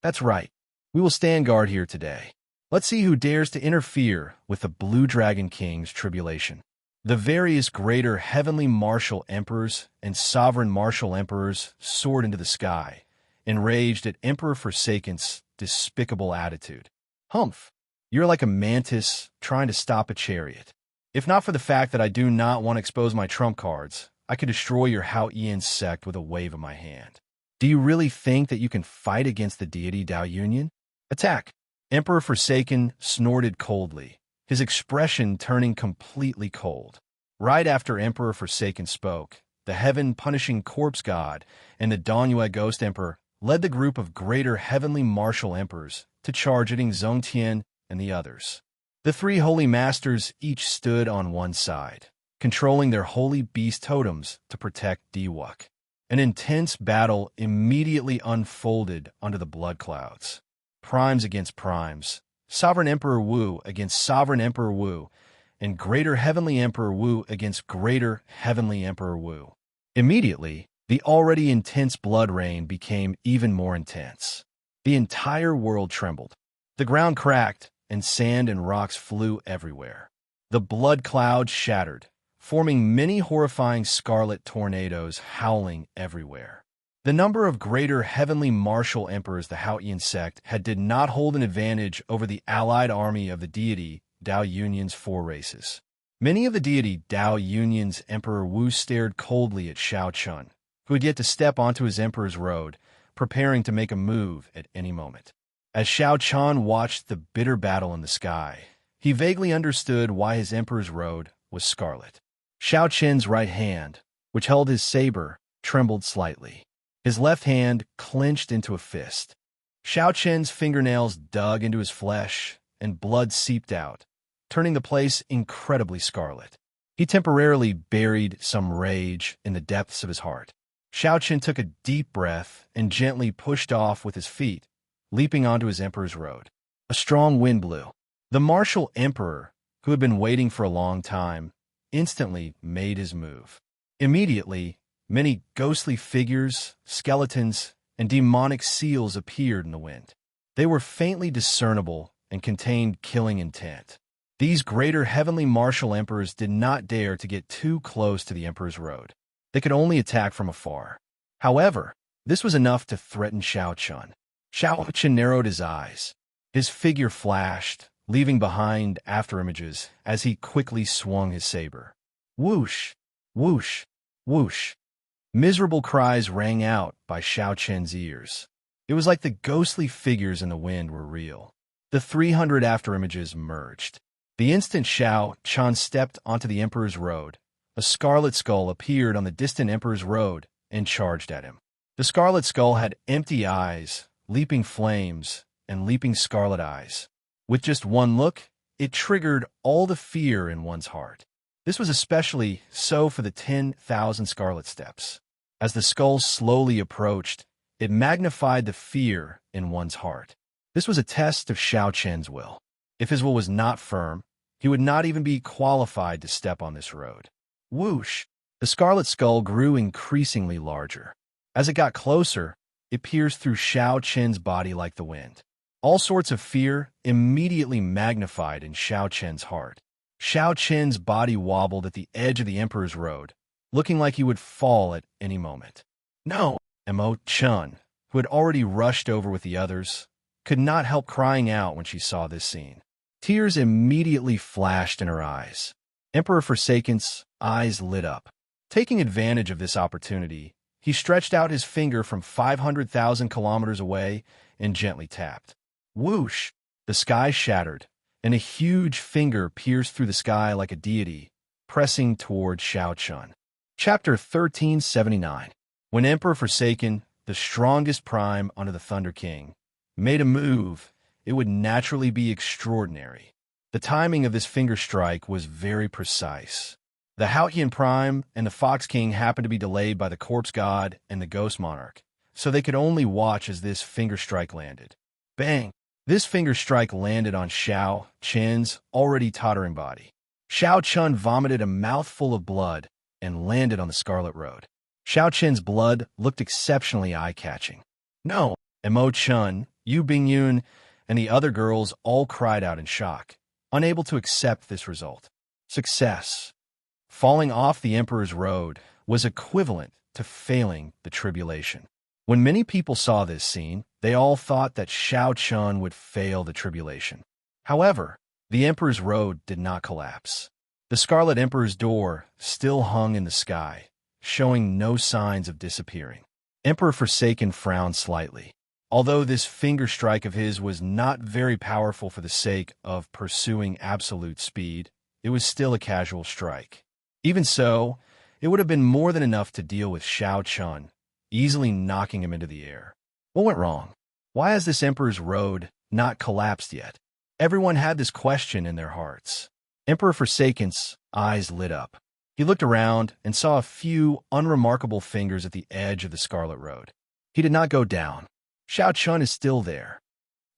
That's right. We will stand guard here today. Let's see who dares to interfere with the Blue Dragon King's tribulation." The various greater heavenly martial emperors and sovereign martial emperors soared into the sky, enraged at Emperor Forsaken's despicable attitude. "Humph, you're like a mantis trying to stop a chariot. If not for the fact that I do not want to expose my trump cards, I could destroy your Hao Ian sect with a wave of my hand. Do you really think that you can fight against the deity Dao Union? Attack!" Emperor Forsaken snorted coldly, his expression turning completely cold. Right after Emperor Forsaken spoke, the heaven-punishing corpse god and the Danyue Ghost Emperor led the group of greater heavenly martial emperors to charge at Zongtian and the others. The three holy masters each stood on one side, controlling their holy beast totems to protect Diwuk. An intense battle immediately unfolded under the blood clouds. Primes against primes, Sovereign Emperor Wu against Sovereign Emperor Wu, and Greater Heavenly Emperor Wu against Greater Heavenly Emperor Wu. Immediately, the already intense blood rain became even more intense. The entire world trembled. The ground cracked, and sand and rocks flew everywhere. The blood clouds shattered, forming many horrifying scarlet tornadoes howling everywhere. The number of greater heavenly martial emperors the Haotian sect did not hold an advantage over the allied army of the deity Dao Union's four races. Many of the deity Dao Union's Emperor Wu stared coldly at Shao Chun, who had yet to step onto his emperor's road, preparing to make a move at any moment. As Shao Chun watched the bitter battle in the sky, he vaguely understood why his emperor's road was scarlet. Shao Chun's right hand, which held his saber, trembled slightly. His left hand clenched into a fist. Shao Chun's fingernails dug into his flesh, and blood seeped out, turning the place incredibly scarlet. He temporarily buried some rage in the depths of his heart. Shao Chun took a deep breath and gently pushed off with his feet, leaping onto his emperor's road. A strong wind blew. The martial emperor, who had been waiting for a long time, instantly made his move. Immediately, many ghostly figures, skeletons, and demonic seals appeared in the wind. They were faintly discernible and contained killing intent. These greater heavenly martial emperors did not dare to get too close to the emperor's road. They could only attack from afar. However, this was enough to threaten Shao Chun. Shao Chun narrowed his eyes. His figure flashed, leaving behind afterimages as he quickly swung his saber. Whoosh! Whoosh! Whoosh! Miserable cries rang out by Shao Chun's ears. It was like the ghostly figures in the wind were real. The 300 afterimages merged. The instant Shao Chun stepped onto the Emperor's road, a scarlet skull appeared on the distant Emperor's road and charged at him. The scarlet skull had empty eyes, leaping flames, and leaping scarlet eyes. With just one look, it triggered all the fear in one's heart. This was especially so for the 10,000 scarlet steps. As the skull slowly approached, it magnified the fear in one's heart. This was a test of Shao Chun's will. If his will was not firm, he would not even be qualified to step on this road. Whoosh! The scarlet skull grew increasingly larger. As it got closer, it pierced through Shao Chun's body like the wind. All sorts of fear immediately magnified in Shao Chun's heart. Shao Chun's body wobbled at the edge of the Emperor's road, looking like he would fall at any moment. No! Mo Chun, who had already rushed over with the others, could not help crying out when she saw this scene. Tears immediately flashed in her eyes. Emperor Forsaken's eyes lit up. Taking advantage of this opportunity, he stretched out his finger from 500,000 kilometers away and gently tapped. Whoosh! The sky shattered, and a huge finger pierced through the sky like a deity, pressing toward Shao Chun. Chapter 1379. When Emperor Forsaken the strongest prime under the Thunder King, made a move, it would naturally be extraordinary. The timing of this finger strike was very precise. The Hautian Prime and the Fox King happened to be delayed by the Corpse God and the Ghost Monarch, so they could only watch as this finger strike landed. Bang! This finger strike landed on Xiao Chen's already tottering body. Xiao Chun vomited a mouthful of blood and landed on the Scarlet Road. Xiao Chen's blood looked exceptionally eye-catching. No! Mo Chun, Yu Bingyun, and the other girls all cried out in shock, unable to accept this result. Success. Falling off the Emperor's Road was equivalent to failing the tribulation. When many people saw this scene, they all thought that Xiao Chun would fail the tribulation. However, the Emperor's Road did not collapse. The Scarlet Emperor's door still hung in the sky, showing no signs of disappearing. Emperor Forsaken frowned slightly. Although this finger strike of his was not very powerful for the sake of pursuing absolute speed, it was still a casual strike. Even so, it would have been more than enough to deal with Xiao Chun, easily knocking him into the air. What went wrong? Why has this Emperor's Road not collapsed yet? Everyone had this question in their hearts. Emperor Forsaken's eyes lit up. He looked around and saw a few unremarkable fingers at the edge of the Scarlet Road. He did not go down. Xiao Chun is still there.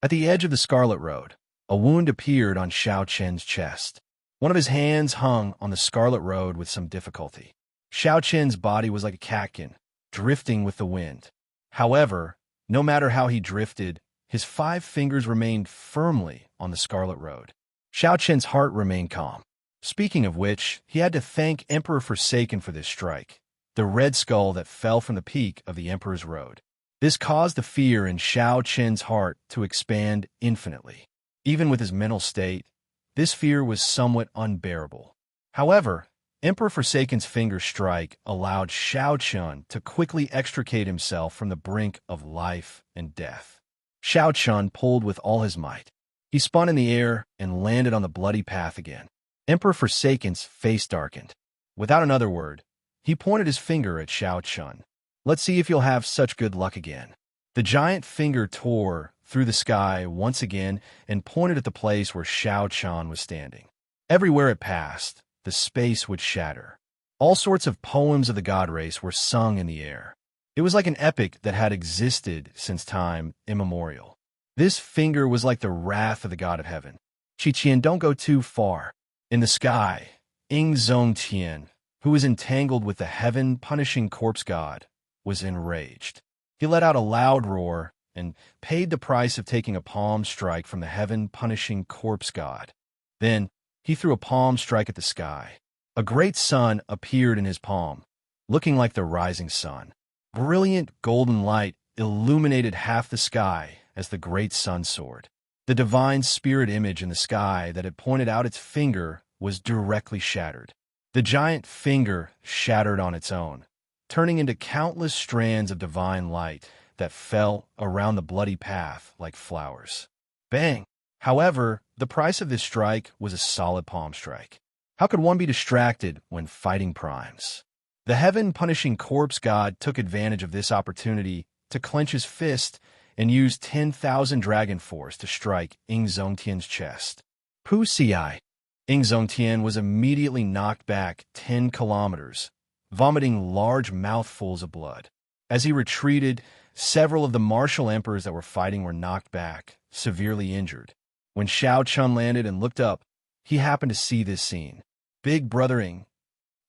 At the edge of the Scarlet Road, a wound appeared on Xiao Chen's chest. One of his hands hung on the Scarlet Road with some difficulty. Xiao Chen's body was like a catkin, drifting with the wind. However, no matter how he drifted, his 5 fingers remained firmly on the Scarlet Road. Xiao Chen's heart remained calm. Speaking of which, he had to thank Emperor Forsaken for this strike, the red skull that fell from the peak of the Emperor's Road. This caused the fear in Xiao Chen's heart to expand infinitely. Even with his mental state, this fear was somewhat unbearable. However, Emperor Forsaken's finger strike allowed Xiao Chun to quickly extricate himself from the brink of life and death. Xiao Chun pulled with all his might. He spun in the air and landed on the bloody path again. Emperor Forsaken's face darkened. Without another word, he pointed his finger at Xiao Chun. Let's see if you'll have such good luck again. The giant finger tore through the sky once again and pointed at the place where Xiao Chun was standing. Everywhere it passed, the space would shatter. All sorts of poems of the god race were sung in the air. It was like an epic that had existed since time immemorial. This finger was like the wrath of the god of heaven. Qiqian, don't go too far. In the sky, Zongtian, who was entangled with the heaven-punishing corpse god, was enraged. He let out a loud roar and paid the price of taking a palm strike from the heaven-punishing corpse god. Then he threw a palm strike at the sky. A great sun appeared in his palm, looking like the rising sun. Brilliant golden light illuminated half the sky as the great sun soared. The divine spirit image in the sky that had pointed out its finger was directly shattered. The giant finger shattered on its own, turning into countless strands of divine light that fell around the bloody path like flowers. Bang! However, the price of this strike was a solid palm strike. How could one be distracted when fighting primes? The heaven-punishing corpse god took advantage of this opportunity to clench his fist and used 10,000 dragon force to strike Zongtian's chest. Pu Ci. Zongtian was immediately knocked back 10 kilometers, vomiting large mouthfuls of blood. As he retreated, several of the martial emperors that were fighting were knocked back, severely injured. When Xiao Chun landed and looked up, he happened to see this scene. Big Brother Ing.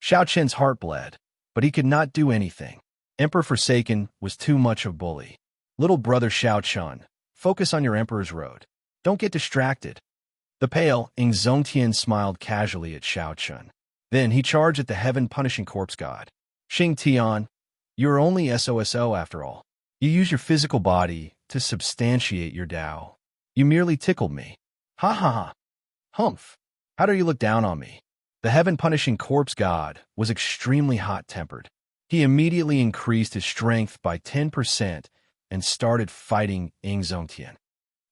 Xiao Chen's heart bled, but he could not do anything. Emperor Forsaken was too much of a bully. Little brother Xiao Chun, focus on your Emperor's Road. Don't get distracted. The pale Zongtian smiled casually at Xiao Chun. Then he charged at the heaven-punishing corpse god. Xing Tian, you are only SOSO after all. You use your physical body to substantiate your Tao. You merely tickled me. Ha ha ha. Humph. How dare you look down on me? The heaven-punishing corpse god was extremely hot-tempered. He immediately increased his strength by 10% and started fighting Zongtian.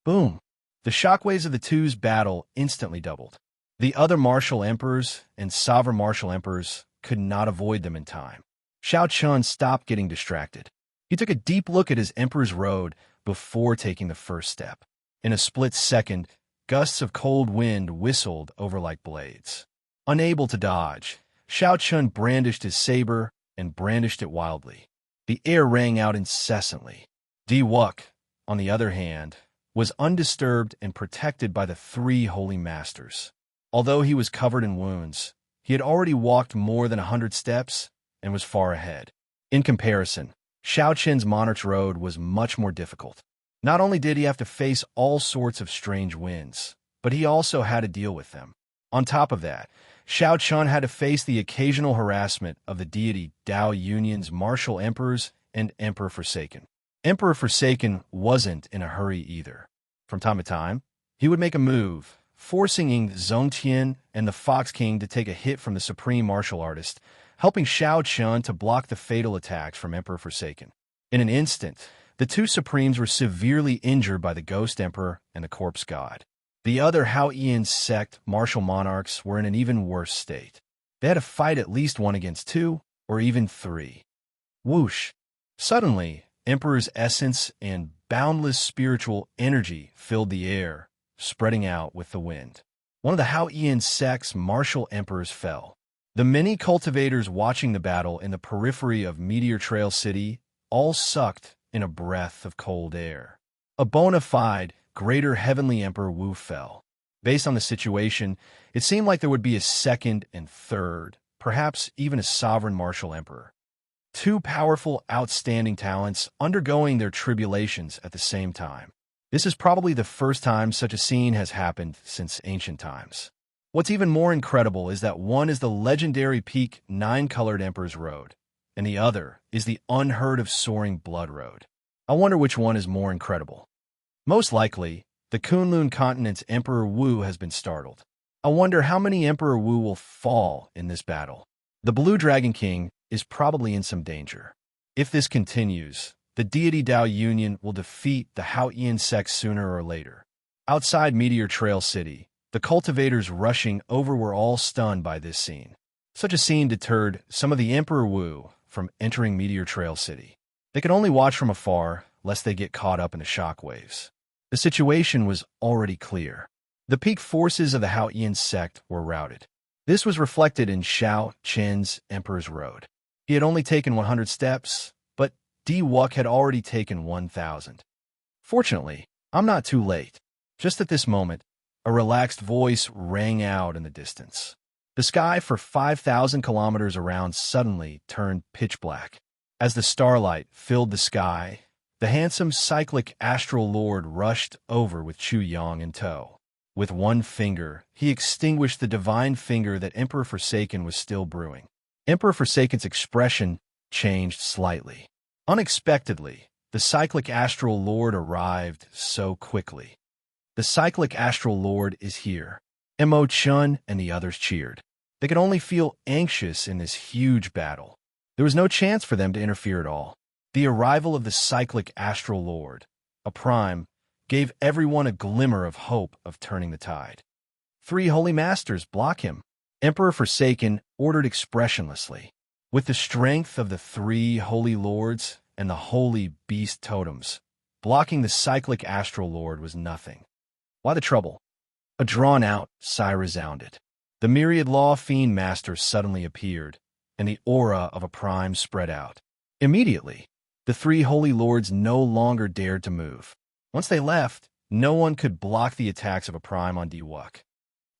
Boom! The shockwaves of the two's battle instantly doubled. The other martial emperors and sovereign martial emperors could not avoid them in time. Xiao Chun stopped getting distracted. He He took a deep look at his Emperor's Road before taking the first step. In a split second, gusts of cold wind whistled over like blades. Unable to dodge, Xiao Chun brandished his saber and brandished it wildly. The air rang out incessantly. Di Wuk, on the other hand, was undisturbed and protected by the three holy masters. Although he was covered in wounds, he had already walked more than 100 steps and was far ahead. In comparison, Xiao Qin's Monarch's Road was much more difficult. Not only did he have to face all sorts of strange winds, but he also had to deal with them. On top of that, Xiao Chun had to face the occasional harassment of the deity Dao Yunyan's martial emperors and Emperor Forsaken. Emperor Forsaken wasn't in a hurry either. From time to time, he would make a move, forcing Ying Zongtian and the Fox King to take a hit from the supreme martial artist, helping Xiao Chun to block the fatal attacks from Emperor Forsaken. In an instant, the two supremes were severely injured by the Ghost Emperor and the Corpse God. The other Hao Ian sect martial monarchs were in an even worse state. They had to fight at least 1 against 2, or even 3. Whoosh! Suddenly, Emperor's essence and boundless spiritual energy filled the air, spreading out with the wind. One of the Hao Ian sect's martial emperors fell. The many cultivators watching the battle in the periphery of Meteor Trail City all sucked in a breath of cold air. A bona fide, greater heavenly emperor Wu fell. Based on the situation, it seemed like there would be a second and third, perhaps even a sovereign martial emperor. Two powerful, outstanding talents undergoing their tribulations at the same time. This is probably the first time such a scene has happened since ancient times. What's even more incredible is that one is the legendary peak 9-colored Emperor's Road, and the other is the unheard-of soaring Blood Road. I wonder which one is more incredible. Most likely, the Kunlun continent's Emperor Wu has been startled. I wonder how many Emperor Wu will fall in this battle. The Blue Dragon King is probably in some danger. If this continues, the deity Dao Yunyan will defeat the Hao Ian sect sooner or later. Outside Meteor Trail City, the cultivators rushing over were all stunned by this scene. Such a scene deterred some of the Emperor Wu from entering Meteor Trail City. They could only watch from afar, lest they get caught up in the shockwaves. The situation was already clear. The peak forces of the Hao Ian sect were routed. This was reflected in Xiao Qin's Emperor's Road. He had only taken 100 steps, but Di Wuk had already taken 1,000. Fortunately, I'm not too late. Just at this moment, a relaxed voice rang out in the distance. The sky for 5,000 kilometers around suddenly turned pitch black. As the starlight filled the sky, the handsome cyclic astral lord rushed over with Chu Yang in tow. With one finger, he extinguished the divine finger that Emperor Forsaken was still brewing. Emperor Forsaken's expression changed slightly. Unexpectedly, the cyclic astral lord arrived so quickly. The cyclic astral lord is here. Mo Chun and the others cheered. They could only feel anxious in this huge battle. There was no chance for them to interfere at all. The arrival of the cyclic astral lord, a prime, gave everyone a glimmer of hope of turning the tide. 3 holy masters block him. Emperor Forsaken ordered expressionlessly. With the strength of the 3 holy lords and the holy beast totems, blocking the cyclic astral lord was nothing. Why the trouble? A drawn-out sigh resounded. The myriad law fiend master suddenly appeared, and the aura of a prime spread out. Immediately, the 3 holy lords no longer dared to move. Once they left, no one could block the attacks of a prime on Di Wuk.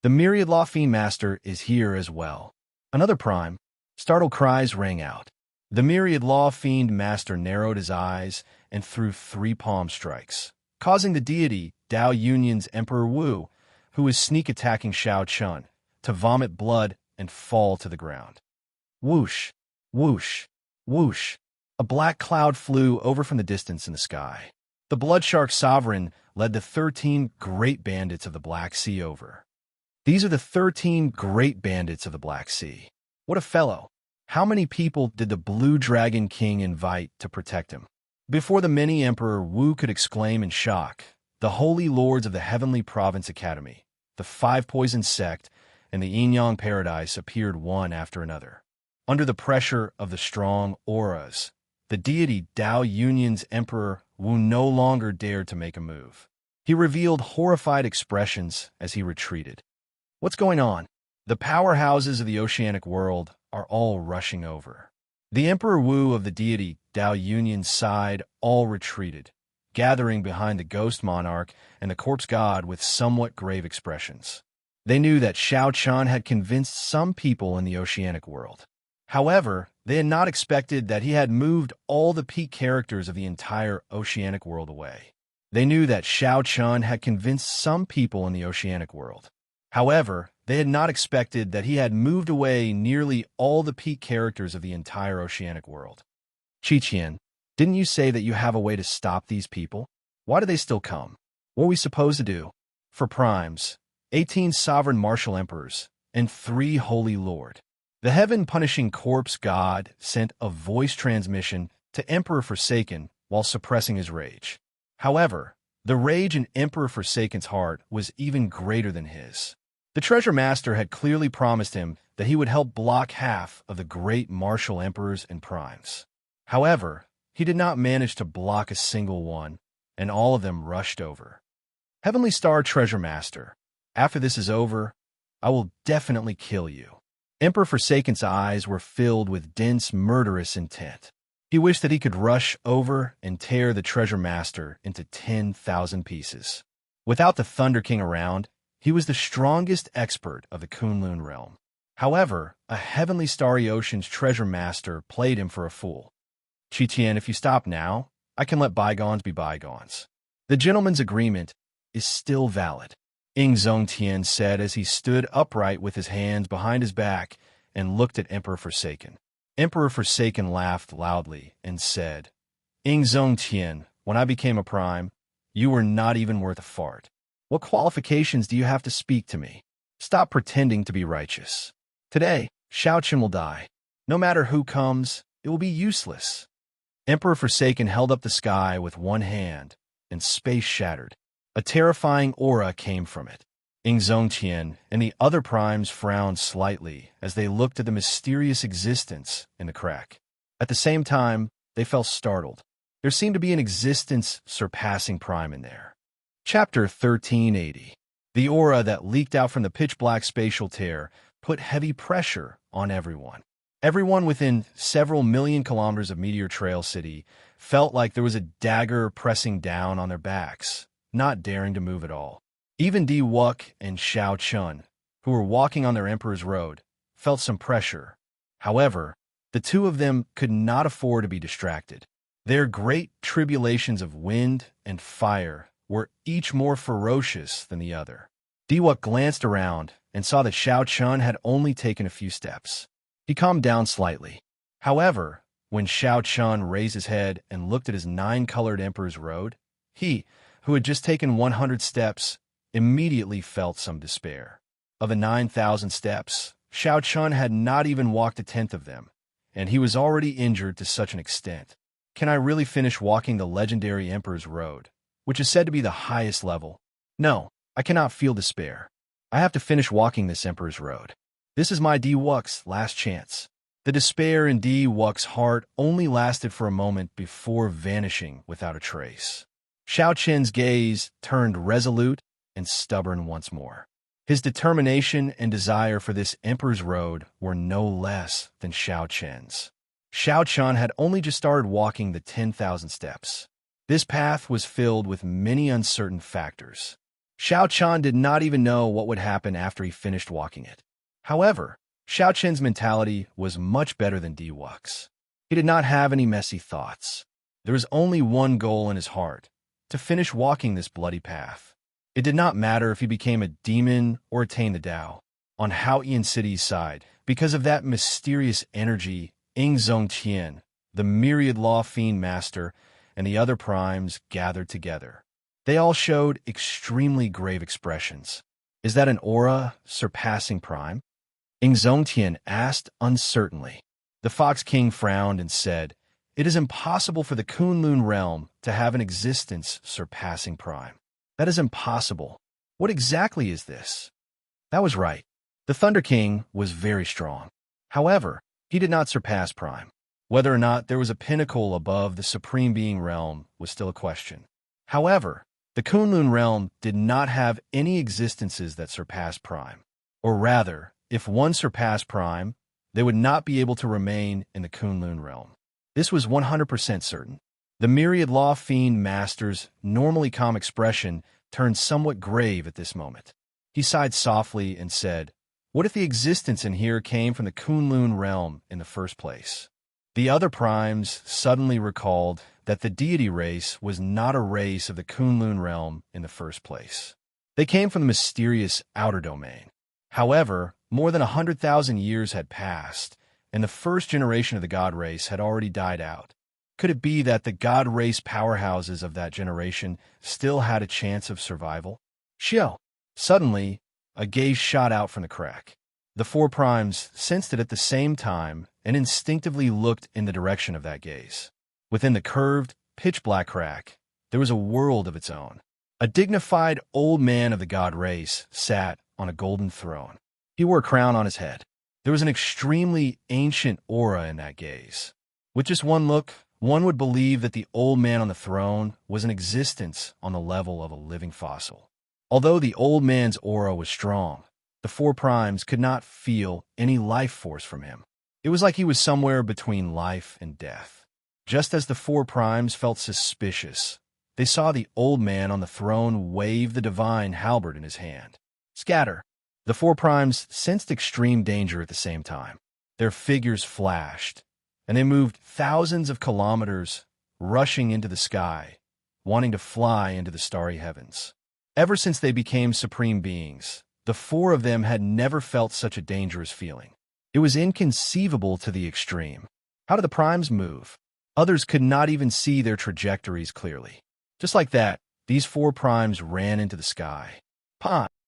The myriad law fiend master is here as well. Another prime. Startled cries rang out. The myriad law fiend master narrowed his eyes and threw 3 palm strikes, causing the deity Dao Yunyan's Emperor Wu, who was sneak attacking Xiao Chun, to vomit blood and fall to the ground. Whoosh, whoosh, whoosh. A black cloud flew over from the distance in the sky. The Blood Shark Sovereign led the 13 great bandits of the Black Sea over. These are the 13 great bandits of the Black Sea. What a fellow! How many people did the Blue Dragon King invite to protect him? Before the mini-emperor Wu could exclaim in shock, the holy lords of the Heavenly Province Academy, the 5 Poison Sect, and the Yin-Yang Paradise appeared one after another. Under the pressure of the strong auras, the deity Dao Yunyan's emperor Wu no longer dared to make a move. He revealed horrified expressions as he retreated. What's going on? The powerhouses of the oceanic world are all rushing over. The Emperor Wu of the deity Dao Yunyan's side all retreated, gathering behind the ghost monarch and the corpse god with somewhat grave expressions. They knew that Xiao Qian had convinced some people in the oceanic world. However, they had not expected that he had moved all the peak characters of the entire oceanic world away. They knew that Xiao Qian had convinced some people in the oceanic world. However, they had not expected that he had moved away nearly all the peak characters of the entire oceanic world. Qiqian, didn't you say that you have a way to stop these people? Why do they still come? What are we supposed to do? For primes, 18 sovereign martial emperors, and 3 holy lord. The heaven-punishing corpse god sent a voice transmission to Emperor Forsaken while suppressing his rage. However, the rage in Emperor Forsaken's heart was even greater than his. The Treasure Master had clearly promised him that he would help block half of the great martial emperors and primes. However, he did not manage to block a single one, and all of them rushed over. Heavenly Star Treasure Master, after this is over, I will definitely kill you. Emperor Forsaken's eyes were filled with dense, murderous intent. He wished that he could rush over and tear the Treasure Master into 10,000 pieces. Without the Thunder King around, he was the strongest expert of the Kunlun realm. However, a Heavenly Starry Ocean's Treasure Master played him for a fool. Qiqian, if you stop now, I can let bygones be bygones. The gentleman's agreement is still valid, Zongtian said as he stood upright with his hands behind his back and looked at Emperor Forsaken. Emperor Forsaken laughed loudly and said, Zongtian, when I became a prime, you were not even worth a fart. What qualifications do you have to speak to me? Stop pretending to be righteous. Today, Xiao Qian will die. No matter who comes, it will be useless. Emperor Forsaken held up the sky with one hand, and space shattered. A terrifying aura came from it. Zongtian and the other primes frowned slightly as they looked at the mysterious existence in the crack. At the same time, they felt startled. There seemed to be an existence surpassing prime in there. Chapter 1380. The aura that leaked out from the pitch-black spatial tear put heavy pressure on everyone. Everyone within several million kilometers of Meteor Trail City felt like there was a dagger pressing down on their backs, not daring to move at all. Even Di Wuk and Xiao Qian, who were walking on their Emperor's Road, felt some pressure. However, the two of them could not afford to be distracted. Their great tribulations of wind and fire were each more ferocious than the other. Di Wuk glanced around and saw that Xiao Qian had only taken a few steps. He calmed down slightly. However, when Xiao Qian raised his head and looked at his 9-colored Emperor's Road, he, who had just taken 100 steps, immediately felt some despair. Of the 9,000 steps, Xiao Qian had not even walked a tenth of them, and he was already injured to such an extent. Can I really finish walking the legendary Emperor's Road, which is said to be the highest level? No, I cannot feel despair. I have to finish walking this Emperor's Road. This is my Di Wuk's last chance. The despair in Di Wuk's heart only lasted for a moment before vanishing without a trace. Xiao Qian's gaze turned resolute and stubborn once more. His determination and desire for this Emperor's Road were no less than Xiao Qian's. Xiao Qian had only just started walking the 10,000 steps. This path was filled with many uncertain factors. Xiao Qian did not even know what would happen after he finished walking it. However, Xiao Qian's mentality was much better than Di Wuk's. He did not have any messy thoughts. There was only one goal in his heart, to finish walking this bloody path. It did not matter if he became a demon or attained the Tao. On Haoyan City's side, because of that mysterious energy, Zongtian, the myriad law fiend master, and the other primes gathered together. They all showed extremely grave expressions. Is that an aura surpassing prime? Zongtian asked uncertainly. The Fox King frowned and said, It is impossible for the Kunlun realm to have an existence surpassing prime. That is impossible. What exactly is this? That was right. The Thunder King was very strong. However, he did not surpass prime. Whether or not there was a pinnacle above the Supreme Being realm was still a question. However, the Kunlun realm did not have any existences that surpassed Prime. Or rather, if one surpassed Prime, they would not be able to remain in the Kunlun realm. This was 100% certain. The myriad law fiend master's normally calm expression turned somewhat grave at this moment. He sighed softly and said, "What if the existence in here came from the Kunlun realm in the first place?" The other primes suddenly recalled that the deity race was not a race of the Kunlun realm in the first place. They came from the mysterious outer domain. However, more than 100,000 years had passed, and the first generation of the god race had already died out. Could it be that the god race powerhouses of that generation still had a chance of survival? Xiao! Suddenly, a gaze shot out from the crack. The four primes sensed it at the same time and instinctively looked in the direction of that gaze. Within the curved, pitch-black crack, there was a world of its own. A dignified old man of the god race sat on a golden throne. He wore a crown on his head. There was an extremely ancient aura in that gaze. With just one look, one would believe that the old man on the throne was in existence on the level of a living fossil. Although the old man's aura was strong, the four primes could not feel any life force from him. It was like he was somewhere between life and death. Just as the four primes felt suspicious, they saw the old man on the throne wave the divine halberd in his hand. Scatter! The four primes sensed extreme danger at the same time. Their figures flashed, and they moved thousands of kilometers, rushing into the sky, wanting to fly into the starry heavens. Ever since they became supreme beings, the four of them had never felt such a dangerous feeling. It was inconceivable to the extreme. How did the primes move? Others could not even see their trajectories clearly. Just like that, these four primes ran into the sky.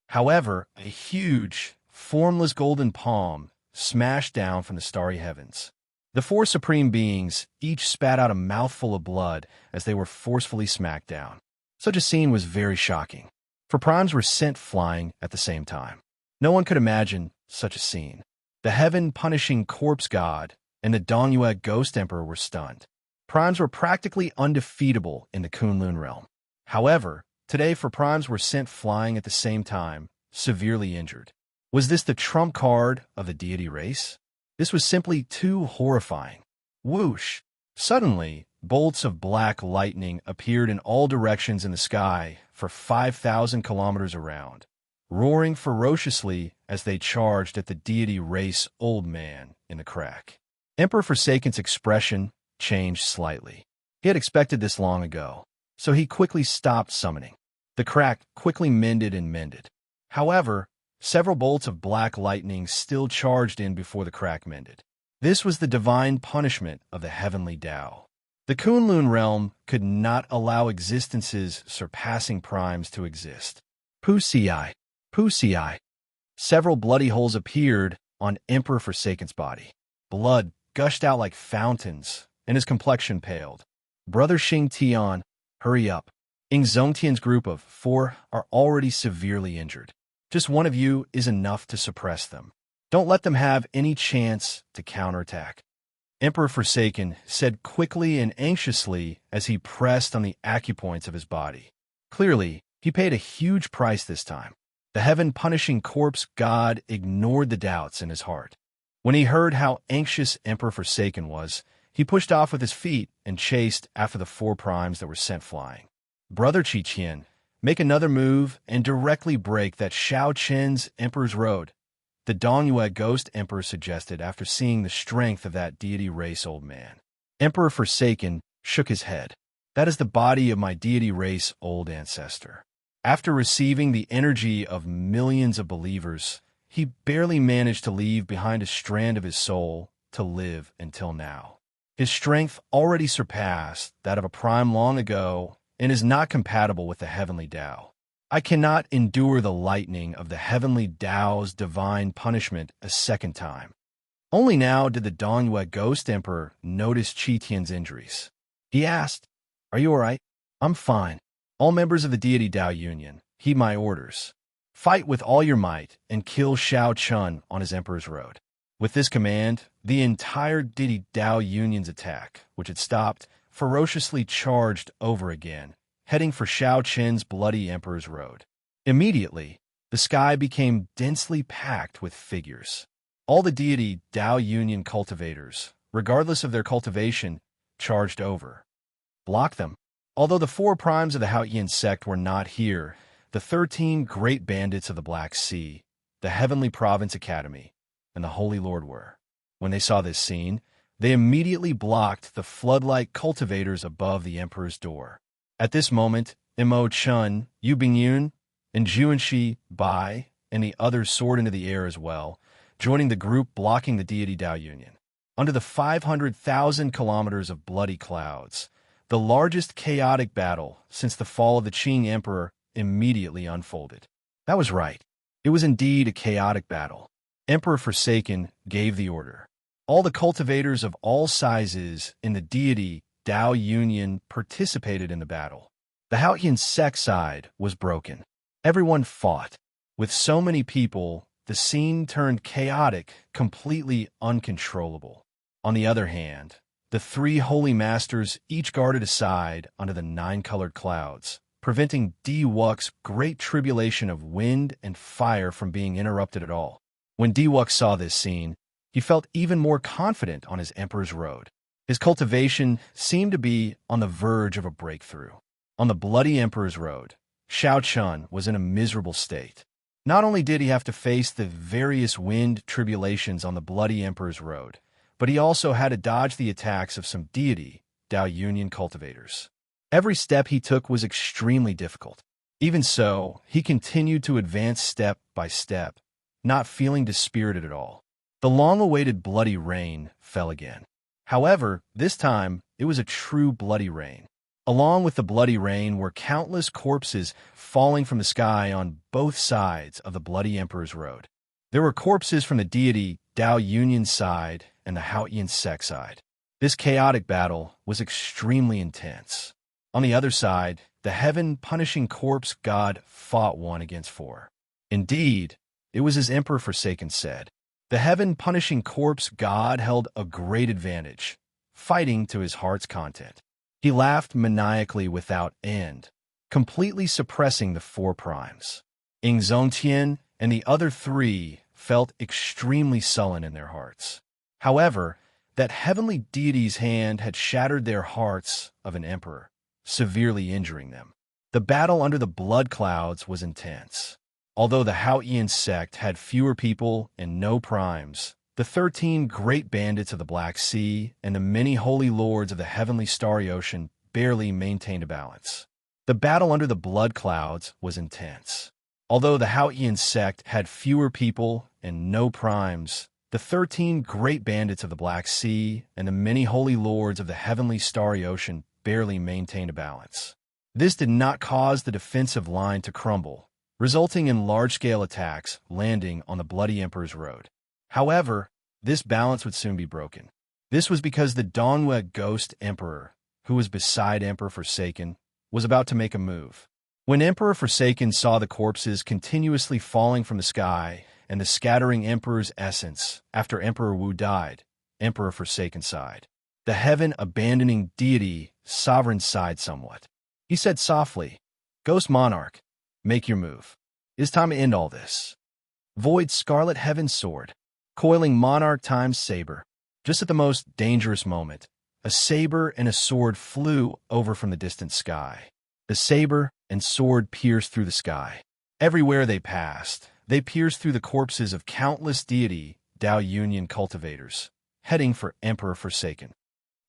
However, a huge, formless golden palm smashed down from the starry heavens. The four supreme beings each spat out a mouthful of blood as they were forcefully smacked down. Such a scene was very shocking, for primes were sent flying at the same time. No one could imagine such a scene. The heaven-punishing corpse god and the Dongyue ghost emperor were stunned. Primes were practically undefeatable in the Kunlun realm. However, today four primes were sent flying at the same time, severely injured. Was this the trump card of the deity race? This was simply too horrifying. Whoosh! Suddenly, bolts of black lightning appeared in all directions in the sky for 5,000 kilometers around, roaring ferociously as they charged at the deity race old man in the crack. Emperor Forsaken's expression changed slightly. He had expected this long ago, so he quickly stopped summoning. The crack quickly mended and mended. However, several bolts of black lightning still charged in before the crack mended. This was the divine punishment of the heavenly Tao. The Kunlun realm could not allow existences surpassing primes to exist. Pusi. Several bloody holes appeared on Emperor Forsaken's body. Blood gushed out like fountains, and his complexion paled. Brother Xing Tian, hurry up. Ing Zongtian's group of 4 are already severely injured. Just one of you is enough to suppress them. Don't let them have any chance to counterattack. Emperor Forsaken said quickly and anxiously as he pressed on the acupoints of his body. Clearly, he paid a huge price this time. The heaven-punishing corpse god ignored the doubts in his heart. When he heard how anxious Emperor Forsaken was, he pushed off with his feet and chased after the 4 primes that were sent flying. Brother Qiqian, make another move and directly break that Shao Chen's Emperor's Road, the Dongyue Ghost Emperor suggested after seeing the strength of that deity race old man. Emperor Forsaken shook his head. That is the body of my deity race old ancestor. After receiving the energy of millions of believers, he barely managed to leave behind a strand of his soul to live until now. His strength already surpassed that of a prime long ago and is not compatible with the heavenly Tao. I cannot endure the lightning of the heavenly Tao's divine punishment a second time. Only now did the Dongyue Ghost Emperor notice Qi Tian's injuries. He asked, "Are you all right?" "I'm fine. All members of the Deity Tao Union, heed my orders. Fight with all your might and kill Shao Chun on his Emperor's Road." With this command, the entire Didi Dao Union's attack, which had stopped, ferociously charged over again, heading for Shao Qin's bloody Emperor's Road. Immediately, the sky became densely packed with figures. All the deity Dao Union cultivators, regardless of their cultivation, charged over. Block them. Although the 4 primes of the Haotian sect were not here, the 13 great bandits of the Black Sea, the Heavenly Province Academy, and the Holy Lord were. When they saw this scene, they immediately blocked the flood-like cultivators above the Emperor's door. At this moment, Imo Chun, Yu Bingyun, and Juanshi Bai, and the others soared into the air as well, joining the group blocking the deity Dao Union. Under the 500,000 kilometers of bloody clouds, the largest chaotic battle since the fall of the Qing Emperor immediately unfolded. That was right. It was indeed a chaotic battle. Emperor Forsaken gave the order. All the cultivators of all sizes in the deity Dao Union participated in the battle. The Haotian sect side was broken. Everyone fought. With so many people, the scene turned chaotic, completely uncontrollable. On the other hand, the 3 holy masters each guarded a side under the 9-colored clouds, preventing Di Wux's great tribulation of wind and fire from being interrupted at all. When Di Wux saw this scene, he felt even more confident on his Emperor's Road. His cultivation seemed to be on the verge of a breakthrough. On the bloody Emperor's Road, Shao Chun was in a miserable state. Not only did he have to face the various wind tribulations on the bloody Emperor's Road, but he also had to dodge the attacks of some deity Dao Union cultivators. Every step he took was extremely difficult. Even so, he continued to advance step by step, not feeling dispirited at all. The long-awaited bloody rain fell again. However, this time, it was a true bloody rain. Along with the bloody rain were countless corpses falling from the sky on both sides of the bloody Emperor's Road. There were corpses from the deity Dao Union side and the Haotian sect side. This chaotic battle was extremely intense. On the other side, the heaven-punishing corpse god fought 1 against 4. Indeed, it was as Emperor Forsaken said. The heaven-punishing corpse god held a great advantage, fighting to his heart's content. He laughed maniacally without end, completely suppressing the 4 primes. Ing Zongtian and the other 3 felt extremely sullen in their hearts. However, that heavenly deity's hand had shattered their hearts of an emperor, severely injuring them. The battle under the blood clouds was intense. Although the Haotian sect had fewer people and no primes, the 13 great bandits of the Black Sea and the many holy lords of the heavenly starry ocean barely maintained a balance. The battle under the blood clouds was intense. Although the Haotian sect had fewer people and no primes, the 13 great bandits of the Black Sea and the many holy lords of the heavenly starry ocean barely maintained a balance. This did not cause the defensive line to crumble, resulting in large-scale attacks landing on the bloody Emperor's Road. However, this balance would soon be broken. This was because the Donghua Ghost Emperor, who was beside Emperor Forsaken, was about to make a move. When Emperor Forsaken saw the corpses continuously falling from the sky and the scattering Emperor's essence after Emperor Wu died, Emperor Forsaken sighed. The heaven-abandoning deity sovereign sighed somewhat. He said softly, "Ghost Monarch, make your move. It is time to end all this." Void Scarlet Heaven Sword, coiling Monarch Time's saber. Just at the most dangerous moment, a saber and a sword flew over from the distant sky. The saber and sword pierced through the sky. Everywhere they passed, they pierced through the corpses of countless deity Dao Union cultivators, heading for Emperor Forsaken.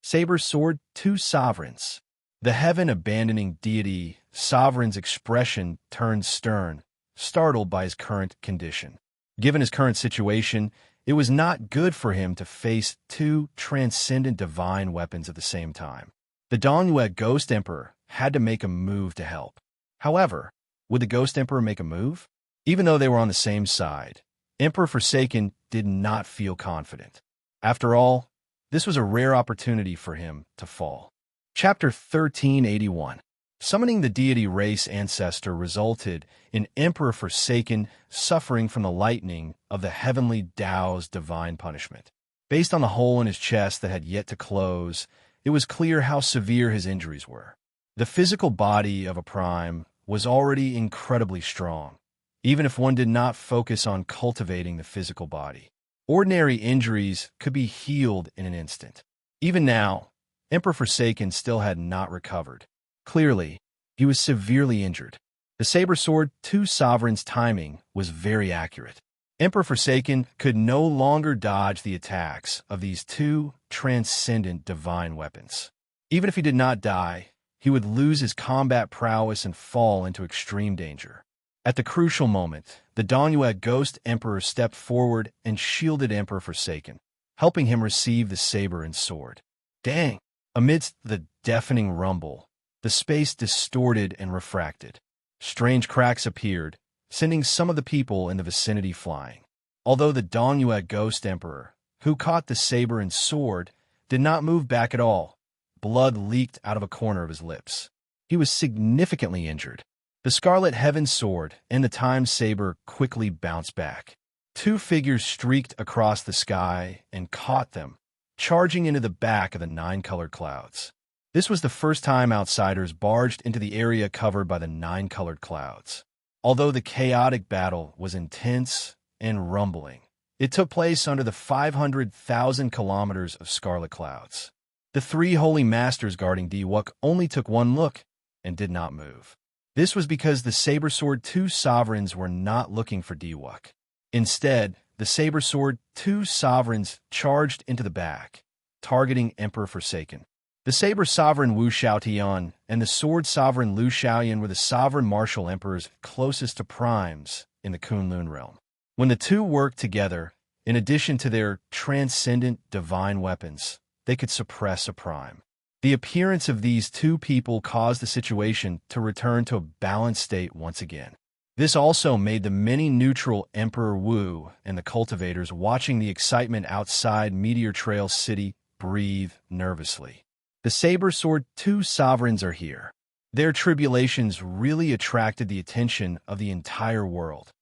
Saber sword 2 sovereigns. The heaven-abandoning deity sovereign's expression turned stern, startled by his current condition. Given his current situation, it was not good for him to face 2 transcendent divine weapons at the same time. The Donghua Ghost Emperor had to make a move to help. However, would the Ghost Emperor make a move? Even though they were on the same side, Emperor Forsaken did not feel confident. After all, this was a rare opportunity for him to fall. Chapter 1381. Summoning the deity race ancestor resulted in Emperor Forsaken suffering from the lightning of the heavenly Tao's divine punishment. Based on the hole in his chest that had yet to close, it was clear how severe his injuries were. The physical body of a prime was already incredibly strong, even if one did not focus on cultivating the physical body. Ordinary injuries could be healed in an instant. Even now, Emperor Forsaken still had not recovered. Clearly, he was severely injured. The saber sword Two Sovereigns' timing was very accurate. Emperor Forsaken could no longer dodge the attacks of these two transcendent divine weapons. Even if he did not die, he would lose his combat prowess and fall into extreme danger. At the crucial moment, the Dongyue Ghost Emperor stepped forward and shielded Emperor Forsaken, helping him receive the saber and sword. Dang! Amidst the deafening rumble, the space distorted and refracted. Strange cracks appeared, sending some of the people in the vicinity flying. Although the Dongyue Ghost Emperor, who caught the saber and sword, did not move back at all, blood leaked out of a corner of his lips. He was significantly injured. The Scarlet Heaven Sword and the Time Saber quickly bounced back. Two figures streaked across the sky and caught them, charging into the back of the nine-colored clouds. This was the first time outsiders barged into the area covered by the nine-colored clouds. Although the chaotic battle was intense and rumbling, it took place under the 500,000 kilometers of scarlet clouds. The three holy masters guarding Diwuk only took one look and did not move. This was because the saber sword Two Sovereigns were not looking for Diwuk. Instead, the saber sword Two Sovereigns charged into the back, targeting Emperor Forsaken. The saber sovereign Wu Xiaotian and the sword sovereign Lu Xiaoyan were the sovereign martial emperors closest to primes in the Kunlun realm. When the two worked together, in addition to their transcendent divine weapons, they could suppress a prime. The appearance of these two people caused the situation to return to a balanced state once again. This also made the many neutral Emperor Wu and the cultivators watching the excitement outside Meteor Trail City breathe nervously. The saber sword Two Sovereigns are here. Their tribulations really attracted the attention of the entire world.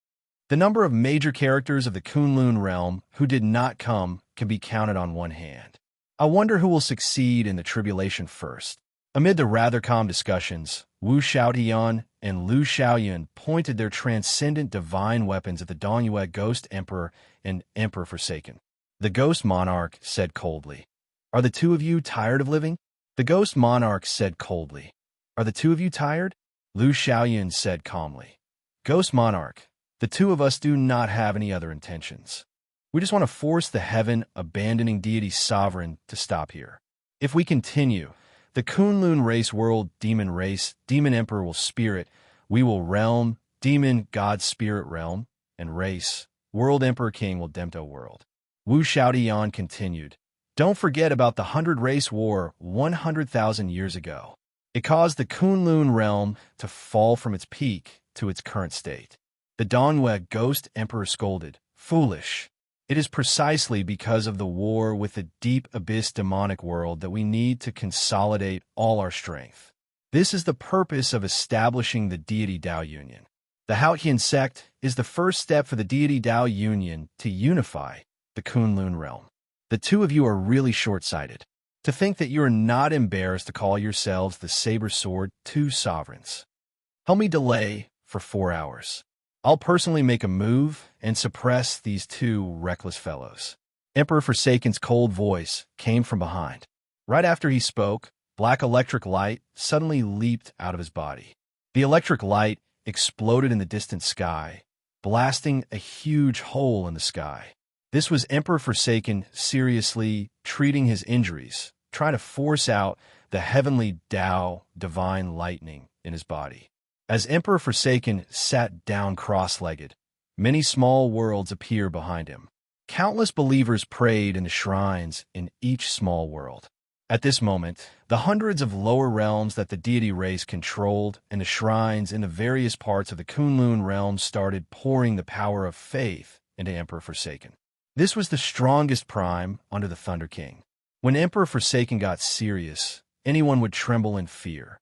The number of major characters of the Kunlun realm who did not come can be counted on one hand. I wonder who will succeed in the tribulation first. Amid the rather calm discussions, Wu Xiaotian and Lu Xiaoyan pointed their transcendent divine weapons at the Dongyue Ghost Emperor and Emperor Forsaken. The Ghost Monarch said coldly, "Are the two of you tired of living?" The Ghost Monarch said coldly, "Are the two of you tired?" Lu Xiaoyan said calmly, "Ghost Monarch, the two of us do not have any other intentions. We just want to force the heaven-abandoning deity sovereign to stop here. If we continue, the Kunlun race world demon race, demon emperor will spirit, we will realm, demon god spirit realm, and race, world emperor king will Demto world." Wu Xiaotian continued, "Don't forget about the 100 Race War 100,000 years ago. It caused the Kunlun realm to fall from its peak to its current state." The Dongyue Ghost Emperor scolded, "Foolish. It is precisely because of the war with the deep abyss demonic world that we need to consolidate all our strength. This is the purpose of establishing the Deity Dao Union. The Haotian sect is the first step for the Deity Dao Union to unify the Kunlun realm. The two of you are really short-sighted. To think that you are not embarrassed to call yourselves the Saber Sword Two Sovereigns. Help me delay for 4 hours. I'll personally make a move and suppress these two reckless fellows." Emperor Forsaken's cold voice came from behind. Right after he spoke, black electric light suddenly leaped out of his body. The electric light exploded in the distant sky, blasting a huge hole in the sky. This was Emperor Forsaken seriously treating his injuries, trying to force out the heavenly Tao divine lightning in his body. As Emperor Forsaken sat down cross-legged, many small worlds appeared behind him. Countless believers prayed in the shrines in each small world. At this moment, the hundreds of lower realms that the deity race controlled and the shrines in the various parts of the Kunlun realm started pouring the power of faith into Emperor Forsaken. This was the strongest prime under the Thunder King. When Emperor Forsaken got serious, anyone would tremble in fear.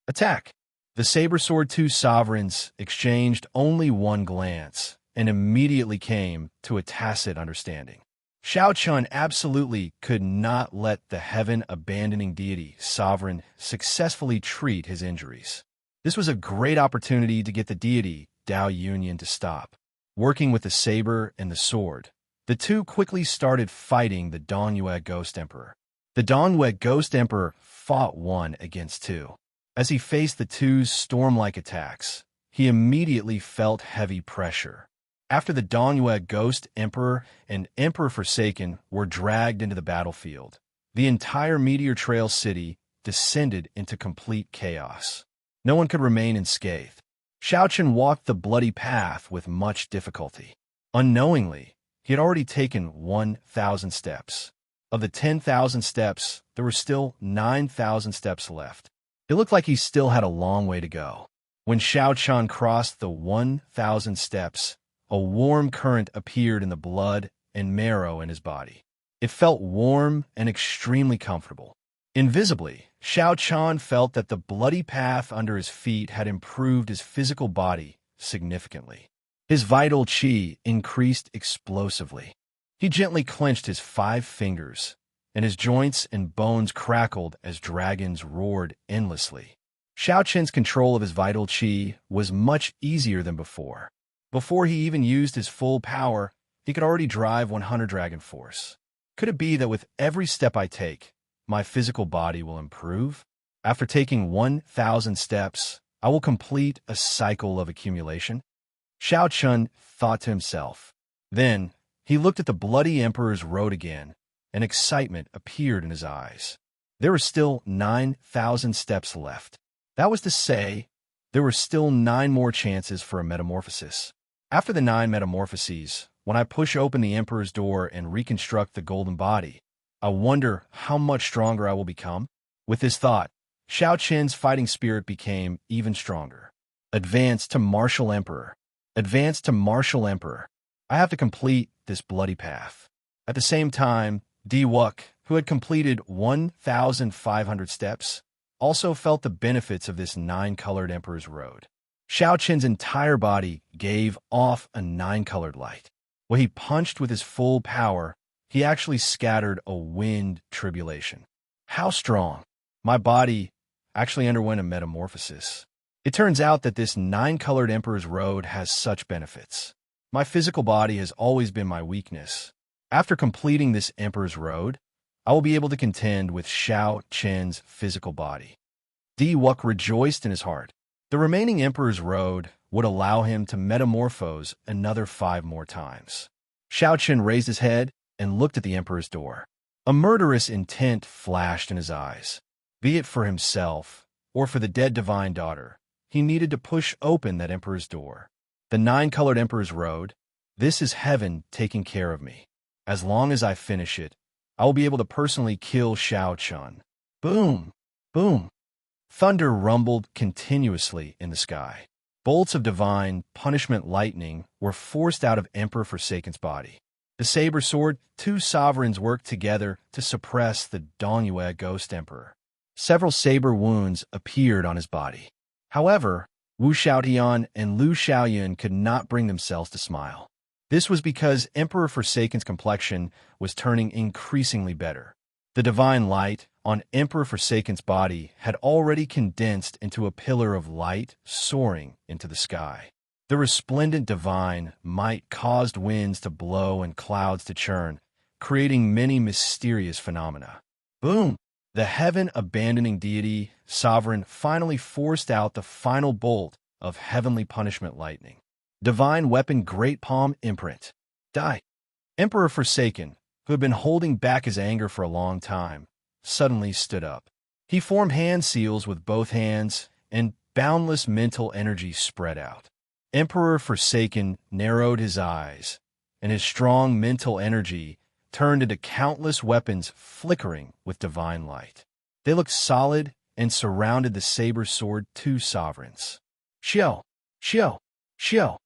Attack! The Saber Sword two sovereigns exchanged only one glance and immediately came to a tacit understanding. Shao Chun absolutely could not let the heaven-abandoning deity sovereign successfully treat his injuries. This was a great opportunity to get the deity Dao Union to stop. Working with the saber and the sword, the two quickly started fighting the Dongyue Ghost Emperor. The Dongyue Ghost Emperor fought 1 against 2. As he faced the two's storm-like attacks, he immediately felt heavy pressure. After the Dongyue Ghost Emperor and Emperor Forsaken were dragged into the battlefield, the entire Meteor Trail city descended into complete chaos. No one could remain unscathed. Shao Chun walked the bloody path with much difficulty. Unknowingly, he had already taken 1,000 steps. Of the 10,000 steps, there were still 9,000 steps left. It looked like he still had a long way to go. When Shao Chun crossed the 1,000 steps, a warm current appeared in the blood and marrow in his body. It felt warm and extremely comfortable. Invisibly, Shao Chun felt that the bloody path under his feet had improved his physical body significantly. His vital qi increased explosively. He gently clenched his 5 fingers, and his joints and bones crackled as dragons roared endlessly. Shao Chun's control of his vital qi was much easier than before. Before he even used his full power, he could already drive 100 Dragon Force. Could it be that with every step I take, my physical body will improve? After taking 1,000 steps, I will complete a cycle of accumulation? Shao Chun thought to himself. Then, he looked at the bloody Emperor's road again, and excitement appeared in his eyes. There were still 9,000 steps left. That was to say, there were still 9 more chances for a metamorphosis. After the 9 metamorphoses, when I push open the Emperor's door and reconstruct the golden body, I wonder how much stronger I will become. With this thought, Shao Chun's fighting spirit became even stronger. Advance to Martial Emperor. Advance to Martial Emperor. I have to complete this bloody path. At the same time, Di Wuk, who had completed 1,500 steps, also felt the benefits of this 9-colored Emperor's road. Shao Chun's entire body gave off a 9-colored light. When he punched with his full power, he actually scattered a wind tribulation. How strong! My body actually underwent a metamorphosis. It turns out that this 9-colored Emperor's road has such benefits. My physical body has always been my weakness. After completing this Emperor's road, I will be able to contend with Shao Chun's physical body. Di Wuk rejoiced in his heart. The remaining Emperor's road would allow him to metamorphose another 5 more times. Shao Chun raised his head and looked at the Emperor's door. A murderous intent flashed in his eyes. Be it for himself or for the dead divine daughter, he needed to push open that Emperor's door. The 9-colored Emperor's road, this is heaven taking care of me. As long as I finish it, I will be able to personally kill Shao Chun. Boom! Boom! Thunder rumbled continuously in the sky. Bolts of divine punishment lightning were forced out of Emperor Forsaken's body. The saber sword, 2 sovereigns worked together to suppress the Dongyue Ghost Emperor. Several saber wounds appeared on his body. However, Wu Xiaotian and Lu Xiaoyun could not bring themselves to smile. This was because Emperor Forsaken's complexion was turning increasingly better. The divine light on Emperor Forsaken's body had already condensed into a pillar of light soaring into the sky. The resplendent divine might caused winds to blow and clouds to churn, creating many mysterious phenomena. Boom! The heaven-abandoning deity, sovereign, finally forced out the final bolt of heavenly punishment lightning. Divine weapon Great Palm Imprint. Die. Emperor Forsaken, who had been holding back his anger for a long time, suddenly stood up. He formed hand seals with both hands, and boundless mental energy spread out. Emperor Forsaken narrowed his eyes, and his strong mental energy turned into countless weapons flickering with divine light. They looked solid and surrounded the saber sword 2 sovereigns. Xiao! Xiao! Xiao!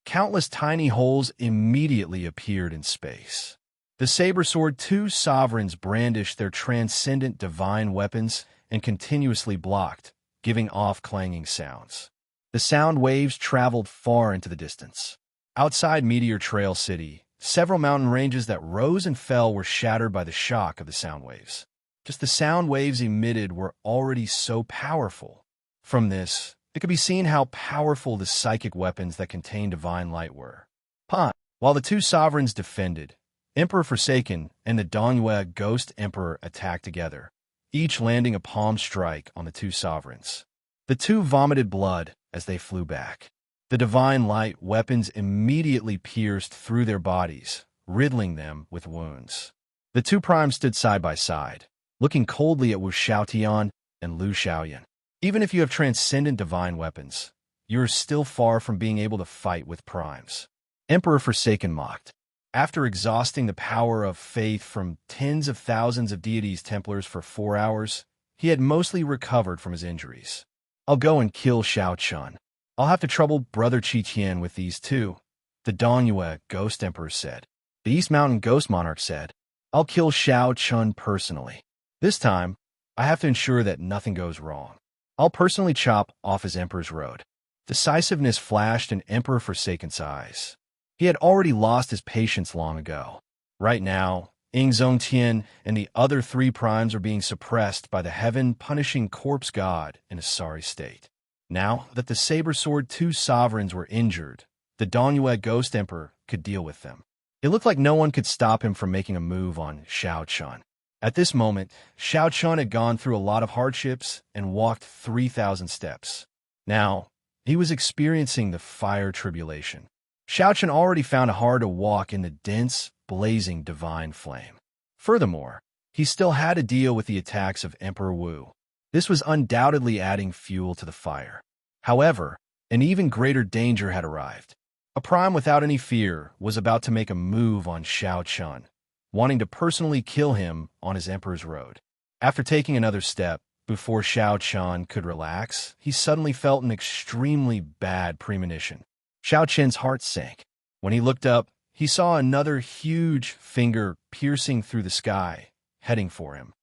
Countless tiny holes immediately appeared in space. The saber sword 2 sovereigns brandished their transcendent divine weapons and continuously blocked giving off clanging sounds. The sound waves traveled far into the distance. Outside Meteor Trail City, several mountain ranges that rose and fell were shattered by the shock of the sound waves. Just the sound waves emitted were already so powerful. From this, it could be seen how powerful the psychic weapons that contained divine light were. While the two sovereigns defended, Emperor Forsaken and the Dongyue Ghost Emperor attacked together, each landing a palm strike on the two sovereigns. The two vomited blood as they flew back. The divine light weapons immediately pierced through their bodies, riddling them with wounds. The two primes stood side by side, looking coldly at Wu Xiaotian and Lu Xiaoyan. Even if you have transcendent divine weapons, you are still far from being able to fight with primes. Emperor Forsaken mocked. After exhausting the power of faith from tens of thousands of deities Templars for 4 hours, he had mostly recovered from his injuries. I'll go and kill Xiao Chun. I'll have to trouble Brother Qi Qian with these two, the Dongyue Ghost Emperor said. The East Mountain Ghost Monarch said, I'll kill Xiao Chun personally. This time, I have to ensure that nothing goes wrong. I'll personally chop off his Emperor's road. Decisiveness flashed in Emperor Forsaken's eyes. He had already lost his patience long ago. Right now, Ing Zongtian and the other 3 primes are being suppressed by the heaven-punishing corpse god in a sorry state. Now that the saber-sword 2 sovereigns were injured, the Dongyue Ghost Emperor could deal with them. It looked like no one could stop him from making a move on Xiao Chun. At this moment, Xiao Chun had gone through a lot of hardships and walked 3,000 steps. Now, he was experiencing the fire tribulation. Xiao Chun already found it hard to walk in the dense, blazing divine flame. Furthermore, he still had to deal with the attacks of Emperor Wu. This was undoubtedly adding fuel to the fire. However, an even greater danger had arrived. A prime without any fear was about to make a move on Xiao Chun, wanting to personally kill him on his Emperor's road. After taking another step, before Xiao Chun could relax, he suddenly felt an extremely bad premonition. Xiao Chen's heart sank. When he looked up, he saw another huge finger piercing through the sky, heading for him.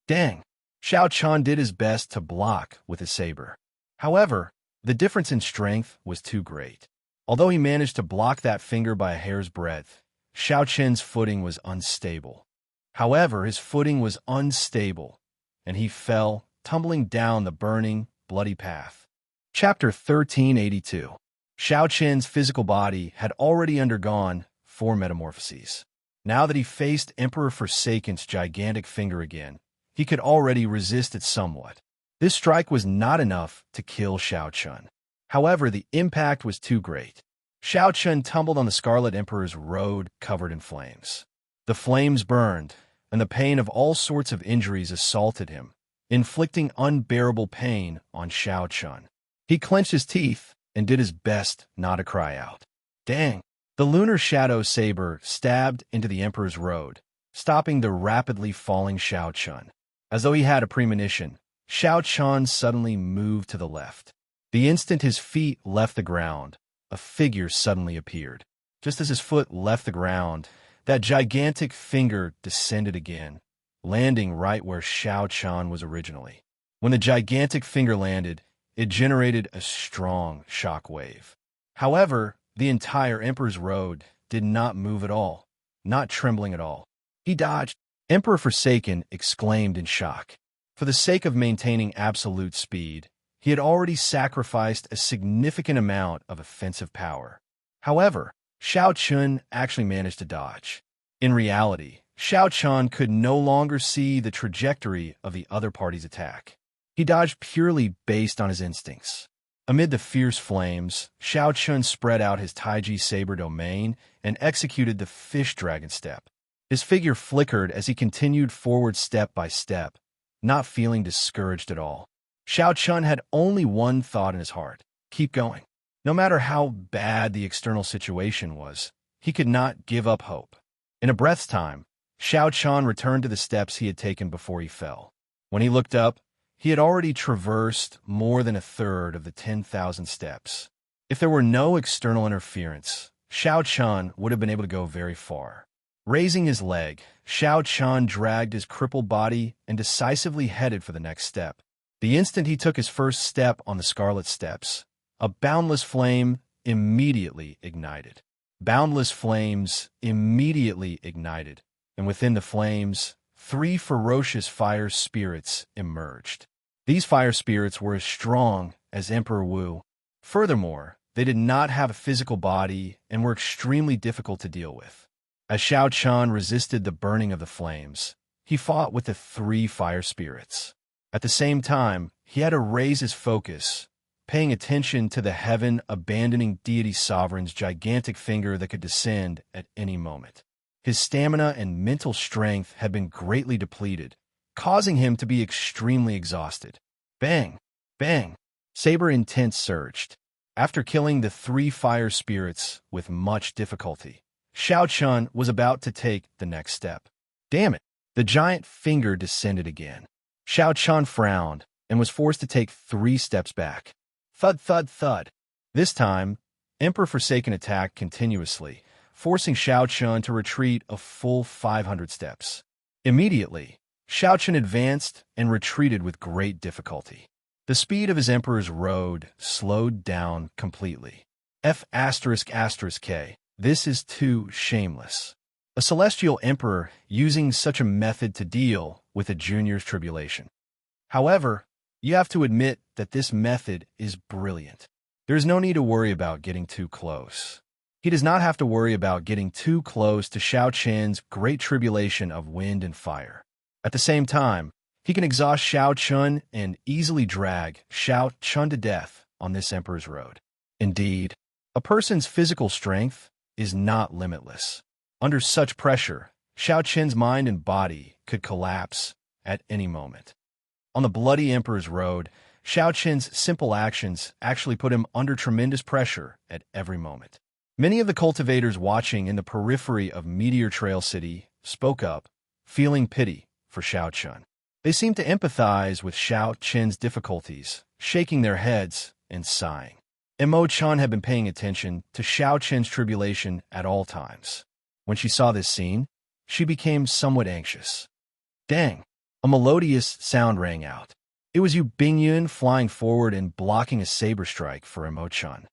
Dang! Xiao Chun did his best to block with his saber. However, the difference in strength was too great. Although he managed to block that finger by a hair's breadth, Xiao Chen's footing was unstable. However, his footing was unstable, and he fell, tumbling down the burning, bloody path. Chapter 1382. Xiao Chen's physical body had already undergone 4 metamorphoses. Now that he faced Emperor Forsaken's gigantic finger again, he could already resist it somewhat. This strike was not enough to kill Xiao Chun. However, the impact was too great. Xiao Chun tumbled on the Scarlet Emperor's road covered in flames. The flames burned, and the pain of all sorts of injuries assaulted him, inflicting unbearable pain on Xiao Chun. He clenched his teeth and did his best not to cry out. Dang! The lunar shadow saber stabbed into the Emperor's road, stopping the rapidly falling Xiao Chun. As though he had a premonition, Xiao Chun suddenly moved to the left. The instant his feet left the ground, a figure suddenly appeared. Just as his foot left the ground, that gigantic finger descended again, landing right where Xiao Chun was originally. When the gigantic finger landed, it generated a strong shock wave. However, the entire Emperor's road did not move at all, not trembling at all. He dodged. Emperor Forsaken exclaimed in shock. For the sake of maintaining absolute speed, he had already sacrificed a significant amount of offensive power. However, Xiao Chun actually managed to dodge. In reality, Xiao Chun could no longer see the trajectory of the other party's attack. He dodged purely based on his instincts. Amid the fierce flames, Xiao Chun spread out his Taiji Saber domain and executed the Fish Dragon Step. His figure flickered as he continued forward step by step, not feeling discouraged at all. Xiao Chun had only one thought in his heart: keep going. No matter how bad the external situation was, he could not give up hope. In a breath's time, Xiao Chun returned to the steps he had taken before he fell. When he looked up, he had already traversed more than a third of the 10,000 steps. If there were no external interference, Xiao Chun would have been able to go very far. Raising his leg, Xiao Chun dragged his crippled body and decisively headed for the next step. The instant he took his first step on the scarlet steps, a boundless flame immediately ignited. Boundless flames immediately ignited, and within the flames, 3 ferocious fire spirits emerged. These fire spirits were as strong as Emperor Wu. Furthermore, they did not have a physical body and were extremely difficult to deal with. As Xiao Chun resisted the burning of the flames, he fought with the 3 fire spirits. At the same time, he had to raise his focus, paying attention to the heaven-abandoning deity sovereign's gigantic finger that could descend at any moment. His stamina and mental strength had been greatly depleted, causing him to be extremely exhausted. Bang! Bang! Saber intent surged. After killing the 3 fire spirits with much difficulty, Xiao Chun was about to take the next step. Damn it! The giant finger descended again. Xiao Chun frowned and was forced to take 3 steps back. Thud, thud, thud. This time, Emperor Forsaken attacked continuously, forcing Xiao Chun to retreat a full 500 steps. Immediately, Xiao Chun advanced and retreated with great difficulty. The speed of his Emperor's road slowed down completely. F***K. This is too shameless. A celestial emperor using such a method to deal with a junior's tribulation. However, you have to admit that this method is brilliant. There is no need to worry about getting too close. He does not have to worry about getting too close to Xiao Chun's great tribulation of wind and fire. At the same time, he can exhaust Xiao Chun and easily drag Xiao Chun to death on this emperor's road. Indeed, a person's physical strength is not limitless. Under such pressure, Xiao Chun's mind and body could collapse at any moment. On the bloody emperor's road, Xiao Chun's simple actions actually put him under tremendous pressure at every moment. Many of the cultivators watching in the periphery of Meteor Trail City spoke up, feeling pity for Xiao Chun. They seemed to empathize with Xiao Chun's difficulties, shaking their heads and sighing. Imo-chan had been paying attention to Xiao Chun's tribulation at all times. When she saw this scene, she became somewhat anxious. Dang! A melodious sound rang out. It was Yu Bingyun flying forward and blocking a saber strike for Imo-chan.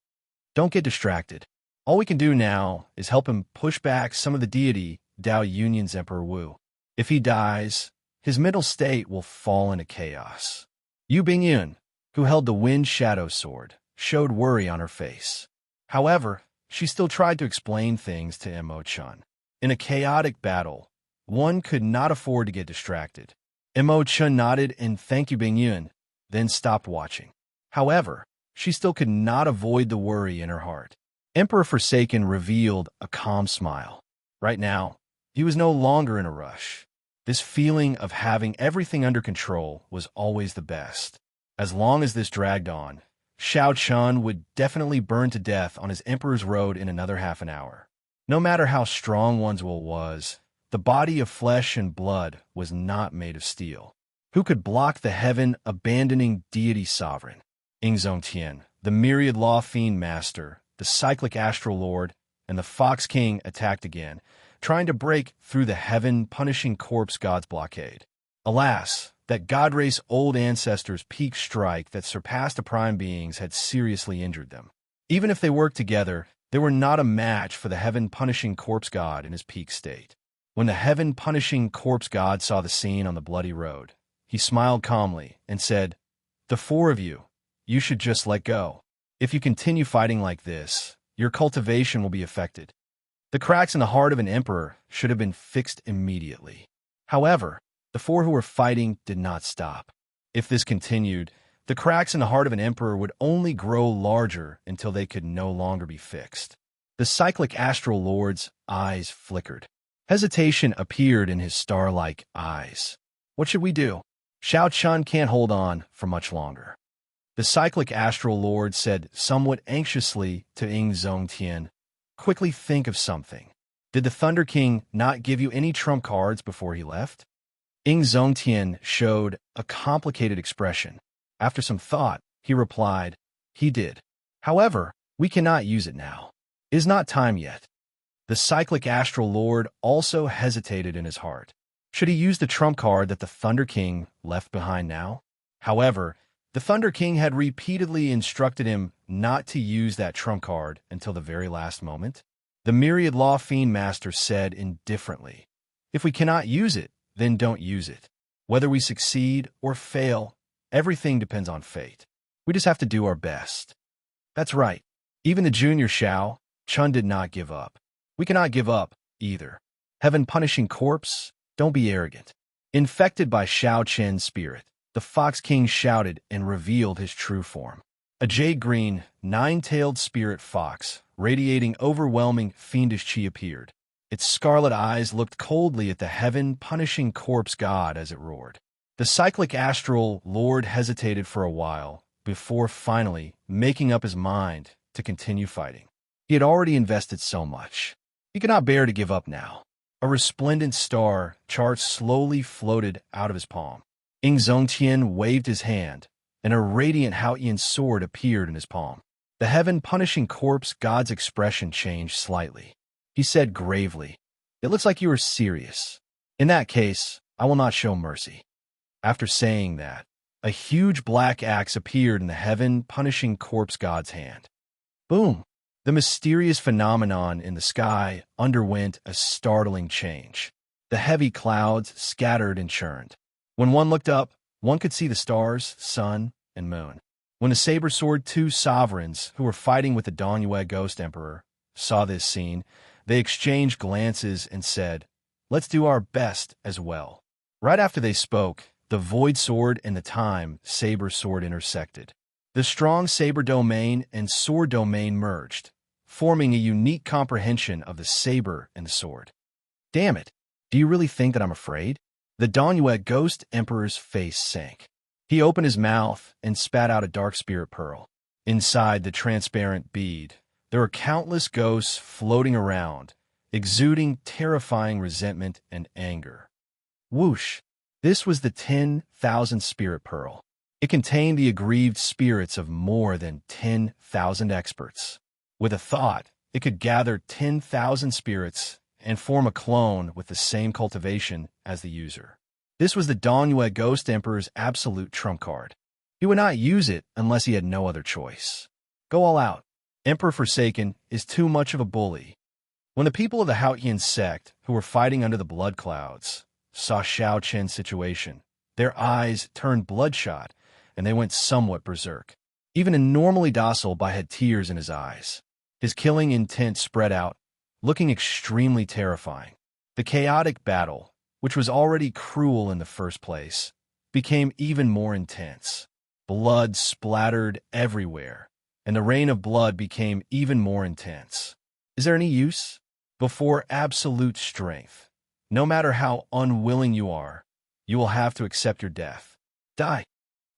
Don't get distracted. All we can do now is help him push back some of the deity Dao Union's Emperor Wu. If he dies, his mental state will fall into chaos. Yu Bingyun, who held the Wind Shadow Sword, showed worry on her face. However, she still tried to explain things to Imo-chan. In a chaotic battle, one could not afford to get distracted. Imo-chan nodded and thanked Yu Bingyun, then stopped watching. However, she still could not avoid the worry in her heart. Emperor Forsaken revealed a calm smile. Right now, he was no longer in a rush. This feeling of having everything under control was always the best. As long as this dragged on, Xiao Chun would definitely burn to death on his Emperor's road in another half an hour. No matter how strong one's will was, the body of flesh and blood was not made of steel. Who could block the heaven-abandoning deity sovereign? Ingzongtian, the myriad law fiend master, the cyclic astral lord, and the Fox King attacked again, trying to break through the heaven-punishing corpse god's blockade. Alas, that god race old ancestors' peak strike that surpassed the prime beings had seriously injured them. Even if they worked together, they were not a match for the heaven-punishing corpse god in his peak state. When the heaven-punishing corpse god saw the scene on the bloody road, he smiled calmly and said, "The 4 of you, you should just let go. If you continue fighting like this, your cultivation will be affected." The cracks in the heart of an emperor should have been fixed immediately. However, the 4 who were fighting did not stop. If this continued, the cracks in the heart of an emperor would only grow larger until they could no longer be fixed. The cyclic astral lord's eyes flickered. Hesitation appeared in his star-like eyes. What should we do? Xiao Chun can't hold on for much longer. The cyclic astral lord said somewhat anxiously to Ingzongtian, "Quickly think of something. Did the Thunder King not give you any trump cards before he left?" Ingzongtian showed a complicated expression. After some thought, he replied, "He did. However, we cannot use it now. It is not time yet." The cyclic astral lord also hesitated in his heart. Should he use the trump card that the Thunder King left behind now? However, the Thunder King had repeatedly instructed him not to use that trump card until the very last moment. The Myriad Law Fiend Master said indifferently, "If we cannot use it, then don't use it. Whether we succeed or fail, everything depends on fate. We just have to do our best." That's right. Even the junior Shao Chun did not give up. We cannot give up either. Heaven-punishing corpse, don't be arrogant. Infected by Shao Chen's spirit, the Fox King shouted and revealed his true form. A jade-green, nine-tailed spirit fox, radiating overwhelming, fiendish chi appeared. Its scarlet eyes looked coldly at the heaven-punishing corpse god as it roared. The cyclic astral lord hesitated for a while before finally making up his mind to continue fighting. He had already invested so much. He could not bear to give up now. A resplendent star chart slowly floated out of his palm. Ing Zongtian waved his hand, and a radiant Haotian sword appeared in his palm. The heaven-punishing corpse god's expression changed slightly. He said gravely, "It looks like you are serious. In that case, I will not show mercy." After saying that, a huge black axe appeared in the heaven-punishing corpse god's hand. Boom! The mysterious phenomenon in the sky underwent a startling change. The heavy clouds scattered and churned. When one looked up, one could see the stars, sun, and moon. When the saber sword two sovereigns who were fighting with the Danyue Ghost Emperor saw this scene, they exchanged glances and said, "Let's do our best as well." Right after they spoke, the void sword and the time saber sword intersected. The strong saber domain and sword domain merged, forming a unique comprehension of the saber and the sword. Damn it, do you really think that I'm afraid? The Danyue Ghost Emperor's face sank. He opened his mouth and spat out a dark spirit pearl. Inside the transparent bead, there were countless ghosts floating around, exuding terrifying resentment and anger. Whoosh! This was the 10,000 spirit pearl. It contained the aggrieved spirits of more than 10,000 experts. With a thought, it could gather 10,000 spirits and form a clone with the same cultivation as the user. This was the Danyue Ghost Emperor's absolute trump card. He would not use it unless he had no other choice. Go all out. Emperor Forsaken is too much of a bully. When the people of the Haotian sect, who were fighting under the blood clouds, saw Shao Chen's situation, their eyes turned bloodshot, and they went somewhat berserk. Even a normally docile Bai had tears in his eyes. His killing intent spread out, looking extremely terrifying. The chaotic battle, which was already cruel in the first place, became even more intense. Blood splattered everywhere, and the rain of blood became even more intense. Is there any use? Before absolute strength, no matter how unwilling you are, you will have to accept your death. Die.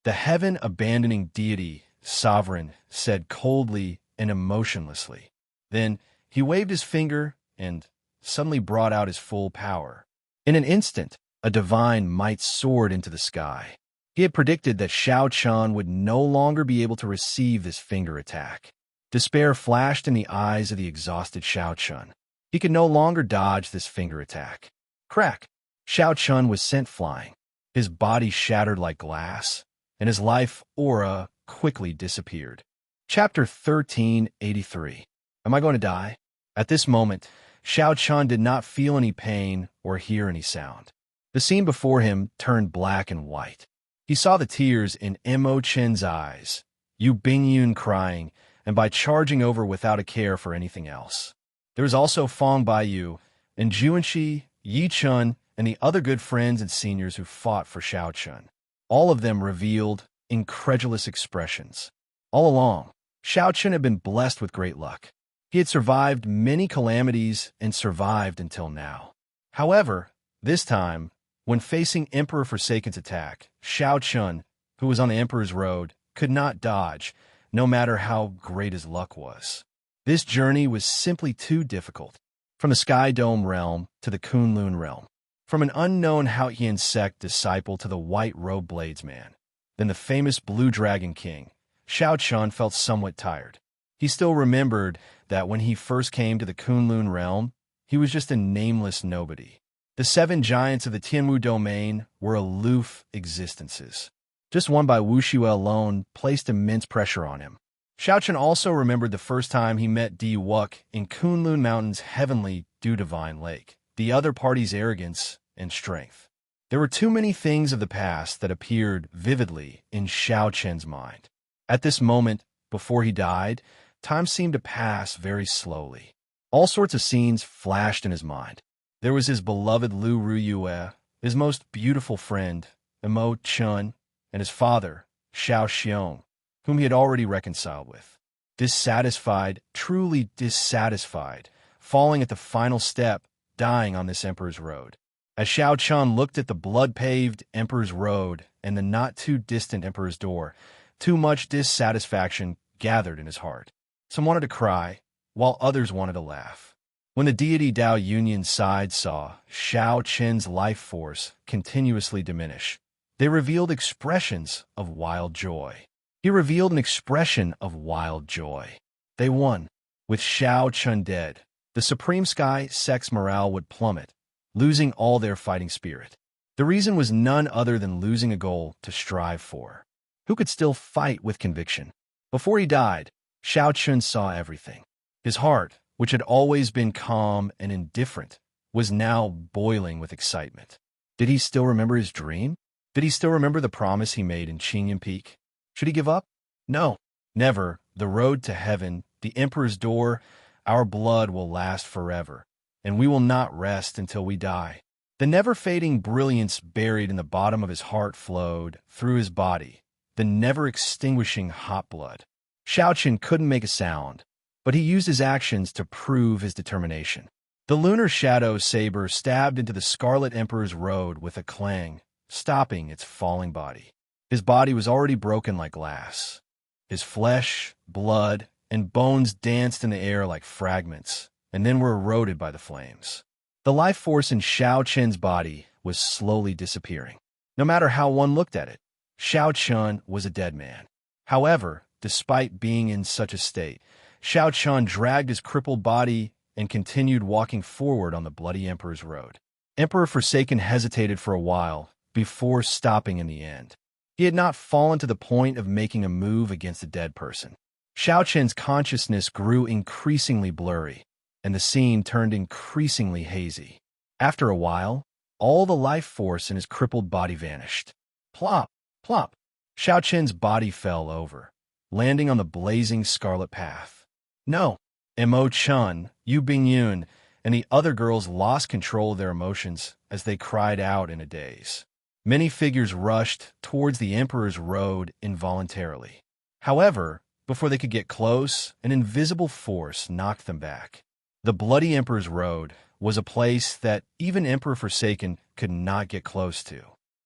The heaven-abandoning deity, sovereign, said coldly and emotionlessly. Then he waved his finger and suddenly brought out his full power. In an instant, a divine might soared into the sky. He had predicted that Shao Chun would no longer be able to receive this finger attack. Despair flashed in the eyes of the exhausted Shao Chun. He could no longer dodge this finger attack. Crack! Shao Chun was sent flying. His body shattered like glass, and his life aura quickly disappeared. Chapter 1383. Am I going to die? At this moment, Shao Chun did not feel any pain or hear any sound. The scene before him turned black and white. He saw the tears in Mo Chen's eyes, Yu Bingyun crying, and by charging over without a care for anything else. There was also Fong Baiyu, and Juanshi, Yi Chun, and the other good friends and seniors who fought for Shao Chun. All of them revealed incredulous expressions. All along, Shao Chun had been blessed with great luck. He had survived many calamities and survived until now. However, this time, when facing Emperor Forsaken's attack, Shao Chun, who was on the Emperor's road, could not dodge, no matter how great his luck was. This journey was simply too difficult. From the Sky Dome realm to the Kunlun realm. From an unknown Haotian sect disciple to the White Robe Bladesman. Then the famous Blue Dragon King, Shao Chun felt somewhat tired. He still remembered that when he first came to the Kunlun realm, he was just a nameless nobody. The 7 giants of the Tianwu domain were aloof existences. just won by Wu Shue alone, placed immense pressure on him. Xiaochen also remembered the first time he met Di Wuk in Kunlun Mountain's heavenly Dudivine Lake, the other party's arrogance and strength. There were too many things of the past that appeared vividly in Xiaochen's mind. At this moment, before he died, time seemed to pass very slowly. All sorts of scenes flashed in his mind. There was his beloved Lu Ruyue, his most beautiful friend, Imo Chun, and his father, Xiao Xiong, whom he had already reconciled with. Dissatisfied, truly dissatisfied, falling at the final step, dying on this Emperor's Road. As Xiao Chun looked at the blood-paved Emperor's Road and the not-too-distant Emperor's Door, too much dissatisfaction gathered in his heart. Some wanted to cry, while others wanted to laugh. When the deity Dao Yunyan's side saw Xiao Chen's life force continuously diminish, they revealed expressions of wild joy. He revealed an expression of wild joy. They won. With Xiao Chen dead, the Supreme Sky Sect's morale would plummet, losing all their fighting spirit. The reason was none other than losing a goal to strive for. Who could still fight with conviction? Before he died, Xiao Chen saw everything. His heart, which had always been calm and indifferent, was now boiling with excitement. Did he still remember his dream? Did he still remember the promise he made in Qingyan Peak? Should he give up? No, never. The road to heaven, the Emperor's Door, our blood will last forever, and we will not rest until we die. The never-fading brilliance buried in the bottom of his heart flowed through his body, the never-extinguishing hot blood. Xiaochen couldn't make a sound, but he used his actions to prove his determination. The lunar shadow saber stabbed into the Scarlet Emperor's Road with a clang, stopping its falling body. His body was already broken like glass. His flesh, blood, and bones danced in the air like fragments, and then were eroded by the flames. The life force in Xiao Chen's body was slowly disappearing. No matter how one looked at it, Xiao Chen was a dead man. However, despite being in such a state, Xiao Chen dragged his crippled body and continued walking forward on the bloody Emperor's Road. Emperor Forsaken hesitated for a while before stopping in the end. He had not fallen to the point of making a move against a dead person. Xiao Chen's consciousness grew increasingly blurry, and the scene turned increasingly hazy. After a while, all the life force in his crippled body vanished. Plop, plop. Xiao Chen's body fell over, landing on the blazing scarlet path. No, Mo Chun, Yu Bingyun, and the other girls lost control of their emotions as they cried out in a daze. Many figures rushed towards the Emperor's Road involuntarily. However, before they could get close, an invisible force knocked them back. The bloody Emperor's Road was a place that even Emperor Forsaken could not get close to.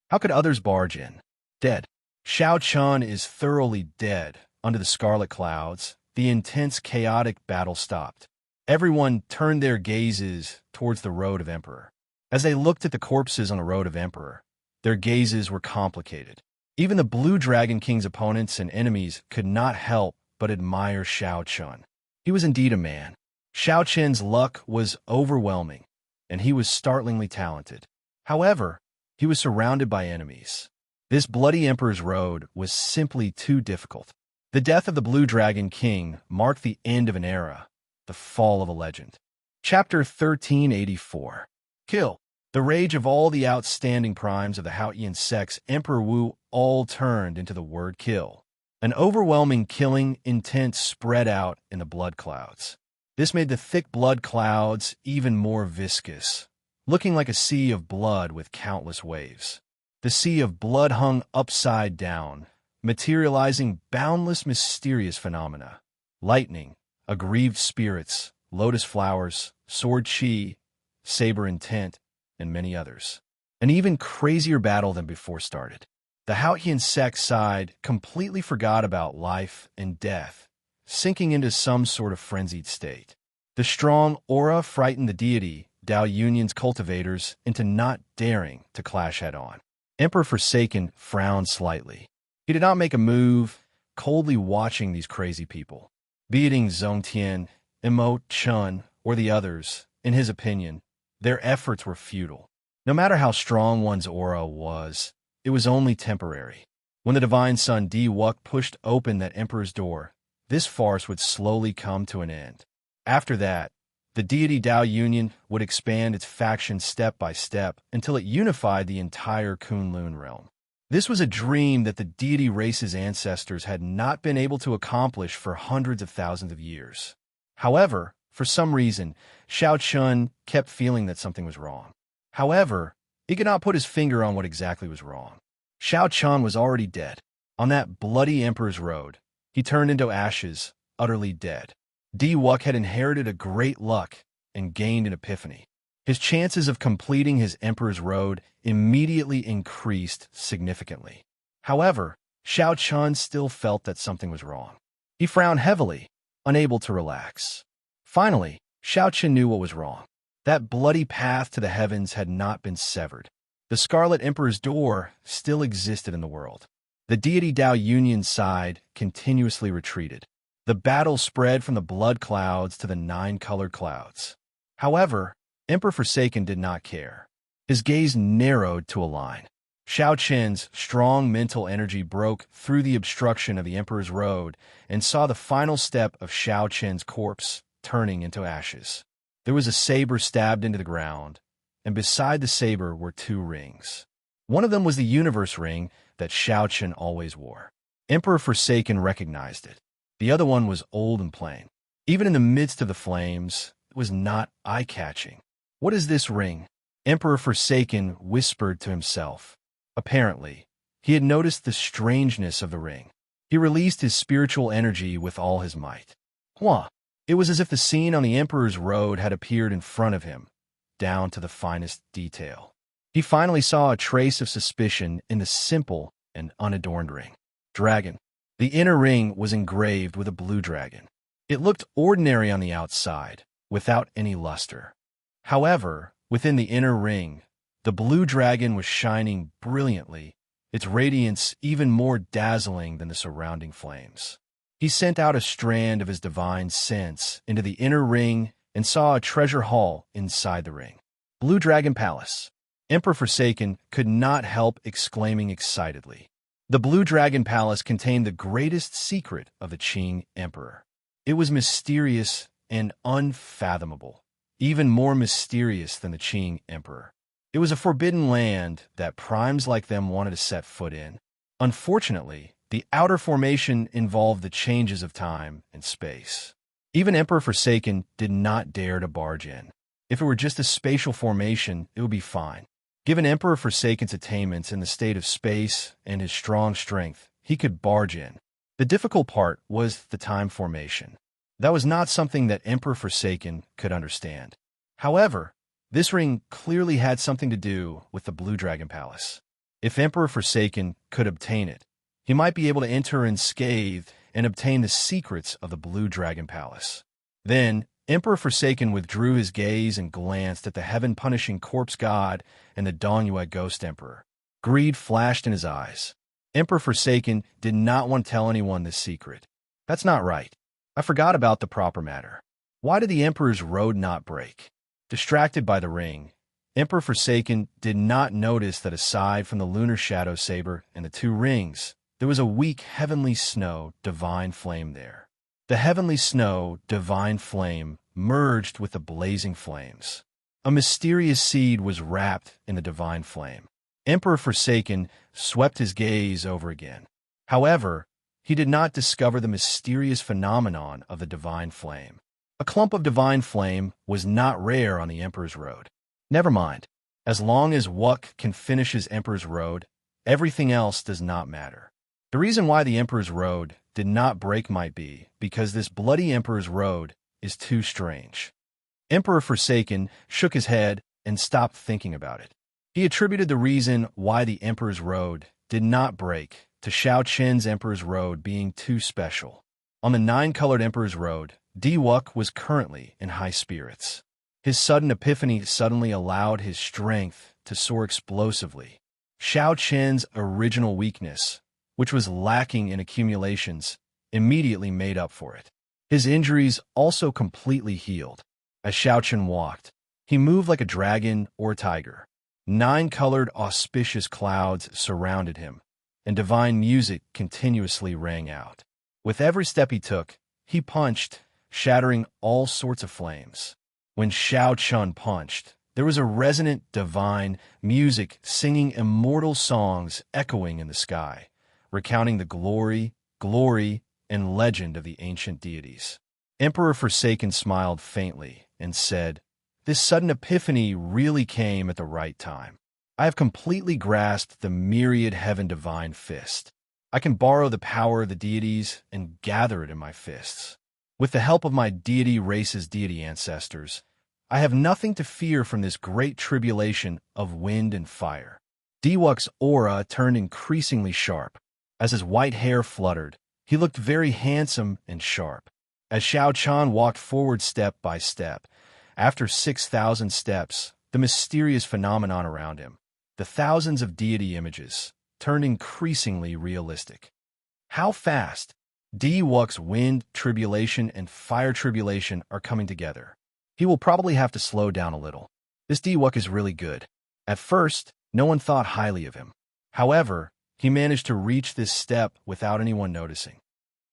How could others barge in? Dead. Xiao Chen is thoroughly dead. Under the scarlet clouds, the intense chaotic battle stopped. Everyone turned their gazes towards the Road of Emperor. As they looked at the corpses on the Road of Emperor, their gazes were complicated. Even the Blue Dragon King's opponents and enemies could not help but admire Xiao Chen. He was indeed a man. Xiao Chen's luck was overwhelming, and he was startlingly talented. However, he was surrounded by enemies. This bloody Emperor's Road was simply too difficult. The death of the Blue Dragon King marked the end of an era, the fall of a legend. Chapter 1384. Kill. The rage of all the outstanding primes of the Haotian sects Emperor Wu all turned into the word kill. An overwhelming killing intent spread out in the blood clouds. This made the thick blood clouds even more viscous, looking like a sea of blood with countless waves. The sea of blood hung upside down, materializing boundless mysterious phenomena. Lightning, aggrieved spirits, lotus flowers, sword chi, saber intent, and many others. An even crazier battle than before started. The Haotian sect side completely forgot about life and death, sinking into some sort of frenzied state. The strong aura frightened the deity Dao Yunyan's cultivators into not daring to clash head-on. Emperor Forsaken frowned slightly. He did not make a move, coldly watching these crazy people. Be it Zongtian, Imo Chun, or the others, in his opinion, their efforts were futile. No matter how strong one's aura was, it was only temporary. When the divine son Di-Wuk pushed open that emperor's door, this farce would slowly come to an end. After that, the deity Dao Union would expand its factions step by step until it unified the entire Kunlun realm. This was a dream that the deity race's ancestors had not been able to accomplish for hundreds of thousands of years. However, for some reason, Shao Chun kept feeling that something was wrong. However, he could not put his finger on what exactly was wrong. Shao Chun was already dead. On that bloody Emperor's Road, he turned into ashes, utterly dead. Di-Wuk had inherited a great luck and gained an epiphany. His chances of completing his Emperor's Road immediately increased significantly. However, Shao Chun still felt that something was wrong. He frowned heavily, unable to relax. Finally, Shao Chun knew what was wrong. That bloody path to the heavens had not been severed. The Scarlet Emperor's door still existed in the world. The deity Dao Union's side continuously retreated. The battle spread from the blood clouds to the nine-colored clouds. However, Emperor Forsaken did not care. His gaze narrowed to a line. Shao Chun's strong mental energy broke through the obstruction of the Emperor's Road and saw the final step of Shao Chun's corpse turning into ashes. There was a saber stabbed into the ground, and beside the saber were two rings. One of them was the universe ring that Shao Chun always wore. Emperor Forsaken recognized it. The other one was old and plain. Even in the midst of the flames, it was not eye-catching. "What is this ring?" Emperor Forsaken whispered to himself. Apparently, he had noticed the strangeness of the ring. He released his spiritual energy with all his might. Huh! It was as if the scene on the Emperor's Road had appeared in front of him, down to the finest detail. He finally saw a trace of suspicion in the simple and unadorned ring. Dragon. The inner ring was engraved with a blue dragon. It looked ordinary on the outside, without any luster. However, within the inner ring, the blue dragon was shining brilliantly, its radiance even more dazzling than the surrounding flames. He sent out a strand of his divine sense into the inner ring and saw a treasure hall inside the ring. Blue Dragon Palace. Emperor Forsaken could not help exclaiming excitedly. The Blue Dragon Palace contained the greatest secret of the Qing Emperor. It was mysterious and unfathomable, even more mysterious than the Qing Emperor. It was a forbidden land that primes like them wanted to set foot in. Unfortunately, the outer formation involved the changes of time and space. Even Emperor Forsaken did not dare to barge in. If it were just a spatial formation, it would be fine. Given Emperor Forsaken's attainments in the state of space and his strong strength, he could barge in. The difficult part was the time formation. That was not something that Emperor Forsaken could understand. However, this ring clearly had something to do with the Blue Dragon Palace. If Emperor Forsaken could obtain it, he might be able to enter unscathed and obtain the secrets of the Blue Dragon Palace. Then, Emperor Forsaken withdrew his gaze and glanced at the heaven-punishing corpse god and the Dongyue ghost emperor. Greed flashed in his eyes. Emperor Forsaken did not want to tell anyone this secret. That's not right. I forgot about the proper matter. Why did the Emperor's Road not break? Distracted by the ring, Emperor Forsaken did not notice that aside from the lunar shadow saber and the two rings, there was a weak heavenly snow divine flame there. The heavenly snow divine flame merged with the blazing flames. A mysterious seed was wrapped in the divine flame. Emperor Forsaken swept his gaze over again. However, he did not discover the mysterious phenomenon of the divine flame. A clump of divine flame was not rare on the Emperor's Road. Never mind. As long as Wuk can finish his Emperor's Road, everything else does not matter. The reason why the Emperor's Road did not break might be because this bloody Emperor's Road is too strange. Emperor Forsaken shook his head and stopped thinking about it. He attributed the reason why the Emperor's Road did not break to Shao Chun's Emperor's Road being too special. On the nine-colored Emperor's Road, Di-Wuk was currently in high spirits. His sudden epiphany suddenly allowed his strength to soar explosively. Shao Chun's original weakness, which was lacking in accumulations, immediately made up for it. His injuries also completely healed. As Shao Chun walked, he moved like a dragon or a tiger. Nine-colored auspicious clouds surrounded him, and divine music continuously rang out. With every step he took, he punched, shattering all sorts of flames. When Shao Chun punched, there was a resonant divine music singing immortal songs echoing in the sky, recounting the glory, and legend of the ancient deities. Emperor Forsaken smiled faintly and said, "This sudden epiphany really came at the right time. I have completely grasped the myriad heaven divine fist. I can borrow the power of the deities and gather it in my fists. With the help of my deity race's deity ancestors, I have nothing to fear from this great tribulation of wind and fire." Diwok's aura turned increasingly sharp. As his white hair fluttered, he looked very handsome and sharp. As Shao Chun walked forward step by step, after 6,000 steps, the mysterious phenomenon around him, the thousands of deity images, turned increasingly realistic. How fast Diwok's wind tribulation and fire tribulation are coming together. He will probably have to slow down a little. This Diwok is really good. At first, no one thought highly of him. However, he managed to reach this step without anyone noticing.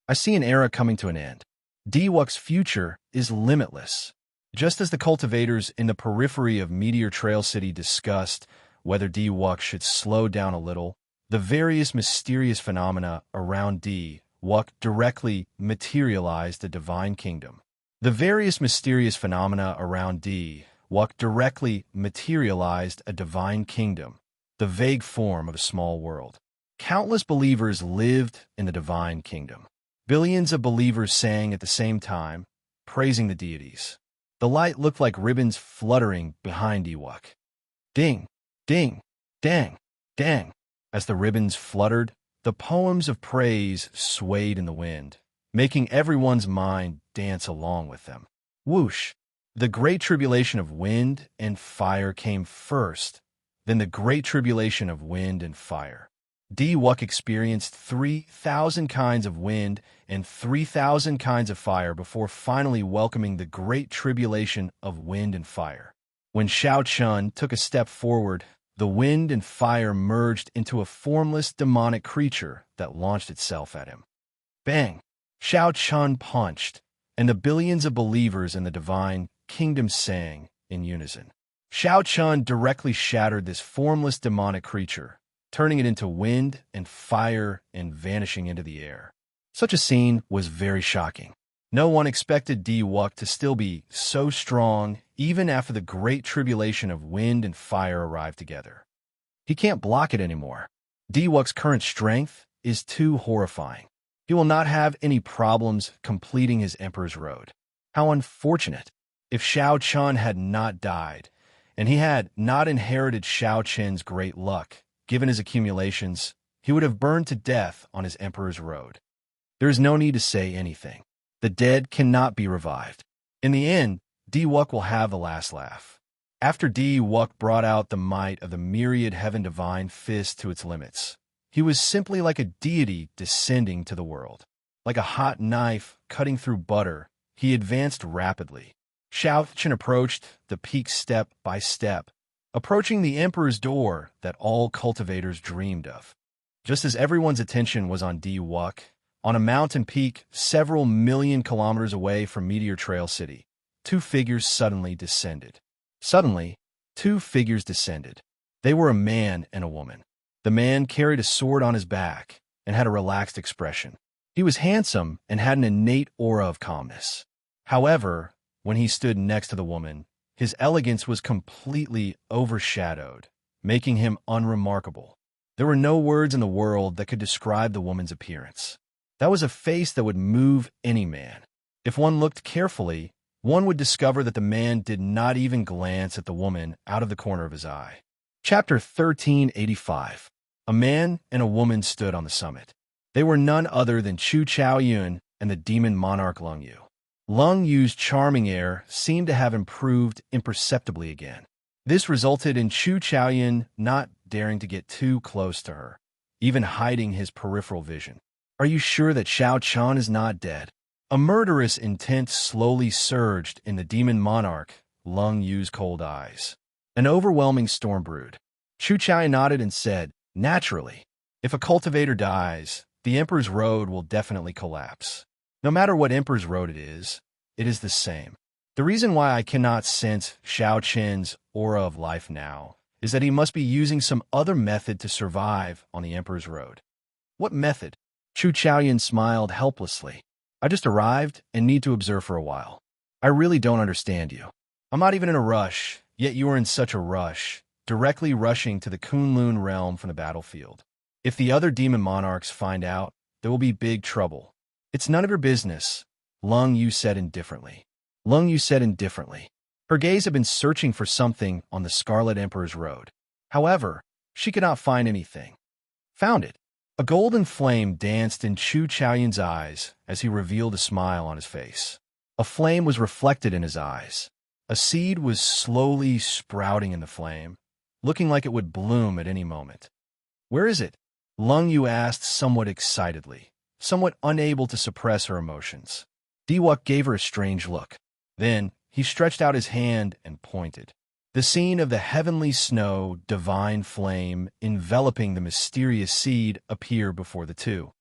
I see an era coming to an end. Diwok's future is limitless. Just as the cultivators in the periphery of Meteor Trail City discussed whether Diwok should slow down a little, the various mysterious phenomena around Diwok directly materialized the divine kingdom. The various mysterious phenomena around Diwok directly materialized a divine kingdom, the vague form of a small world. Countless believers lived in the divine kingdom. Billions of believers sang at the same time, praising the deities. The light looked like ribbons fluttering behind Diwok. Ding, ding, dang, dang. As the ribbons fluttered, the poems of praise swayed in the wind, making everyone's mind dance along with them. Whoosh! The great tribulation of wind and fire came first, then the great tribulation of wind and fire. Diwok experienced 3,000 kinds of wind and 3,000 kinds of fire before finally welcoming the great tribulation of wind and fire. When Shao Chun took a step forward, the wind and fire merged into a formless demonic creature that launched itself at him. Bang! Shao Chun punched, and the billions of believers in the divine kingdom sang in unison. Shao Chun directly shattered this formless demonic creature, turning it into wind and fire and vanishing into the air. Such a scene was very shocking. No one expected Diwok to still be so strong even after the great tribulation of wind and fire arrived together. He can't block it anymore. Diwok's current strength is too horrifying. He will not have any problems completing his Emperor's Road. How unfortunate. If Shao Chun had not died, and he had not inherited Shao Chen's great luck, given his accumulations, he would have burned to death on his Emperor's Road. There is no need to say anything. The dead cannot be revived. In the end, Diwok will have the last laugh. After Diwok brought out the might of the myriad heaven divine fist to its limits, he was simply like a deity descending to the world. Like a hot knife cutting through butter, he advanced rapidly. Shao Chun approached the peak step by step, approaching the Emperor's door that all cultivators dreamed of. Just as everyone's attention was on Diwok, on a mountain peak several million kilometers away from Meteor Trail City, two figures suddenly descended. They were a man and a woman. The man carried a sword on his back and had a relaxed expression. He was handsome and had an innate aura of calmness. However, when he stood next to the woman, his elegance was completely overshadowed, making him unremarkable. There were no words in the world that could describe the woman's appearance. That was a face that would move any man. If one looked carefully, one would discover that the man did not even glance at the woman out of the corner of his eye. Chapter 1385. A man and a woman stood on the summit. They were none other than Chu Chaoyun and the demon monarch Lung Yu. Lung Yu's charming air seemed to have improved imperceptibly again. This resulted in Chu Chaoyun not daring to get too close to her, even hiding his peripheral vision. Are you sure that Shao Chun is not dead? A murderous intent slowly surged in the demon monarch Lung Yu's cold eyes. An overwhelming storm brewed. Chu Chaoyun nodded and said, "Naturally." If a cultivator dies, the Emperor's Road will definitely collapse. No matter what Emperor's Road it is the same. The reason why I cannot sense Xiao Qin's aura of life now is that he must be using some other method to survive on the Emperor's Road. What method? Chu Chaoyan smiled helplessly. I just arrived and need to observe for a while. I really don't understand you. I'm not even in a rush, yet you are in such a rush, directly rushing to the Kunlun realm from the battlefield. If the other demon monarchs find out, there will be big trouble. It's none of your business, Lung Yu said indifferently. Lung Yu said indifferently. Her gaze had been searching for something on the Scarlet Emperor's Road. However, she could not find anything. Found it. A golden flame danced in Chu Chaoyan's eyes as he revealed a smile on his face. A flame was reflected in his eyes. A seed was slowly sprouting in the flame, looking like it would bloom at any moment. Where is it? Lung Yu asked somewhat excitedly, somewhat unable to suppress her emotions. Diwuk gave her a strange look. Then, he stretched out his hand and pointed. The scene of the heavenly snow, divine flame, enveloping the mysterious seed appeared before the two.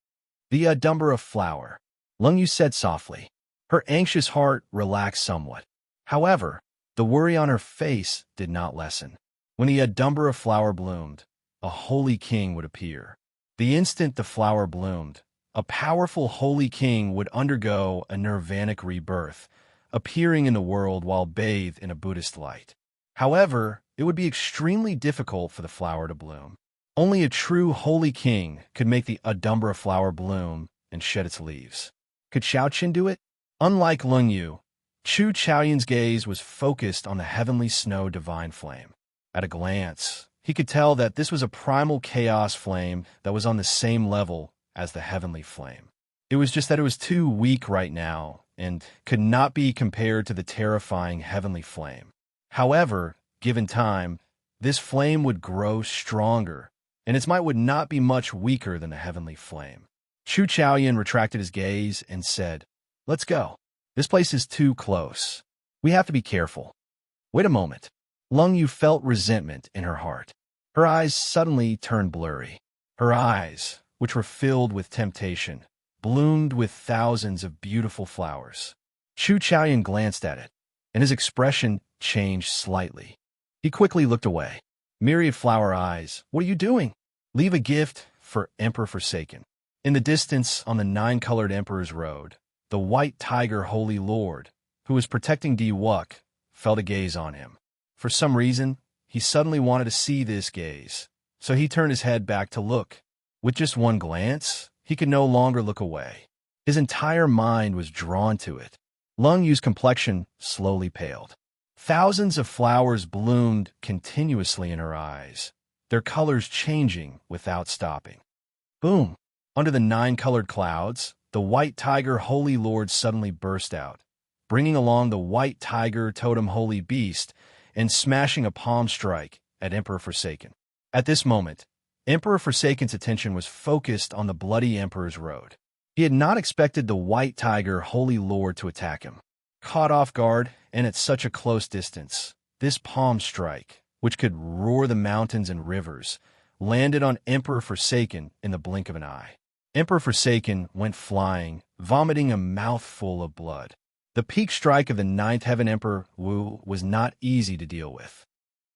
The Adumbra flower, Lung Yu said softly. Her anxious heart relaxed somewhat. However, the worry on her face did not lessen. When the Adumbra flower bloomed, a holy king would appear. The instant the flower bloomed, a powerful holy king would undergo a nirvanic rebirth, appearing in the world while bathed in a Buddhist light. However, it would be extremely difficult for the flower to bloom. Only a true holy king could make the Adumbra flower bloom and shed its leaves. Could Xiao Qin do it? Unlike Lung Yu, Chu Chaoyan's gaze was focused on the heavenly snow divine flame. At a glance, he could tell that this was a primal chaos flame that was on the same level as the heavenly flame. It was just that it was too weak right now and could not be compared to the terrifying heavenly flame. However, given time, this flame would grow stronger, and its might would not be much weaker than the heavenly flame. Chu Chaoyan retracted his gaze and said, "Let's go. This place is too close. We have to be careful." Wait a moment. Lung Yu felt resentment in her heart. Her eyes suddenly turned blurry. Her eyes, which were filled with temptation, bloomed with thousands of beautiful flowers. Chu Chaoyan glanced at it, and his expression changed slightly. He quickly looked away. Myriad flower eyes, what are you doing? Leave a gift for Emperor Forsaken. In the distance on the nine-colored Emperor's Road, the white tiger Holy Lord, who was protecting Diwuk, felt a gaze on him. For some reason, he suddenly wanted to see this gaze, so he turned his head back to look. With just one glance, he could no longer look away. His entire mind was drawn to it. Lung Yu's complexion slowly paled. Thousands of flowers bloomed continuously in her eyes, their colors changing without stopping. Boom! Under the nine-colored clouds, the white tiger Holy Lord suddenly burst out, bringing along the white tiger totem Holy Beast and smashing a palm strike at Emperor Forsaken. At this moment, Emperor Forsaken's attention was focused on the bloody Emperor's Road. He had not expected the white tiger Holy Lord to attack him. Caught off guard and at such a close distance, this palm strike, which could roar the mountains and rivers, landed on Emperor Forsaken in the blink of an eye. Emperor Forsaken went flying, vomiting a mouthful of blood. The peak strike of the Ninth Heaven Emperor Wu was not easy to deal with.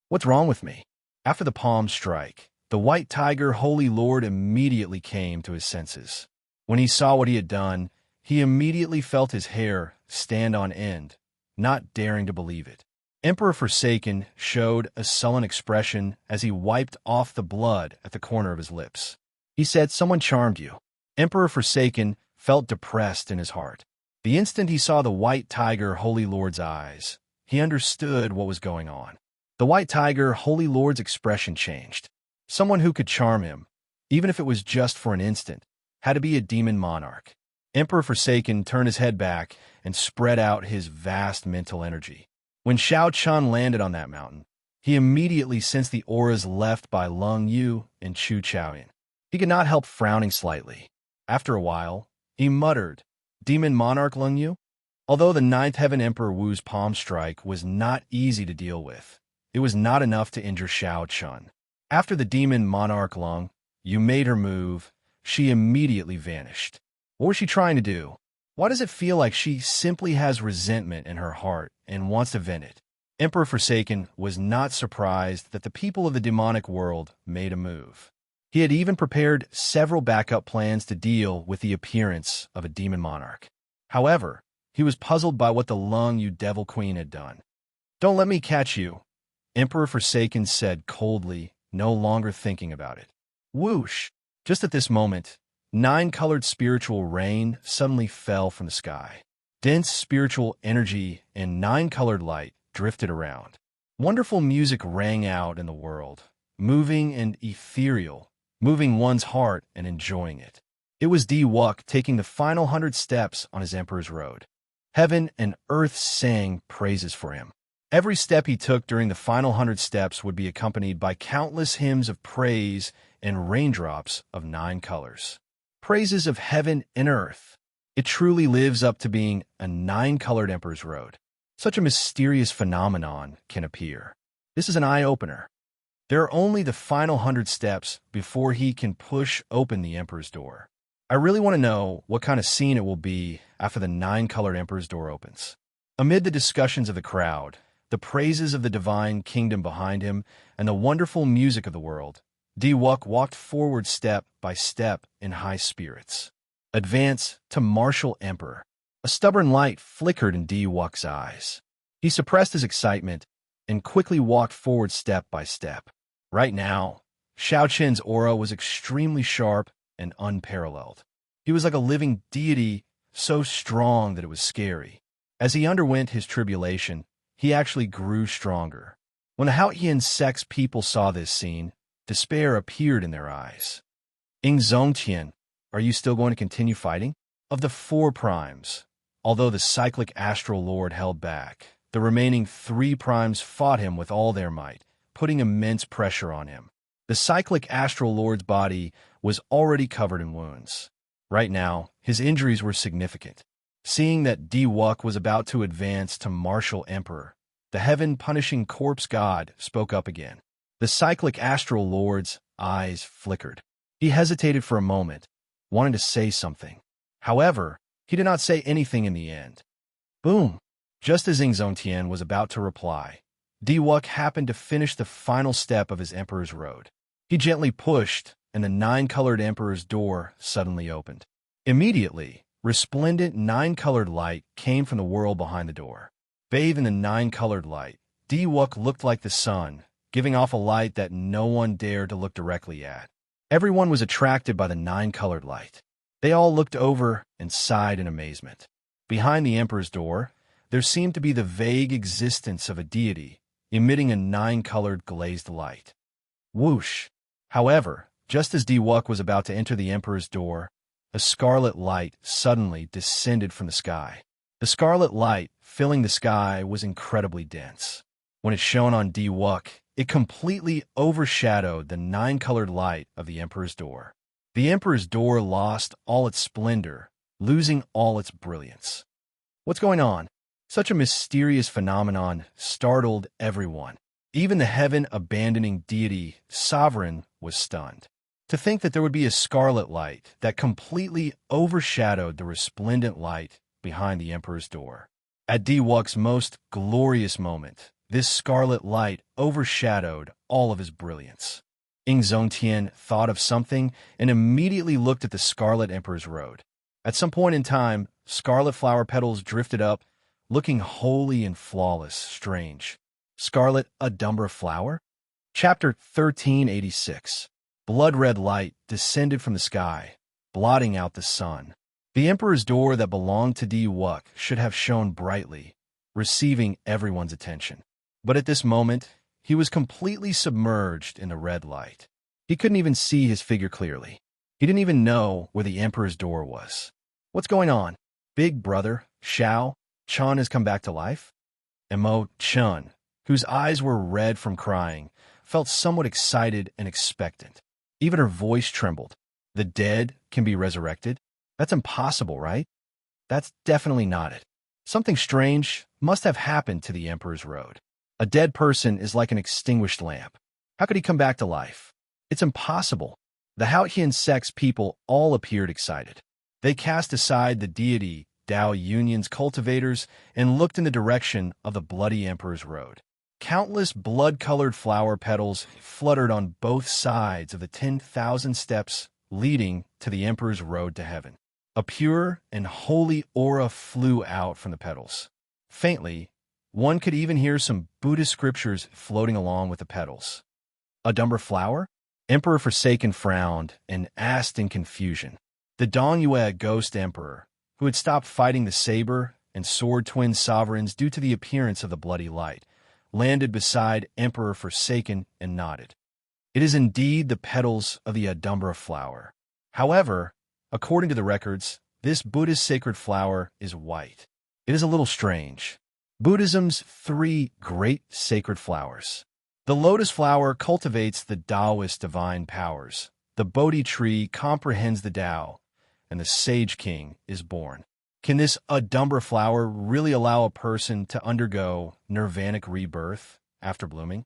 What's wrong with me? After the palm strike, the white tiger Holy Lord immediately came to his senses. When he saw what he had done, he immediately felt his hair stand on end, not daring to believe it. Emperor Forsaken showed a sullen expression as he wiped off the blood at the corner of his lips. He said, "Someone charmed you." Emperor Forsaken felt depressed in his heart. The instant he saw the white tiger Holy Lord's eyes, he understood what was going on. The white tiger Holy Lord's expression changed. Someone who could charm him, even if it was just for an instant, had to be a demon monarch. Emperor Forsaken turned his head back and spread out his vast mental energy. When Xiao Chun landed on that mountain, he immediately sensed the auras left by Lung Yu and Chu Chaoyan. He could not help frowning slightly. After a while, he muttered, "Demon Monarch Lung Yu?" Although the Ninth Heaven Emperor Wu's palm strike was not easy to deal with, it was not enough to injure Xiao Chun. After the Demon Monarch Lung, You made her move. She immediately vanished. What was she trying to do? Why does it feel like she simply has resentment in her heart and wants to vent it? Emperor Forsaken was not surprised that the people of the demonic world made a move. He had even prepared several backup plans to deal with the appearance of a demon monarch. However, he was puzzled by what the Lung You Devil Queen had done. "Don't let me catch you," Emperor Forsaken said coldly, no longer thinking about it. Whoosh! Just at this moment, 9-colored spiritual rain suddenly fell from the sky. Dense spiritual energy and 9-colored light drifted around. Wonderful music rang out in the world, moving and ethereal, moving one's heart and enjoying it. It was Di-Wuk taking the final 100 steps on his Emperor's Road. Heaven and earth sang praises for him. Every step he took during the final 100 steps would be accompanied by countless hymns of praise and raindrops of 9 colors. Praises of heaven and earth. It truly lives up to being a 9-colored Emperor's Road. Such a mysterious phenomenon can appear. This is an eye-opener. There are only the final 100 steps before he can push open the Emperor's door. I really want to know what kind of scene it will be after the 9-colored Emperor's door opens. Amid the discussions of the crowd, the praises of the divine kingdom behind him, and the wonderful music of the world, Di-Wuk walked forward step by step in high spirits. Advance to martial Emperor. A stubborn light flickered in Di-Wuk's eyes. He suppressed his excitement and quickly walked forward step by step. Right now, Xiao Qin's aura was extremely sharp and unparalleled. He was like a living deity, so strong that it was scary. As he underwent his tribulation, he actually grew stronger. When the Haotian sect's people saw this scene, despair appeared in their eyes. Zongtian, are you still going to continue fighting? Of the 4 primes, although the cyclic astral lord held back, the remaining 3 primes fought him with all their might, putting immense pressure on him. The cyclic astral lord's body was already covered in wounds. Right now, his injuries were significant. Seeing that Di-Wuk was about to advance to martial Emperor, the heaven-punishing corpse god spoke up again. The cyclic astral lord's eyes flickered. He hesitated for a moment, wanting to say something. However, he did not say anything in the end. Boom! Just as Zongtian was about to reply, Di-Wuk happened to finish the final step of his Emperor's Road. He gently pushed, and the 9-colored Emperor's door suddenly opened. Immediately, resplendent 9-colored light came from the world behind the door. Bathed in the 9-colored light, Di-Wuk looked like the sun, giving off a light that no one dared to look directly at. Everyone was attracted by the 9-colored light. They all looked over and sighed in amazement. Behind the Emperor's door, there seemed to be the vague existence of a deity, emitting a 9-colored glazed light. Whoosh! However, just as Di-Wuk was about to enter the Emperor's door, a scarlet light suddenly descended from the sky. The scarlet light filling the sky was incredibly dense. When it shone on Di-Wuk, it completely overshadowed the 9-colored light of the Emperor's door. The Emperor's door lost all its splendor, losing all its brilliance. What's going on? Such a mysterious phenomenon startled everyone. Even the heaven-abandoning deity, Sovereign, was stunned. To think that there would be a scarlet light that completely overshadowed the resplendent light behind the Emperor's door. At Di-Wuk's most glorious moment, this scarlet light overshadowed all of his brilliance. Zongtian thought of something and immediately looked at the Scarlet Emperor's Road. At some point in time, scarlet flower petals drifted up, looking holy and flawless, strange. Scarlet, a Dumbra flower? Chapter 1386. Blood-red light descended from the sky, blotting out the sun. The Emperor's door that belonged to Di-Wuk should have shone brightly, receiving everyone's attention. But at this moment, he was completely submerged in the red light. He couldn't even see his figure clearly. He didn't even know where the Emperor's door was. What's going on? Big brother, Xiao, Chun has come back to life? Emo Chun, whose eyes were red from crying, felt somewhat excited and expectant. Even her voice trembled. The dead can be resurrected? That's impossible, right? That's definitely not it. Something strange must have happened to the Emperor's Road. A dead person is like an extinguished lamp. How could he come back to life? It's impossible. The Haotian sect's people all appeared excited. They cast aside the deity Dao Yunyan's cultivators and looked in the direction of the Bloody Emperor's Road. Countless blood-colored flower petals fluttered on both sides of the 10,000 steps leading to the Emperor's Road to Heaven. A pure and holy aura flew out from the petals. Faintly, one could even hear some Buddhist scriptures floating along with the petals. A Dumbra flower? Emperor Forsaken frowned and asked in confusion. The Dongyue Ghost Emperor, who had stopped fighting the saber and sword twin sovereigns due to the appearance of the bloody light, landed beside Emperor Forsaken and nodded. It is indeed the petals of the Adumbra flower. However, according to the records, this Buddhist sacred flower is white. It is a little strange. Buddhism's three great sacred flowers. The lotus flower cultivates the Taoist divine powers. The Bodhi tree comprehends the Tao, and the Sage King is born. Can this Adumbra flower really allow a person to undergo nirvanic rebirth after blooming?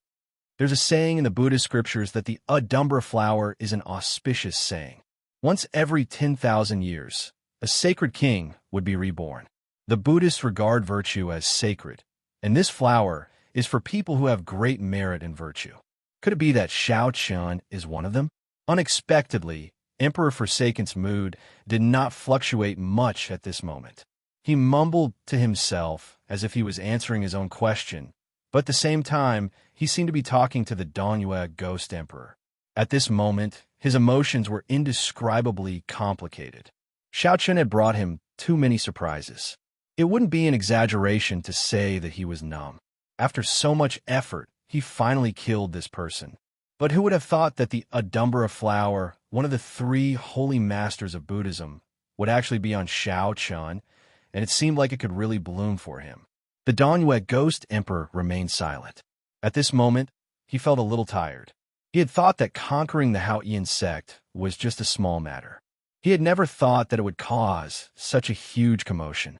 There's a saying in the Buddhist scriptures that the Adumbra flower is an auspicious saying. Once every 10,000 years, a sacred king would be reborn. The Buddhists regard virtue as sacred, and this flower is for people who have great merit and virtue. Could it be that Xiao Qian is one of them? Unexpectedly, Emperor Forsaken's mood did not fluctuate much at this moment. He mumbled to himself as if he was answering his own question, but at the same time, he seemed to be talking to the Dongyue Ghost Emperor. At this moment, his emotions were indescribably complicated. Xiao Qian had brought him too many surprises. It wouldn't be an exaggeration to say that he was numb. After so much effort, he finally killed this person. But who would have thought that the Adumbra flower, one of the three holy masters of Buddhism, would actually be on Xiao Qian, and it seemed like it could really bloom for him. The Dongyue Ghost Emperor remained silent. At this moment, he felt a little tired. He had thought that conquering the Haotian sect was just a small matter. He had never thought that it would cause such a huge commotion.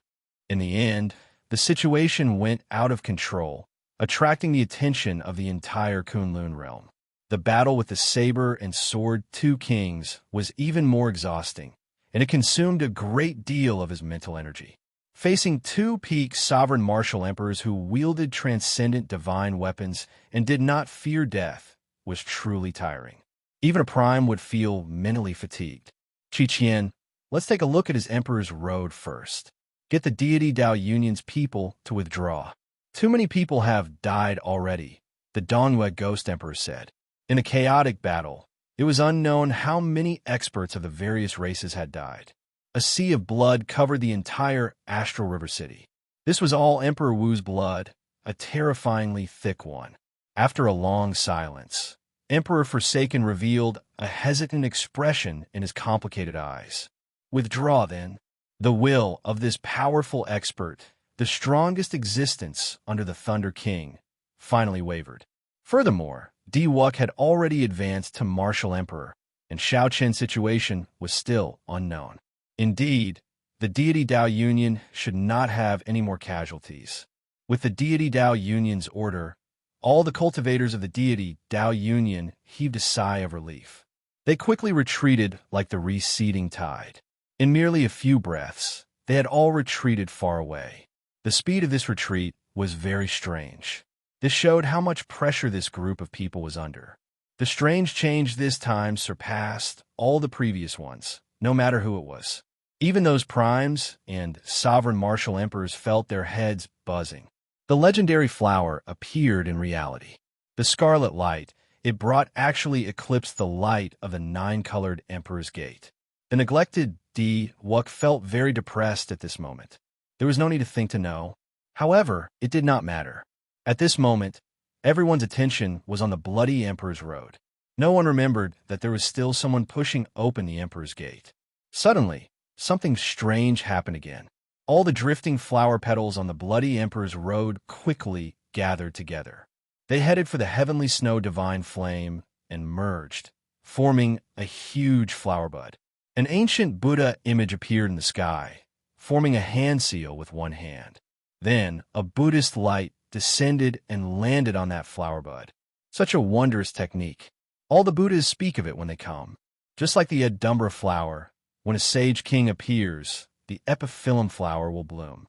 In the end, the situation went out of control, attracting the attention of the entire Kunlun realm. The battle with the saber and sword two kings was even more exhausting, and it consumed a great deal of his mental energy. Facing two peak sovereign martial emperors who wielded transcendent divine weapons and did not fear death was truly tiring. Even a prime would feel mentally fatigued. Qiqian, let's take a look at his emperor's road first. Get the deity Dao Yunyan's people to withdraw. Too many people have died already, the Dongyue Ghost Emperor said. In a chaotic battle, it was unknown how many experts of the various races had died. A sea of blood covered the entire Astral River City. This was all Emperor Wu's blood, a terrifyingly thick one. After a long silence, Emperor Forsaken revealed a hesitant expression in his complicated eyes. Withdraw, then. The will of this powerful expert, the strongest existence under the Thunder King, finally wavered. Furthermore, Di Wuk had already advanced to Martial Emperor, and Xiao Qian's situation was still unknown. Indeed, the deity Dao Yunyan should not have any more casualties. With the deity Dao Yunyan's order, all the cultivators of the deity Dao Yunyan heaved a sigh of relief. They quickly retreated like the receding tide. In merely a few breaths, they had all retreated far away. The speed of this retreat was very strange. This showed how much pressure this group of people was under. The strange change this time surpassed all the previous ones, no matter who it was. Even those primes and sovereign martial emperors felt their heads buzzing. The legendary flower appeared in reality. The scarlet light it brought actually eclipsed the light of the nine-colored Emperor's Gate. The neglected Di Wuk felt very depressed at this moment. There was no need to think to know. However, it did not matter. At this moment, everyone's attention was on the bloody Emperor's Road. No one remembered that there was still someone pushing open the Emperor's Gate. Suddenly, something strange happened again. All the drifting flower petals on the bloody Emperor's Road quickly gathered together. They headed for the heavenly snow divine flame and merged, forming a huge flower bud. An ancient Buddha image appeared in the sky, forming a hand seal with one hand. Then, a Buddhist light descended and landed on that flower bud. Such a wondrous technique. All the Buddhas speak of it when they come. Just like the Adumbra flower, when a sage king appears, the epiphyllum flower will bloom.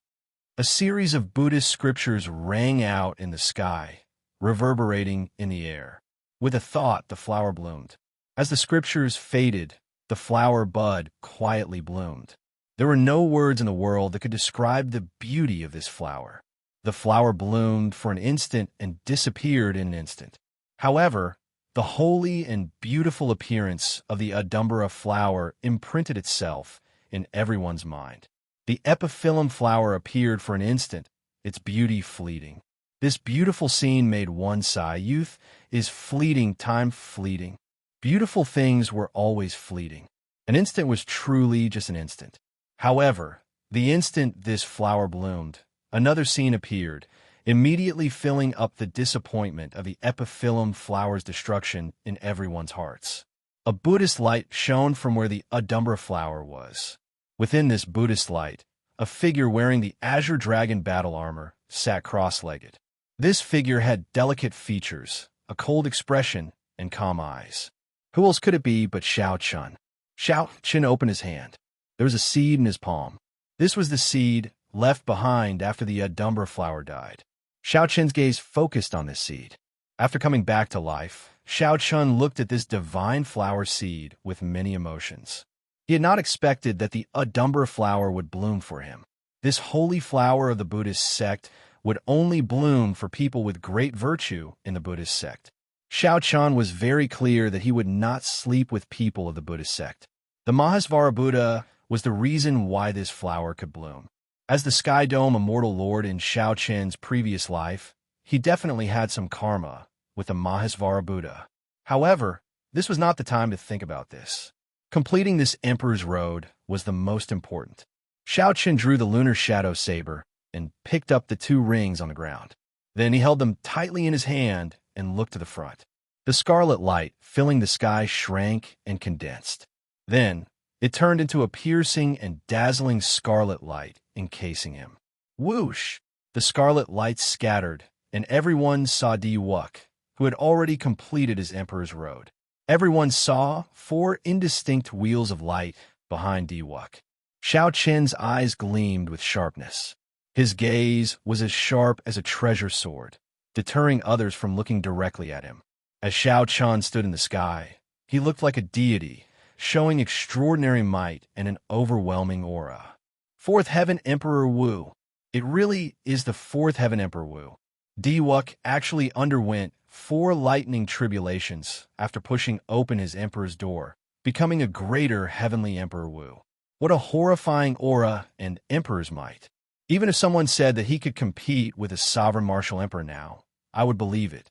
A series of Buddhist scriptures rang out in the sky, reverberating in the air. With a thought, the flower bloomed. As the scriptures faded, the flower bud quietly bloomed. There were no words in the world that could describe the beauty of this flower. The flower bloomed for an instant and disappeared in an instant. However, the holy and beautiful appearance of the Adumbra flower imprinted itself in everyone's mind. The epiphyllum flower appeared for an instant, its beauty fleeting. This beautiful scene made one sigh. Youth is fleeting, time fleeting. Beautiful things were always fleeting. An instant was truly just an instant. However, the instant this flower bloomed, another scene appeared, immediately filling up the disappointment of the epiphyllum flower's destruction in everyone's hearts. A Buddhist light shone from where the Adumbra flower was. Within this Buddhist light, a figure wearing the azure dragon battle armor sat cross-legged. This figure had delicate features, a cold expression, and calm eyes. Who else could it be but Xiao Chun? Xiao Chun opened his hand. There was a seed in his palm. This was the seed left behind after the Adumbra flower died. Xiao Chun's gaze focused on this seed. After coming back to life, Xiao Chun looked at this divine flower seed with many emotions. He had not expected that the Adumbra flower would bloom for him. This holy flower of the Buddhist sect would only bloom for people with great virtue in the Buddhist sect. Xiao Chun was very clear that he would not sleep with people of the Buddhist sect. The Mahasvara Buddha was the reason why this flower could bloom. As the Sky Dome Immortal Lord in Xiao Chun's previous life, he definitely had some karma with the Mahasvara Buddha. However, this was not the time to think about this. Completing this Emperor's Road was the most important. Xiao Chun drew the lunar shadow saber and picked up the 2 rings on the ground. Then he held them tightly in his hand and looked to the front. The scarlet light filling the sky shrank and condensed. Then, it turned into a piercing and dazzling scarlet light encasing him. Whoosh! The scarlet light scattered, and everyone saw Di Wuk, who had already completed his Emperor's Road. Everyone saw 4 indistinct wheels of light behind Di Wuk. Xiao Chun's eyes gleamed with sharpness. His gaze was as sharp as a treasure sword, deterring others from looking directly at him. As Xiao Chun stood in the sky, he looked like a deity, showing extraordinary might and an overwhelming aura. 4th Heaven Emperor Wu. It really is the 4th Heaven Emperor Wu. Di Wuk actually underwent 4 lightning tribulations after pushing open his emperor's door, becoming a greater heavenly Emperor Wu. What a horrifying aura and emperor's might. Even if someone said that he could compete with a sovereign martial emperor now, I would believe it.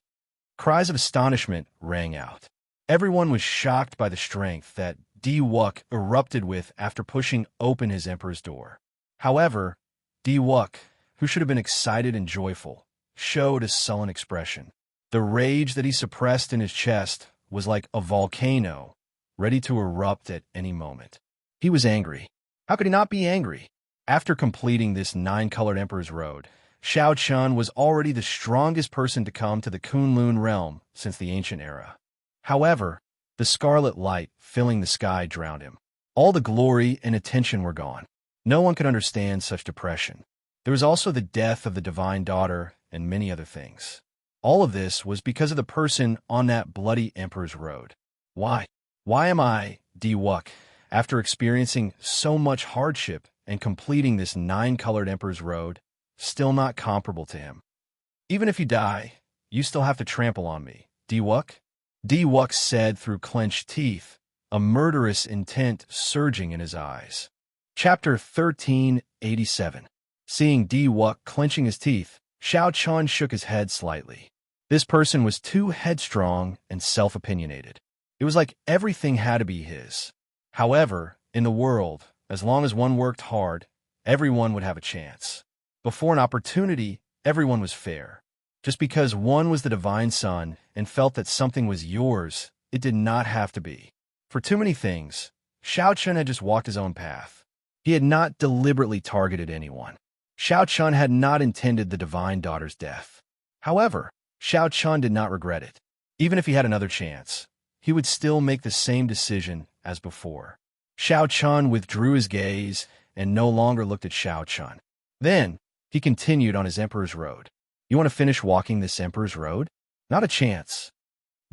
Cries of astonishment rang out. Everyone was shocked by the strength that Di Wuk erupted with after pushing open his emperor's door. However, Di Wuk, who should have been excited and joyful, showed a sullen expression. The rage that he suppressed in his chest was like a volcano, ready to erupt at any moment. He was angry. How could he not be angry? After completing this 9-colored Emperor's Road, Xiao Chun was already the strongest person to come to the Kunlun realm since the ancient era. However, the scarlet light filling the sky drowned him. All the glory and attention were gone. No one could understand such depression. There was also the death of the divine daughter and many other things. All of this was because of the person on that bloody Emperor's Road. Why? Why am I, Di Wuk, after experiencing so much hardship and completing this 9-colored Emperor's Road, still not comparable to him? Even if you die, you still have to trample on me, Di Wuk? Di Wuk said through clenched teeth, a murderous intent surging in his eyes. Chapter 1387. Seeing Di Wuk clenching his teeth, Xiao Chun shook his head slightly. This person was too headstrong and self-opinionated. It was like everything had to be his. However, in the world, as long as one worked hard, everyone would have a chance. Before an opportunity, everyone was fair. Just because one was the divine son and felt that something was yours, it did not have to be. For too many things, Xiao Chun had just walked his own path. He had not deliberately targeted anyone. Xiao Chun had not intended the divine daughter's death. However, Xiao Chun did not regret it. Even if he had another chance, he would still make the same decision as before. Xiao Chun withdrew his gaze and no longer looked at Xiao Chun. Then, he continued on his Emperor's Road. You want to finish walking this Emperor's Road? Not a chance.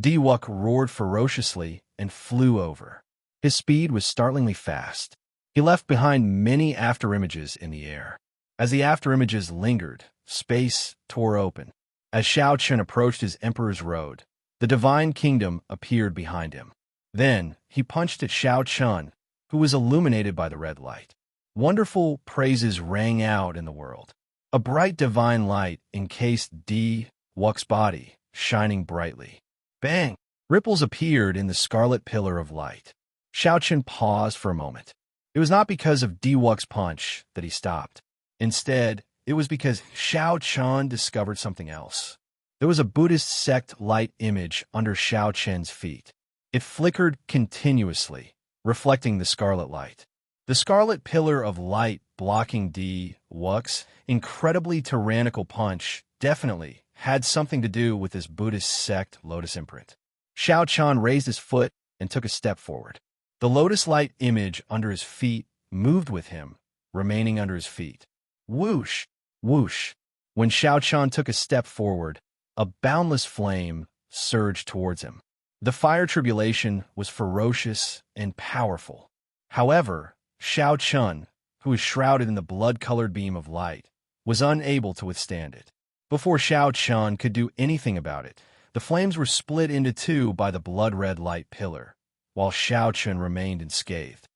Diwuk roared ferociously and flew over. His speed was startlingly fast. He left behind many afterimages in the air. As the afterimages lingered, space tore open. As Xiao Chun approached his Emperor's Road, the divine kingdom appeared behind him. Then, he punched at Xiao Chun, who was illuminated by the red light. Wonderful praises rang out in the world. A bright divine light encased Diwuk's body, shining brightly. Bang! Ripples appeared in the scarlet pillar of light. Xiao Chun paused for a moment. It was not because of Diwuk's punch that he stopped. Instead, it was because Xiao Chun discovered something else. There was a Buddhist sect light image under Xiao Chun's feet. It flickered continuously, reflecting the scarlet light. The scarlet pillar of light blocking Diwuk's incredibly tyrannical punch definitely had something to do with this Buddhist sect lotus imprint. Xiao Chun raised his foot and took a step forward. The lotus light image under his feet moved with him, remaining under his feet. Whoosh! Whoosh! When Xiao Chun took a step forward, a boundless flame surged towards him. The fire tribulation was ferocious and powerful. However, Xiao Chun, who was shrouded in the blood-colored beam of light, was unable to withstand it. Before Xiao Chun could do anything about it, the flames were split into two by the blood-red light pillar, while Xiao Chun remained unscathed.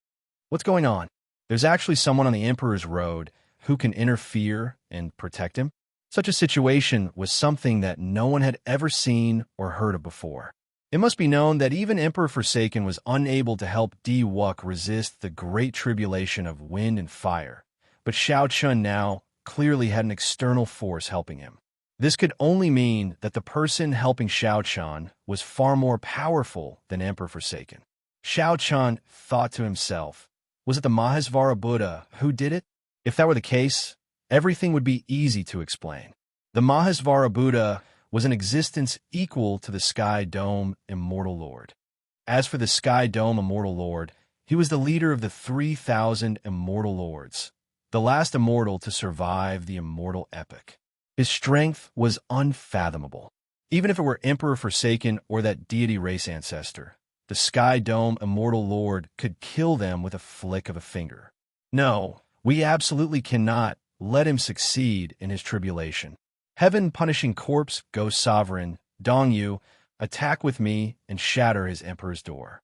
What's going on? There's actually someone on the Emperor's Road who can interfere and protect him? Such a situation was something that no one had ever seen or heard of before. It must be known that even Emperor Forsaken was unable to help Diwuk resist the great tribulation of wind and fire, but Xiao Chun now clearly had an external force helping him. This could only mean that the person helping Xiao Chun was far more powerful than Emperor Forsaken. Xiao Chun thought to himself, was it the Mahasvara Buddha who did it? If that were the case, everything would be easy to explain. The Mahasvara Buddha was an existence equal to the Sky Dome Immortal Lord. As for the Sky Dome Immortal Lord, he was the leader of the 3,000 Immortal Lords, the last immortal to survive the immortal epic. His strength was unfathomable. Even if it were Emperor Forsaken or that deity race ancestor, the Sky Dome Immortal Lord could kill them with a flick of a finger. No, we absolutely cannot let him succeed in his tribulation. Heaven-punishing corpse, ghost sovereign, Dong Yu, attack with me and shatter his emperor's door.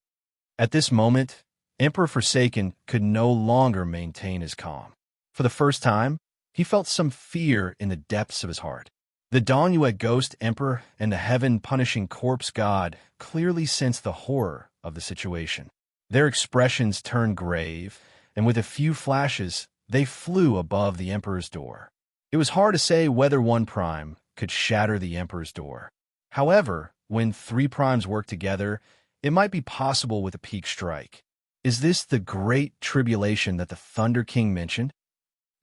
At this moment, Emperor Forsaken could no longer maintain his calm. For the first time, he felt some fear in the depths of his heart. The Dong Yu ghost emperor and the heaven-punishing corpse god clearly sensed the horror of the situation. Their expressions turned grave, and with a few flashes, they flew above the emperor's door. It was hard to say whether one prime could shatter the emperor's door. However, when three primes work together, it might be possible with a peak strike. Is this the great tribulation that the Thunder King mentioned?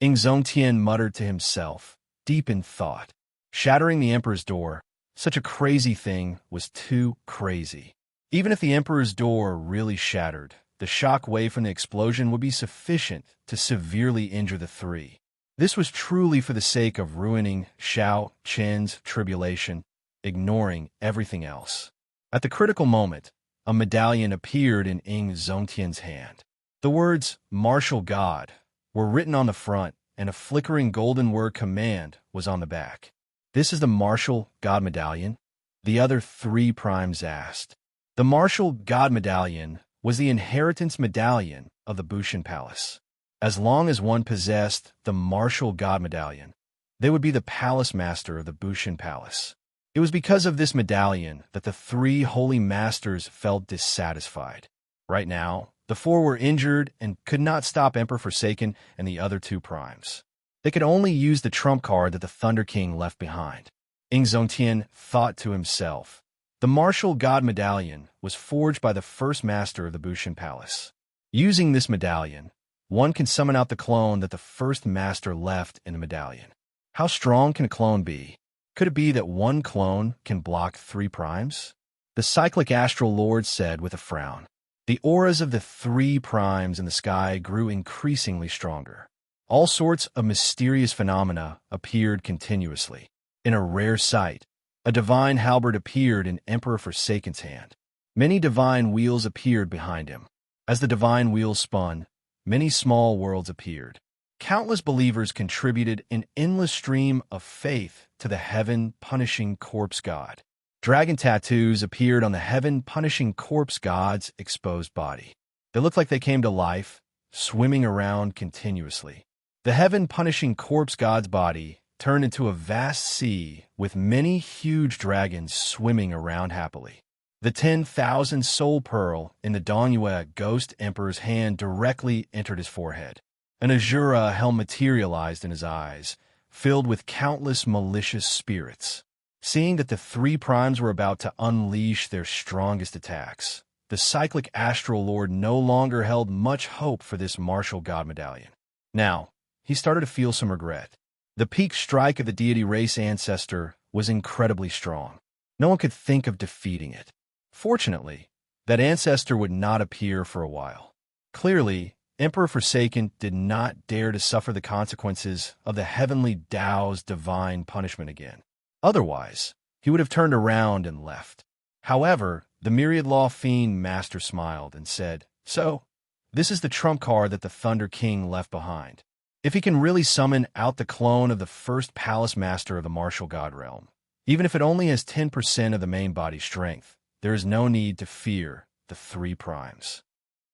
Zongtian muttered to himself, deep in thought. Shattering the emperor's door, such a crazy thing was too crazy. Even if the emperor's door really shattered, the shock wave from the explosion would be sufficient to severely injure the three. This was truly for the sake of ruining Xiao Chen's tribulation, ignoring everything else. At the critical moment, a medallion appeared in Zongtian's hand. The words, Martial God, were written on the front, and a flickering golden word command was on the back. This is the Martial God Medallion? The other three primes asked. The Martial God Medallion was the inheritance medallion of the Bushan Palace. As long as one possessed the Martial God Medallion, they would be the palace master of the Bushan Palace. It was because of this medallion that the three holy masters felt dissatisfied. Right now, the four were injured and could not stop Emperor Forsaken and the other two primes. They could only use the trump card that the Thunder King left behind. Zongtian thought to himself, the Martial God Medallion was forged by the first master of the Bushan Palace. Using this medallion, one can summon out the clone that the first master left in the medallion. How strong can a clone be? Could it be that one clone can block three primes? The cyclic astral lord said with a frown. The auras of the three primes in the sky grew increasingly stronger. All sorts of mysterious phenomena appeared continuously. In a rare sight, a divine halberd appeared in Emperor Forsaken's hand. Many divine wheels appeared behind him. As the divine wheels spun, many small worlds appeared. Countless believers contributed an endless stream of faith to the heaven-punishing corpse god. Dragon tattoos appeared on the heaven-punishing corpse god's exposed body. They looked like they came to life, swimming around continuously. The heaven-punishing corpse god's body turned into a vast sea with many huge dragons swimming around happily. The 10,000 soul pearl in the Dongyue ghost emperor's hand directly entered his forehead. An Azura helm materialized in his eyes, filled with countless malicious spirits. Seeing that the three primes were about to unleash their strongest attacks, the cyclic astral lord no longer held much hope for this martial god medallion. Now, he started to feel some regret. The peak strike of the deity race ancestor was incredibly strong. No one could think of defeating it. Fortunately, that ancestor would not appear for a while. Clearly, Emperor Forsaken did not dare to suffer the consequences of the heavenly Tao's divine punishment again. Otherwise, he would have turned around and left. However, the Myriad Law Fiend Master smiled and said, "So, this is the trump card that the Thunder King left behind. If he can really summon out the clone of the first Palace Master of the Martial God Realm, even if it only has 10% of the main body strength, there is no need to fear the three primes."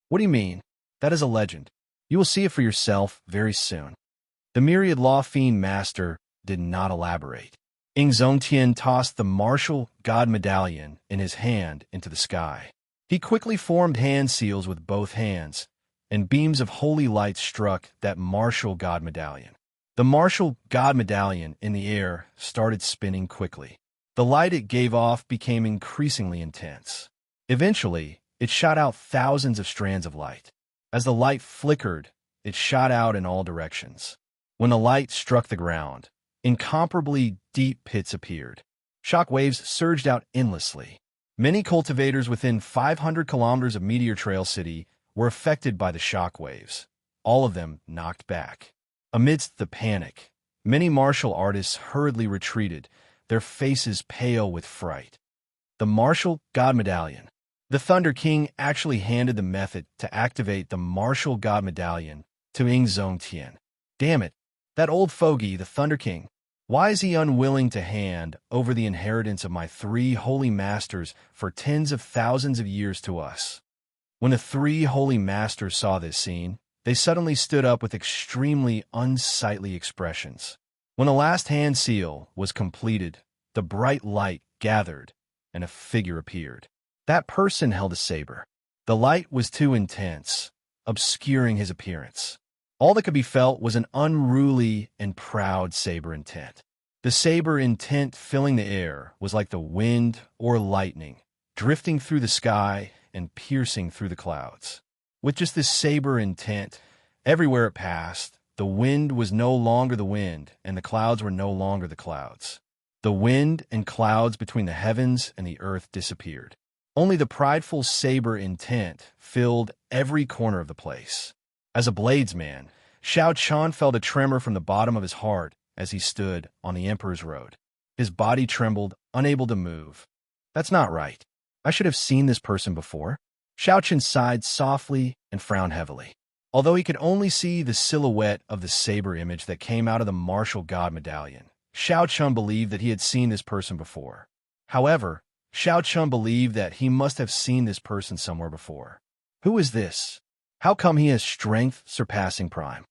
"What do you mean? That is a legend. You will see it for yourself very soon." The Myriad Law Fiend Master did not elaborate. Enrich tossed the martial god medallion in his hand into the sky. He quickly formed hand seals with both hands, and beams of holy light struck that martial god medallion. The martial god medallion in the air started spinning quickly. The light it gave off became increasingly intense. Eventually, it shot out thousands of strands of light. As the light flickered, it shot out in all directions. When the light struck the ground, incomparably deep pits appeared. Shock waves surged out endlessly. Many cultivators within 500 kilometers of Meteor Trail City were affected by the shock waves, all of them knocked back. Amidst the panic, many martial artists hurriedly retreated, their faces pale with fright. The martial god medallion. The Thunder King actually handed the method to activate the martial god medallion to Enrich. Damn it, that old fogey, the Thunder King. Why is he unwilling to hand over the inheritance of my three holy masters for tens of thousands of years to us? When the three holy masters saw this scene, they suddenly stood up with extremely unsightly expressions. When the last hand seal was completed, the bright light gathered, and a figure appeared. That person held a saber. The light was too intense, obscuring his appearance. All that could be felt was an unruly and proud saber intent. The saber intent filling the air was like the wind or lightning, drifting through the sky and piercing through the clouds. With just this saber intent, everywhere it passed, the wind was no longer the wind, and the clouds were no longer the clouds. The wind and clouds between the heavens and the earth disappeared. Only the prideful saber intent filled every corner of the place. As a bladesman, Xiao Chan felt a tremor from the bottom of his heart as he stood on the Emperor's Road. His body trembled, unable to move. That's not right. I should have seen this person before. Xiao Chen sighed softly and frowned heavily. Although he could only see the silhouette of the saber image that came out of the martial god medallion, Xiao Chun believed that he had seen this person before. However, Xiao Chun believed that he must have seen this person somewhere before. Who is this? How come he has strength surpassing Prime?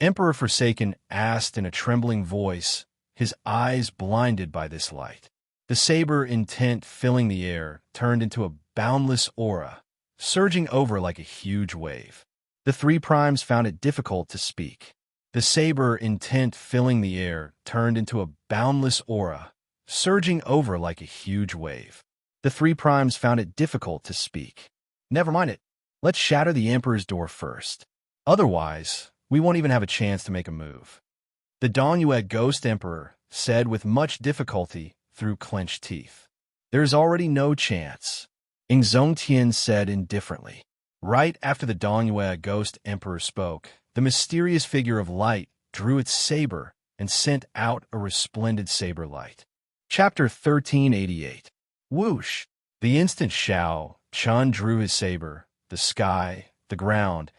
Emperor Forsaken asked in a trembling voice, his eyes blinded by this light. The saber intent filling the air turned into a boundless aura, surging over like a huge wave. The three primes found it difficult to speak. The saber intent filling the air turned into a boundless aura, surging over like a huge wave. The three primes found it difficult to speak. Never mind it. Let's shatter the Emperor's door first. Otherwise, we won't even have a chance to make a move. The Dongyue Ghost Emperor said with much difficulty through clenched teeth. There is already no chance, Ingzongtian said indifferently. Right after the Dongyue Ghost Emperor spoke, the mysterious figure of light drew its saber and sent out a resplendent saber light. Chapter 1388. Whoosh! The instant Xiao Chun drew his saber, the sky, the ground,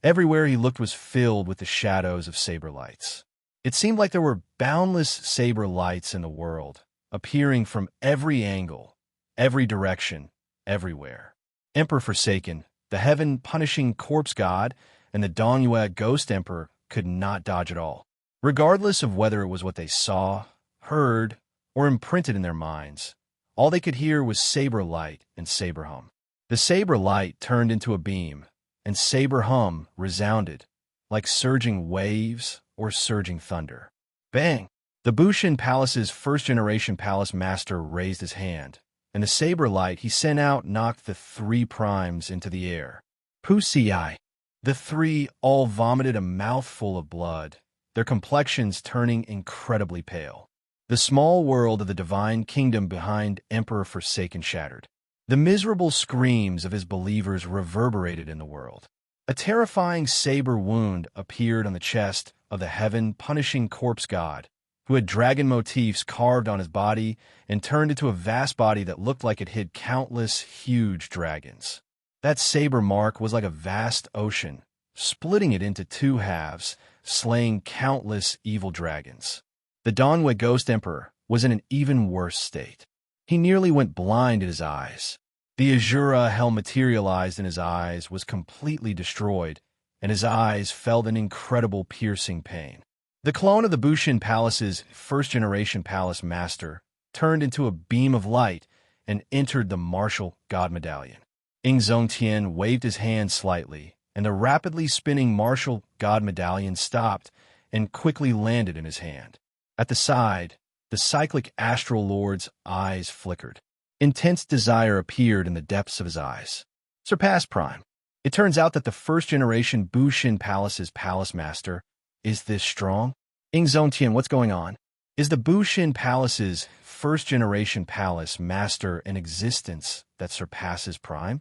everywhere he looked was filled with the shadows of saber lights. It seemed like there were boundless saber lights in the world, appearing from every angle, every direction, everywhere. Emperor Forsaken, the heaven-punishing corpse god, and the Dongyue Ghost Emperor could not dodge it all. Regardless of whether it was what they saw, heard, or imprinted in their minds, all they could hear was saber light and saber hum. The saber light turned into a beam, and saber hum resounded, like surging waves or surging thunder. Bang! The Bushin Palace's first-generation palace master raised his hand, and the saber light he sent out knocked the three primes into the air. Pusi! The three all vomited a mouthful of blood, their complexions turning incredibly pale. The small world of the divine kingdom behind Emperor Forsaken shattered. The miserable screams of his believers reverberated in the world. A terrifying saber wound appeared on the chest of the heaven-punishing corpse god, who had dragon motifs carved on his body and turned into a vast body that looked like it hid countless huge dragons. That saber mark was like a vast ocean, splitting it into two halves, slaying countless evil dragons. The Dongyue Ghost Emperor was in an even worse state. He nearly went blind in his eyes. The Azura hell materialized in his eyes was completely destroyed, and his eyes felt an incredible piercing pain. The clone of the Bushin Palace's first-generation palace master turned into a beam of light and entered the martial god medallion. Ingzongtian waved his hand slightly, and the rapidly spinning martial god medallion stopped and quickly landed in his hand. At the side, the cyclic astral lord's eyes flickered. Intense desire appeared in the depths of his eyes. Surpass Prime. It turns out that the first-generation Bushin Palace's palace master is this strong? Ingzongtian, what's going on? Is the Bushin Palace's first-generation palace master an existence that surpasses Prime?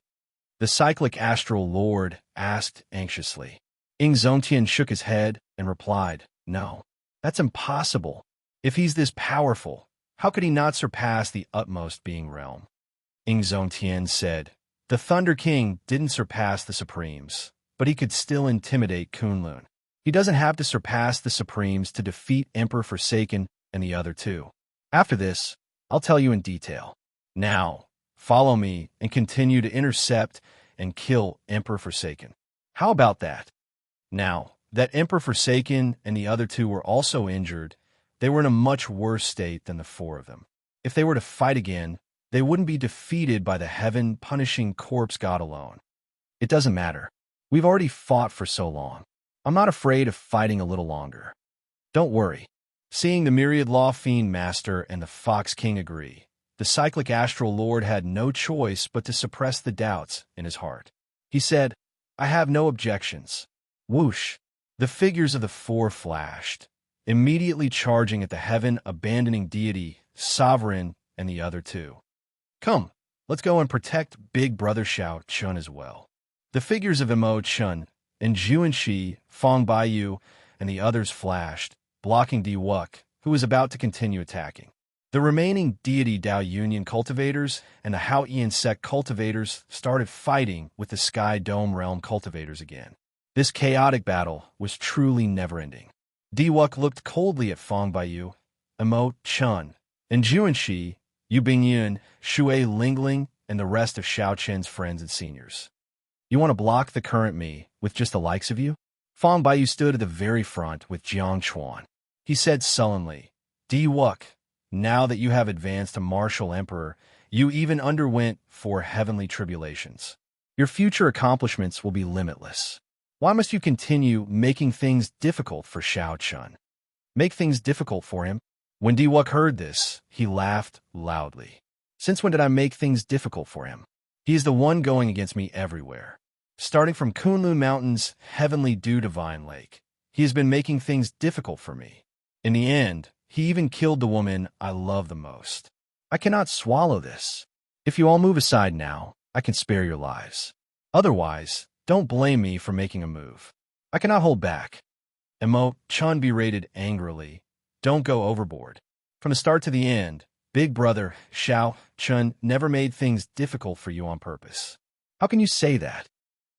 The cyclic astral lord asked anxiously. Ingzongtian shook his head and replied, "No, that's impossible. If he's this powerful, how could he not surpass the utmost being realm?" Ingzongtian said, "The Thunder King didn't surpass the Supremes, but he could still intimidate Kunlun. He doesn't have to surpass the Supremes to defeat Emperor Forsaken and the other two. After this, I'll tell you in detail. Now, follow me and continue to intercept and kill Emperor Forsaken." How about that? Now, that Emperor Forsaken and the other two were also injured, they were in a much worse state than the four of them. If they were to fight again, they wouldn't be defeated by the heaven-punishing corpse god alone. It doesn't matter. We've already fought for so long. I'm not afraid of fighting a little longer. Don't worry. Seeing the Myriad Law Fiend Master and the Fox King agree, the cyclic astral lord had no choice but to suppress the doubts in his heart. He said, "I have no objections." Whoosh! The figures of the four flashed, immediately charging at the heaven-abandoning deity, Sovereign, and the other two. Come, let's go and protect Big Brother Xiao Chun as well. The figures of Imo Chun and Juanxi, Fong Baiyu, and the others flashed, blocking Di Wuk, who was about to continue attacking. The remaining deity Dao Union cultivators and the Hao Ian sect cultivators started fighting with the Sky Dome Realm cultivators again. This chaotic battle was truly never-ending. Di Wuk looked coldly at Fong Baiyu, Imo Chun, and Juanxi, Yu Bingyun, Shui Lingling, and the rest of Xiao Chen's friends and seniors. You want to block the current me with just the likes of you? Fong Baiyu stood at the very front with Jiang Chuan. He said sullenly, "Di Wuk, now that you have advanced to martial emperor, you even underwent 4 heavenly tribulations. Your future accomplishments will be limitless. Why must you continue making things difficult for Xiao Chun? Make things difficult for him?" When Di Wuk heard this, he laughed loudly. "Since when did I make things difficult for him? He is the one going against me everywhere. Starting from Kunlun Mountain's heavenly dew divine lake, he has been making things difficult for me. In the end, he even killed the woman I love the most. I cannot swallow this. If you all move aside now, I can spare your lives. Otherwise, don't blame me for making a move. I cannot hold back. Chun berated angrily. Don't go overboard. From the start to the end, Big Brother Xiao Chun never made things difficult for you on purpose. How can you say that?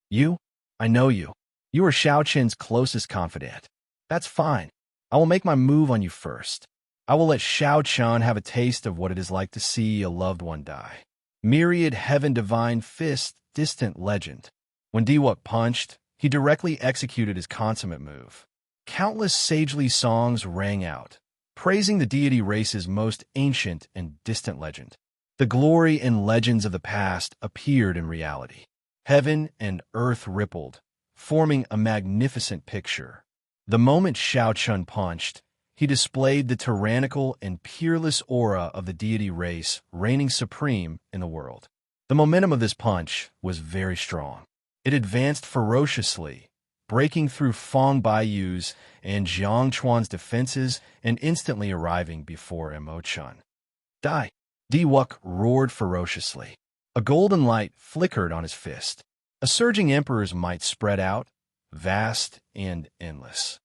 You? I know you. You are Xiao Chen's closest confidant. That's fine. I will make my move on you first. I will let Xiao Chun have a taste of what it is like to see a loved one die. Myriad Heaven Divine Fist Distant Legend. When Diwok punched, he directly executed his consummate move. Countless sagely songs rang out, praising the deity race's most ancient and distant legend. The glory and legends of the past appeared in reality. Heaven and earth rippled, forming a magnificent picture. The moment Xiao Chun punched, he displayed the tyrannical and peerless aura of the deity race reigning supreme in the world. The momentum of this punch was very strong. It advanced ferociously, breaking through Fong Baiyu's and Jiang Chuan's defenses and instantly arriving before Chun. Die! Diwok roared ferociously. A golden light flickered on his fist. A surging emperor's might spread out, vast and endless.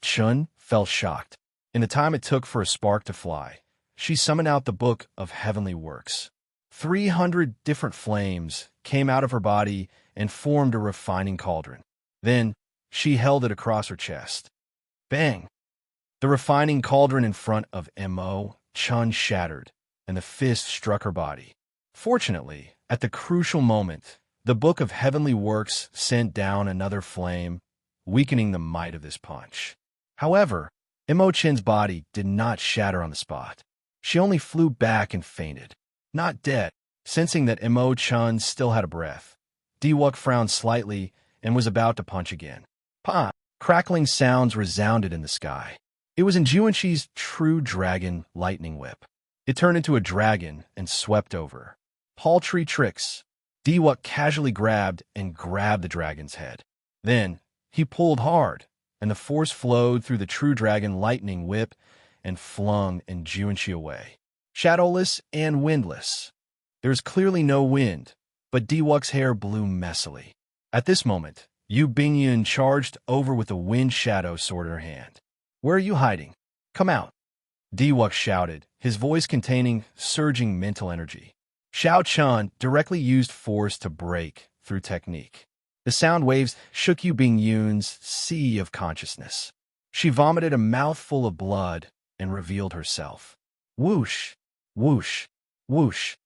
Chun fell shocked. In the time it took for a spark to fly, she summoned out the Book of Heavenly Works. 300 different flames came out of her body and formed a refining cauldron. Then, she held it across her chest. Bang! The refining cauldron in front of Chun shattered, and the fist struck her body. Fortunately, at the crucial moment, the Book of Heavenly Works sent down another flame, weakening the might of this punch. However, Chun's body did not shatter on the spot. She only flew back and fainted. Not dead. Sensing that Chun still had a breath, Diwok frowned slightly and was about to punch again. Pa! Crackling sounds resounded in the sky. It was Juanxi's true dragon lightning whip. It turned into a dragon and swept over. Paltry tricks. Diwok casually grabbed the dragon's head. Then, he pulled hard, and the force flowed through the true dragon lightning whip and flung Juanxi away. Shadowless and windless. There was clearly no wind, but Diwok's hair blew messily. At this moment, Yu Bingyun charged over with a wind shadow sword in her hand. Where are you hiding? Come out. Diwok shouted, his voice containing surging mental energy. Xiao Chun directly used force to break through technique. The sound waves shook Yu Bingyun's sea of consciousness. She vomited a mouthful of blood and revealed herself. Whoosh, whoosh, whoosh.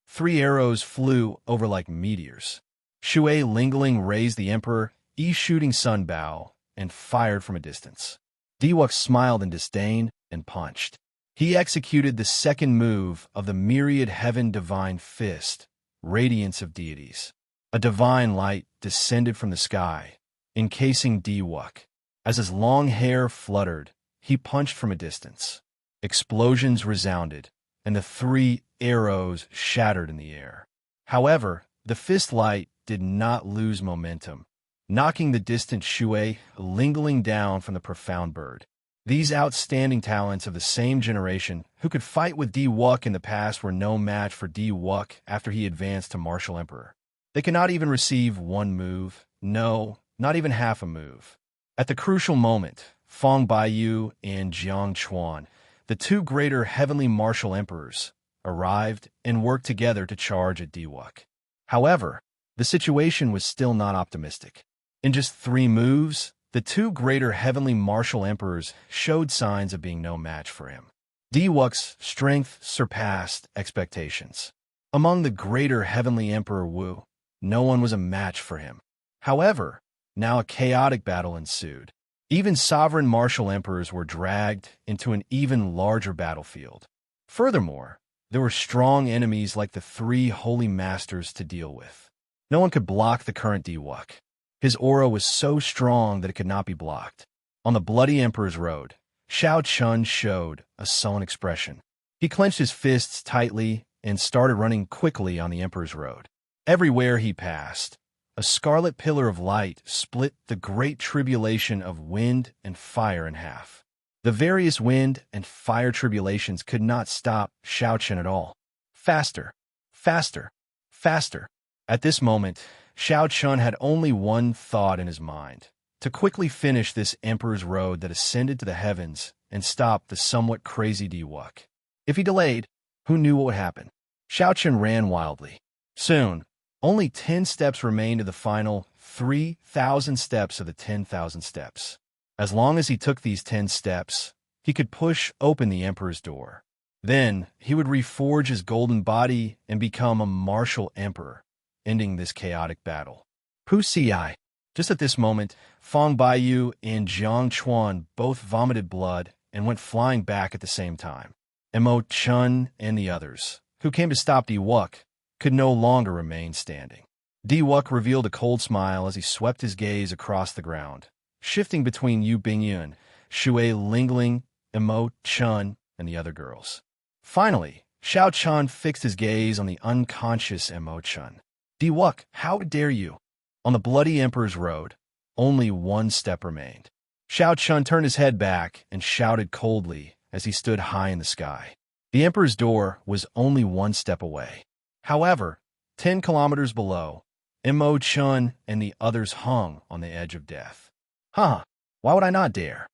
3 arrows flew over like meteors. Shui Lingling raised the emperor, shooting Sunbow, and fired from a distance. Diwok smiled in disdain and punched. He executed the second move of the Myriad Heaven Divine Fist, Radiance of Deities. A divine light descended from the sky, encasing Diwok. As his long hair fluttered, he punched from a distance. Explosions resounded, and the 3 arrows shattered in the air. However, the fist light did not lose momentum, knocking the distant Shui Lingling down from the profound bird. These outstanding talents of the same generation who could fight with Diwok in the past were no match for Diwok after he advanced to Martial Emperor. They could not even receive one move, no, not even half a move. At the crucial moment, Fong Baiyu and Jiang Chuan, the 2 greater heavenly martial emperors, arrived and worked together to charge at Diwok. However, the situation was still not optimistic. In just 3 moves, the 2 greater heavenly martial emperors showed signs of being no match for him. Diwok's strength surpassed expectations. Among the greater heavenly emperor Wu, no one was a match for him. However, now a chaotic battle ensued. Even sovereign martial emperors were dragged into an even larger battlefield. Furthermore, there were strong enemies like the 3 holy masters to deal with. No one could block the current Diwok. His aura was so strong that it could not be blocked. On the Bloody Emperor's Road, Xiao Chun showed a sullen expression. He clenched his fists tightly and started running quickly on the Emperor's Road. Everywhere he passed, a scarlet pillar of light split the great tribulation of wind and fire in half. The various wind and fire tribulations could not stop Xiaochen at all. Faster, faster, faster. At this moment, Xiaochen had only one thought in his mind: to quickly finish this Emperor's Road that ascended to the heavens and stop the somewhat crazy Diwuk. If he delayed, who knew what would happen? Xiaochen ran wildly. Soon, only 10 steps remained to the final 3,000 steps of the 10,000 steps. As long as he took these 10 steps, he could push open the Emperor's door. Then, he would reforge his golden body and become a martial emperor, ending this chaotic battle. Pu Ci. Just at this moment, Fang Baiyu and Jiang Chuan both vomited blood and went flying back at the same time. Mo Chun and the others, who came to stop Diwuk, could no longer remain standing. Diwuk revealed a cold smile as he swept his gaze across the ground, shifting between Yu Bingyun, Shui Lingling, Mo Chun, and the other girls. Finally, Xiao Chun fixed his gaze on the unconscious Mo Chun. Diwuk, how dare you? On the bloody Emperor's Road, only one step remained. Xiao Chun turned his head back and shouted coldly as he stood high in the sky. The Emperor's door was only one step away. However, 10 kilometers below, Mo Chun and the others hung on the edge of death. Huh, why would I not dare?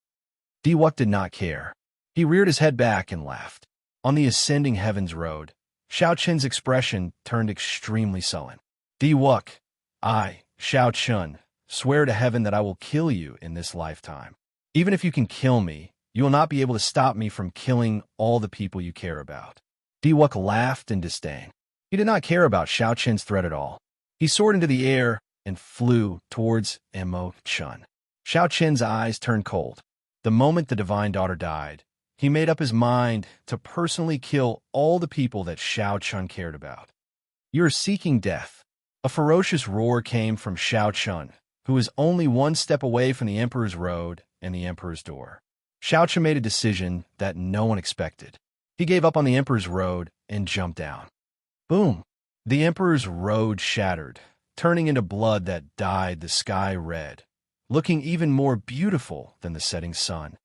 Diwuk did not care. He reared his head back and laughed. On the ascending heavens road, Xiaoqin's expression turned extremely sullen. Diwuk, I, Xiaoqin, swear to heaven that I will kill you in this lifetime. Even if you can kill me, you will not be able to stop me from killing all the people you care about. Diwuk laughed in disdain. He did not care about Xiaoqin's threat at all. He soared into the air and flew towards Mo Chun. Xiaoqin's eyes turned cold. The moment the divine daughter died, he made up his mind to personally kill all the people that Xiaoqin cared about. You are seeking death. A ferocious roar came from Xiaoqin, who was only one step away from the Emperor's Road and the Emperor's door. Xiaoqin made a decision that no one expected. He gave up on the Emperor's Road and jumped down. Boom! The Emperor's Road shattered, turning into blood that dyed the sky red, looking even more beautiful than the setting sun.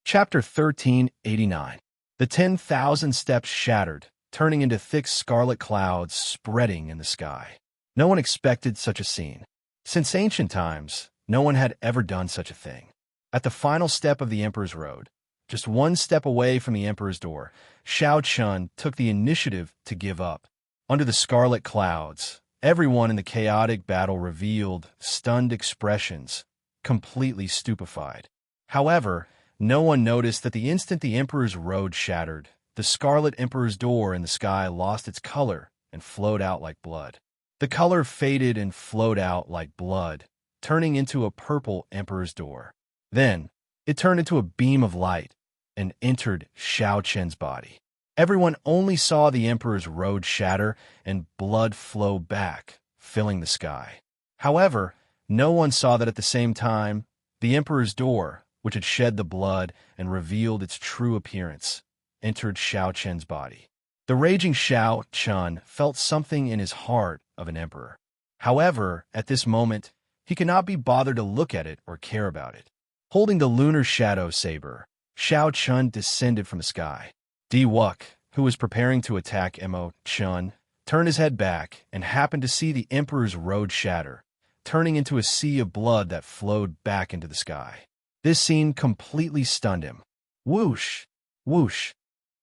Chapter 1389. The 10,000 steps shattered, turning into thick scarlet clouds spreading in the sky. No one expected such a scene. Since ancient times, no one had ever done such a thing. At the final step of the Emperor's Road, just one step away from the Emperor's door, Xiaoqin took the initiative to give up. Under the scarlet clouds, everyone in the chaotic battle revealed stunned expressions, completely stupefied. However, no one noticed that the instant the Emperor's Road shattered, the scarlet Emperor's door in the sky lost its color and flowed out like blood. The color faded and flowed out like blood, turning into a purple Emperor's door. Then, it turned into a beam of light and entered Xiaoqin's body. Everyone only saw the Emperor's Road shatter and blood flow back, filling the sky. However, no one saw that at the same time, the Emperor's door, which had shed the blood and revealed its true appearance, entered Xiaoqin's body. The raging Xiaoqin felt something in his heart of an emperor. However, at this moment, he could not be bothered to look at it or care about it. Holding the lunar shadow saber, Xiaoqin descended from the sky. Diwuk, who was preparing to attack Mo Chun, turned his head back and happened to see the Emperor's Road shatter, turning into a sea of blood that flowed back into the sky. This scene completely stunned him. Whoosh! Whoosh!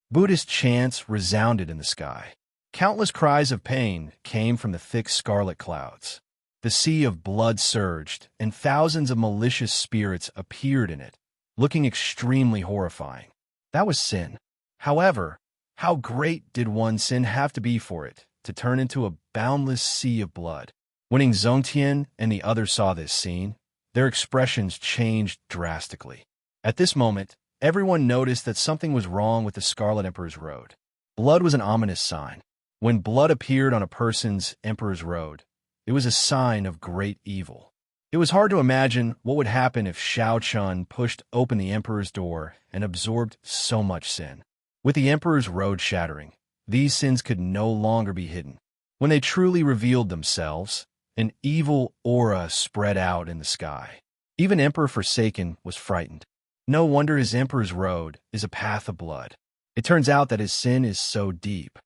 Buddhist chants resounded in the sky. Countless cries of pain came from the thick scarlet clouds. The sea of blood surged, and thousands of malicious spirits appeared in it, looking extremely horrifying. That was sin. However, how great did one sin have to be for it to turn into a boundless sea of blood? When Zongtian and the others saw this scene, their expressions changed drastically. At this moment, everyone noticed that something was wrong with the Scarlet Emperor's Road. Blood was an ominous sign. When blood appeared on a person's Emperor's Road, it was a sign of great evil. It was hard to imagine what would happen if Xiaoqin pushed open the Emperor's door and absorbed so much sin. With the Emperor's Road shattering, these sins could no longer be hidden. When they truly revealed themselves, an evil aura spread out in the sky. Even Emperor Forsaken was frightened. No wonder his emperor's road is a path of blood. It turns out that his sin is so deep.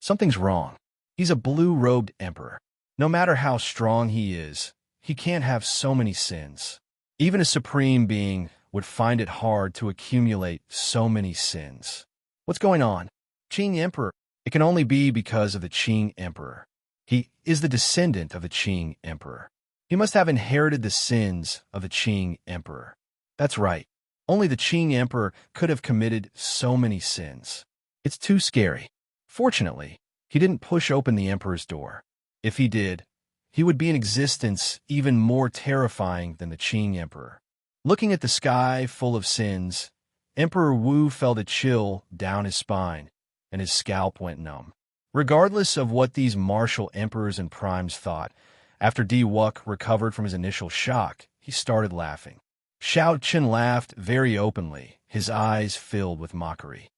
Something's wrong. He's a blue-robed emperor. No matter how strong he is, he can't have so many sins. Even a supreme being would find it hard to accumulate so many sins. What's going on? Qing Emperor. It can only be because of the Qing Emperor. He is the descendant of the Qing Emperor. He must have inherited the sins of the Qing Emperor. That's right. Only the Qing Emperor could have committed so many sins. It's too scary. Fortunately, he didn't push open the Emperor's door. If he did, he would be in existence even more terrifying than the Qing Emperor. Looking at the sky full of sins, Emperor Wu felt a chill down his spine, and his scalp went numb. Regardless of what these martial emperors and primes thought, after Di Wuk recovered from his initial shock, he started laughing. Xiao Chen laughed very openly, his eyes filled with mockery.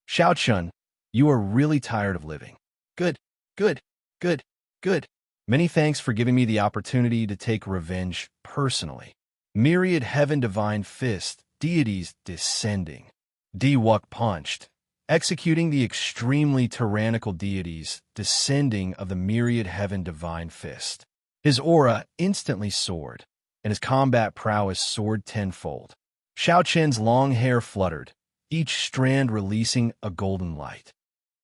Xiao Chen, you are really tired of living. Good, good, good, good. Many thanks for giving me the opportunity to take revenge personally. Myriad Heaven Divine Fist, deities descending. Di Wuk punched, executing the extremely tyrannical deities descending of the Myriad Heaven Divine Fist. His aura instantly soared, and his combat prowess soared tenfold. Xiao Chen's long hair fluttered, each strand releasing a golden light.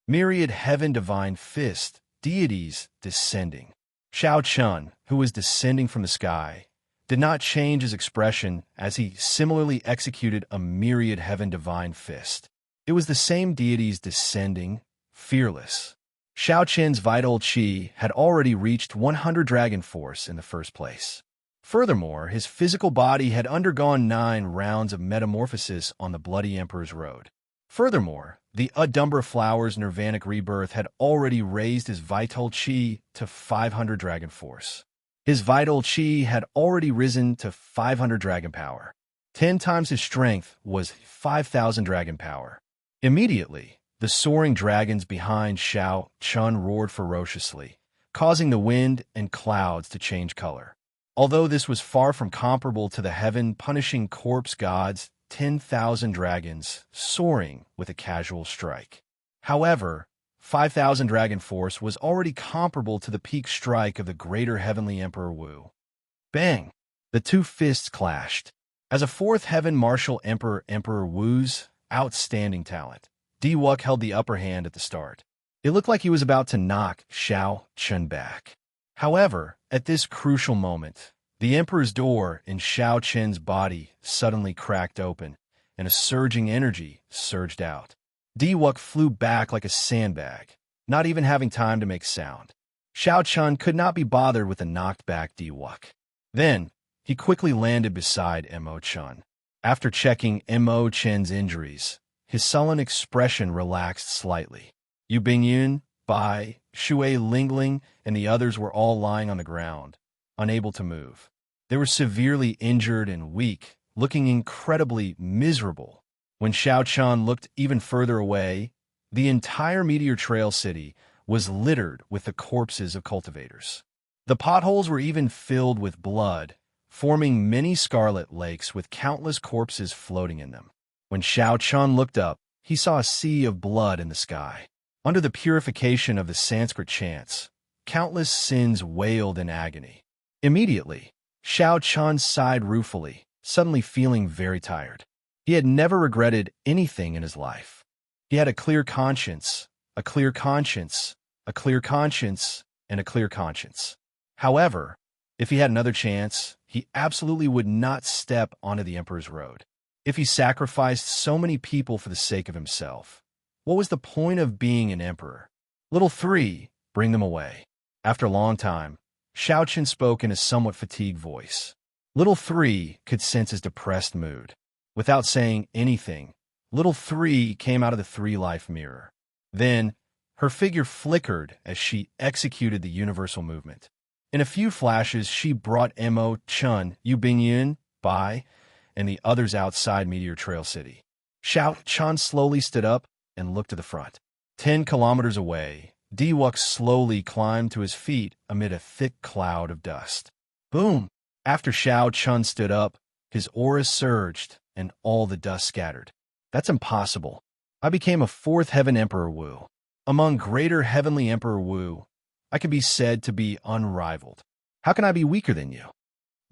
Myriad Heaven Divine Fist, deities descending. Xiao Chen, who was descending from the sky, did not change his expression as he similarly executed a Myriad Heaven Divine Fist. It was the same deities descending, fearless. Xiao Chen's vital qi had already reached 100 dragon force in the first place. Furthermore, his physical body had undergone 9 rounds of metamorphosis on the Bloody Emperor's Road. Furthermore, the Udumbra Flower's nirvanic rebirth had already raised his vital qi to 500 dragon force. His vital qi had already risen to 500 dragon power. 10 times his strength was 5,000 dragon power. Immediately, the soaring dragons behind Xiao Chen roared ferociously, causing the wind and clouds to change color. Although this was far from comparable to the heaven-punishing corpse gods, 10,000 dragons soaring with a casual strike. However, 5,000 dragon force was already comparable to the peak strike of the greater heavenly Emperor Wu. Bang! The two fists clashed. As a fourth heaven martial emperor, Emperor Wu's outstanding talent, Di Wuk held the upper hand at the start. It looked like he was about to knock Xiao Chen back. However, at this crucial moment, the Emperor's door in Xiao Chen's body suddenly cracked open, and a surging energy surged out. Di Wuk flew back like a sandbag, not even having time to make sound. Xiao Chen could not be bothered with the knocked-back Di Wuk. Then, he quickly landed beside Mo Chen. After checking Mo Chen's injuries, his sullen expression relaxed slightly. Yu Bingyun, Bai, Shui Lingling, and the others were all lying on the ground, unable to move. They were severely injured and weak, looking incredibly miserable. When Xiao Chen looked even further away, the entire Meteor Trail city was littered with the corpses of cultivators. The potholes were even filled with blood, forming many scarlet lakes with countless corpses floating in them. When Xiao Chen looked up, he saw a sea of blood in the sky. Under the purification of the Sanskrit chants, countless sins wailed in agony. Immediately, Xiao Chen sighed ruefully, suddenly feeling very tired. He had never regretted anything in his life. He had a clear conscience, a clear conscience, a clear conscience, and a clear conscience. However, if he had another chance, he absolutely would not step onto the Emperor's road. If he sacrificed so many people for the sake of himself, what was the point of being an emperor? Little 3, bring them away. After a long time, Xiao Chen spoke in a somewhat fatigued voice. Little 3 could sense his depressed mood. Without saying anything, Little 3 came out of the 3-life mirror. Then, her figure flickered as she executed the universal movement. In a few flashes, she brought Mo Chen, Yu Bingyun, Bai, and the others outside Meteor Trail City. Xiao Chen slowly stood up and looked to the front. 10 kilometers away, Di Wuk slowly climbed to his feet amid a thick cloud of dust. Boom! After Xiao Chen stood up, his aura surged, and all the dust scattered. That's impossible. I became a fourth heaven Emperor Wu. Among greater heavenly Emperor Wu, I can be said to be unrivaled. How can I be weaker than you?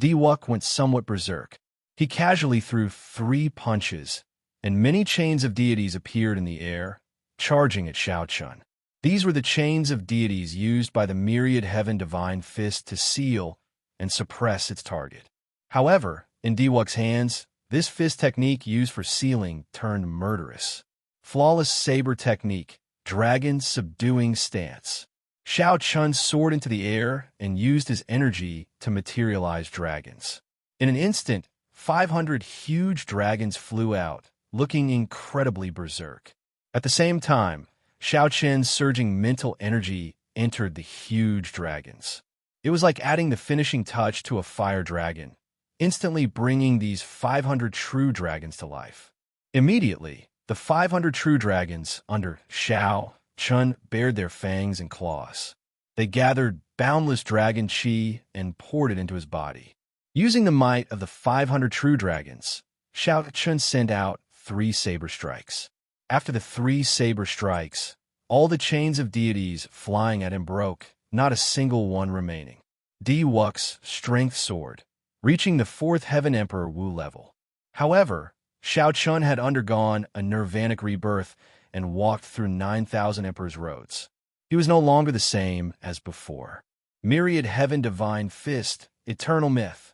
Diwuk went somewhat berserk. He casually threw 3 punches, and many chains of deities appeared in the air, charging at Xiao Chun. These were the chains of deities used by the myriad heaven divine fist to seal and suppress its target. However, in Diwuk's hands, this fist technique used for sealing turned murderous. Flawless saber technique, dragon subduing stance. Xiao Chun soared into the air and used his energy to materialize dragons. In an instant, 500 huge dragons flew out, looking incredibly berserk. At the same time, Xiao Chen's surging mental energy entered the huge dragons. It was like adding the finishing touch to a fire dragon, instantly bringing these 500 true dragons to life. Immediately, the 500 true dragons under Xiao Chun bared their fangs and claws. They gathered boundless dragon chi and poured it into his body. Using the might of the 500 true dragons, Xiao Chun sent out 3 saber strikes. After the 3 saber strikes, all the chains of deities flying at him broke, not a single one remaining. Diwuk's strength soared, reaching the 4th Heaven Emperor Wu level. However, Xiao Chun had undergone a nirvanic rebirth and walked through 9,000 Emperor's roads. He was no longer the same as before. Myriad Heaven Divine Fist, Eternal Myth.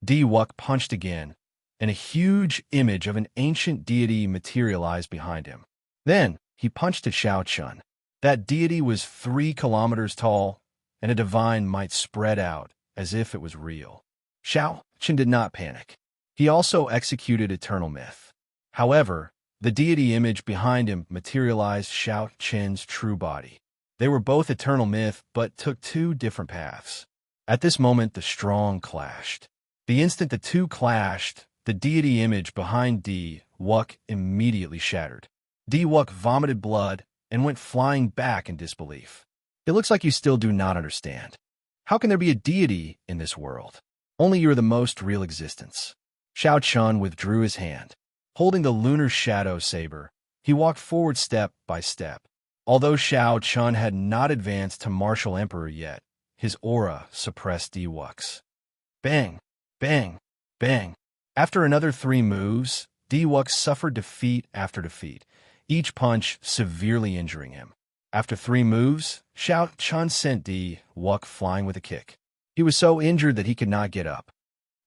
Diwuk punched again, and a huge image of an ancient deity materialized behind him. Then, he punched at Xiao Chun. That deity was 3 kilometers tall, and a divine might spread out as if it was real. Xiao Chun did not panic. He also executed Eternal Myth. However, the deity image behind him materialized Xiao Chun's true body. They were both Eternal Myth, but took 2 different paths. At this moment, the strong clashed. The instant the 2 clashed, the deity image behind Diwuk immediately shattered. Diwuk vomited blood and went flying back in disbelief. It looks like you still do not understand. How can there be a deity in this world? Only you are the most real existence. Xiao Chun withdrew his hand. Holding the lunar shadow saber, he walked forward step by step. Although Xiao Chun had not advanced to Martial Emperor yet, his aura suppressed Diwuk's. Bang! Bang! Bang! After another 3 moves, Diwuk suffered defeat after defeat, each punch severely injuring him. After 3 moves, Xiao Chun sent Diwuk flying with a kick. He was so injured that he could not get up.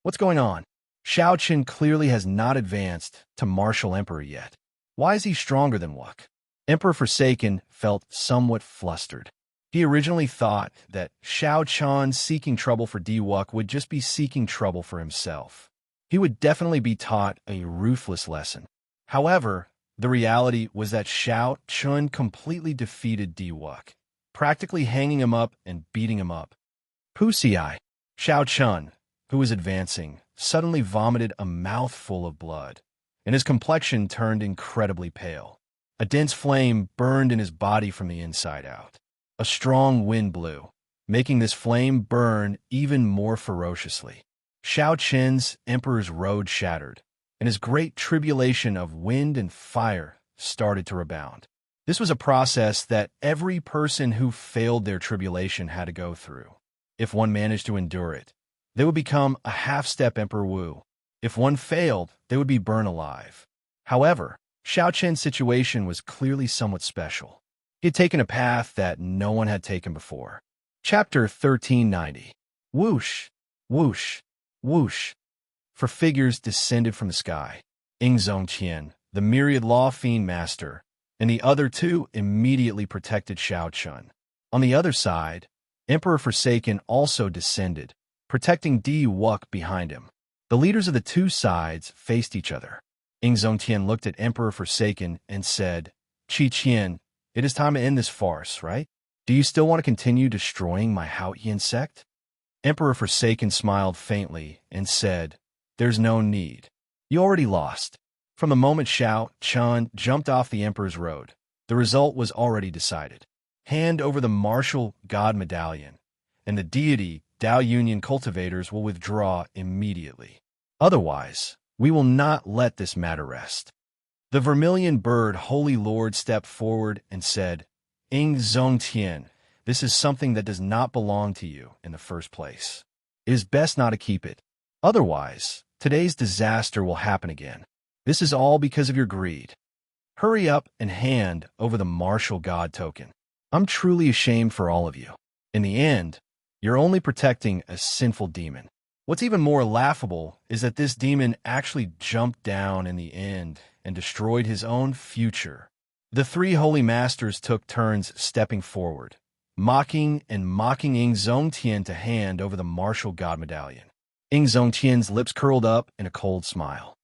What's going on? Xiao Chun clearly has not advanced to Martial Emperor yet. Why is he stronger than Wuk? Emperor Forsaken felt somewhat flustered. He originally thought that Xiao Chun seeking trouble for Diwuk would just be seeking trouble for himself. He would definitely be taught a ruthless lesson. However, the reality was that Xiao Chun completely defeated Diwuk, practically hanging him up and beating him up. Pussy-eye. Xiao Chun, who was advancing, suddenly vomited a mouthful of blood, and his complexion turned incredibly pale. A dense flame burned in his body from the inside out. A strong wind blew, making this flame burn even more ferociously. Xiao Chun's Emperor's road shattered, and his great tribulation of wind and fire started to rebound. This was a process that every person who failed their tribulation had to go through. If one managed to endure it, they would become a half-step Emperor Wu. If one failed, they would be burned alive. However, Xiao Chun's situation was clearly somewhat special. He had taken a path that no one had taken before. Chapter 1390. Whoosh, whoosh, whoosh. For figures descended from the sky. Ingzongqian, the myriad law fiend master, and the other 2 immediately protected Xiao Chun. On the other side, Emperor Forsaken also descended, protecting Diwuk behind him. The leaders of the 2 sides faced each other. Ingzongqian looked at Emperor Forsaken and said, Qi Qian, it is time to end this farce, right? Do you still want to continue destroying my Haotian sect? Emperor Forsaken smiled faintly and said, There's no need. You already lost. From the moment Xiao Chun jumped off the Emperor's road, the result was already decided. Hand over the martial god medallion, and the deity Dao Union cultivators will withdraw immediately. Otherwise, We will not let this matter rest. The vermilion bird Holy Lord stepped forward and said, Ing Zong Tian, this is something that does not belong to you in the first place. It is best not to keep it. Otherwise, today's disaster will happen again. This is all because of your greed. Hurry up and hand over the martial god token. I'm truly ashamed for all of you. In the end, you're only protecting a sinful demon. What's even more laughable is that this demon actually jumped down in the end and destroyed his own future. The three holy masters took turns stepping forward, mocking Ing Zongtian to hand over the martial god medallion. Ing Zongtian's lips curled up in a cold smile.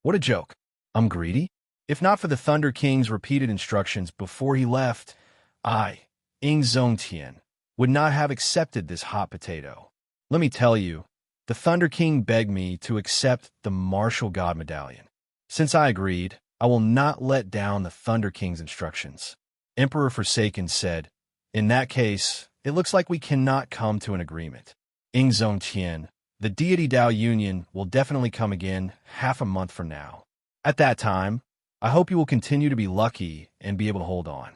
What a joke. I'm greedy? If not for the Thunder King's repeated instructions before he left, I, Ing Zongtian, would not have accepted this hot potato. Let me tell you, the Thunder King begged me to accept the martial god medallion. Since I agreed, I will not let down the Thunder King's instructions. Emperor Forsaken said, in that case, it looks like we cannot come to an agreement. Ing Zongtian, the deity Dao Union will definitely come again half a month from now. At that time, I hope you will continue to be lucky and be able to hold on.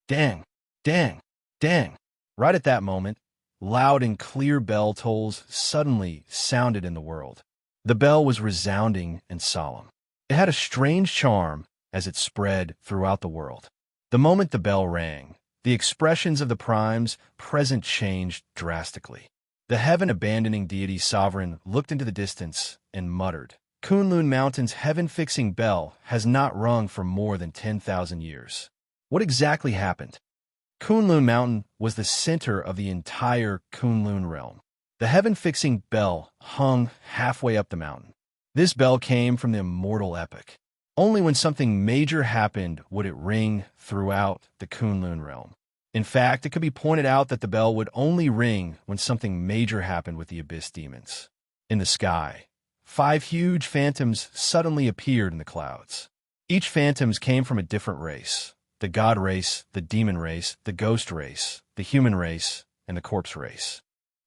Dang, dang, dang. Right at that moment, loud and clear bell tolls suddenly sounded in the world. The bell was resounding and solemn. It had a strange charm as it spread throughout the world. The moment the bell rang, the expressions of the primes present changed drastically. The heaven-abandoning deity sovereign looked into the distance and muttered, Kunlun Mountain's heaven-fixing bell has not rung for more than 10,000 years. What exactly happened? Kunlun Mountain was the center of the entire Kunlun realm. The heaven-fixing bell hung halfway up the mountain. This bell came from the Immortal epic. Only when something major happened would it ring throughout the Kunlun realm. In fact, it could be pointed out that the bell would only ring when something major happened with the Abyss demons. In the sky, 5 huge phantoms suddenly appeared in the clouds. Each phantoms came from a different race: the god race, the demon race, the ghost race, the human race, and the corpse race.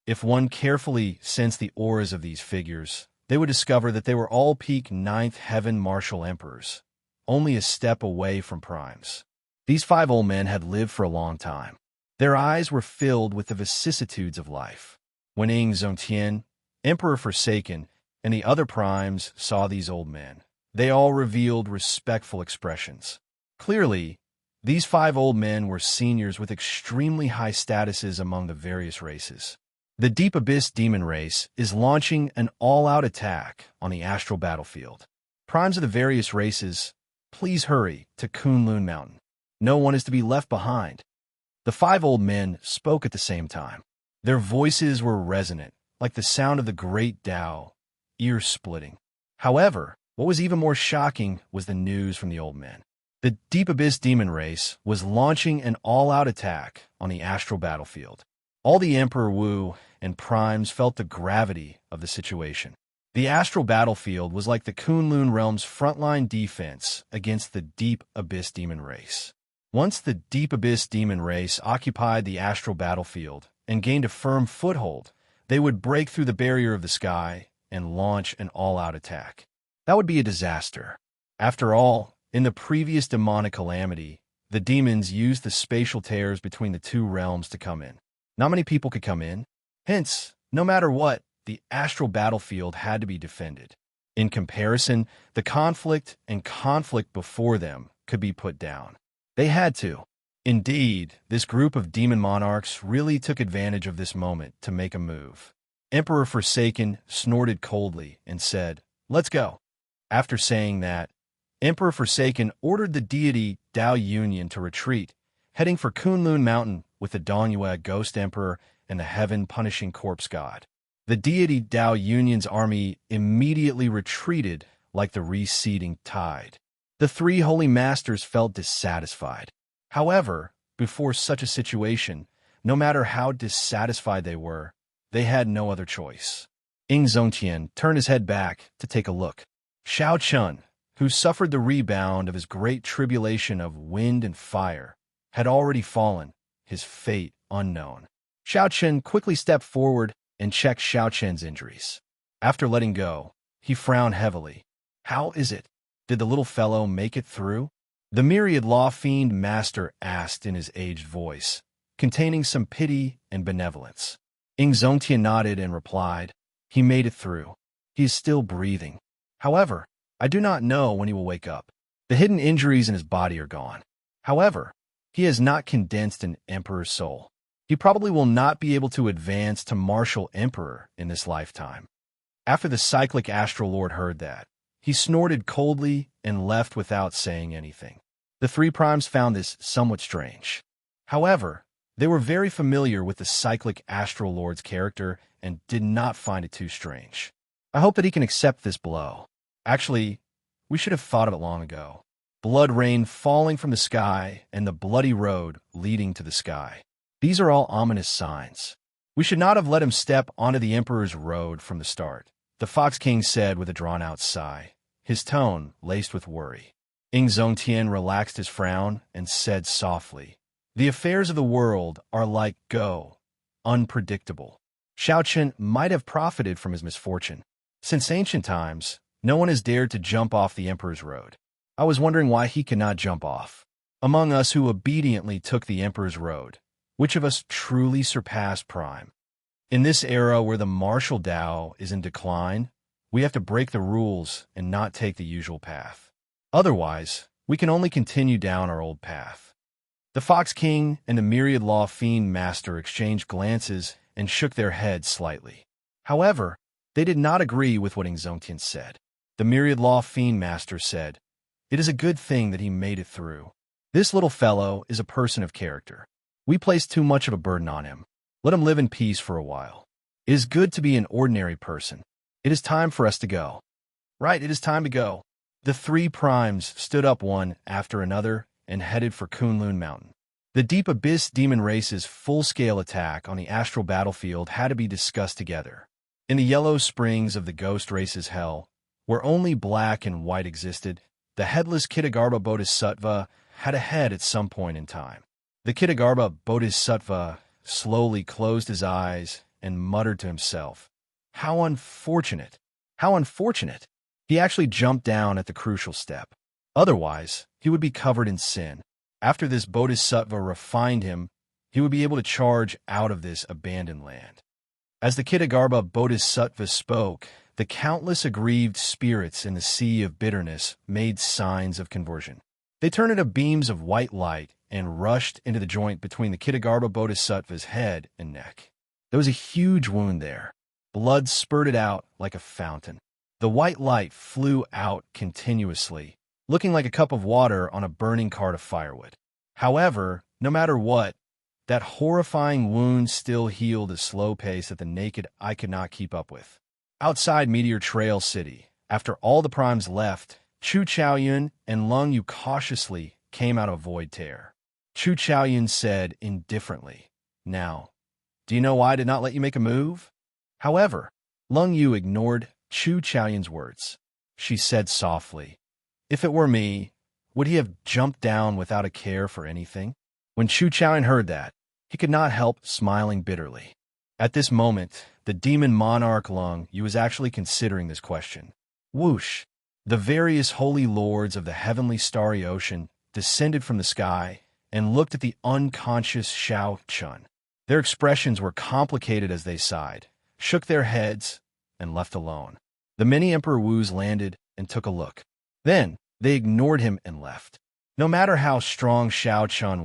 If one carefully sensed the auras of these figures, they would discover that they were all peak 9th heaven martial emperors, only a step away from primes. These 5 old men had lived for a long time. Their eyes were filled with the vicissitudes of life. When Ing Zongtian, Emperor Forsaken, and the other primes saw these old men, they all revealed respectful expressions. Clearly, these 5 old men were seniors with extremely high statuses among the various races. The Deep Abyss demon race is launching an all-out attack on the astral battlefield. Primes of the various races, please hurry to Kunlun Mountain. No one is to be left behind. The 5 old men spoke at the same time. Their voices were resonant, like the sound of the great Tao, ear-splitting. However, what was even more shocking was the news from the old men. The Deep Abyss demon race was launching an all-out attack on the astral battlefield. All the Emperor Wu and primes felt the gravity of the situation. The astral battlefield was like the Kunlun realm's frontline defense against the Deep Abyss demon race. Once the Deep Abyss demon race occupied the astral battlefield and gained a firm foothold, they would break through the barrier of the sky and launch an all-out attack. That would be a disaster. After all, in the previous demonic calamity, the demons used the spatial tears between the 2 realms to come in. Not many people could come in. Hence, no matter what, the astral battlefield had to be defended. In comparison, the conflict before them could be put down. They had to. Indeed, this group of demon monarchs really took advantage of this moment to make a move. Emperor Forsaken snorted coldly and said, "Let's go." After saying that, Emperor Forsaken ordered the deity Dao Union to retreat, heading for Kunlun Mountain with the Dongyue Ghost Emperor and the heaven-punishing corpse god. The deity Dao Union's army immediately retreated like the receding tide. The 3 holy masters felt dissatisfied. However, before such a situation, no matter how dissatisfied they were, they had no other choice. Ing Zongtian turned his head back to take a look. Xiao Chun, who suffered the rebound of his great tribulation of wind and fire, had already fallen, his fate unknown. Xiao Chun quickly stepped forward and checked Xiao Chen's injuries. After letting go, he frowned heavily. How is it? Did the little fellow make it through? The myriad law fiend master asked in his aged voice, containing some pity and benevolence. Immortal nodded and replied, "He made it through. He is still breathing. However, I do not know when he will wake up. The hidden injuries in his body are gone. However, he has not condensed an emperor's soul. He probably will not be able to advance to martial emperor in this lifetime." After the cyclic astral lord heard that, he snorted coldly and left without saying anything. The three primes found this somewhat strange. However, they were very familiar with the cyclic astral lord's character and did not find it too strange. I hope that he can accept this blow. Actually, we should have thought of it long ago. Blood rain falling from the sky and the bloody road leading to the sky. These are all ominous signs. We should not have let him step onto the Emperor's road from the start, the Fox King said with a drawn-out sigh, his tone laced with worry. Immortal relaxed his frown and said softly, "The affairs of the world are like unpredictable. Xiaochen might have profited from his misfortune. Since ancient times, no one has dared to jump off the Emperor's road. I was wondering why he could not jump off. Among us who obediently took the Emperor's road, which of us truly surpassed Prime? In this era where the martial Tao is in decline, we have to break the rules and not take the usual path. Otherwise, we can only continue down our old path." The Fox King and the myriad law fiend master exchanged glances and shook their heads slightly. However, they did not agree with what Immortal said. The myriad law fiend master said, "It is a good thing that he made it through. This little fellow is a person of character. We placed too much of a burden on him. Let him live in peace for a while. It is good to be an ordinary person. It is time for us to go." "Right, it is time to go." The three primes stood up one after another and headed for Kunlun Mountain. The Deep Abyss Demon Race's full-scale attack on the astral battlefield had to be discussed together. In the yellow springs of the Ghost Race's hell, where only black and white existed, the headless Kitagarbha Bodhisattva had a head at some point in time. The Kitagarbha Bodhisattva slowly closed his eyes and muttered to himself, "How unfortunate! How unfortunate!" He actually jumped down at the crucial step. Otherwise, he would be covered in sin. After this Bodhisattva refined him, he would be able to charge out of this abandoned land. As the Kitagarbha Bodhisattva spoke, the countless aggrieved spirits in the sea of bitterness made signs of conversion. They turned into beams of white light and rushed into the joint between the Kitagarbha Bodhisattva's head and neck. There was a huge wound there. Blood spurted out like a fountain. The white light flew out continuously, looking like a cup of water on a burning cart of firewood. However, no matter what, that horrifying wound still healed at a slow pace that the naked eye could not keep up with. Outside Meteor Trail City, after all the primes left, Chu Chaoyun and Lung Yu cautiously came out of Void Tear. Chu Chaoyun said indifferently, "Now, do you know why I did not let you make a move?" However, Lung Yu ignored Chu Chaoyun's words. She said softly, "If it were me, would he have jumped down without a care for anything?" When Chu Chaoyun heard that, he could not help smiling bitterly. At this moment, the demon monarch Lung Yu was actually considering this question. Whoosh! The various holy lords of the heavenly starry ocean descended from the sky and looked at the unconscious Xiao Chun. Their expressions were complicated as they sighed, shook their heads, and left alone. The many Emperor Wus landed and took a look. Then, they ignored him and left. No matter how strong Xiao Chun was,